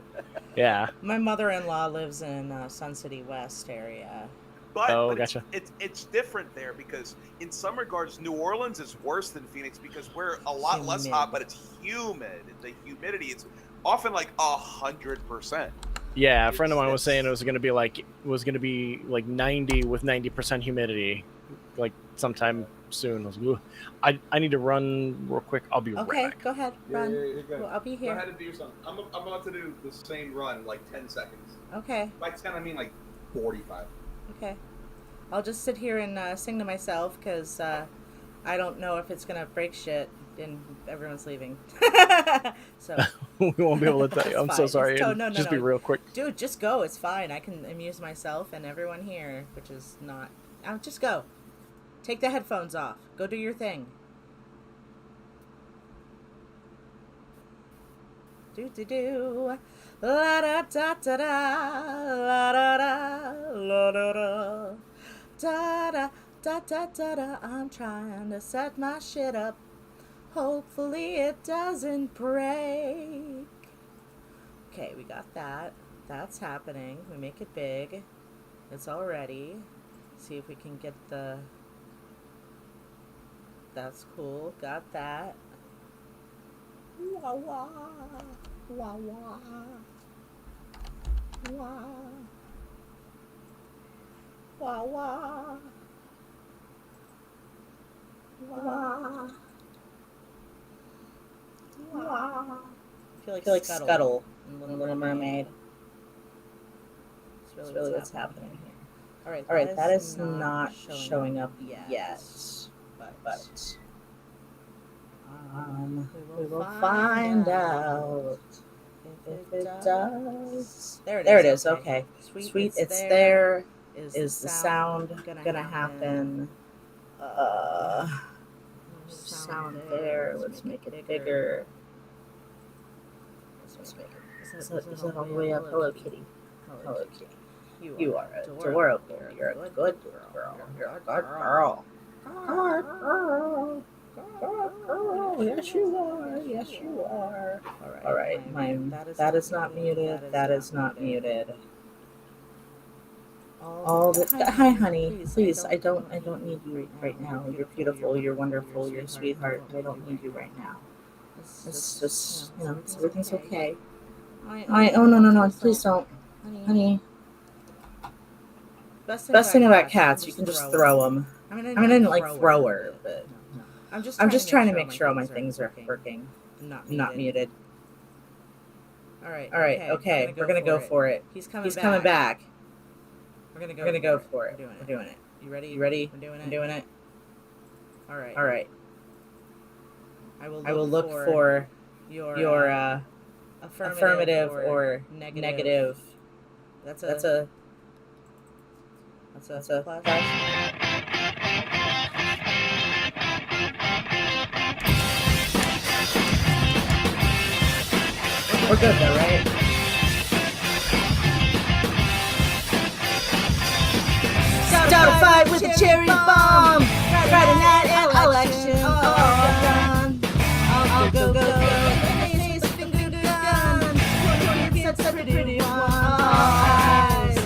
Yeah. My mother-in-law lives in Sun City West area. But gotcha. It's different there because in some regards, New Orleans is worse than Phoenix because we're a lot less hot, but it's humid. The humidity, it's often like 100%. Yeah, a friend of mine was saying it was going to be like 90 with 90% humidity, like sometime soon. I was like, "Ooh, I need to run real quick. I'll be right Okay, back." go ahead, run. you're good. Well, I'll be Go here. ahead and do your song. I'm about to do the same run, like 10 seconds. Okay, Like, it's gonna mean like 45. okay. I'll just sit here and sing to myself because I don't know if it's gonna break shit and everyone's leaving. So We won't be able to tell you. It's I'm fine. so sorry. No, Just be real quick. Dude, just go. It's fine. I can amuse myself and everyone here, which is not. Just go. Take the headphones off. Go do your thing. Do. La da da da da. La da da. La da da. Da da da da da da. I'm trying to set my shit up. Hopefully it doesn't break. Okay, we got that. That's happening. We make it big. It's all ready. See if we can get the... That's cool. Got that. Wah wah. Wah wah. Wah. Wah wah. I feel like Scuttle in Little Mermaid. That's really what's happening here. All right, that is not showing up yet. But we will find out if it does. There it is. Okay, sweet. It's there. Is the sound gonna happen? Sound there. Let's make it bigger. Let's make it. Is it all the way up? Hello, Kitty. Hello, Kitty. You are adorable. You're a good girl. You're a good girl. Girl. Yes, you are. Yes, you are. All right, that is not muted. That is not muted. Hi, honey. Please, I don't need you right now. You're beautiful. You're wonderful. You're a sweetheart. I don't need you right now. It's just, everything's okay. Oh no, please don't, honey. Best thing about cats, you can just throw them. I mean, I didn't like throw her, but I'm just trying to make sure all my things are working. Not muted. All right, okay, we're gonna go for it. He's coming back. We're gonna go for it. We're doing it. You ready? I'm doing it. All right. I will look for your affirmative or negative. That's a plus. We're good though, right? Start a fight with a cherry bomb. Friday night at election. I'll go. Face finger gun. Such a pretty eyes.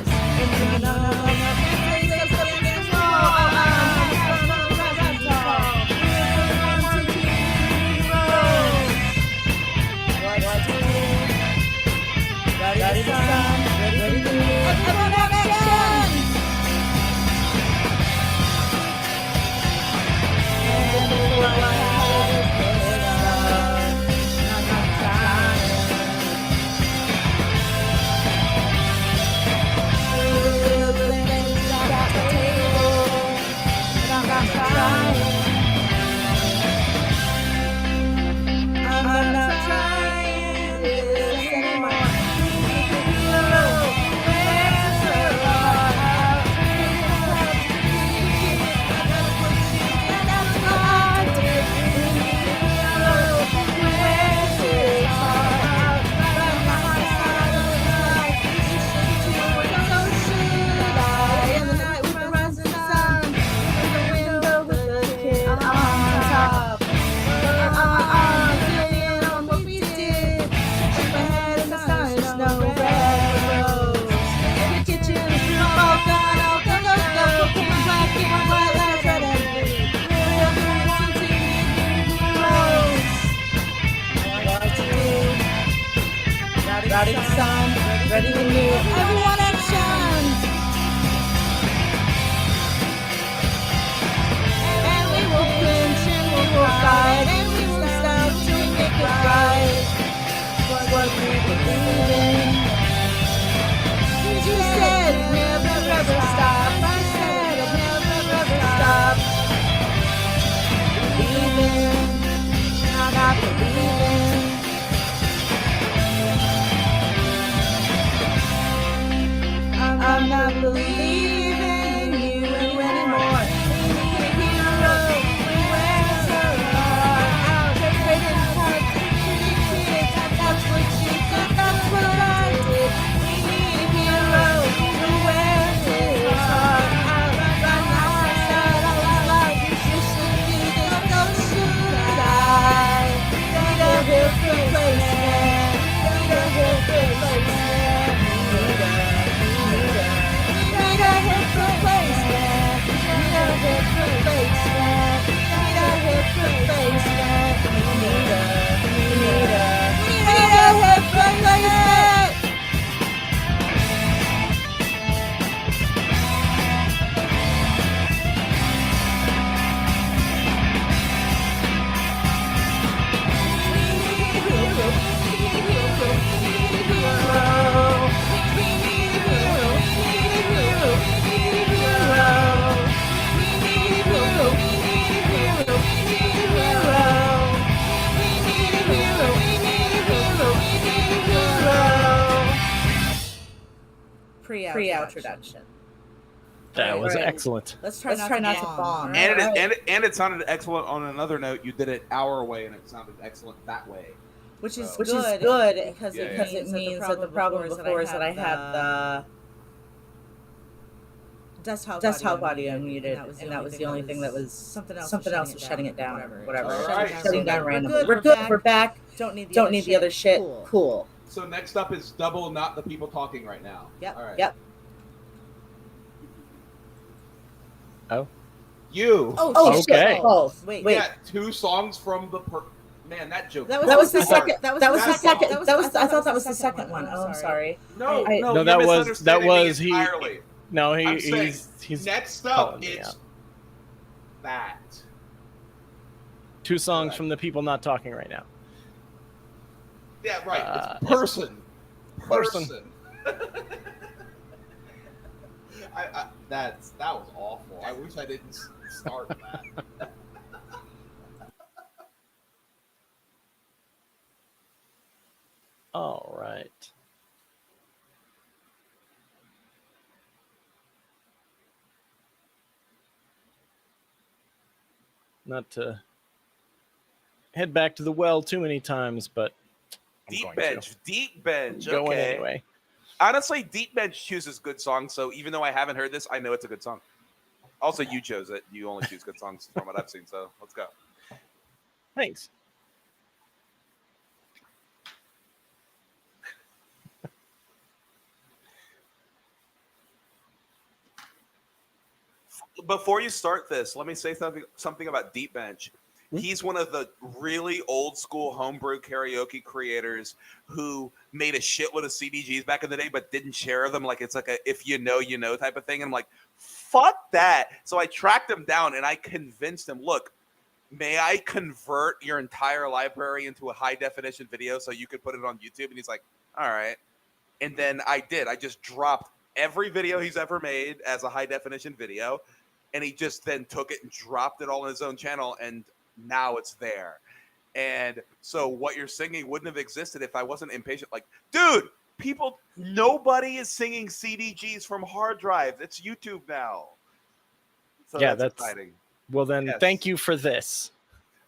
Ready to move. Riding sun, ready to move. Everyone action! And we will clinch and we will fight and we will stop till we make it right. What we believe in. You said never ever stop. I said I'd never ever stop. Believing, not believing. pre-introduction. That was Right. excellent. Let's try not to bomb. And it sounded excellent on another note. You did it our way, and it sounded excellent that way. Which is So- good because Yeah, it means that the problem before is that I had the desktop audio muted, and that was the only thing that was something else was shutting it down. Whatever. All right. Shutting down We're randomly. We're good. We're back. Don't need the other shit. Cool. So next up is double, not the people talking right now. Yep. All right. Yep. Oh. You. Oh, Okay. shit. Oh, wait. Yeah, 2 songs from the man. That joke. That was the second. That was the second. I thought that was the second one. Oh, I'm sorry. No, No, you're that was misunderstanding me he. entirely. No, I'm saying, he's next up. calling me It's out. that. 2 songs from the people not talking right now. Yeah, right. It's Person. That was awful. I wish I didn't start that. All right. Not to head back to the well too many times, but I'm going to. Deep Bench. Going Okay. anyway. Honestly, Deep Bench chooses good songs, so even though I haven't heard this, I know it's a good song. Also, you chose it. You only choose good songs from what I've seen, so let's go. Thanks. Before you start this, let me say something about Deep Bench. He's one of the really old school homebrew karaoke creators who made a shitload of CDGs back in the day, but didn't share them. Like it's like a if you know, you know type of thing. And I'm like, fuck that. So I tracked him down and I convinced him, look, may I convert your entire library into a high definition video so you could put it on YouTube? And he's like, all right. And then I did. I just dropped every video he's ever made as a high definition video. And he just then took it and dropped it all on his own channel. And now it's there. And so what you're singing wouldn't have existed if I wasn't impatient. Like, dude, nobody is singing CDGs from hard drives. It's YouTube now. So Yeah, that's that's- exciting. Well, then, Yes. thank you for this.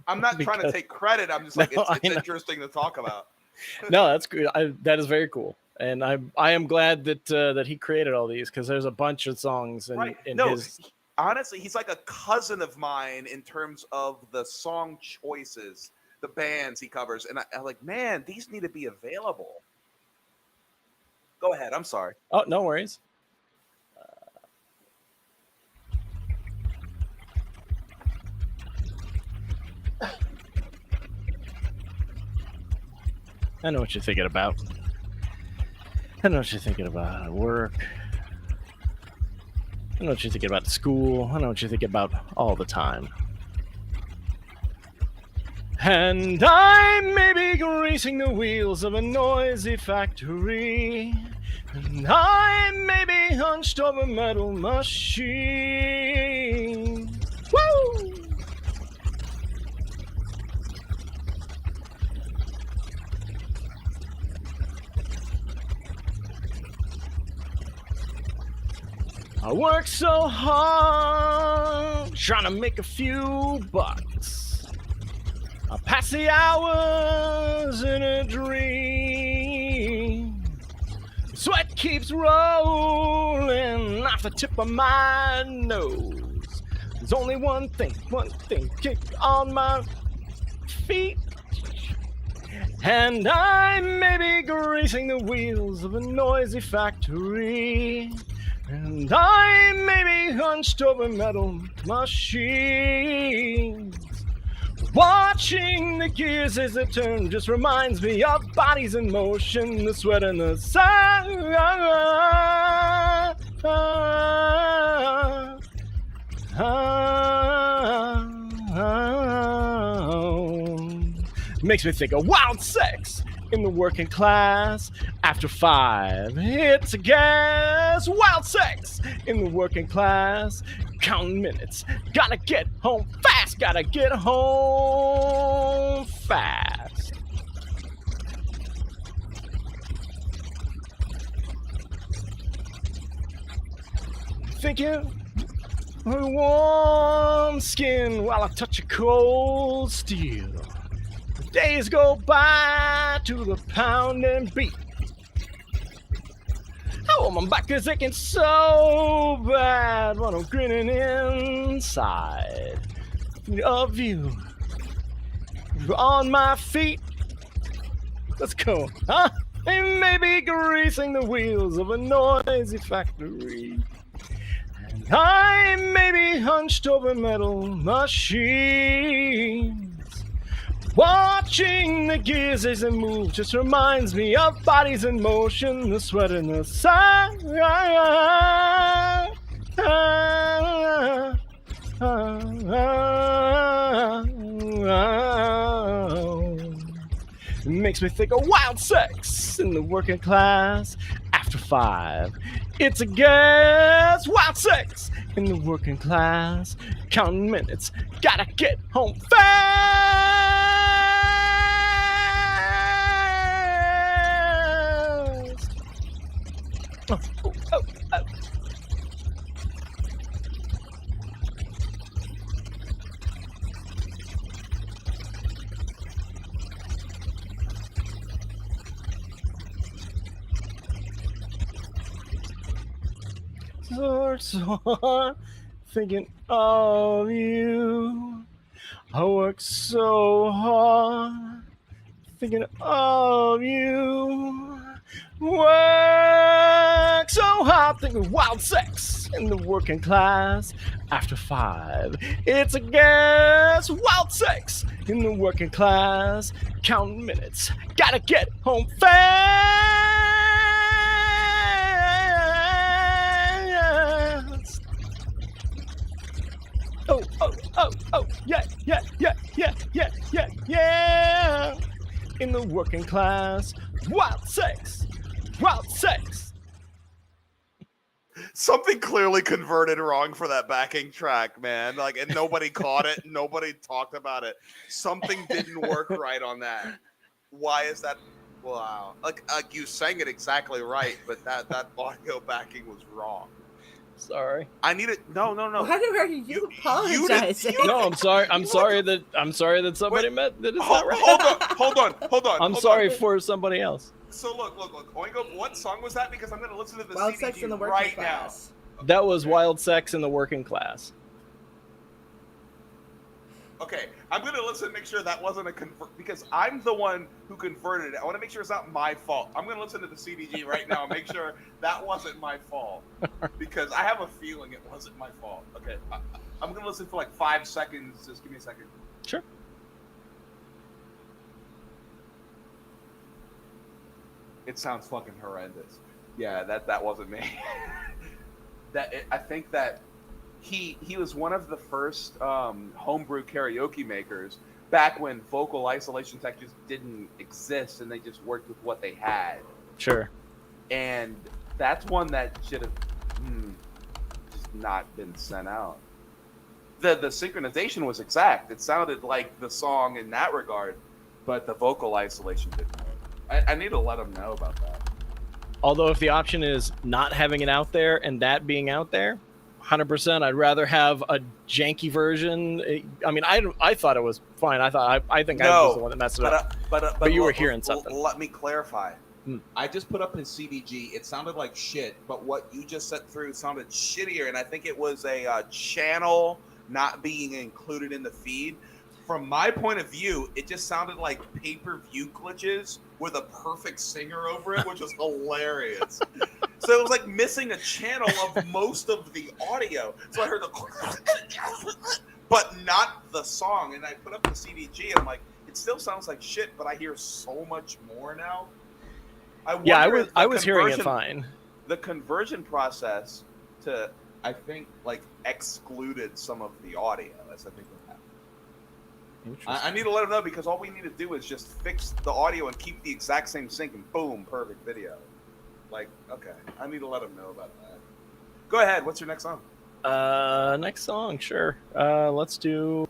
I'm not trying to Because- take credit. I'm just like, No, I it's know. interesting to talk about. No, that's good. That is very cool, and I am glad that that he created all these because there's a bunch of songs in his. Honestly, he's like a cousin of mine in terms of the song choices, the bands he covers. And I'm like, man, these need to be available. Go ahead. I'm sorry. Oh, no worries. I know what you're thinking about. I know what you're thinking about at work. I know what you're thinking about at school. I know what you're thinking about all the time. And I may be greasing the wheels of a noisy factory. And I may be hunched over a metal machine. Woo! I work so hard trying to make a few bucks. I pass the hours in a dream. Sweat keeps rolling off the tip of my nose. There's only one thing kick on my feet. And I may be greasing the wheels of a noisy factory. And I may be hunched over metal machines. Watching the gears as they turn just reminds me of bodies in motion, the sweat and the sun. Makes me think of wild sex in the working class. After 5 hits of gas, wild sex in the working class. Counting minutes, gotta get home fast, gotta get home fast. make you a warm skin while I touch your cold steel. The days go by to the pounding beat. Oh, my back is aching so bad when I'm grinning inside of you. On my feet, let's go, huh? And maybe greasing the wheels of a noisy factory. And I may be hunched over metal machines. Watching the gears as they move just reminds me of bodies in motion, the sweat and the sun. It makes me think of wild sex in the working class after 5. It's a gas, wild sex in the working class, counting minutes, gotta get home fast. Oh, oh, oh, oh. So thinking of you. I work so hard thinking of you. Work so hard thinking wild sex in the working class after 5. It's a gas, wild sex in the working class, counting minutes, gotta get home fast. Oh, oh, oh, oh, yeah, yeah, yeah, yeah, yeah, yeah, yeah. In the working class, wild sex, wild sex. Something clearly converted wrong for that backing track, man. Like, and nobody caught it. Nobody talked about it. Something didn't work right on that. Why is that? Wow. Like you sang it exactly right, but that audio backing was wrong. Sorry. I need it. No. Why are you apologizing? No, I'm sorry. I'm sorry that somebody meant that it's not right. Hold on. I'm sorry for somebody else. So look. Oingo, what song was that? Because I'm going to listen to the Wild CDG Sex in the Working right Class. That was Wild Sex in the Working Class. Okay, I'm going to listen and make sure that wasn't a convert, because I'm the one who converted it. I want to make sure it's not my fault. I'm going to listen to the CDG right now and make sure that wasn't my fault, because I have a feeling it wasn't my fault. Okay, I'm going to listen for like 5 seconds. Just give me a second. Sure. It sounds fucking horrendous. Yeah, that wasn't me. I think that he was one of the first homebrew karaoke makers back when vocal isolation tech just didn't exist and they just worked with what they had. Sure. And that's one that should have just not been sent out. The synchronization was exact. It sounded like the song in that regard, but the vocal isolation didn't work. I need to let them know about that. Although if the option is not having it out there and that being out there, 100%, I'd rather have a janky version. I mean, I thought it was fine. I think I was the one that messed it up. But you were hearing something. Let me clarify. I just put up his CDG. It sounded like shit, but what you just sent through sounded shittier, and I think it was a channel not being included in the feed. From my point of view, it just sounded like pay-per-view glitches with a perfect singer over it, which was hilarious. So it was like missing a channel of most of the audio. So I heard the but not the song. And I put up the CDG and I'm like, it still sounds like shit, but I hear so much more now. I was hearing it fine. The conversion process to, I think, like excluded some of the audio. That's I think what happened. I need to let them know, because all we need to do is just fix the audio and keep the exact same sync and boom, perfect video. Like, okay, I need to let them know about that. Go ahead. What's your next song? Next song, sure. Let's do.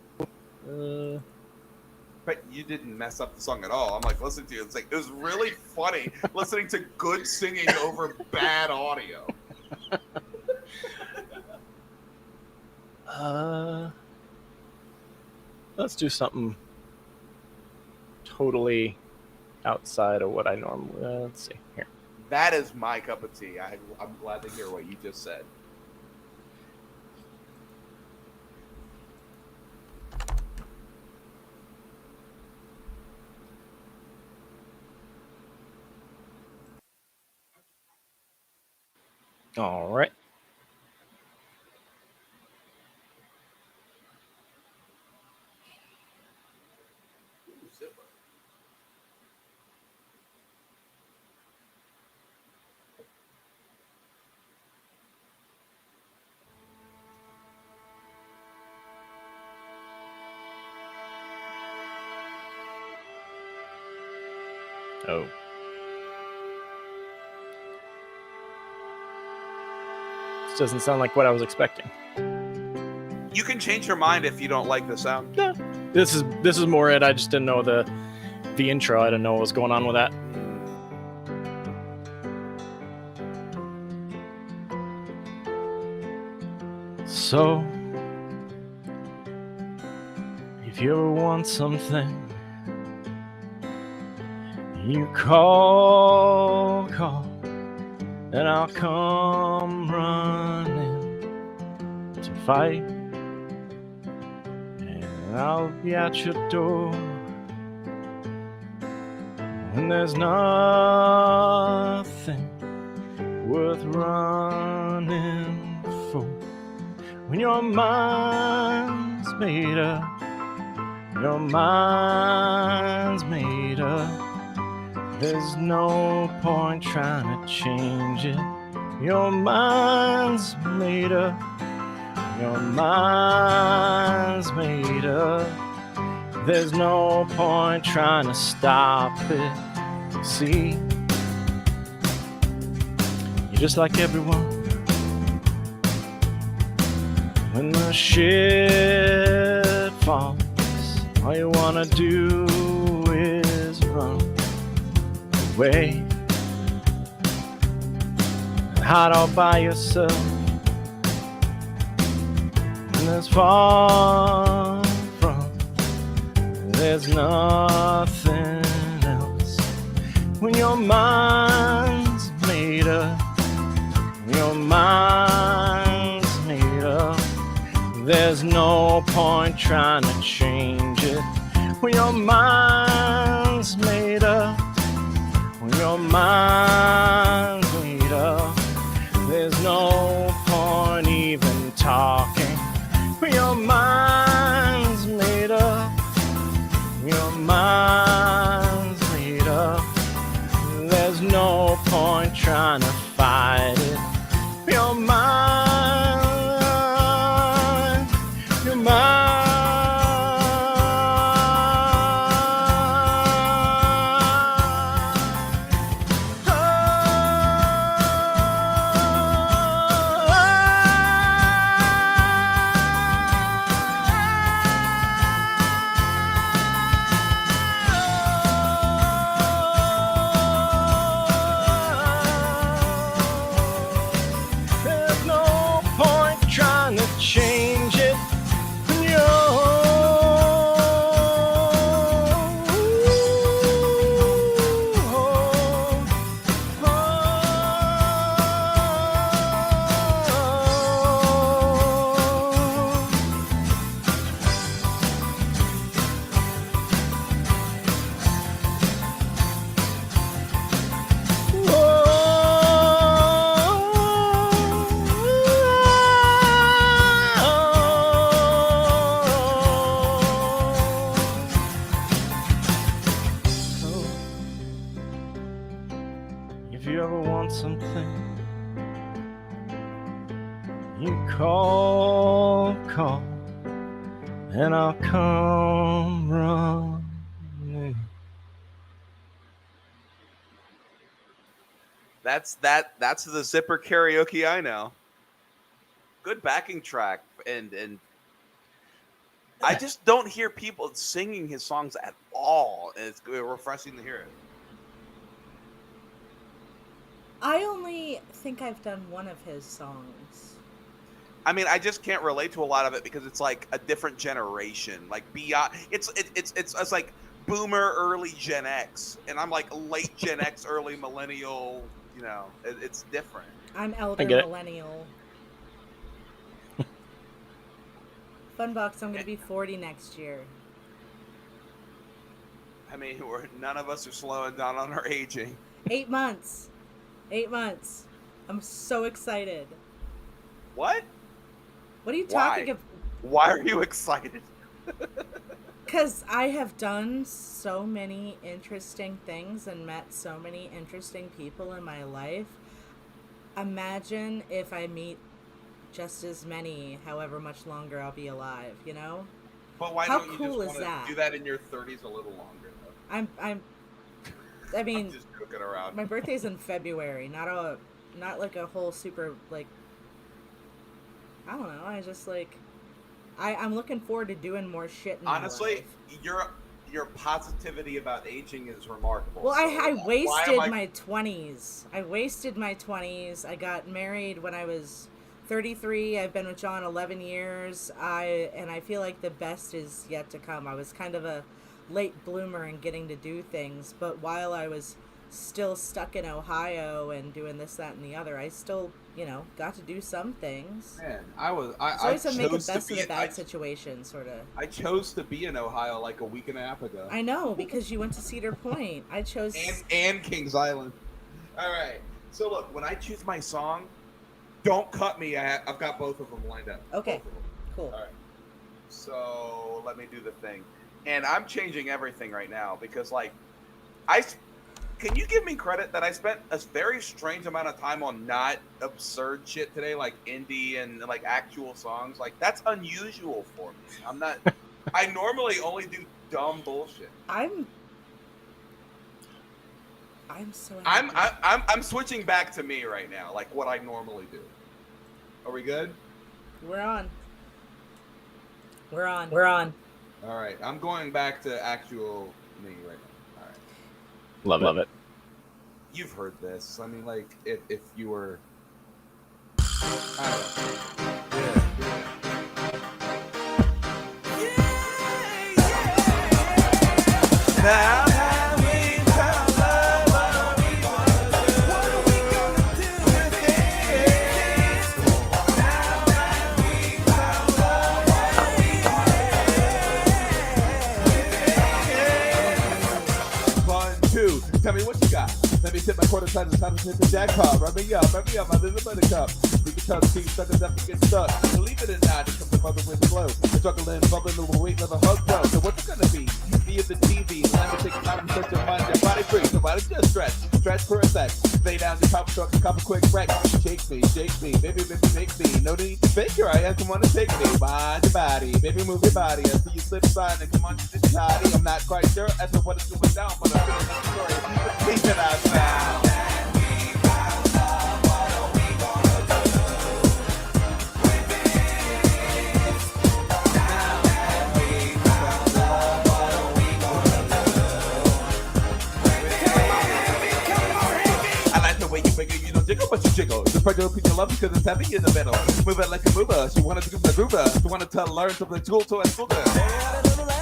But you didn't mess up the song at all. I'm like listening to you. It's like, it was really funny listening to good singing over bad audio. Let's do something totally outside of what I normally. Let's see here. That is my cup of tea. I'm glad to hear what you just said. All right. Oh. This doesn't sound like what I was expecting. You can change your mind if you don't like the sound. No. This is more it. I just didn't know the intro. I didn't know what was going on with that. So, if you ever want something, you call, and I'll come running to fight, and I'll be at your door. And there's nothing worth running for when your mind's made up. Your mind's made up. There's no point trying to change it. Your mind's made up. Your mind's made up. There's no point trying to stop it. See, you're just like everyone. When the shit falls, all you wanna do is run away and hide all by yourself. And there's far from, there's nothing else. When your mind's made up, your mind's made up. There's no point trying to change it. When your mind's made up, when your mind's made up, there's no point even talking. When your mind's made up, your mind's made up, there's no point trying to fight it. Your mind, your mind. Change it when if you ever want something, you call, and I'll come running. That's the Zipper karaoke I know. Good backing track, and I just don't hear people singing his songs at all. And it's refreshing to hear it. I only think I've done one of his songs. I mean, I just can't relate to a lot of it because it's like a different generation. Like beyond, it's like Boomer, early Gen X, and I'm like late Gen X, early millennial. You know, it's different. I'm elder get it. millennial. Funbox, I'm gonna be 40 next year. I mean, none of us are slowing down on our aging. 8 months. 8 months. I'm so excited. What? What are you Why? talking about? Why are you excited? Because I have done so many interesting things and met so many interesting people in my life. Imagine if I meet just as many, however much longer I'll be alive, you know? But why How don't you cool just is want that? to do that in your 30s a little longer? Though? I mean, I'm just joking around. my birthday's in February, not like a whole super, like, I don't know, I just, like, I'm looking forward to doing more shit in my Honestly, life. your positivity about aging is remarkable. Well, so I why wasted am I- my 20s. I wasted my 20s. I got married when I was 33. I've been with John 11 years. And I feel like the best is yet to come. I was kind of a late bloomer in getting to do things, but while I was still stuck in Ohio and doing this, that, and the other, I still, got to do some things. Man, So I always chose make the to best of be the bad situation, sort of. I chose to be in Ohio like a week and a half ago. I know, because you went to Cedar Point. I chose... And Kings Island. All right. So look, when I choose my song, don't cut me. I've got both of them lined up. Okay, Both of them. cool. All right. So let me do the thing. And I'm changing everything right now because, like, can you give me credit that I spent a very strange amount of time on not absurd shit today, like indie and like actual songs? Like, that's unusual for me. I'm not. I normally only do dumb bullshit. I'm so happy. I'm switching back to me right now, like what I normally do. Are we good? We're on. All right, I'm going back to actual me right now. All right. Love it. You've heard this. I mean, like, if you were... I don't know. Now that we found love, what are we gonna do? What are we gonna do with it? Now that we found love, what are we gonna do? 1, 2, tell me what you got. Let me tip my quarter size and time to hit the jackpot. Rub me up, my little buttercup. We can tell the team stuck as up to get stuck. Believe it or not, it comes above the with the glow. Struggling, bubbling, little weight, little hug though. So what's it gonna be? Be at the TV. Let me take time and search your mind, your body free. So why don't you just stretch for a sec. Lay down the top truck, cop a quick wreck. Shake me, baby, make me. No need to fake your eye, come on and take me. Mind your body, baby, move your body. I see you slip aside and come on, you just tidy. I'm not quite sure as to what is going down, but I'm feeling the story. Think that I found. Jiggle, but you jiggle. The predator piece of love because it's heavy in the middle. Move it like a mover. She wanted to give the groover. She wanted to learn something cool to a school girl.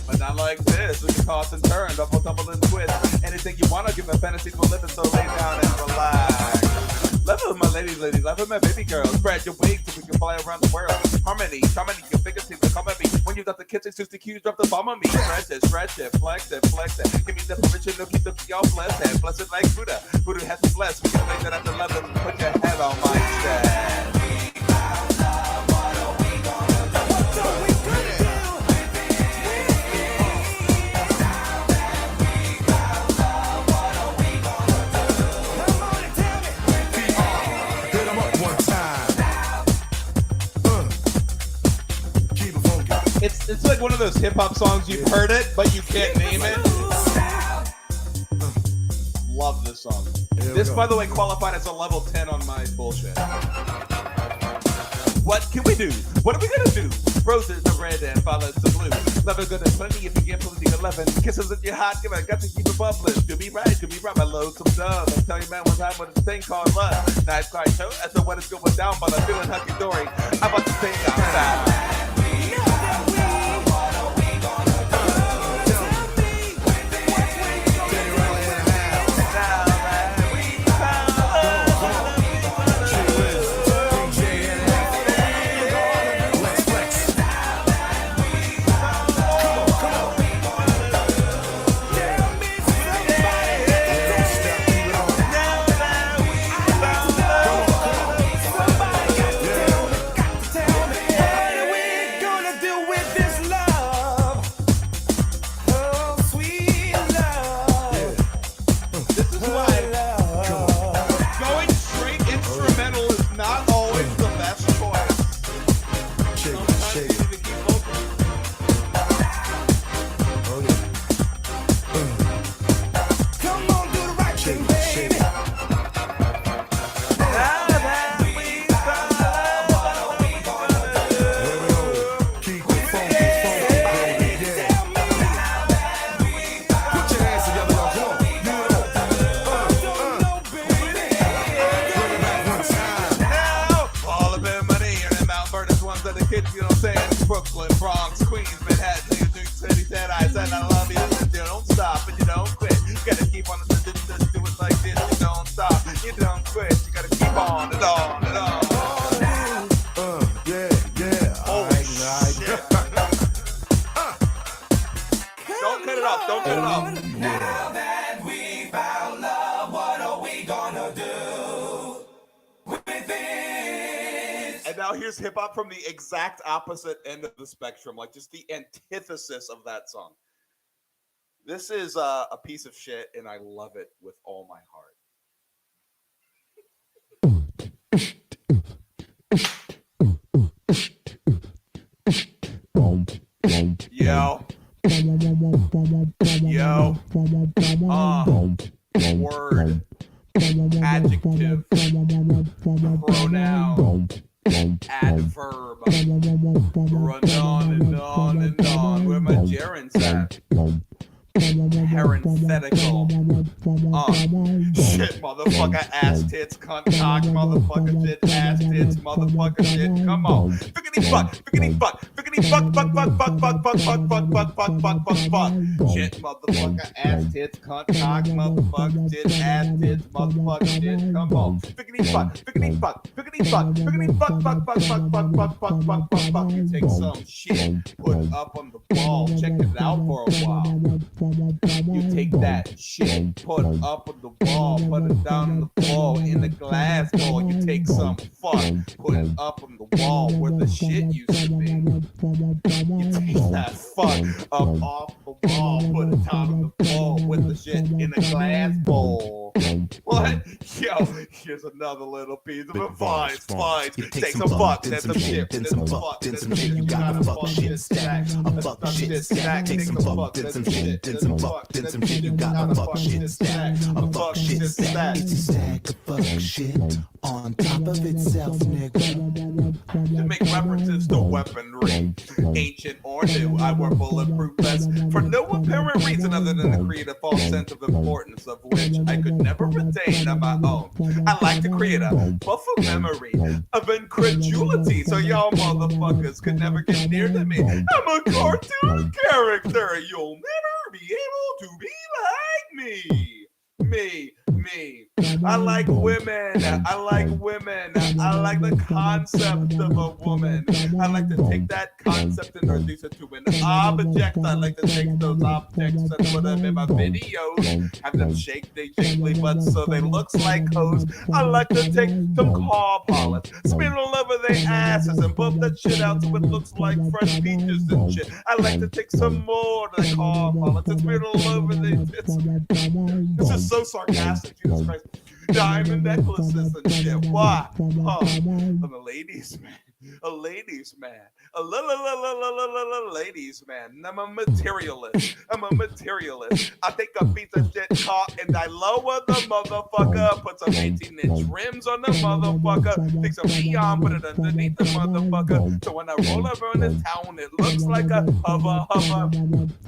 But not like this. We can toss and turn, double and twist. Anything you want to give a fantasy for living, so lay down and relax. Love it with my ladies, love it with my baby girls. Spread your wings so we can fly around the world. Harmony, your fingers seem to come at me. When you got the kitchen, 60 cues, drop the bomb on me. Stretch it, flex it. Give me the permission to keep the y'all blessed. Blessed like Buddha. Buddha has to bless. We can make that at the level. Put your head on my chest. It's like one of those hip-hop songs, you've heard it, but you can't name it. Love this song. This, by the way, qualified as a level 10 on my bullshit. What can we do? What are we gonna do? Roses are red and violets are blue. Love is good and plenty if you get plenty 11. Kisses in your heart, give it, got to keep it bubbling. To be right, my load some dub. I'll tell you, man, one time with this thing called love. Not quite sure as to what is going down, but I'm feeling hunky dory. I'm about to stay outside. Brooklyn, Bronx, Queens, Manhattan, New York City, said I said I love you, and you don't stop and you don't quit. You gotta keep on the just do it like this, you don't stop, you don't quit. You gotta keep on and on and on. Oh, shit. Don't cut it off, don't cut it off. Now that we found love, what are we gonna do with it? And now here's hip hop from the exact opposite end of the spectrum, like just the antithesis of that song. This is a piece of shit, and I love it with all my heart. Yo. Yo. Word. Adjective. Pronoun. Adverb. Run on and on and on. Where my gerunds at? Parenthetical. Shit, motherfucker, ass tits, cunt, cock, motherfucker, shit, ass tits, motherfucker, shit. Come on. Fickety fuck, fickety fuck, fickety fuck, fuck, fuck, fuck, fuck, fuck, fuck, fuck, fuck, fuck, fuck, fuck, fuck. Shit, motherfucker, ass tits, cunt, cock, motherfucker, shit, ass tits, motherfucker, shit. Come on. Fickety fuck, fickety fuck, fickety fuck, fickety fuck, fuck, fuck, fuck, fuck, fuck, fuck, fuck, fuck, fuck. You take some shit, put up on the ball, check it out for a while. You take that shit, put up on the wall, put it down on the floor in the glass bowl. You take some fuck, put it up on the wall where the shit used to be. You take that fuck up off the wall, put it down on the floor with the shit in a glass bowl. What? Yo, here's another little piece of advice. Fine. Take some fuck, then some shit, then some fuck, then some shit. You gotta fuck shit stack. A fuck shit stack. Take some fuck, then some shit, then some fuck, then some shit. You gotta fuck shit stack. A fuck shit stack. It's a stack of fuck shit on top of itself, nigga. To make references to weaponry, ancient or new, I wear bulletproof vests for no apparent reason other than to create a false sense of importance of which I could never retain on my own. I like to create a buffer memory of incredulity so y'all motherfuckers could never get near to me. I'm a cartoon character. You'll never be able to be like me. Me. I like women. I like women. I like the concept of a woman. I like to take that concept and reduce it to an object. I like to take those objects and put them in my videos. Have them shake their jiggly butts so they looks like hoes. I like to take some car polish, spin all over their asses and bump that shit out so it looks like fresh peaches and shit. I like to take some more of that car polish and spin all over their tits. This is so sarcastic, Jesus Christ. Diamond necklaces and shit. Why? I'm a ladies man. A ladies man. Ladies, man, I'm a materialist. I take a piece of shit car and I lower the motherfucker. Put some 18-inch rims on the motherfucker. Take some neon, put it underneath the motherfucker. So when I roll around this town, it looks like a hover.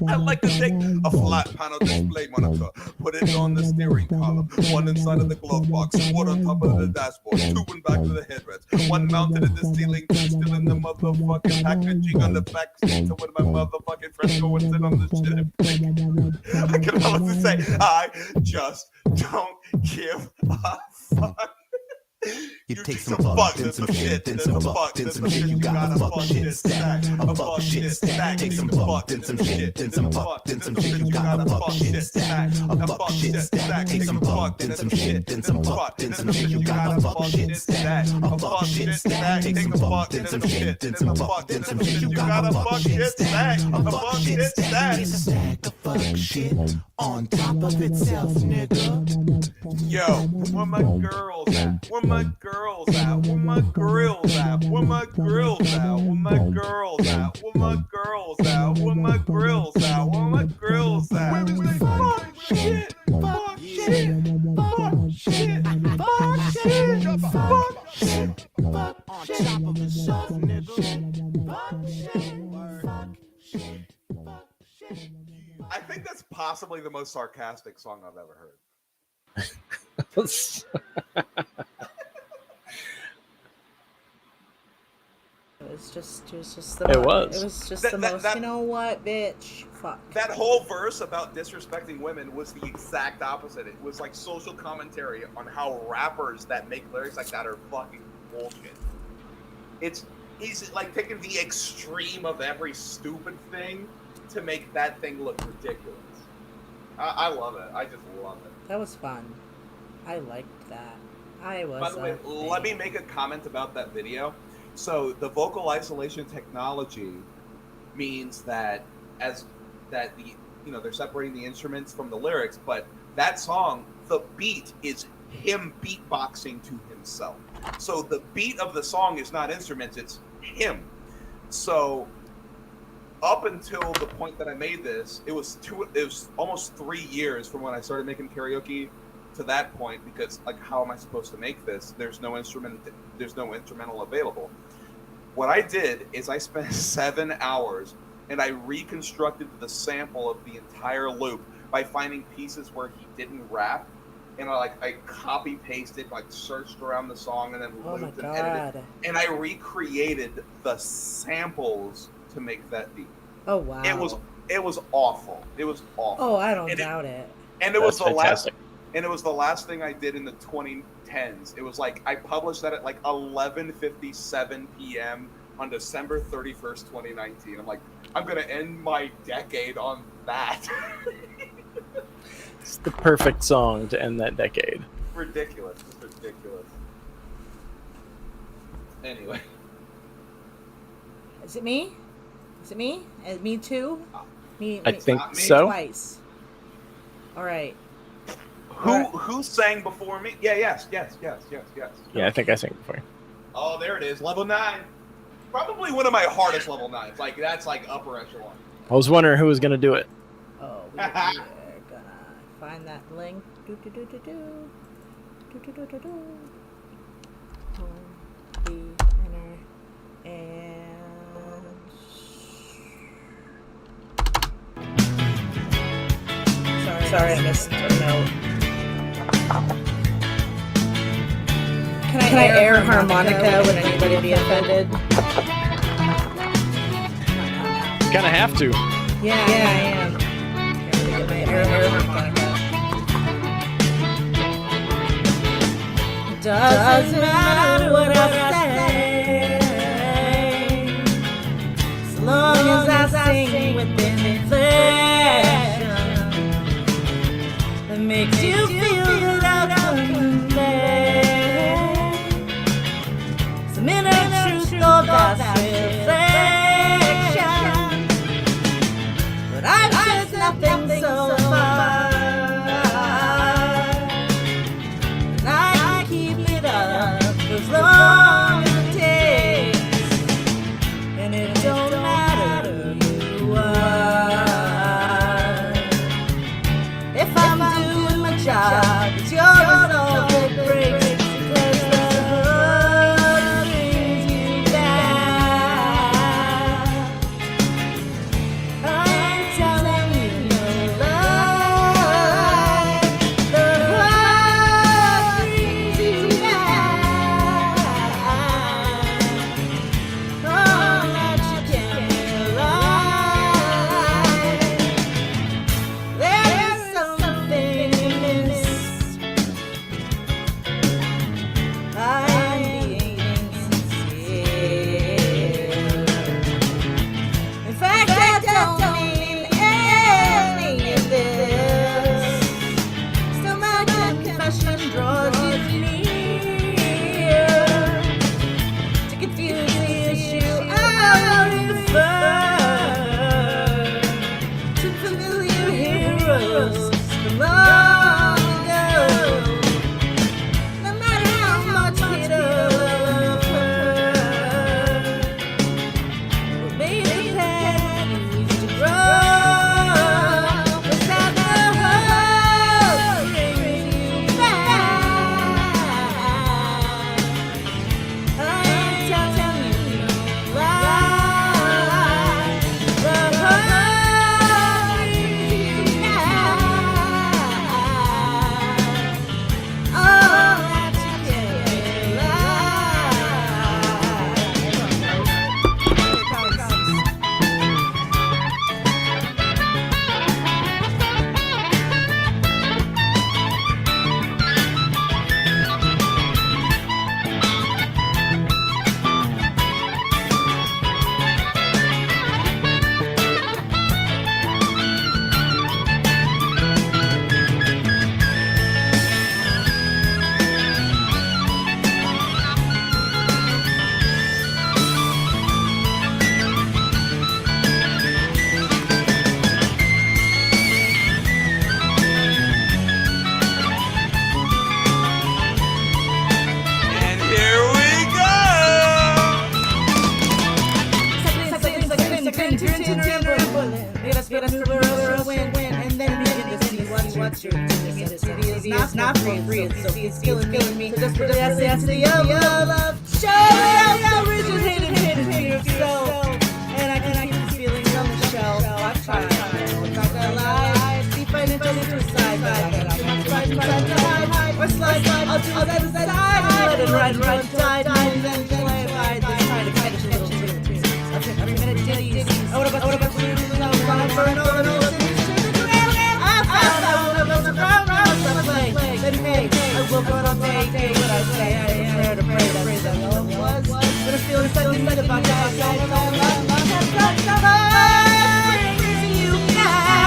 I like to take a flat panel display monitor, put it on the steering column, one inside of the glove box, one on top of the dashboard, two in back of the headrests, one mounted in the ceiling, two still in the motherfucking packaging on the back seat. So when my motherfucking friends go and sit on the shit, I can honestly say I just don't give a fuck. You take some fuck, then some shit, then some fuck, then some shit. You got a fuck shit stack, a fuck shit stack. Take some fuck, then some shit, then some fuck, then some shit. You got a fuck shit stack, a fuck shit stack. Take some fuck, then some shit, then some fuck, then some shit. You got a fuck shit stack, a fuck shit stack. Take some fuck, then some shit, then some fuck, then some shit. You got a fuck shit stack, a fuck shit stack. It's a stack of fuck shit on top of itself, nigga. Yo, where my girls at? Where my girls at? Where my grills at? Where my grills at? Where my girls at? Where my girls at? Where my grills at? Where my grills at? Fuck shit! Fuck shit! Fuck shit! Fuck shit! Fuck shit! Fuck On top of itself, nigga. I think that's possibly the most sarcastic song I've ever heard. It was just It the was. It was just That- the that- most. that- You know what, bitch? Fuck. That whole verse about disrespecting women was the exact opposite. It was like social commentary on how rappers that make lyrics like that are fucking bullshit. He's like taking the extreme of every stupid thing to make that thing look ridiculous. I love it. I just love it. That was fun. I liked that. I was. By the way, let me make a comment about that video. So the vocal isolation technology means that they're separating the instruments from the lyrics, but that song, the beat is him beatboxing to himself. So the beat of the song is not instruments, it's him. So up until the point that I made this, it was almost 3 years from when I started making karaoke to that point, because like, how am I supposed to make this? There's no instrumental available. What I did is I spent 7 hours and I reconstructed the sample of the entire loop by finding pieces where he didn't rap, and I copy pasted, like searched around the song and then looped and edited, and I recreated the samples to make that beat. Oh wow. It was awful. It was awful. Oh, I don't doubt it. And it was That's fantastic. the last thing I did in the 2010s. It was like I published that at like 11:57 p.m. on December 31st, 2019. I'm like, I'm gonna end my decade on that. It's the perfect song to end that decade. Ridiculous. Just ridiculous. Anyway. Is it me? Is it me? Me too? I think so. Twice. All right. Who sang before me? Yeah, yes. Yeah, I think I sang before. Oh, there it is. Level 9. Probably one of my hardest level 9s. Like, that's like upper echelon. I was wondering who was gonna do it. Oh, we're gonna find that link. Home, enter, and sorry, I missed a note. Can I air harmonica? Would anybody be offended? You kind of have to. Yeah, I am. Air harmonica. Doesn't matter what I say, as long as I sing with inflection that makes you feel the love convey. Some inner truth of that reflection, but I've said nothing so far. As long as it takes, and it job. It's your resolve that breaks, because the hood brings you back. I'm telling you no lie. The hood brings you back. Oh, that you can't realize. There's something amiss. I'm being sincere. In fact, I don't mean any of this. Still, my confession draws you near. To confuse the issue, I'll refer to familiar heroes from long ago. No matter how much we love her, what made the path used to grow was that the hope brings you back. I'm telling you no lie. The hope brings you back. Oh, that you can't And here we go. And then begin to see what you're doing. It's not free, so it's killing me. So just put the essence of love. Show out the originated hidden in yourself. And I can keep feelings on the shelf. I've tried, not gonna lie. Deep financial suicide, but I'm too much pride inside to hide. Or slide, I'll do that aside. Let it ride, tide, and then play by this tide of catch little tunes. Every minute ditties. Oh, what about the blues? I was running for an old cities to the ground. I found out one of those round rounds I play. Then hey, I will go on day, what I say. I dare to pray that I was. But I feel something about that. Brings you back.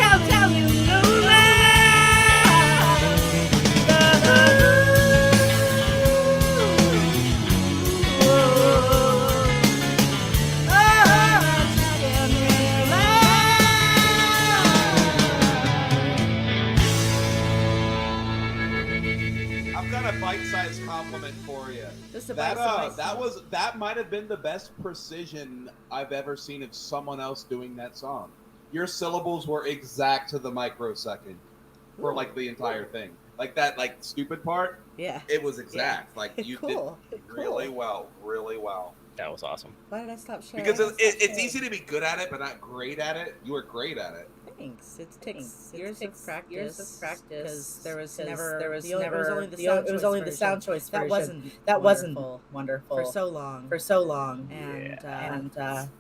I'll tell you no lie. The I've got a bite-sized compliment for you. Just a That bite-sized. that might have been the best precision I've ever seen of someone else doing that song. Your syllables were exact to the microsecond for like the entire thing. Like that, like stupid part. Yeah. It was exact. Like you Cool. did really well, really well. That was awesome. Why did I stop sharing? Because it's easy to be good at it, but not great at it. You were great at it. Thanks. It takes years of practice. Because there was It was only the sound choice version. That wasn't wonderful for so long. And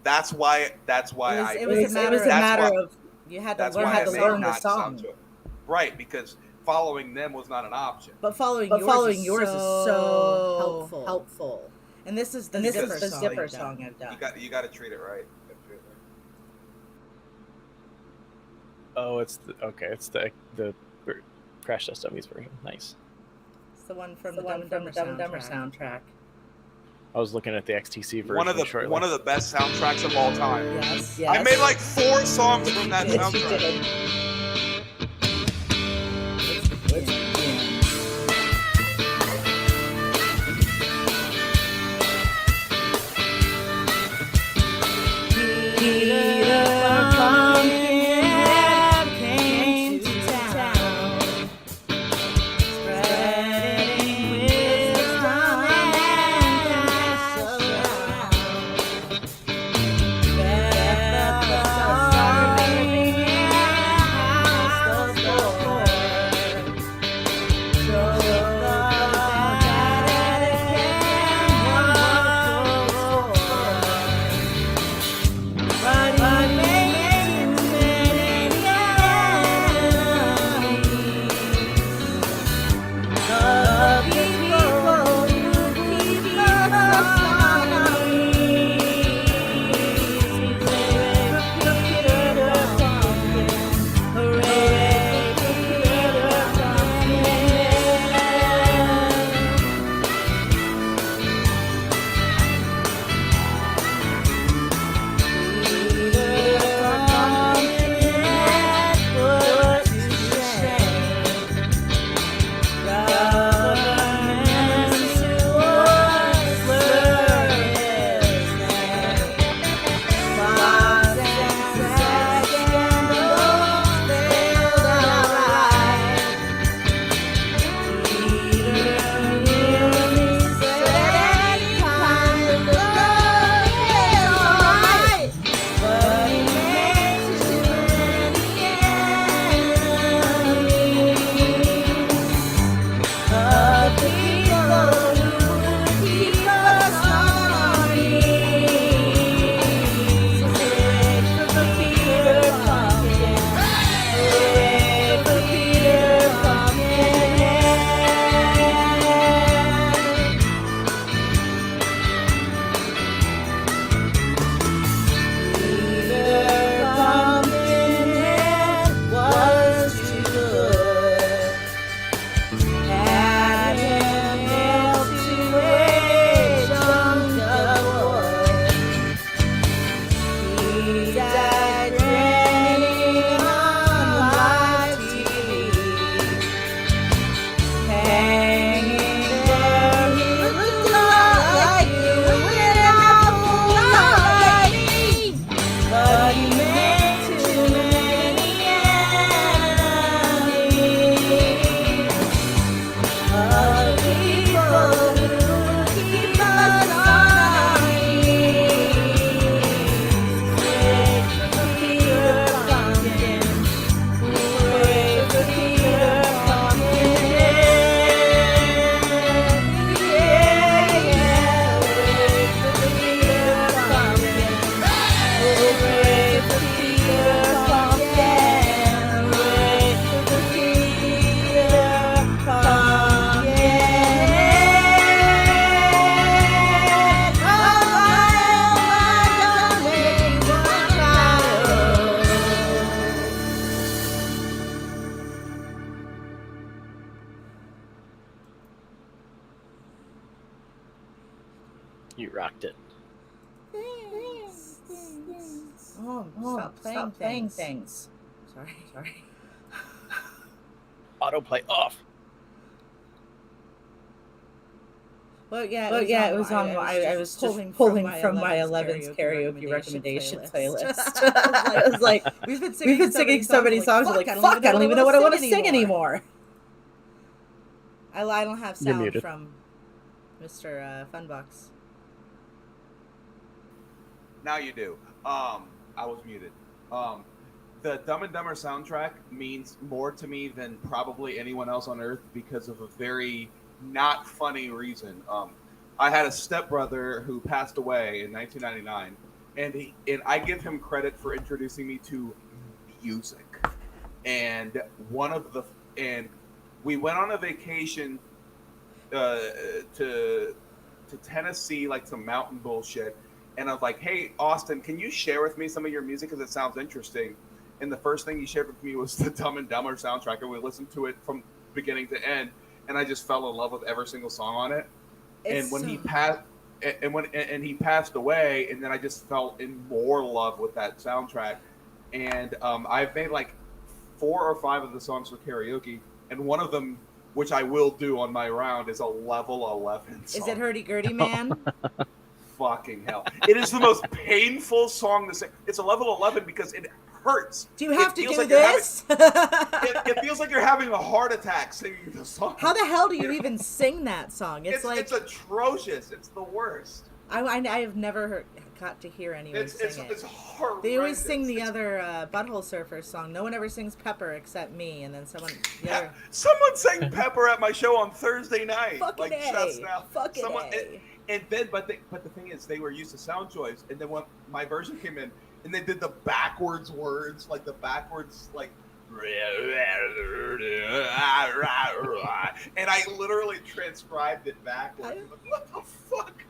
That's why it was a matter of you had to learn how to learn the song. Right, because following them was not an option. But following yours is so helpful. And this is the zipper song I've done. You got to treat it right. Oh, it's the Crash Test Dummies version. Nice. It's the one from the Dumb and Dumber soundtrack. I was looking at the XTC version. One of the best soundtracks of all time. Yes. I made like 4 songs from that soundtrack. Peter Pumpkin but you make too many enemies of people who keep us on our knees. Pray for Peter Pumpkin. Pray for Peter Pumpkin. You rocked it. Oh, stop playing things. Sorry. Autoplay off. Well, yeah, it was on. I was just pulling from my 11's karaoke recommendation playlist. I was like, we've been singing so many songs. I'm like, fuck, I don't even know what I want to sing anymore. I don't have sound from Mr. Funbox. Now you do. I was muted. The Dumb and Dumber soundtrack means more to me than probably anyone else on earth because of a very not funny reason. I had a stepbrother who passed away in 1999, and I give him credit for introducing me to music. And we went on a vacation to Tennessee, like some mountain bullshit. And I was like, hey, Austin, can you share with me some of your music because it sounds interesting? And the first thing he shared with me was the Dumb and Dumber soundtrack, and we listened to it from beginning to end. And I just fell in love with every single song on it. And when he passed, and he passed away, and then I just fell in more love with that soundtrack. And I've made like 4 or 5 of the songs for karaoke, and one of them, which I will do on my round, is a level 11 song. Is it Hurdy Gurdy Man? Fucking hell. It is the most painful song to sing. It's a level 11 because it hurts. Do you have to do like this? It feels like you're having a heart attack singing the song. How the hell do you even sing that song? It's atrocious. It's the worst. I have never got to hear anyone sing it. It's horrendous. They always sing the other Butthole Surfers song. No one ever sings Pepper except me, and then someone. Someone sang Pepper at my show on Thursday night. Fucking like A. just now. Fucking A. And then, but the thing is, they were used to sound choice, and then when my version came in, and they did the backwards words, like the backwards, like, and I literally transcribed it backwards. Like, what the fuck?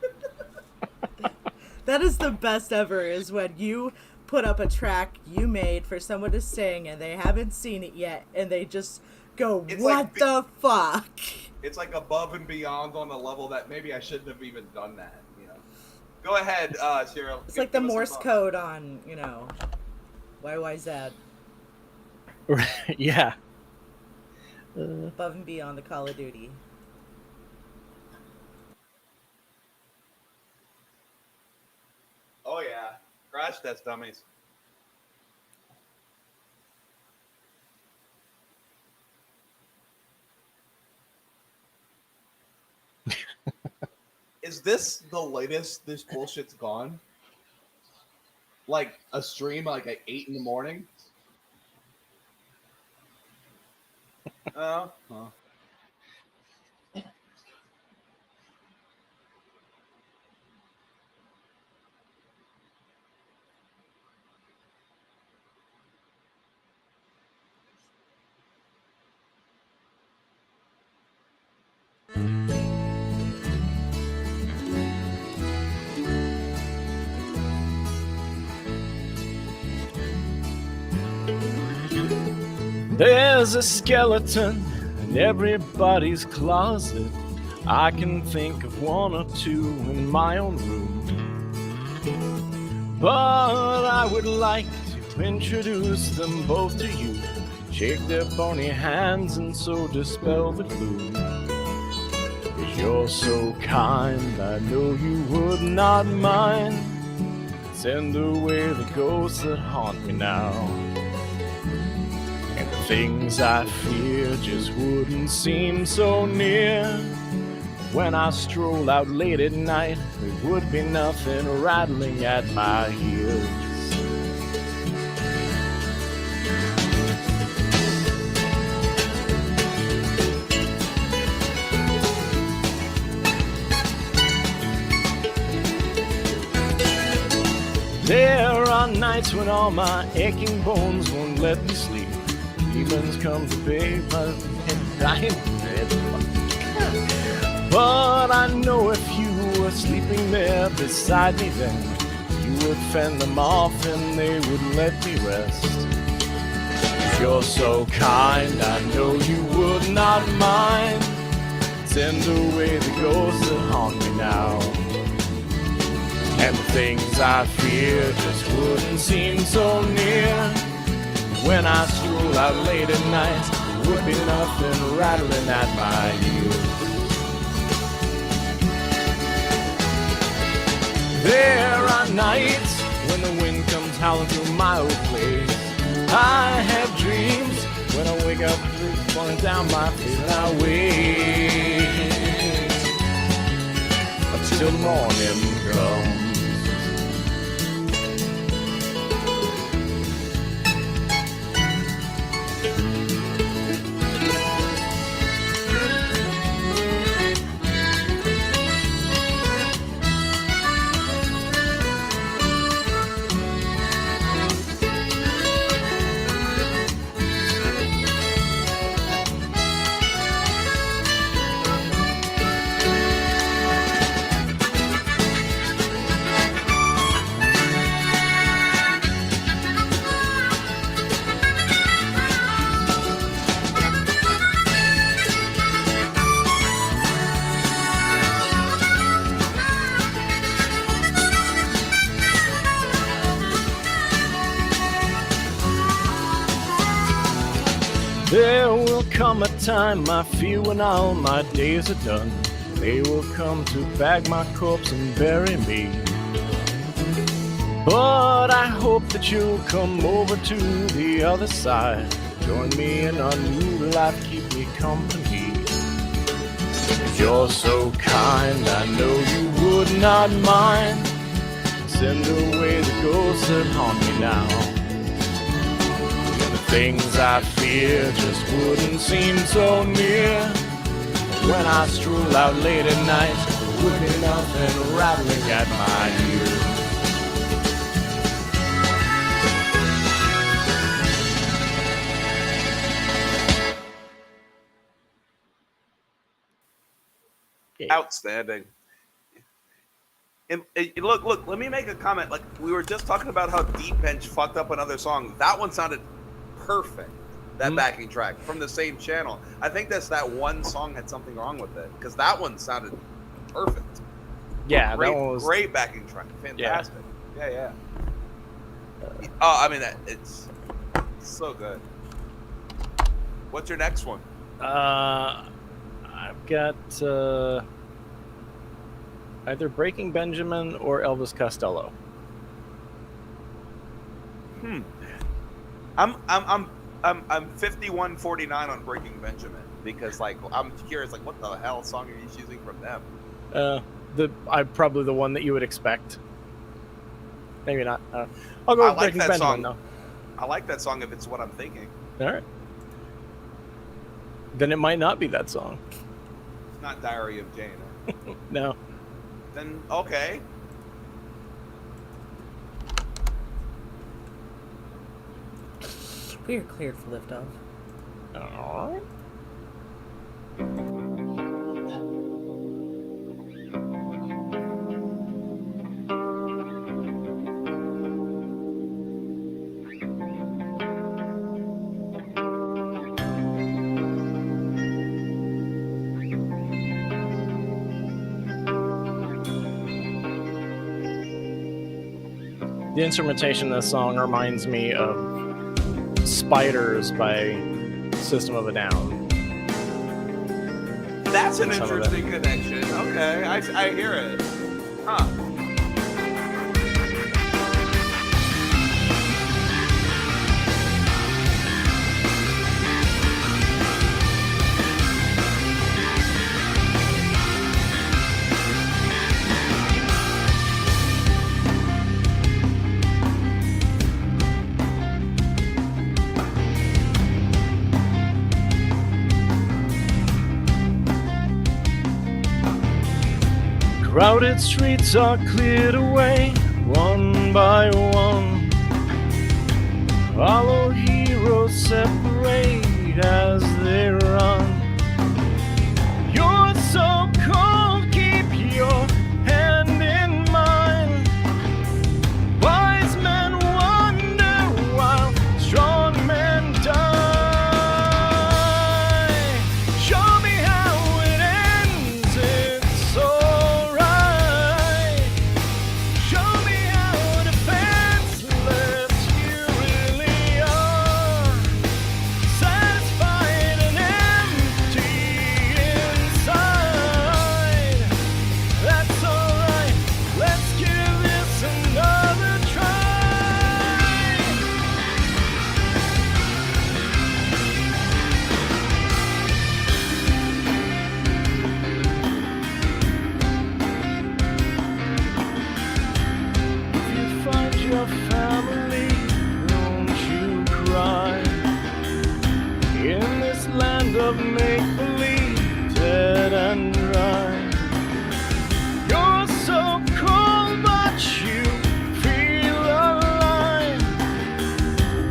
That is the best ever. Is when you put up a track you made for someone to sing, and they haven't seen it yet, and they just go, "What the fuck?" It's like above and beyond on a level that maybe I shouldn't have even done that, you know. Go ahead, Cheryl. It's like the Morse code on, YYZ. Yeah. Above and beyond the Call of Duty. Oh yeah, crash test dummies. Is this the latest this bullshit's gone? Like a stream like at 8 in the morning? Oh. There's a skeleton in everybody's closet. I can think of 1 or 2 in my own room. But I would like to introduce them both to you. Shake their bony hands and so dispel the gloom. 'Cause you're so kind, I know you would not mind Send away the ghosts that haunt me now. And the things I fear just wouldn't seem so near. When I stroll out late at night, there would be nothing rattling at my heels. There are nights when all my aching bones won't let me sleep. Demons come to pay my dying bed. But I know if you were sleeping there beside me then, you would fend them off and they wouldn't let me rest. If you're so kind, I know you would not mind. Send away the ghosts that haunt me now. And the things I fear just wouldn't seem so near. When I stroll out late at night, there would be nothing rattling at my heels. There are nights when the wind comes howling through my old place. I have dreams when I wake up, falling down my face, and I wait until morning comes. There will come a time, I fear, when all my days are done. They will come to bag my corpse and bury me. But I hope that you'll come over to the other side. Join me in a new life, keep me company. If you're so kind, I know you would not mind. Send away the ghosts that haunt me now. Things I fear just wouldn't seem so near. When I stroll out late at night, there would be nothing rattling at my ears. Outstanding. And look, let me make a comment. Like, we were just talking about how Deep Bench fucked up another song. That one sounded perfect. That backing track from the same channel. I think that's that one song had something wrong with it, because that one sounded perfect. Yeah, great, that one was great backing track. Fantastic. Yeah. I mean, it's so good. What's your next one? I've got either Breaking Benjamin or Elvis Costello. I'm 51-49 on Breaking Benjamin, because like I'm curious, like what the hell song are you choosing from them? I'm probably the one that you would expect. Maybe not. I'll go with Breaking Benjamin song. though. I like that song if it's what I'm thinking. All right. Then it might not be that song. It's not Diary of Jane. Huh? No. Then okay. We are cleared for liftoff. All right. The instrumentation in this song reminds me of Spiders by System of a Down. That's an interesting connection. Okay, I hear it. Huh. Crowded streets are cleared away one by one. Hollow heroes separate as they run. You're so cold, keep your hand in mine. Wise men wonder while strong men die. Show me how it ends, it's alright. Show me how defenseless you really are. Satisfied and empty inside. That's alright, let's give this another try. If you find your family, don't you cry. In this land of make-believe, dead and dry. You're so cold, but you feel alive.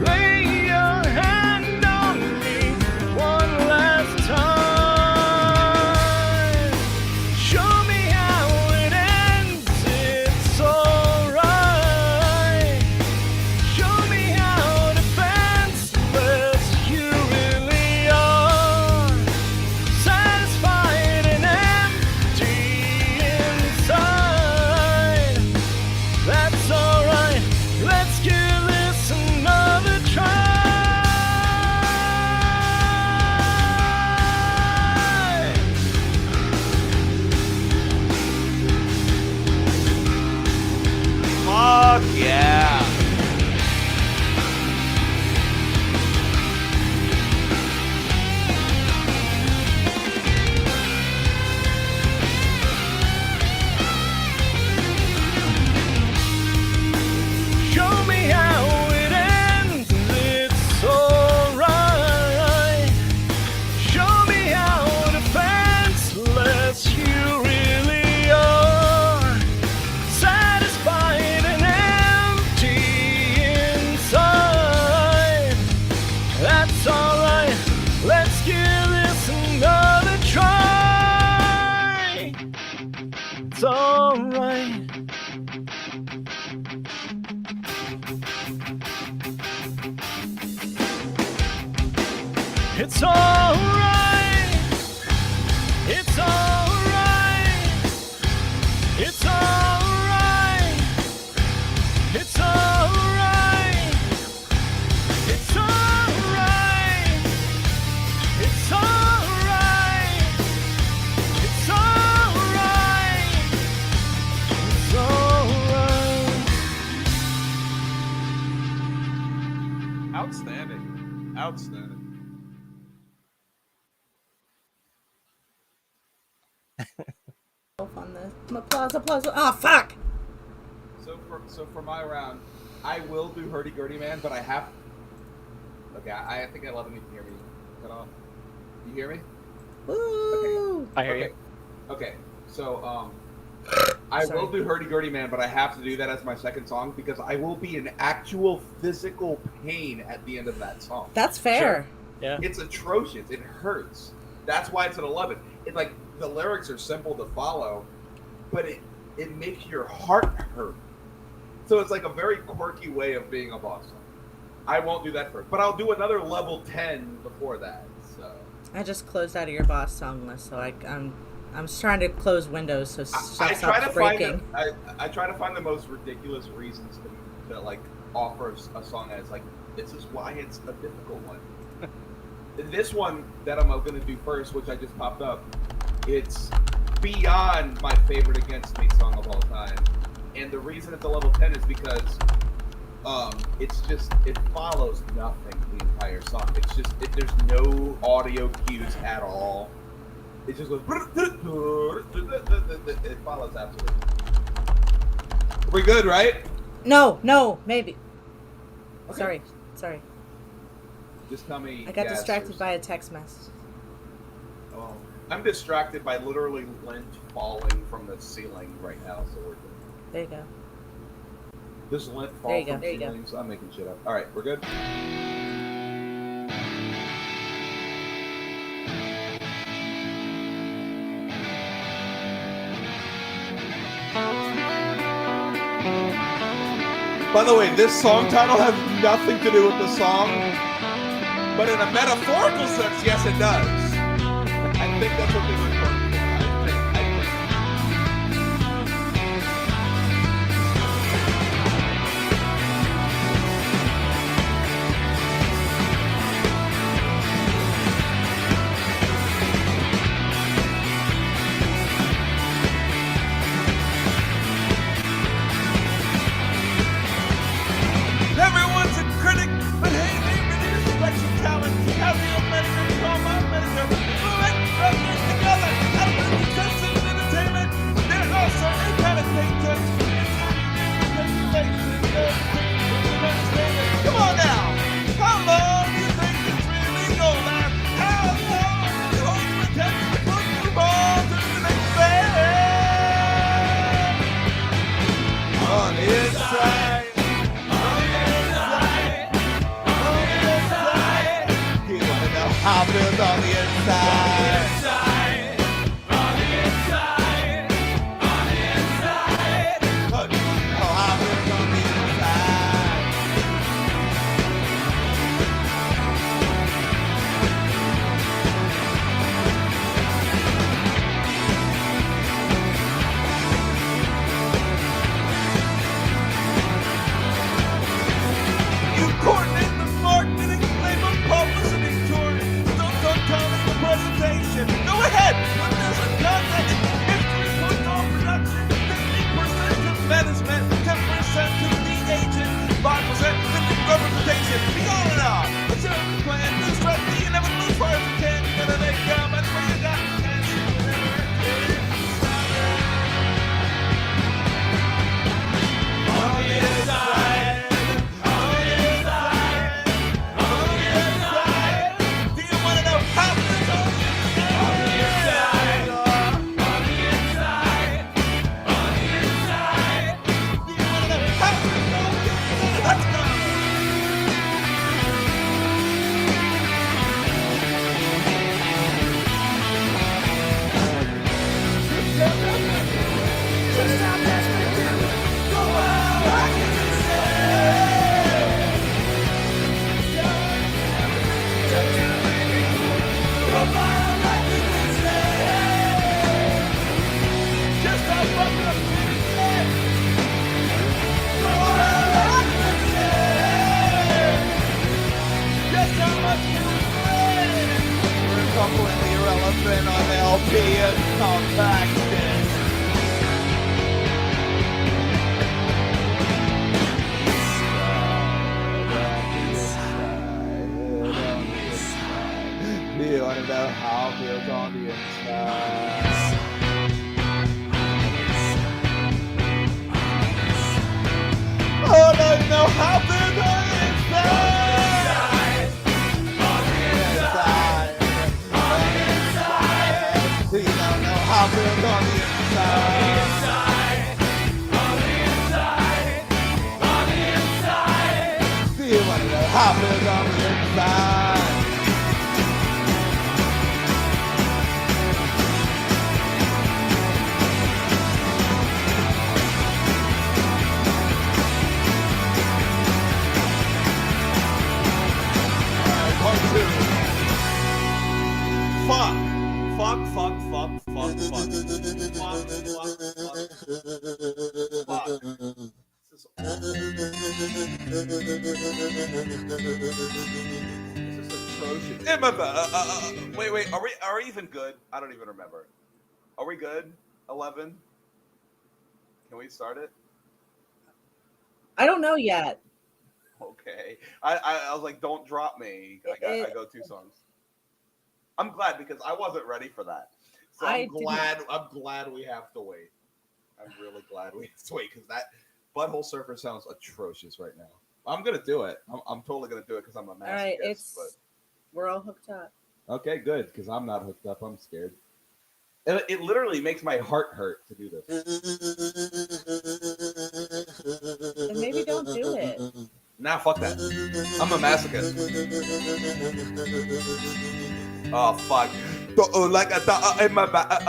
Lay your hand on me one last time. Show me how it ends, it's alright. Show me how defenseless you really are. Satisfied and empty inside. That's alright, let's give this another try. Fuck yeah. Show me how it ends, it's alright. Show me how defenseless you really are. Satisfied and empty inside. That's alright, let's give this another try. It's alright. It's alright. It's alright. It's alright. It's alright. It's alright. It's alright. It's alright. It's alright. Outstanding. Outstanding. On the applause. Oh fuck! So for my round, I will do Hurdy Gurdy Man, but I have. Okay, I think I love him. You can hear me. Cut off. You hear me? Woo! I hear Okay. Okay. So I will do Hurdy Gurdy Man, but I have to do that as my second song because I will be in actual physical pain at the end of that song. That's fair. Yeah. It's atrocious. It hurts. That's why it's an 11. It's like the lyrics are simple to follow, but it makes your heart hurt. So it's like a very quirky way of being a boss song. I won't do that first, but I'll do another level 10 before that. So I just closed out of your boss song list, so I'm just trying to close windows so stuff stops breaking. I try to find the most ridiculous reasons to like offer a song that's like this is why it's a difficult one. This one that I'm going to do first, which I just popped up, it's beyond my favorite Against Me song of all time. And the reason it's a level 10 is because it follows nothing the entire song. It's just there's no audio cues at all. It just goes. It follows absolutely. We're good, right? No, maybe. Okay. Sorry. Just tell me. I got yes distracted or- by a text message. Oh, I'm distracted by literally lint falling from the ceiling right now, so we're good. There you go. Does lint There fall you go, from there you go. ceilings? I'm making shit up. All right, we're good. By the way, this song title has nothing to do with the song, but in a metaphorical sense, yes, it does. I think that's what they were going for. Everyone's a critic, but hey, they really respect your talent. Have your manager, call my manager. Moving, rubbing together. Out of the success of entertainment, there are certain kind of things. Come on now. How long do you think it's really going to last? How long do you hold your attention to put the ball to the next man? On the inside. How feels on the inside? On the inside, on the inside. Oh, how feels on the inside? You coordinate the marketing, labor, publicity tour. Presentation. Go ahead. When there's a contact, history points on production. 50% to management, 10% to the agent, 5% to the representation. Be on and on. What's your plan? New strategy. You never lose far as you can. You gotta make much where you got. On the inside. Completely irrelevant on LP and compact disc. Do you want to know how it feels on the inside? Oh, no, you know how it feels on the inside? On the inside. You don't know how it feels on the inside. On the inside. On the inside. Do you want to know how it feels on the inside? Part two. Fuck. Fuck. Wait. Are we even good? I don't even remember. Are we good? 11. Can we start it? I don't know yet. Okay. I was like, don't drop me. I go 2 songs. I'm glad because I wasn't ready for that. So I'm glad we have to wait. I'm really glad we have to wait because that Butthole Surfer sounds atrocious right now. I'm gonna do it. I'm totally gonna do it because I'm a masochist. All right, we're all hooked up. Okay, good because I'm not hooked up. I'm scared. It literally makes my heart hurt to do this. Then maybe don't do it. Nah, fuck that. I'm a masochist. Oh fuck. Like a dog in my back,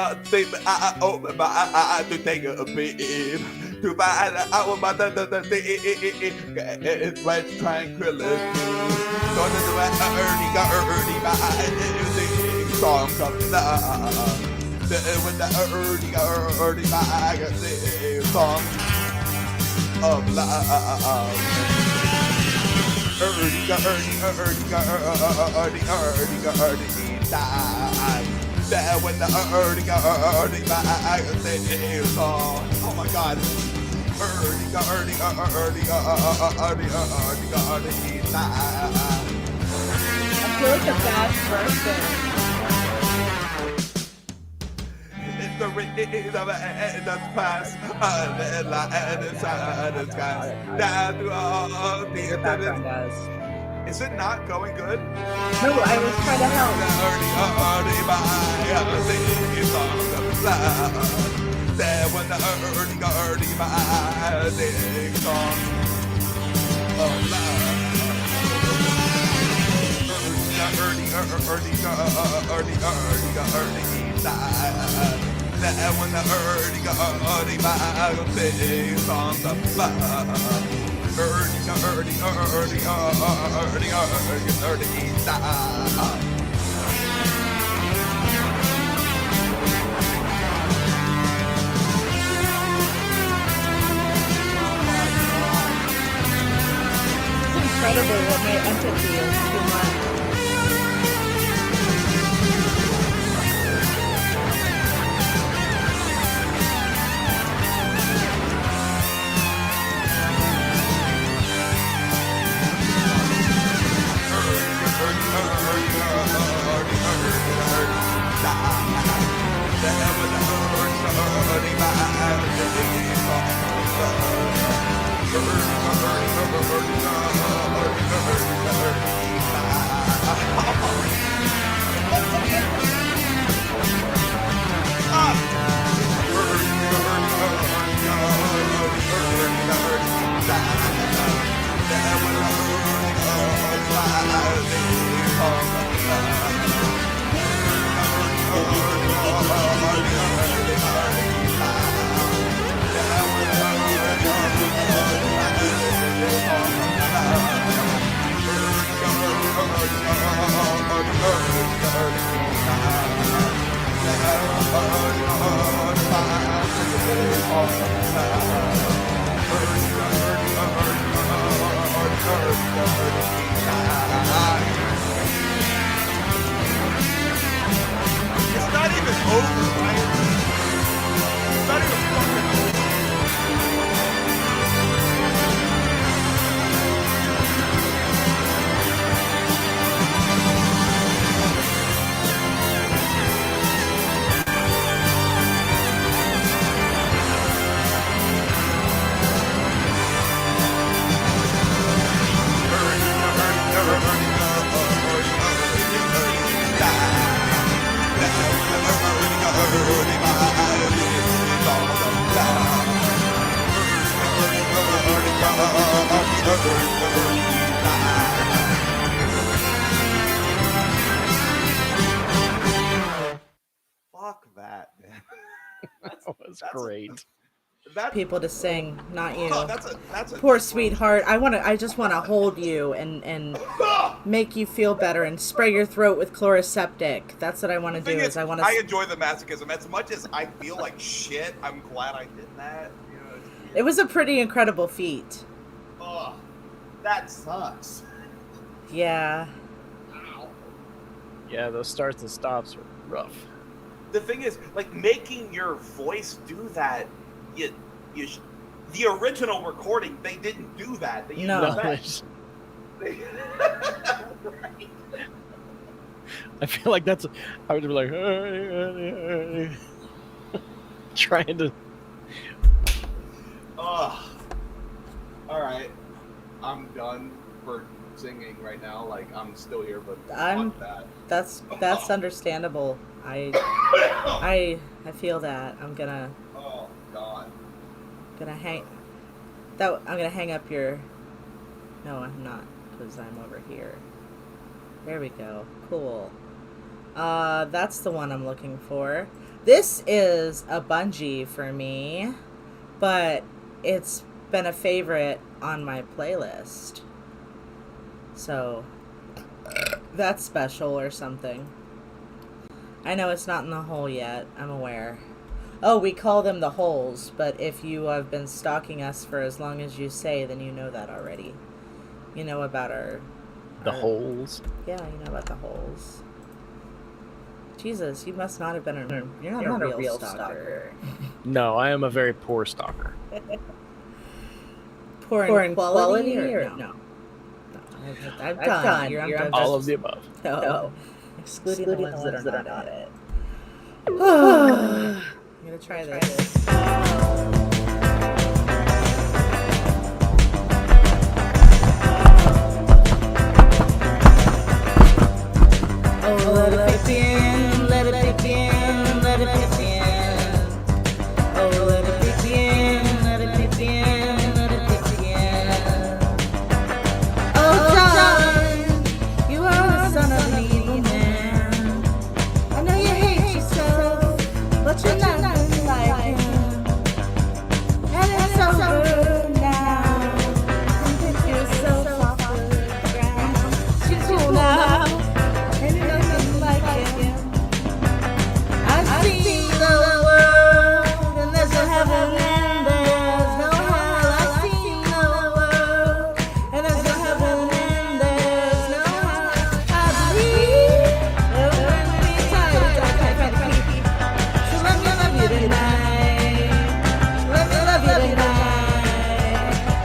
open my eye to take a beat. To find out about the it's my tranquility. Going to the early, my song comes out. When the early, my song of love. Early, die. There when the early, my song. Oh my god. Early, die. I feel like a bad person. The rays of it does pass, and inside the sky. Down through all the Does. Is it not going good? No, I was trying to help. There when the early by sing song of love. Early die. There when the early by sing songs of love. Early die. Incredible what my empathy is too much. It's not even over, right? It's not even fucking over. Fuck that, man. That was great. People to sing, not you. Oh, that's a Poor sweetheart. I just want to hold you and make you feel better and spray your throat with chloroseptic. That's what I want to do. Is I want to. I enjoy the masochism as much as I feel like shit. I'm glad I did that. You know, It was a pretty incredible feat. oh, that sucks. Yeah. Yeah, those starts and stops were rough. The thing is, like, making your voice do that, the original recording, they didn't do that. They used No. effects. I feel like that's. I would be like, trying to. Ugh. All right, I'm done for singing right now. Like I'm still here, but I'm. fuck that. That's understandable. I feel that. I'm gonna Oh God. hang up your. No, I'm not, because I'm over here. There we go. Cool. That's the one I'm looking for. This is a bungee for me, but it's been a favorite on my playlist. So that's special or something. I know it's not in the hole yet. I'm aware. Oh, we call them the holes, but if you have been stalking us for as long as you say, then you know that already. You know about The holes. Yeah, you know about the holes. Jesus, you must not have been you're not a real stalker. No, I am a very poor stalker. Poor in quality or no? I'm done. You're done. All of the above. No. Excluding the ones that are not it. I'm gonna try this. Oh, let it begin, let it begin, let it begin. Oh, let it begin, let it begin, let it begin. Oh, John, you are the son of an evil man. I know you hate yourself, but you're nothing like him. And it's over now. And pick yourself off the ground. She's cool now. And you're nothing like him. I've seen the world, and there's no heaven and there's no hell. I've seen the world, and there's no heaven and there's no hell. I believe that when we tired, I can't keep. So let me love you tonight. Let me love you tonight.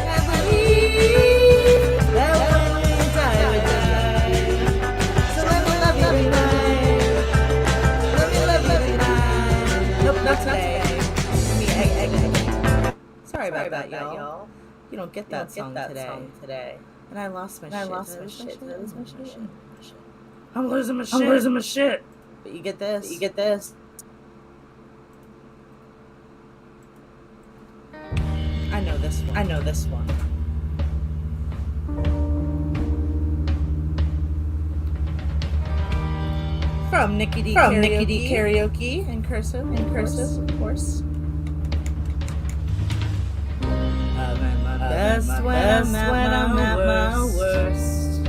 I believe that when we tired, so let me love you tonight. Let me love you tonight. Nope, not today. Sorry about that, y'all. You don't get that song today. And I lost my shit. I'm losing my shit. But you get this. I know this one. From Nikki D. Karaoke in cursive, of course. I'm at my best when I'm at my worst.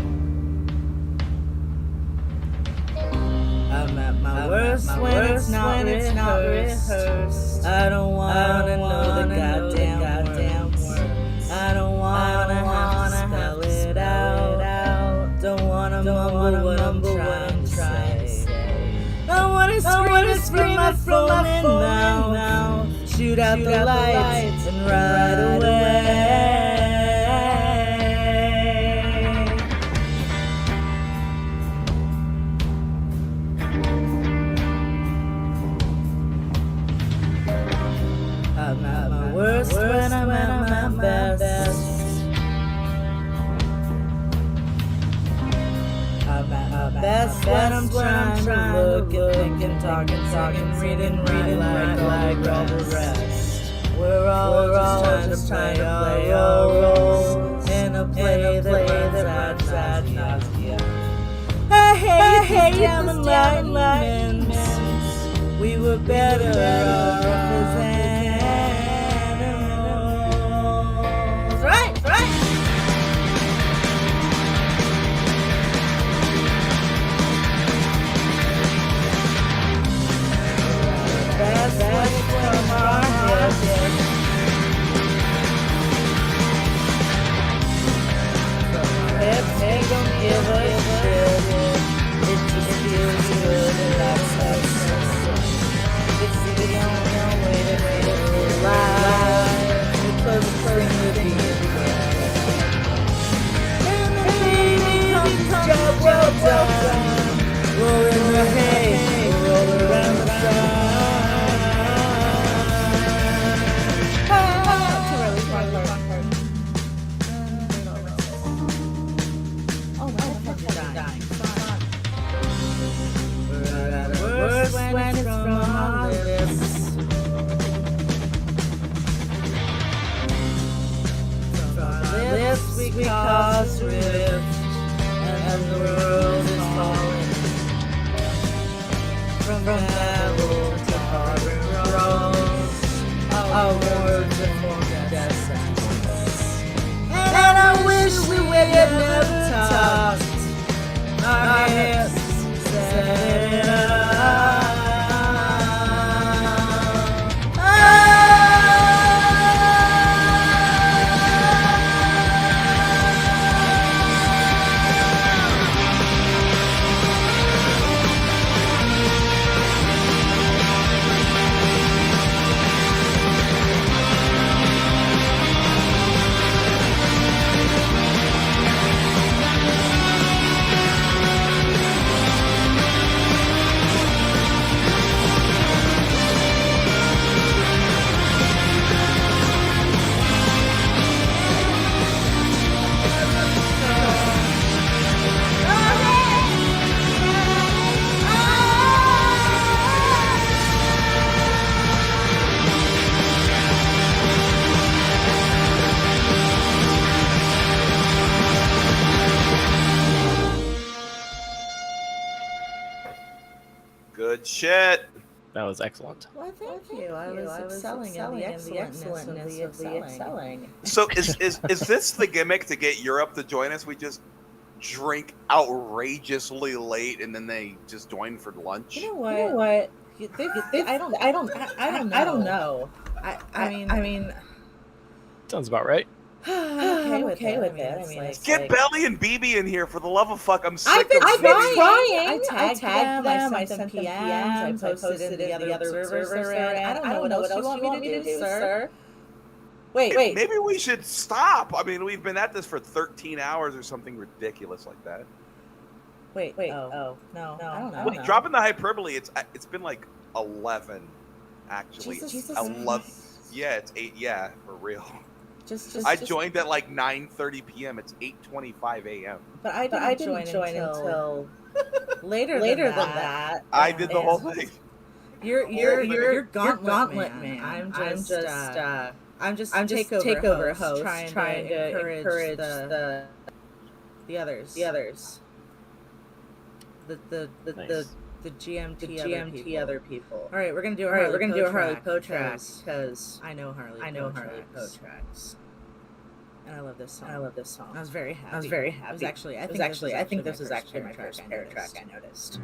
I'm at my worst when it's not rehearsed. I don't wanna know the goddamn words. I don't wanna have to spell it out. Don't wanna mumble what I'm trying to say. I wanna scream it from my phone now. Shoot out the lights and ride away. I'm at my worst when I'm at my best. I'm at my best when I'm trying to look and think and talk and read and like all the rest. We're all just trying to play our roles in a play that runs nausea. I hate them enlightenment. We were better off as animals. Right. That's from our heads. They don't give a shit. It just feels good and that's it's the only dying. Worse when it's from our lips. From our lips we cause rift, and the world is falling. From babble to harbor rolls, our words are formed as sentences. And I wish we had never talked. Our hips set it up. Good shit. That was excellent. Well, thank you. I was excelling in the excellentness of the excelling. So is this the gimmick to get Europe to join us? We just drink outrageously late and then they just join for lunch. You know what? I don't know. I mean, sounds about right. I'm okay with it. I mean, Get Belly and BB in here for the love of fuck. I'm sick I've been of trying. I tagged them. I sent them PMs. I posted in the other servers they're in. I don't know what else you want me to do, sir. Wait. Maybe we should stop. I mean, we've been at this for 13 hours or something ridiculous like that. Wait. Oh, no. I don't know. Wait, dropping the hyperbole. It's been like 11, actually. Jesus 11. Yeah, it's 8. Yeah, for real. Just I joined at like 9:30 p.m. It's 8:25 a.m. But I didn't join until later than that. I did the whole thing. You're gauntlet man. I'm just takeover host trying to encourage the others. The GMT other people. All right, we're gonna do a Harley Poe track because I know Harley Poe tracks. And I love this song. I was very happy. It was actually I think this was actually my first Parrot track I noticed.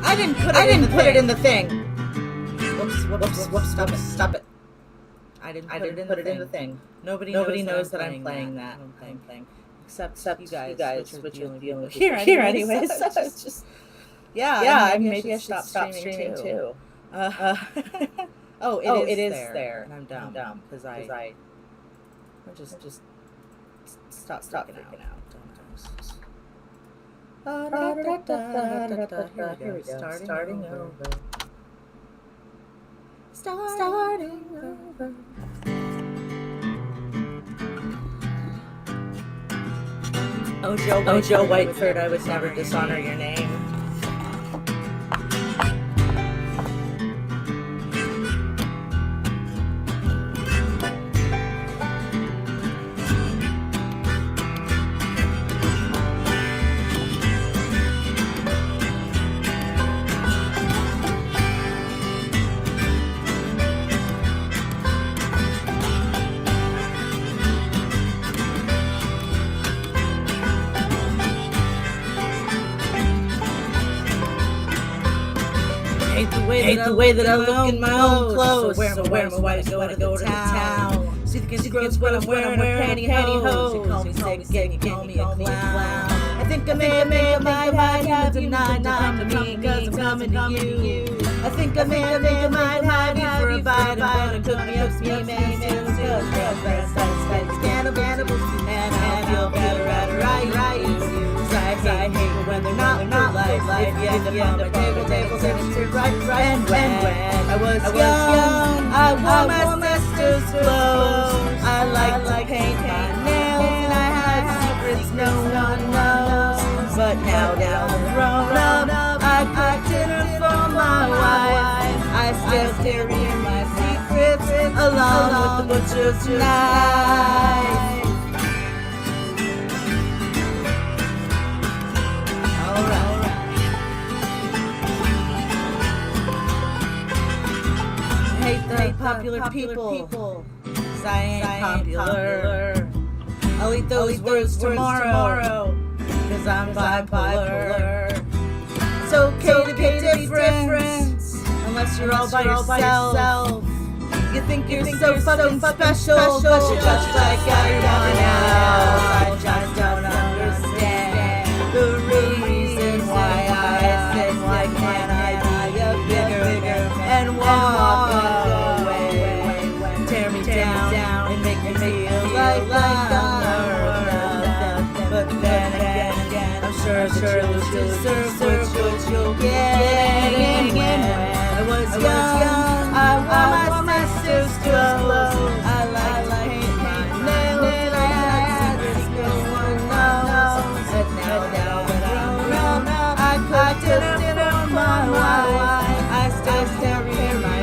I didn't put it in the thing. Whoops, stop it. I didn't put it in the thing. Nobody knows that I'm playing that. I don't think. Except you guys, which are dealing with here anyways. So it's just yeah. Maybe I should stop streaming too. It is there. And I'm dumb because I just stop freaking out. Here we go. Starting over. Starting over. Oh, Joe Whiteford, I would never dishonor your name. Hate the way that I look in my own clothes. So where am I to go to town? See the gross when I'm wearing pantyhose. You call me sick, you call me a clown. I think I might have denied to come to me because I'm coming to you. I think I might have you for a bite and cook me up some man cannibals and I feel better at right. Cause I hate when they're not life. Give you my table, sit right. And when I was young, I wore my sister's clothes. I liked to paint my nails, and I had secrets no one knows. But now that I'm grown up, I cook dinner for my wife. I still carry my secrets along with the butcher's knife. Hate popular people, 'cause I ain't popular. I'll eat those words tomorrow, 'cause I'm bipolar. It's okay to be different, unless you're all by yourself. You think you're so fucking special, but you're just like everyone else. I just don't understand the reason why I said, why can't I be a bigger and walk away? Tear me down and make me feel like I'm nothing. But then again, I'm sure that you'll deserve what you'll get. And when I was young, I wore my sister's clothes. I liked to paint my nails, and I had secrets no one knows. But now that I'm grown up, I cook dinner for my wife. I still carry my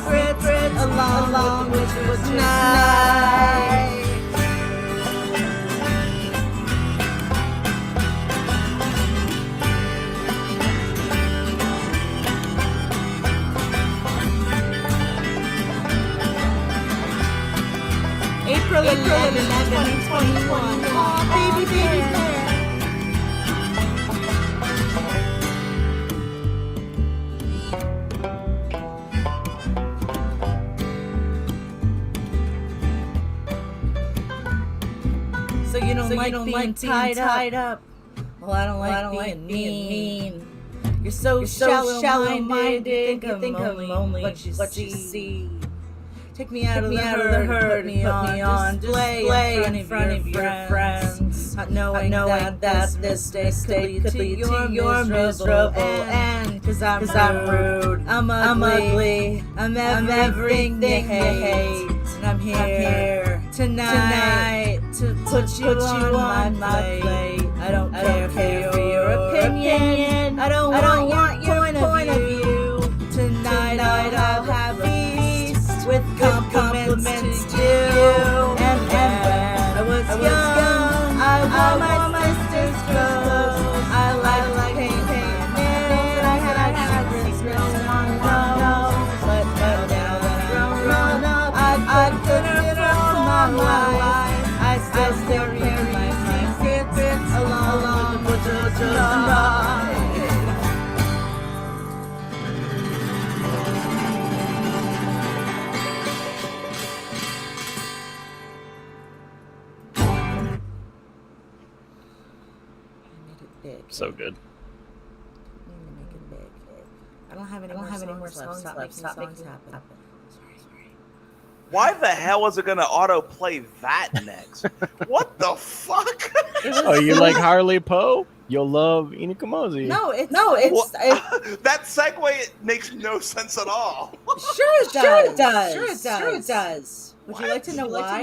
secrets along with what's nice. April 11, 2021. Baby bear. So you don't like being tied up. Well, I don't like being mean. You're so shallow-minded. You think I'm only what you see. Take me out of the herd, put me on display in front of your friends. Not knowing that this day could lead to your miserable end. Cause I'm rude, I'm ugly, I'm everything they hate. And I'm here tonight to put you on my plate. I don't care for your opinion. I don't want your point of view. Tonight I'll have feast with compliments to you. And when I was young, I wore my sister's clothes. I liked to paint my nails, and I had secrets no one knows. But now that I'm grown up, I cook dinner for my wife. I still carry my secrets along with the butcher's knife. So good. I don't have any more songs left. Stop making songs happen. Sorry. Why the hell is it gonna autoplay that next? What the fuck? Oh, you like Harley Poe? You'll love Inikamozi. No, it's that segue makes no sense at all. Sure it does. Would you like to know why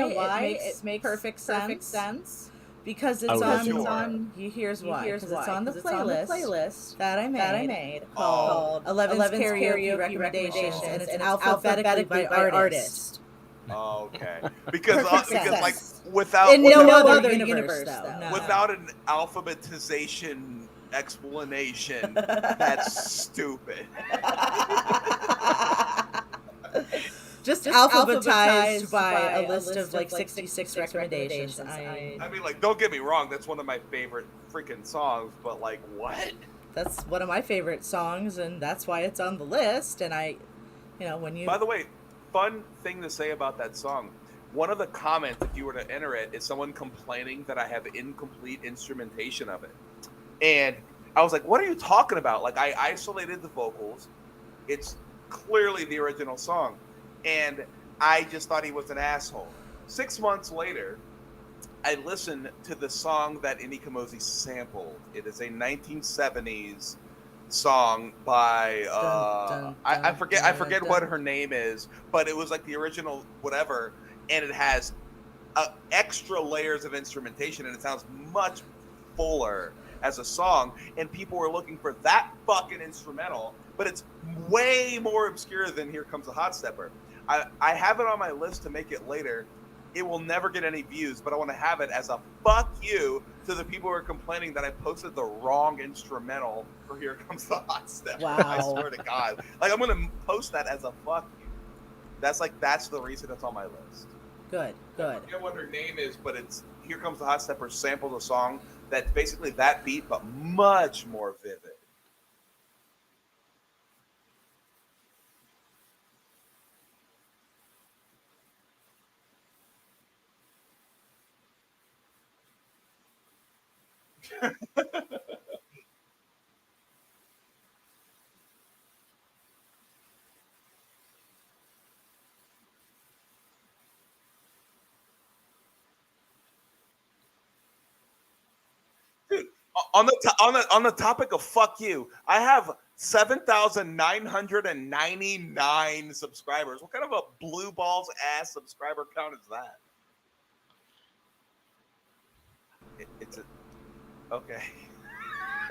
it makes perfect sense? Because it's on. Here's why. Because it's on the playlist that I made called 11's Karaoke Recommendations, and it's alphabetically by artist. Oh, okay. Because like without other universe though. No. Without an alphabetization explanation, that's stupid. Just alphabetized by a list of like 66 recommendations. I mean, like, don't get me wrong, that's one of my favorite freaking songs, but like, what? That's one of my favorite songs, and that's why it's on the list. And when you. By the way, fun thing to say about that song. One of the comments, if you were to enter it, is someone complaining that I have incomplete instrumentation of it. And I was like, what are you talking about? Like, I isolated the vocals. It's clearly the original song. And I just thought he was an asshole. 6 months later, I listened to the song that Inikamozi sampled. It is a 1970s song by Dun, I dun, forget dun, what dun. her name is, but it was like the original whatever, and it has extra layers of instrumentation, and it sounds much fuller as a song. And people were looking for that fucking instrumental, but it's way more obscure than "Here Comes a Hot Stepper." I have it on my list to make it later. It will never get any views, but I want to have it as a fuck you to the people who are complaining that I posted the wrong instrumental for "Here Comes the Hot Stepper." I Wow. swear to God, like I'm gonna post that as a fuck you. That's the reason it's on my list. Good. I forget what her name is, but it's "Here Comes the Hot Stepper" samples a song that's basically that beat, but much more vivid. Dude, on the topic of fuck you, I have 7,999 subscribers. What kind of a blue balls ass subscriber count is that? It's a okay.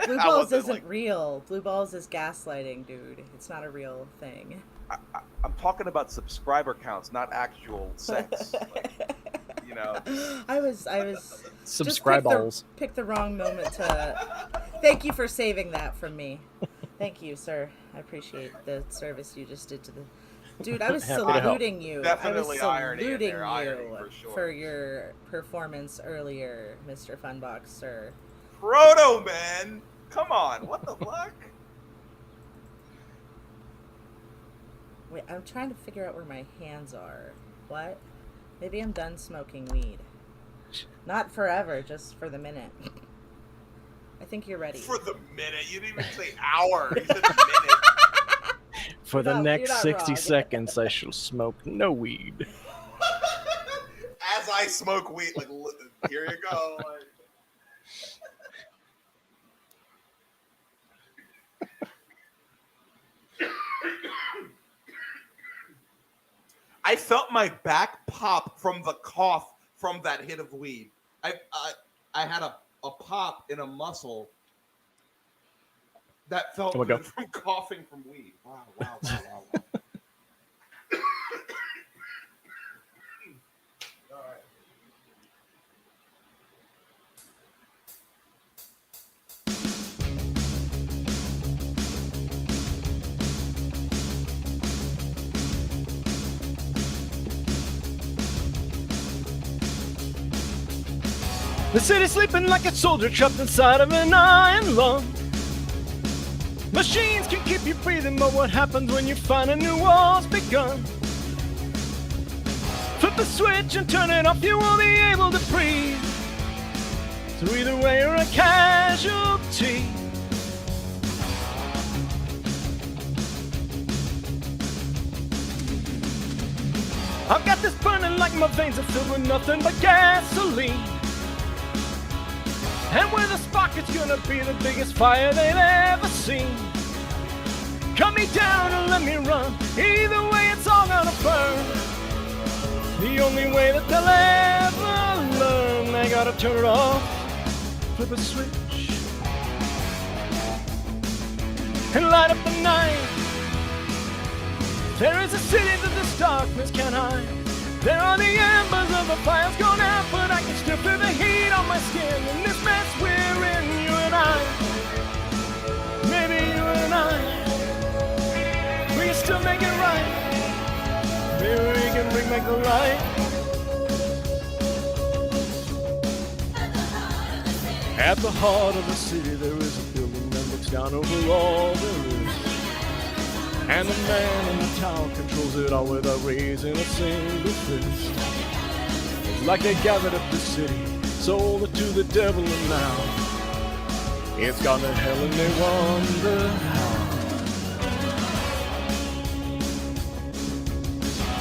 Blue I balls wasn't, isn't like- real. Blue balls is gaslighting, dude. It's not a real thing. I'm talking about subscriber counts, not actual sex. You know, I was Subscribe just pick the wrong moment to. Thank you for saving that from me. Thank you, sir. I appreciate the service you just did to the. Dude, I was Happy to help. saluting you. Definitely I was irony in saluting there, irony you for sure. for your performance earlier, Mr. Funbox, sir. Proto Man, come on, what the fuck? Wait, I'm trying to figure out where my hands are. What? Maybe I'm done smoking weed. Not forever, just for the minute. I think you're ready. For the minute, you didn't even say hour. You said minute. For the You're next not 60 wrong. seconds, I shall smoke no weed. As I smoke weed, like here you go. I felt my back pop from the cough from that hit of weed. I had a pop in a muscle that felt Oh my God. good from coughing from weed. Wow. All right. The city's sleeping like a soldier trapped inside of an iron lung. Machines can keep you breathing, but what happens when you find a new war's begun? Flip the switch and turn it off, you won't be able to breathe. So either way, you're a casualty. I've got this burning like my veins are filled with nothing but gasoline. And where the spark is gonna be the biggest fire they've ever seen. Cut me down and let me run. Either way, it's all gonna burn. The only way that they'll ever learn, they gotta turn it off, flip a switch, and light up the night. There is a city that this darkness can't hide. There are the embers of the fire's gone out, but I can still feel the heat on my skin. In this mess we're in, you and I. Maybe you and I. We can still make it right. Maybe we can bring back the light. At the heart of the city there is a building that looks down over all there is. And the man in the tower controls it all without raising a single fist. It's like they gathered up the city, sold it to the devil, and now it's gone to hell and they wonder how.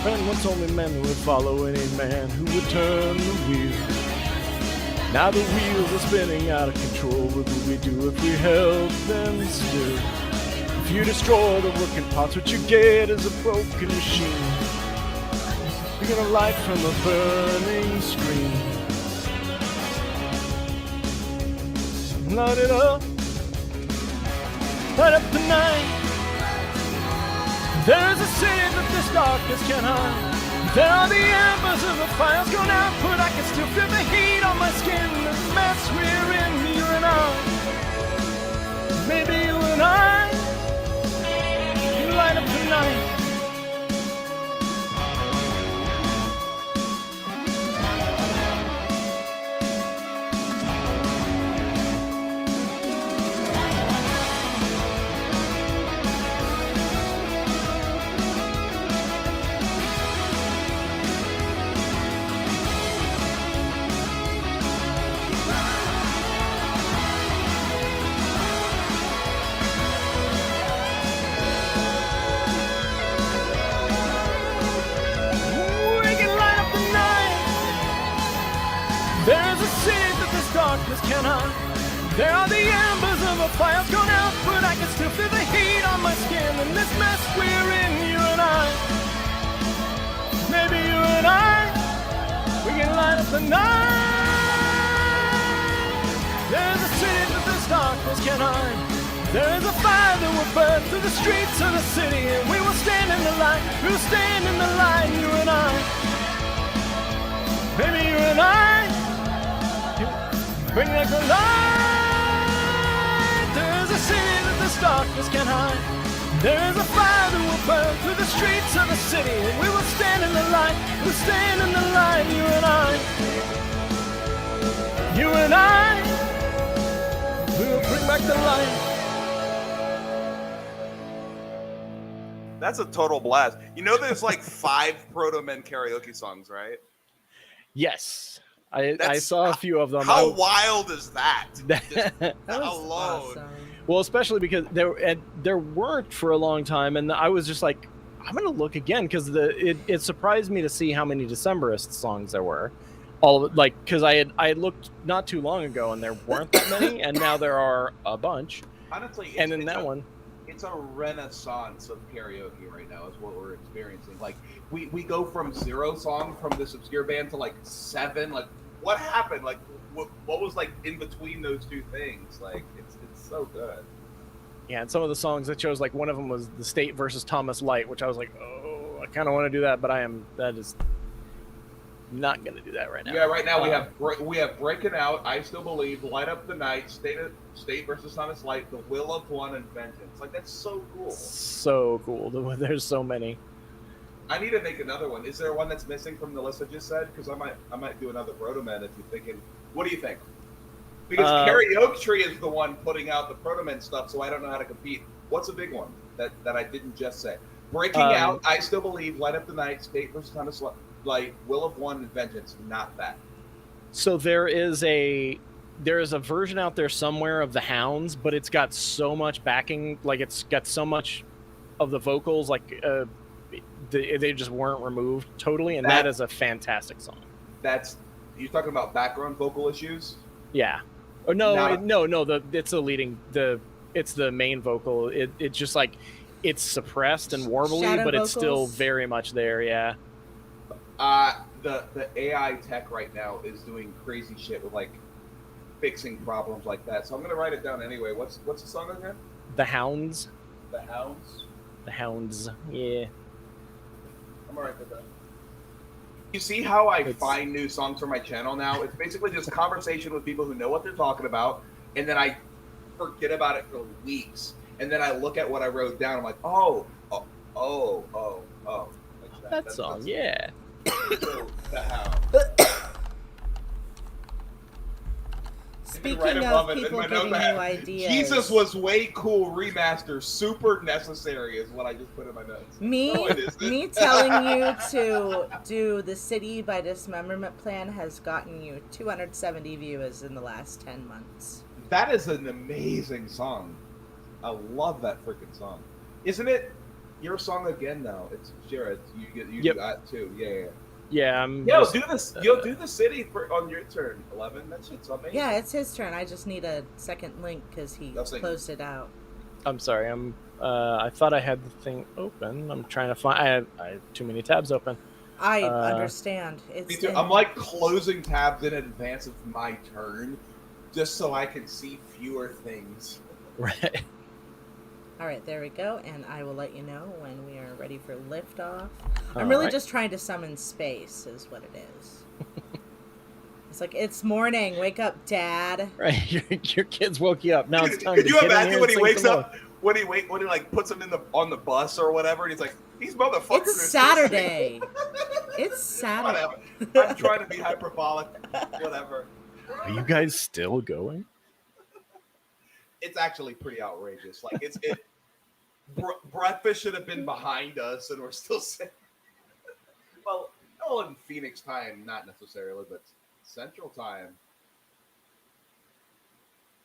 And once only men would follow any man who would turn the wheel. Now the wheels are spinning out of control. What would we do if we held them still? If you destroy the working parts, what you get is a broken machine. You're gonna light from a burning screen. Light it up. Light up the night. There's a city that this darkness can't hide. There are the embers of the fire's gone out, but I can still feel the heat on my skin. The mess we're in, you and I. Maybe you and I. You light up the night. There's a city that this darkness can't hide. There are the embers of a fire's gone out, but I can still feel the heat on my skin. And this mess we're in, you and I. Maybe you and I, we can light up the night. There's a city that this darkness can't hide. There is a fire that will burn through the streets of the city, and we will stand in the light. We will stand in the light, you and I. Maybe you and I. Bring back the light. There's a city that this darkness can't hide. There is a fire that will burn through the streets of the city, and we will stand in the light. We'll stand in the light, you and I. You and I. We will bring back the light. That's a total blast. You know, there's like 5 Proto Men karaoke songs, right? Yes. I saw a few of them. How wild is that? That was alone. awesome. Well, especially because there weren't for a long time, and I was just like, I'm gonna look again because it surprised me to see how many Decemberist songs there were. All of it, like, because I had looked not too long ago and there weren't that many, and now there are a bunch. Honestly, and then that one. It's a renaissance of karaoke right now is what we're experiencing. Like we go from 0 songs from this obscure band to like 7. Like what happened? Like what was like in between those two things? Like it's so good. Yeah, and some of the songs that chose, like one of them was The State versus Thomas Light, which I was like, oh, I kind of want to do that, but that is not going to do that right now. Yeah, right now we have Breaking Out, I Still Believe, Light Up the Night, State versus Thomas Light, The Will of One, and Vengeance. Like that's so cool. So cool. There's so many. I need to make another one. Is there one that's missing from the list I just said? Because I might do another Proto Men if you're thinking. What do you think? Because Karaoke Tree is the one putting out the Proto Men stuff, so I don't know how to compete. What's a big one that I didn't just say? Breaking Out, I Still Believe, Light Up the Night, State versus Thomas Light, Will of One, and Vengeance. Not that. So there is a version out there somewhere of the Hounds, but it's got so much backing, like it's got so much of the vocals, like they just weren't removed totally, and that is a fantastic song. You're talking about background vocal issues? Yeah. Or no, it's the main vocal. It's just like it's suppressed and warbly, Shadow but vocals? It's still very much there. Yeah. The AI tech right now is doing crazy shit with like fixing problems like that. So I'm gonna write it down anyway. What's the song again? The Hounds. The Hounds. The Hounds. Yeah. I'm gonna write that down. You see how I find new songs for my channel now? It's basically just conversation with people who know what they're talking about, and then I forget about it for weeks. And then I look at what I wrote down. I'm like, oh. Like that song, yeah. The Hound. Speaking right of above people it, giving you ideas, Jesus Was Way Cool remaster, super necessary is what I just put in my notes. Me telling you to do the City by Dismemberment Plan has gotten you 270 views in the last 10 months. That is an amazing song. I love that freaking song. Isn't it your song again now? It's Jared. You do that too. Yeah. Yeah, I'm Yo, just, do this. Yo, do the city on your turn, 11. That shit's amazing. Yeah, it's his turn. I just need a second link because he closed it out. I'm sorry. I thought I had the thing open. I'm trying to find. I have too many tabs open. I understand. Me too. I'm like closing tabs in advance of my turn, just so I can see fewer things. Right. All right, there we go, and I will let you know when we are ready for liftoff. I'm really just trying to summon space, is what it is. It's like, it's morning. Wake up, Dad. Right, your kids woke you up. Now it's time. Could you to get in imagine here when and he sing wakes some up? When he like puts him on the bus or whatever, and he's like, "These motherfuckers." It's Saturday. It's Saturday. Whatever. I'm trying to be hyperbolic. Whatever. more. Are you guys still going? It's actually pretty outrageous. Like breakfast should have been behind us, and we're still sitting. Well, in Phoenix time, not necessarily, but Central time.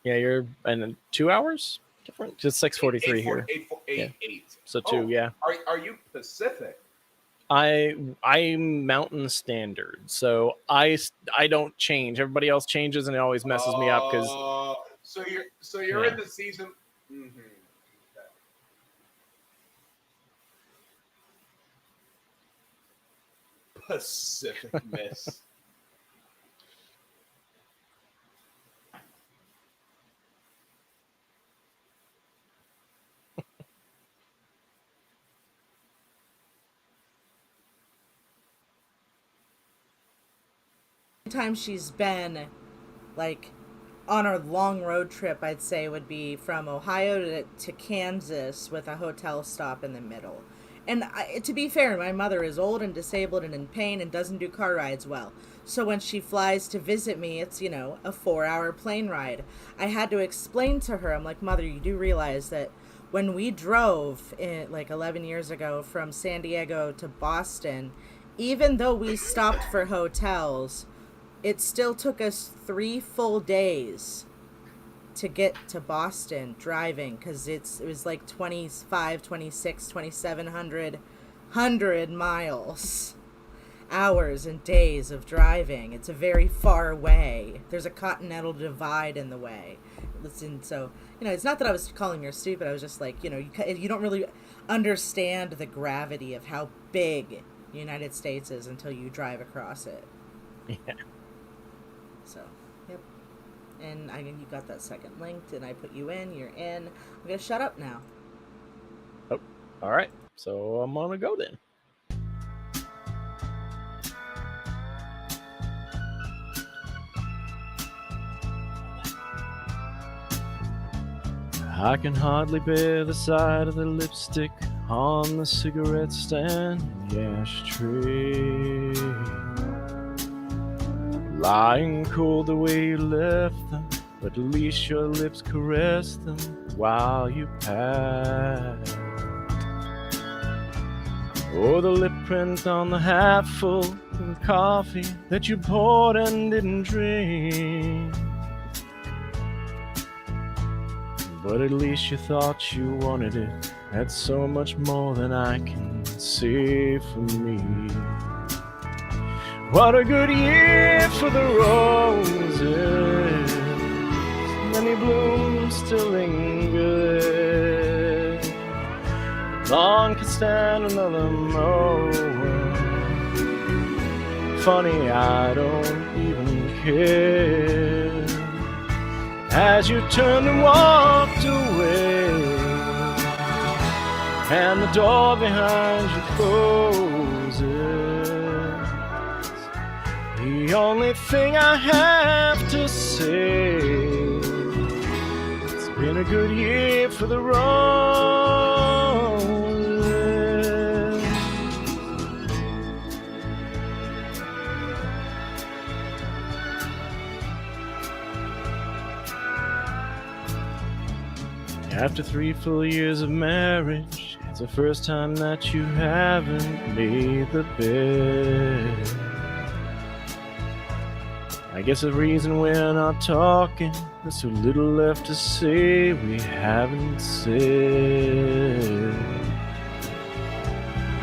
Yeah, you're in 2 hours different. Just 6:43 here. 8. So 2, yeah. Are you Pacific? I'm Mountain Standard, so I don't change. Everybody else changes, and it always messes me up because. So you're in the season. Mm-hmm. Pacific Miss. Time she's been like on a long road trip, I'd say would be from Ohio to Kansas with a hotel stop in the middle. And to be fair, my mother is old and disabled and in pain and doesn't do car rides well. So when she flies to visit me, it's, a 4-hour plane ride. I had to explain to her, I'm like, Mother, you do realize that when we drove like 11 years ago from San Diego to Boston, even though we stopped for hotels, it still took us 3 full days to get to Boston driving, because it was like 25, 26, 2,700 miles, hours and days of driving. It's a very far way. There's a continental divide in the way. Listen, so, it's not that I was calling her stupid. I was just like, you don't really understand the gravity of how big the United States is until you drive across it. Yeah. So, yep. And you got that second linked, and I put you in. You're in. I'm gonna shut up now. Oh, all right. So I'm gonna go then. I can hardly bear the sight of the lipstick on the cigarette stand in the ashtray. Lying cold the way you left them, but at least your lips caressed them while you passed. Oh, the lip print on the half full coffee that you poured and didn't drink. But at least you thought you wanted it. That's so much more than I can say for me. What a good year for the roses. Many blooms still linger. Lawn can stand another moment. Funny, I don't even care. As you turned and walked away, and the door behind you closes, the only thing I have to say, it's been a good year for the roses. After 3 full years of marriage, it's the first time that you haven't made the bed. I guess the reason we're not talking, there's so little left to say we haven't said.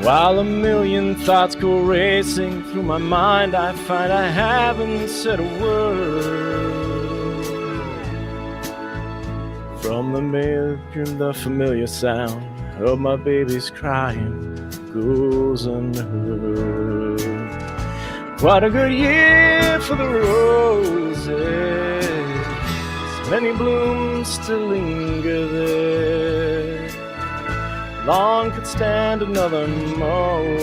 While a million thoughts go racing through my mind, I find I haven't said a word. From the familiar sound of my baby's crying goes unheard. What a good year for the roses, many blooms still linger there. Long could stand another moment.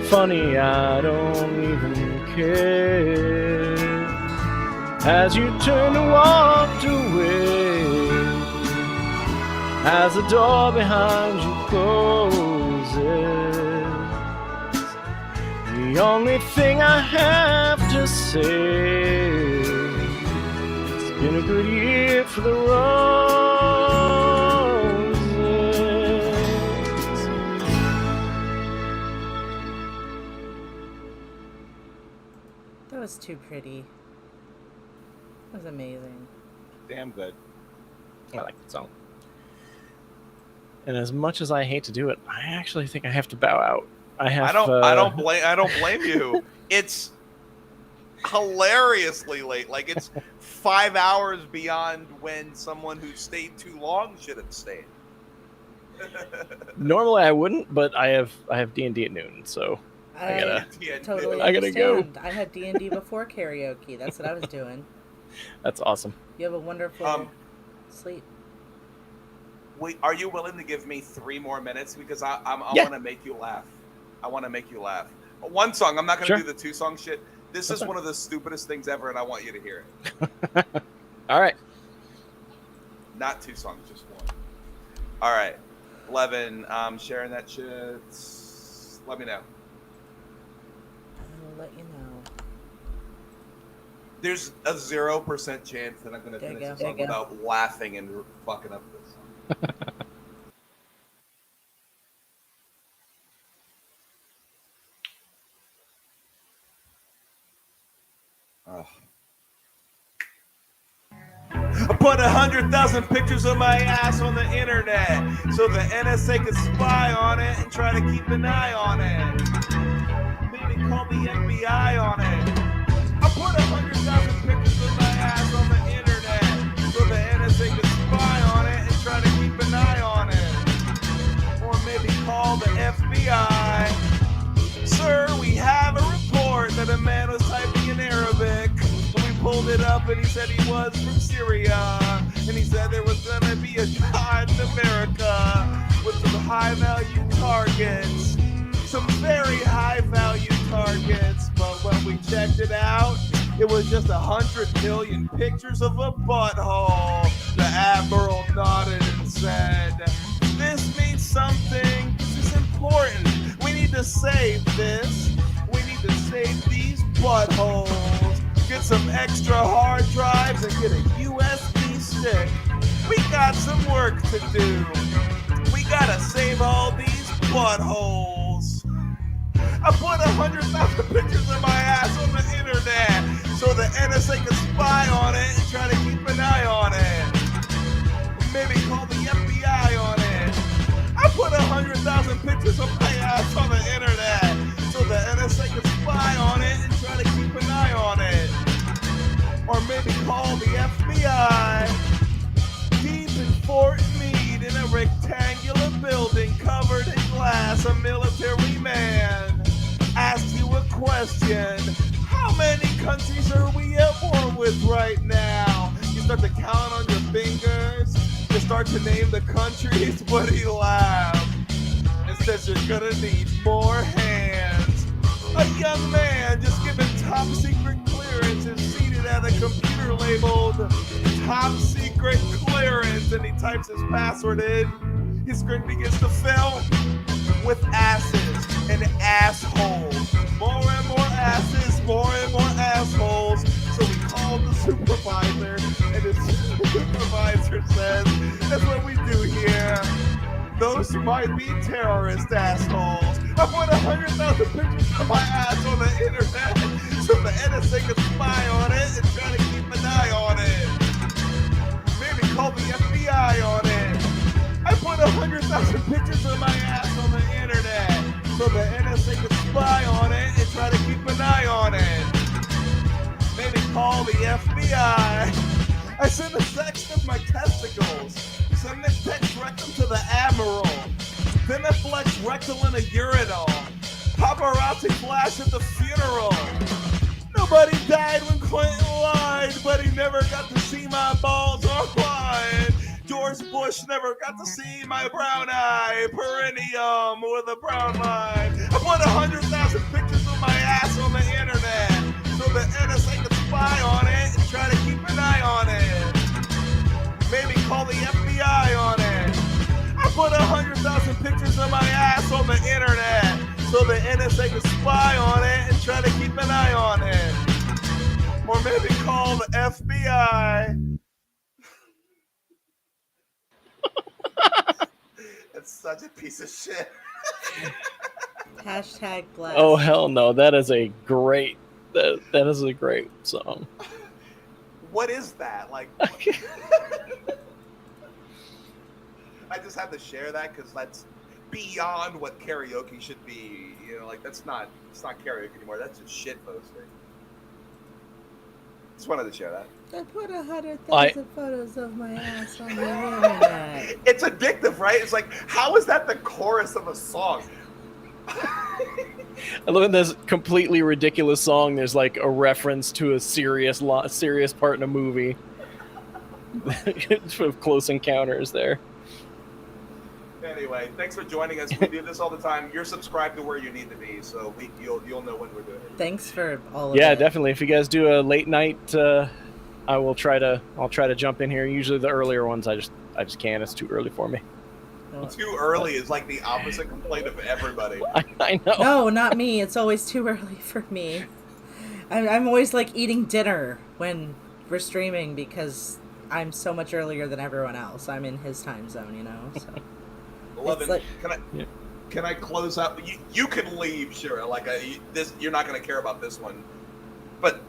Funny, I don't even care. As you turn to walk away, as the door behind you closes, the only thing I have to say, it's been a good year for the roses. That was too pretty. That was amazing. Damn good. I like that song. And as much as I hate to do it, I actually think I have to bow out. I don't blame you. It's hilariously late. Like, it's 5 hours beyond when someone who stayed too long should have stayed. Normally I wouldn't, but I have D&D at noon, so I gotta go. I had D&D before karaoke. That's what I was doing. That's awesome. You have a wonderful sleep. Wait, are you willing to give me 3 more minutes? Because I want to make you laugh. I want to make you laugh. One song. I'm not going to do the 2-song shit. This is one of the stupidest things ever, and I want you to hear it. All right. Not 2 songs, just 1. All right. Levin, sharing that shit. Let me know. I'll let you know. There's a 0% chance that I'm going to finish the song without laughing and fucking up this song. I put 100,000 pictures of my ass on the internet so the NSA could spy on it and try to keep an eye on it. Maybe call the FBI on it. I put 100,000 pictures of my ass on the internet so the NSA could spy on it and try to keep an eye on it. Or maybe call the FBI. Sir, we have a report that a man was typing in Arabic. Pulled it up and he said he was from Syria, and he said there was gonna be a shot in America with some high value targets, some very high value targets, but when we checked it out, it was just 100 million pictures of a butthole. The Admiral nodded and said, this means something, this is important, we need to save this, we need to save these buttholes. Get some extra hard drives and get a USB stick. We got some work to do. We gotta save all these buttholes. I put 100,000 pictures of my ass on the internet so the NSA can spy on it and try to keep an eye on it. Maybe call the FBI on it. I put 100,000 pictures of my ass on the internet so the NSA can spy on it and try to keep an eye on it. Or maybe call the FBI. Deep in Fort Meade, in a rectangular building covered in glass, a military man asked you a question. How many countries are we at war with right now? You start to count on your fingers. You start to name the countries, but he laughed and says you're gonna need more hands. A young man just given top secret clearance is seated at a computer labeled top secret clearance, and he types his password in. His screen begins to fill with asses and assholes. More and more asses, more and more assholes. So we called the supervisor, and his supervisor says, that's what we do here. Those might be terrorist assholes. I put 100,000 pictures of my ass on the internet so the NSA can spy on it and try to keep an eye on it. Maybe call the FBI on it. I put 100,000 pictures of my ass on the internet so the NSA could spy on it and try to keep an eye on it. Maybe call the FBI. I send a sext of my testicles. Send the text rectum to the admiral. Then I flex rectal in a urinal. Paparazzi flash at the funeral. Nobody died when Clinton lied, but he never got to see my balls or wine. George Bush never got to see my brown eye, perineum with a brown line. I put 100,000 pictures of my ass on the internet so the NSA could spy on it and try to keep an eye on it. Maybe call the FBI on it. I put 100,000 pictures of my ass on the internet so the NSA could spy on it and try to keep an eye on it. Or maybe call the FBI. It's such a piece of shit. Hashtag blessed. Oh hell no! That is a great. That is a great song. What is that? Like, I just have to share that because that's beyond what karaoke should be. You know, like it's not karaoke anymore. That's just shit posting. Just wanted to share that. I put 100,000 photos of my ass on the internet. It's addictive, right? It's like, how is that the chorus of a song? I love in this completely ridiculous song. There's like a reference to a serious part in a movie of Close Encounters there. Anyway, thanks for joining us. We do this all the time. You're subscribed to where you need to be, so you'll know when we're doing it. Thanks for all of Yeah, it. definitely. If you guys do a late night, I'll try to jump in here. Usually the earlier ones, I just can't. It's too early for me. Too early is like the opposite complaint of everybody. I know. No, not me. It's always too early for me. I'm always like eating dinner when we're streaming because I'm so much earlier than everyone else. I'm in his time zone, you know. So. 11. Like, Can I close out? You can leave, sure. Like you're not going to care about this one, but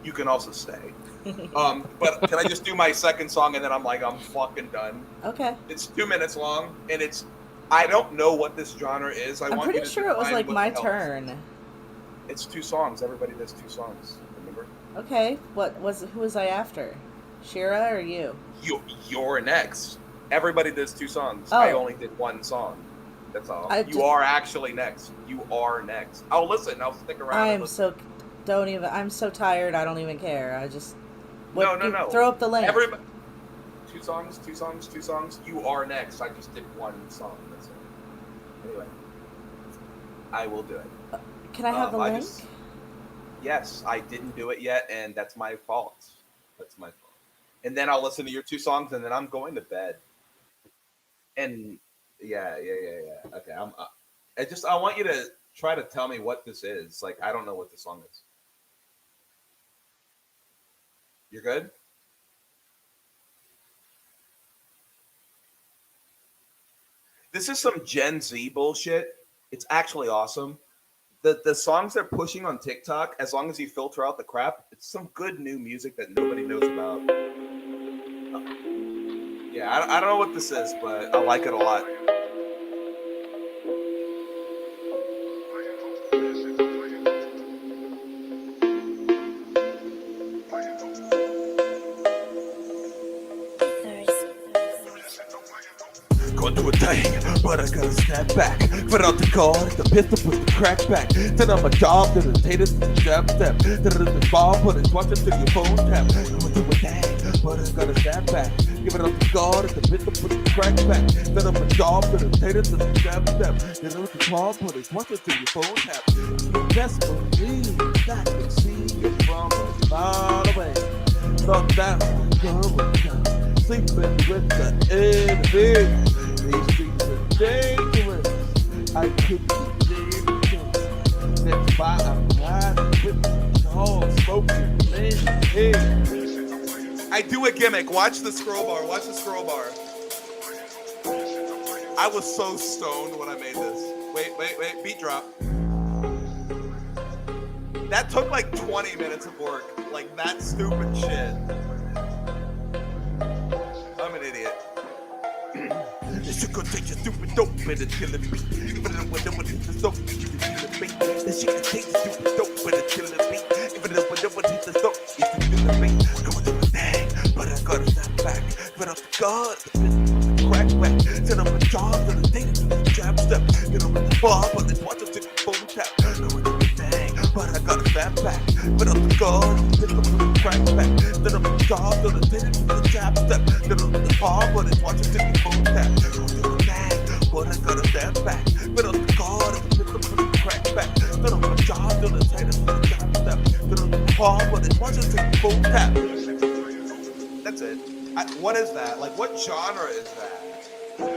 you can also stay. But can I just do my second song and then I'm fucking done? Okay. It's 2 minutes long and I don't know what this genre is. I'm pretty sure it was like my turn. It's 2 songs. Everybody does 2 songs. Remember? Okay. Who was I after? Shira or you? You're next. Everybody does 2 songs. Oh. I only did 1 song. That's all. You are actually next. You are next. Oh, listen. I'll stick around. I'm so tired. I don't even care. I just. No. Throw up the link. Everybody. 2 songs. You are next. I just did 1 song. That's it. Anyway, I will do it. Can I have the link? Yes, I didn't do it yet, and that's my fault. And then I'll listen to your 2 songs, and then I'm going to bed. And yeah. Okay, I want you to try to tell me what this is. Like, I don't know what the song is. You're good? This is some Gen Z bullshit. It's actually awesome. The songs they're pushing on TikTok, as long as you filter out the crap, it's some good new music that nobody knows about. Yeah, I don't know what this is, but I like it a lot. Going to a thing, but I gotta snap back. Put out the car, the pistol, put the crack back. Then I'm a job, then the taters, the step. Then the ball, put it, watch it to your phone tap. Going to a thing, but I gotta snap back. Give it up the guard, the pistol, put the crack back. Then I'm a job, then the taters, the step. Then the ball, put it, watch it to your phone tap. That's what me, I can see it from a mile away. Thought that was going, sleeping with the enemy. These streets are dangerous. I could be dangerous. That's why I'm riding with the tall, smoking men. Hey. I do a gimmick. Watch the scroll bar. I was so stoned when I made this. Wait. Beat drop. That took like 20 minutes of work. Like that stupid shit. I'm an idiot. She could take your stupid dope and kill it beat. Even though whatever needs the soap, you can feel it beat. And she can take your stupid dope and kill it beat. Even though whatever needs the soap, you can feel it beat. Come on, do a thing, but I gotta step back. But up the guard, the business crack back. Set up a job to the thing to the jab step. You know with the bar, but it's watch us to the phone tap. Come on, do a thing, but I gotta step back. But up the guard, the business crack back. Set up a job to the thing to the jab step. You know with the bar, but it's watch us to the phone tap. Come on, do a thing, but I gotta step back. But up the guard, the business crack back. Set up a job to the thing to the jab step. You know with the bar, but it's watch us to the phone tap. That's it. What is that? Like, what genre is that? That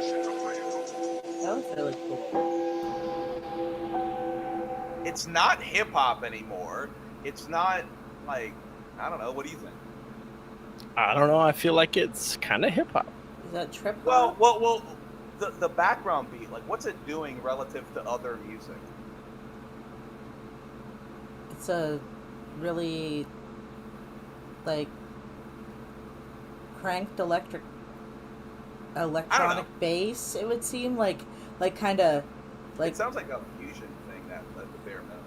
was really cool. It's not hip hop anymore. It's not like, I don't know. What do you think? I don't know. I feel like it's kind of hip hop. Is that trip hop? Well, the background beat, like, what's it doing relative to other music? It's a really, like, cranked electronic bass, it would seem like kind of like it sounds like a fusion thing that the bare minimum.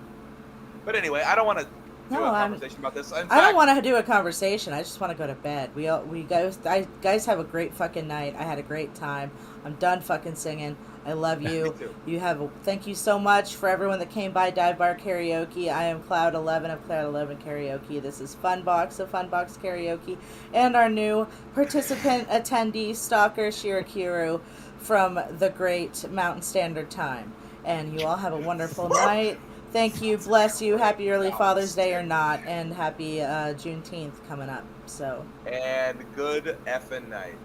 But anyway, I don't want to do a conversation about this. In fact, I don't want to do a conversation. I just want to go to bed. We guys have a great fucking night. I had a great time. I'm done fucking singing. I love you. Thank you so much for everyone that came by diveBar Karaoke. I am Cloud 11 of Cloud 11 Karaoke. This is Funbox of Funbox Karaoke, and our new participant attendee stalker Shirakiru from the Great Mountain Standard Time. And you all have a wonderful night. Thank you. Bless you. Happy early Father's Day or not, and happy Juneteenth coming up. So. And good effing night.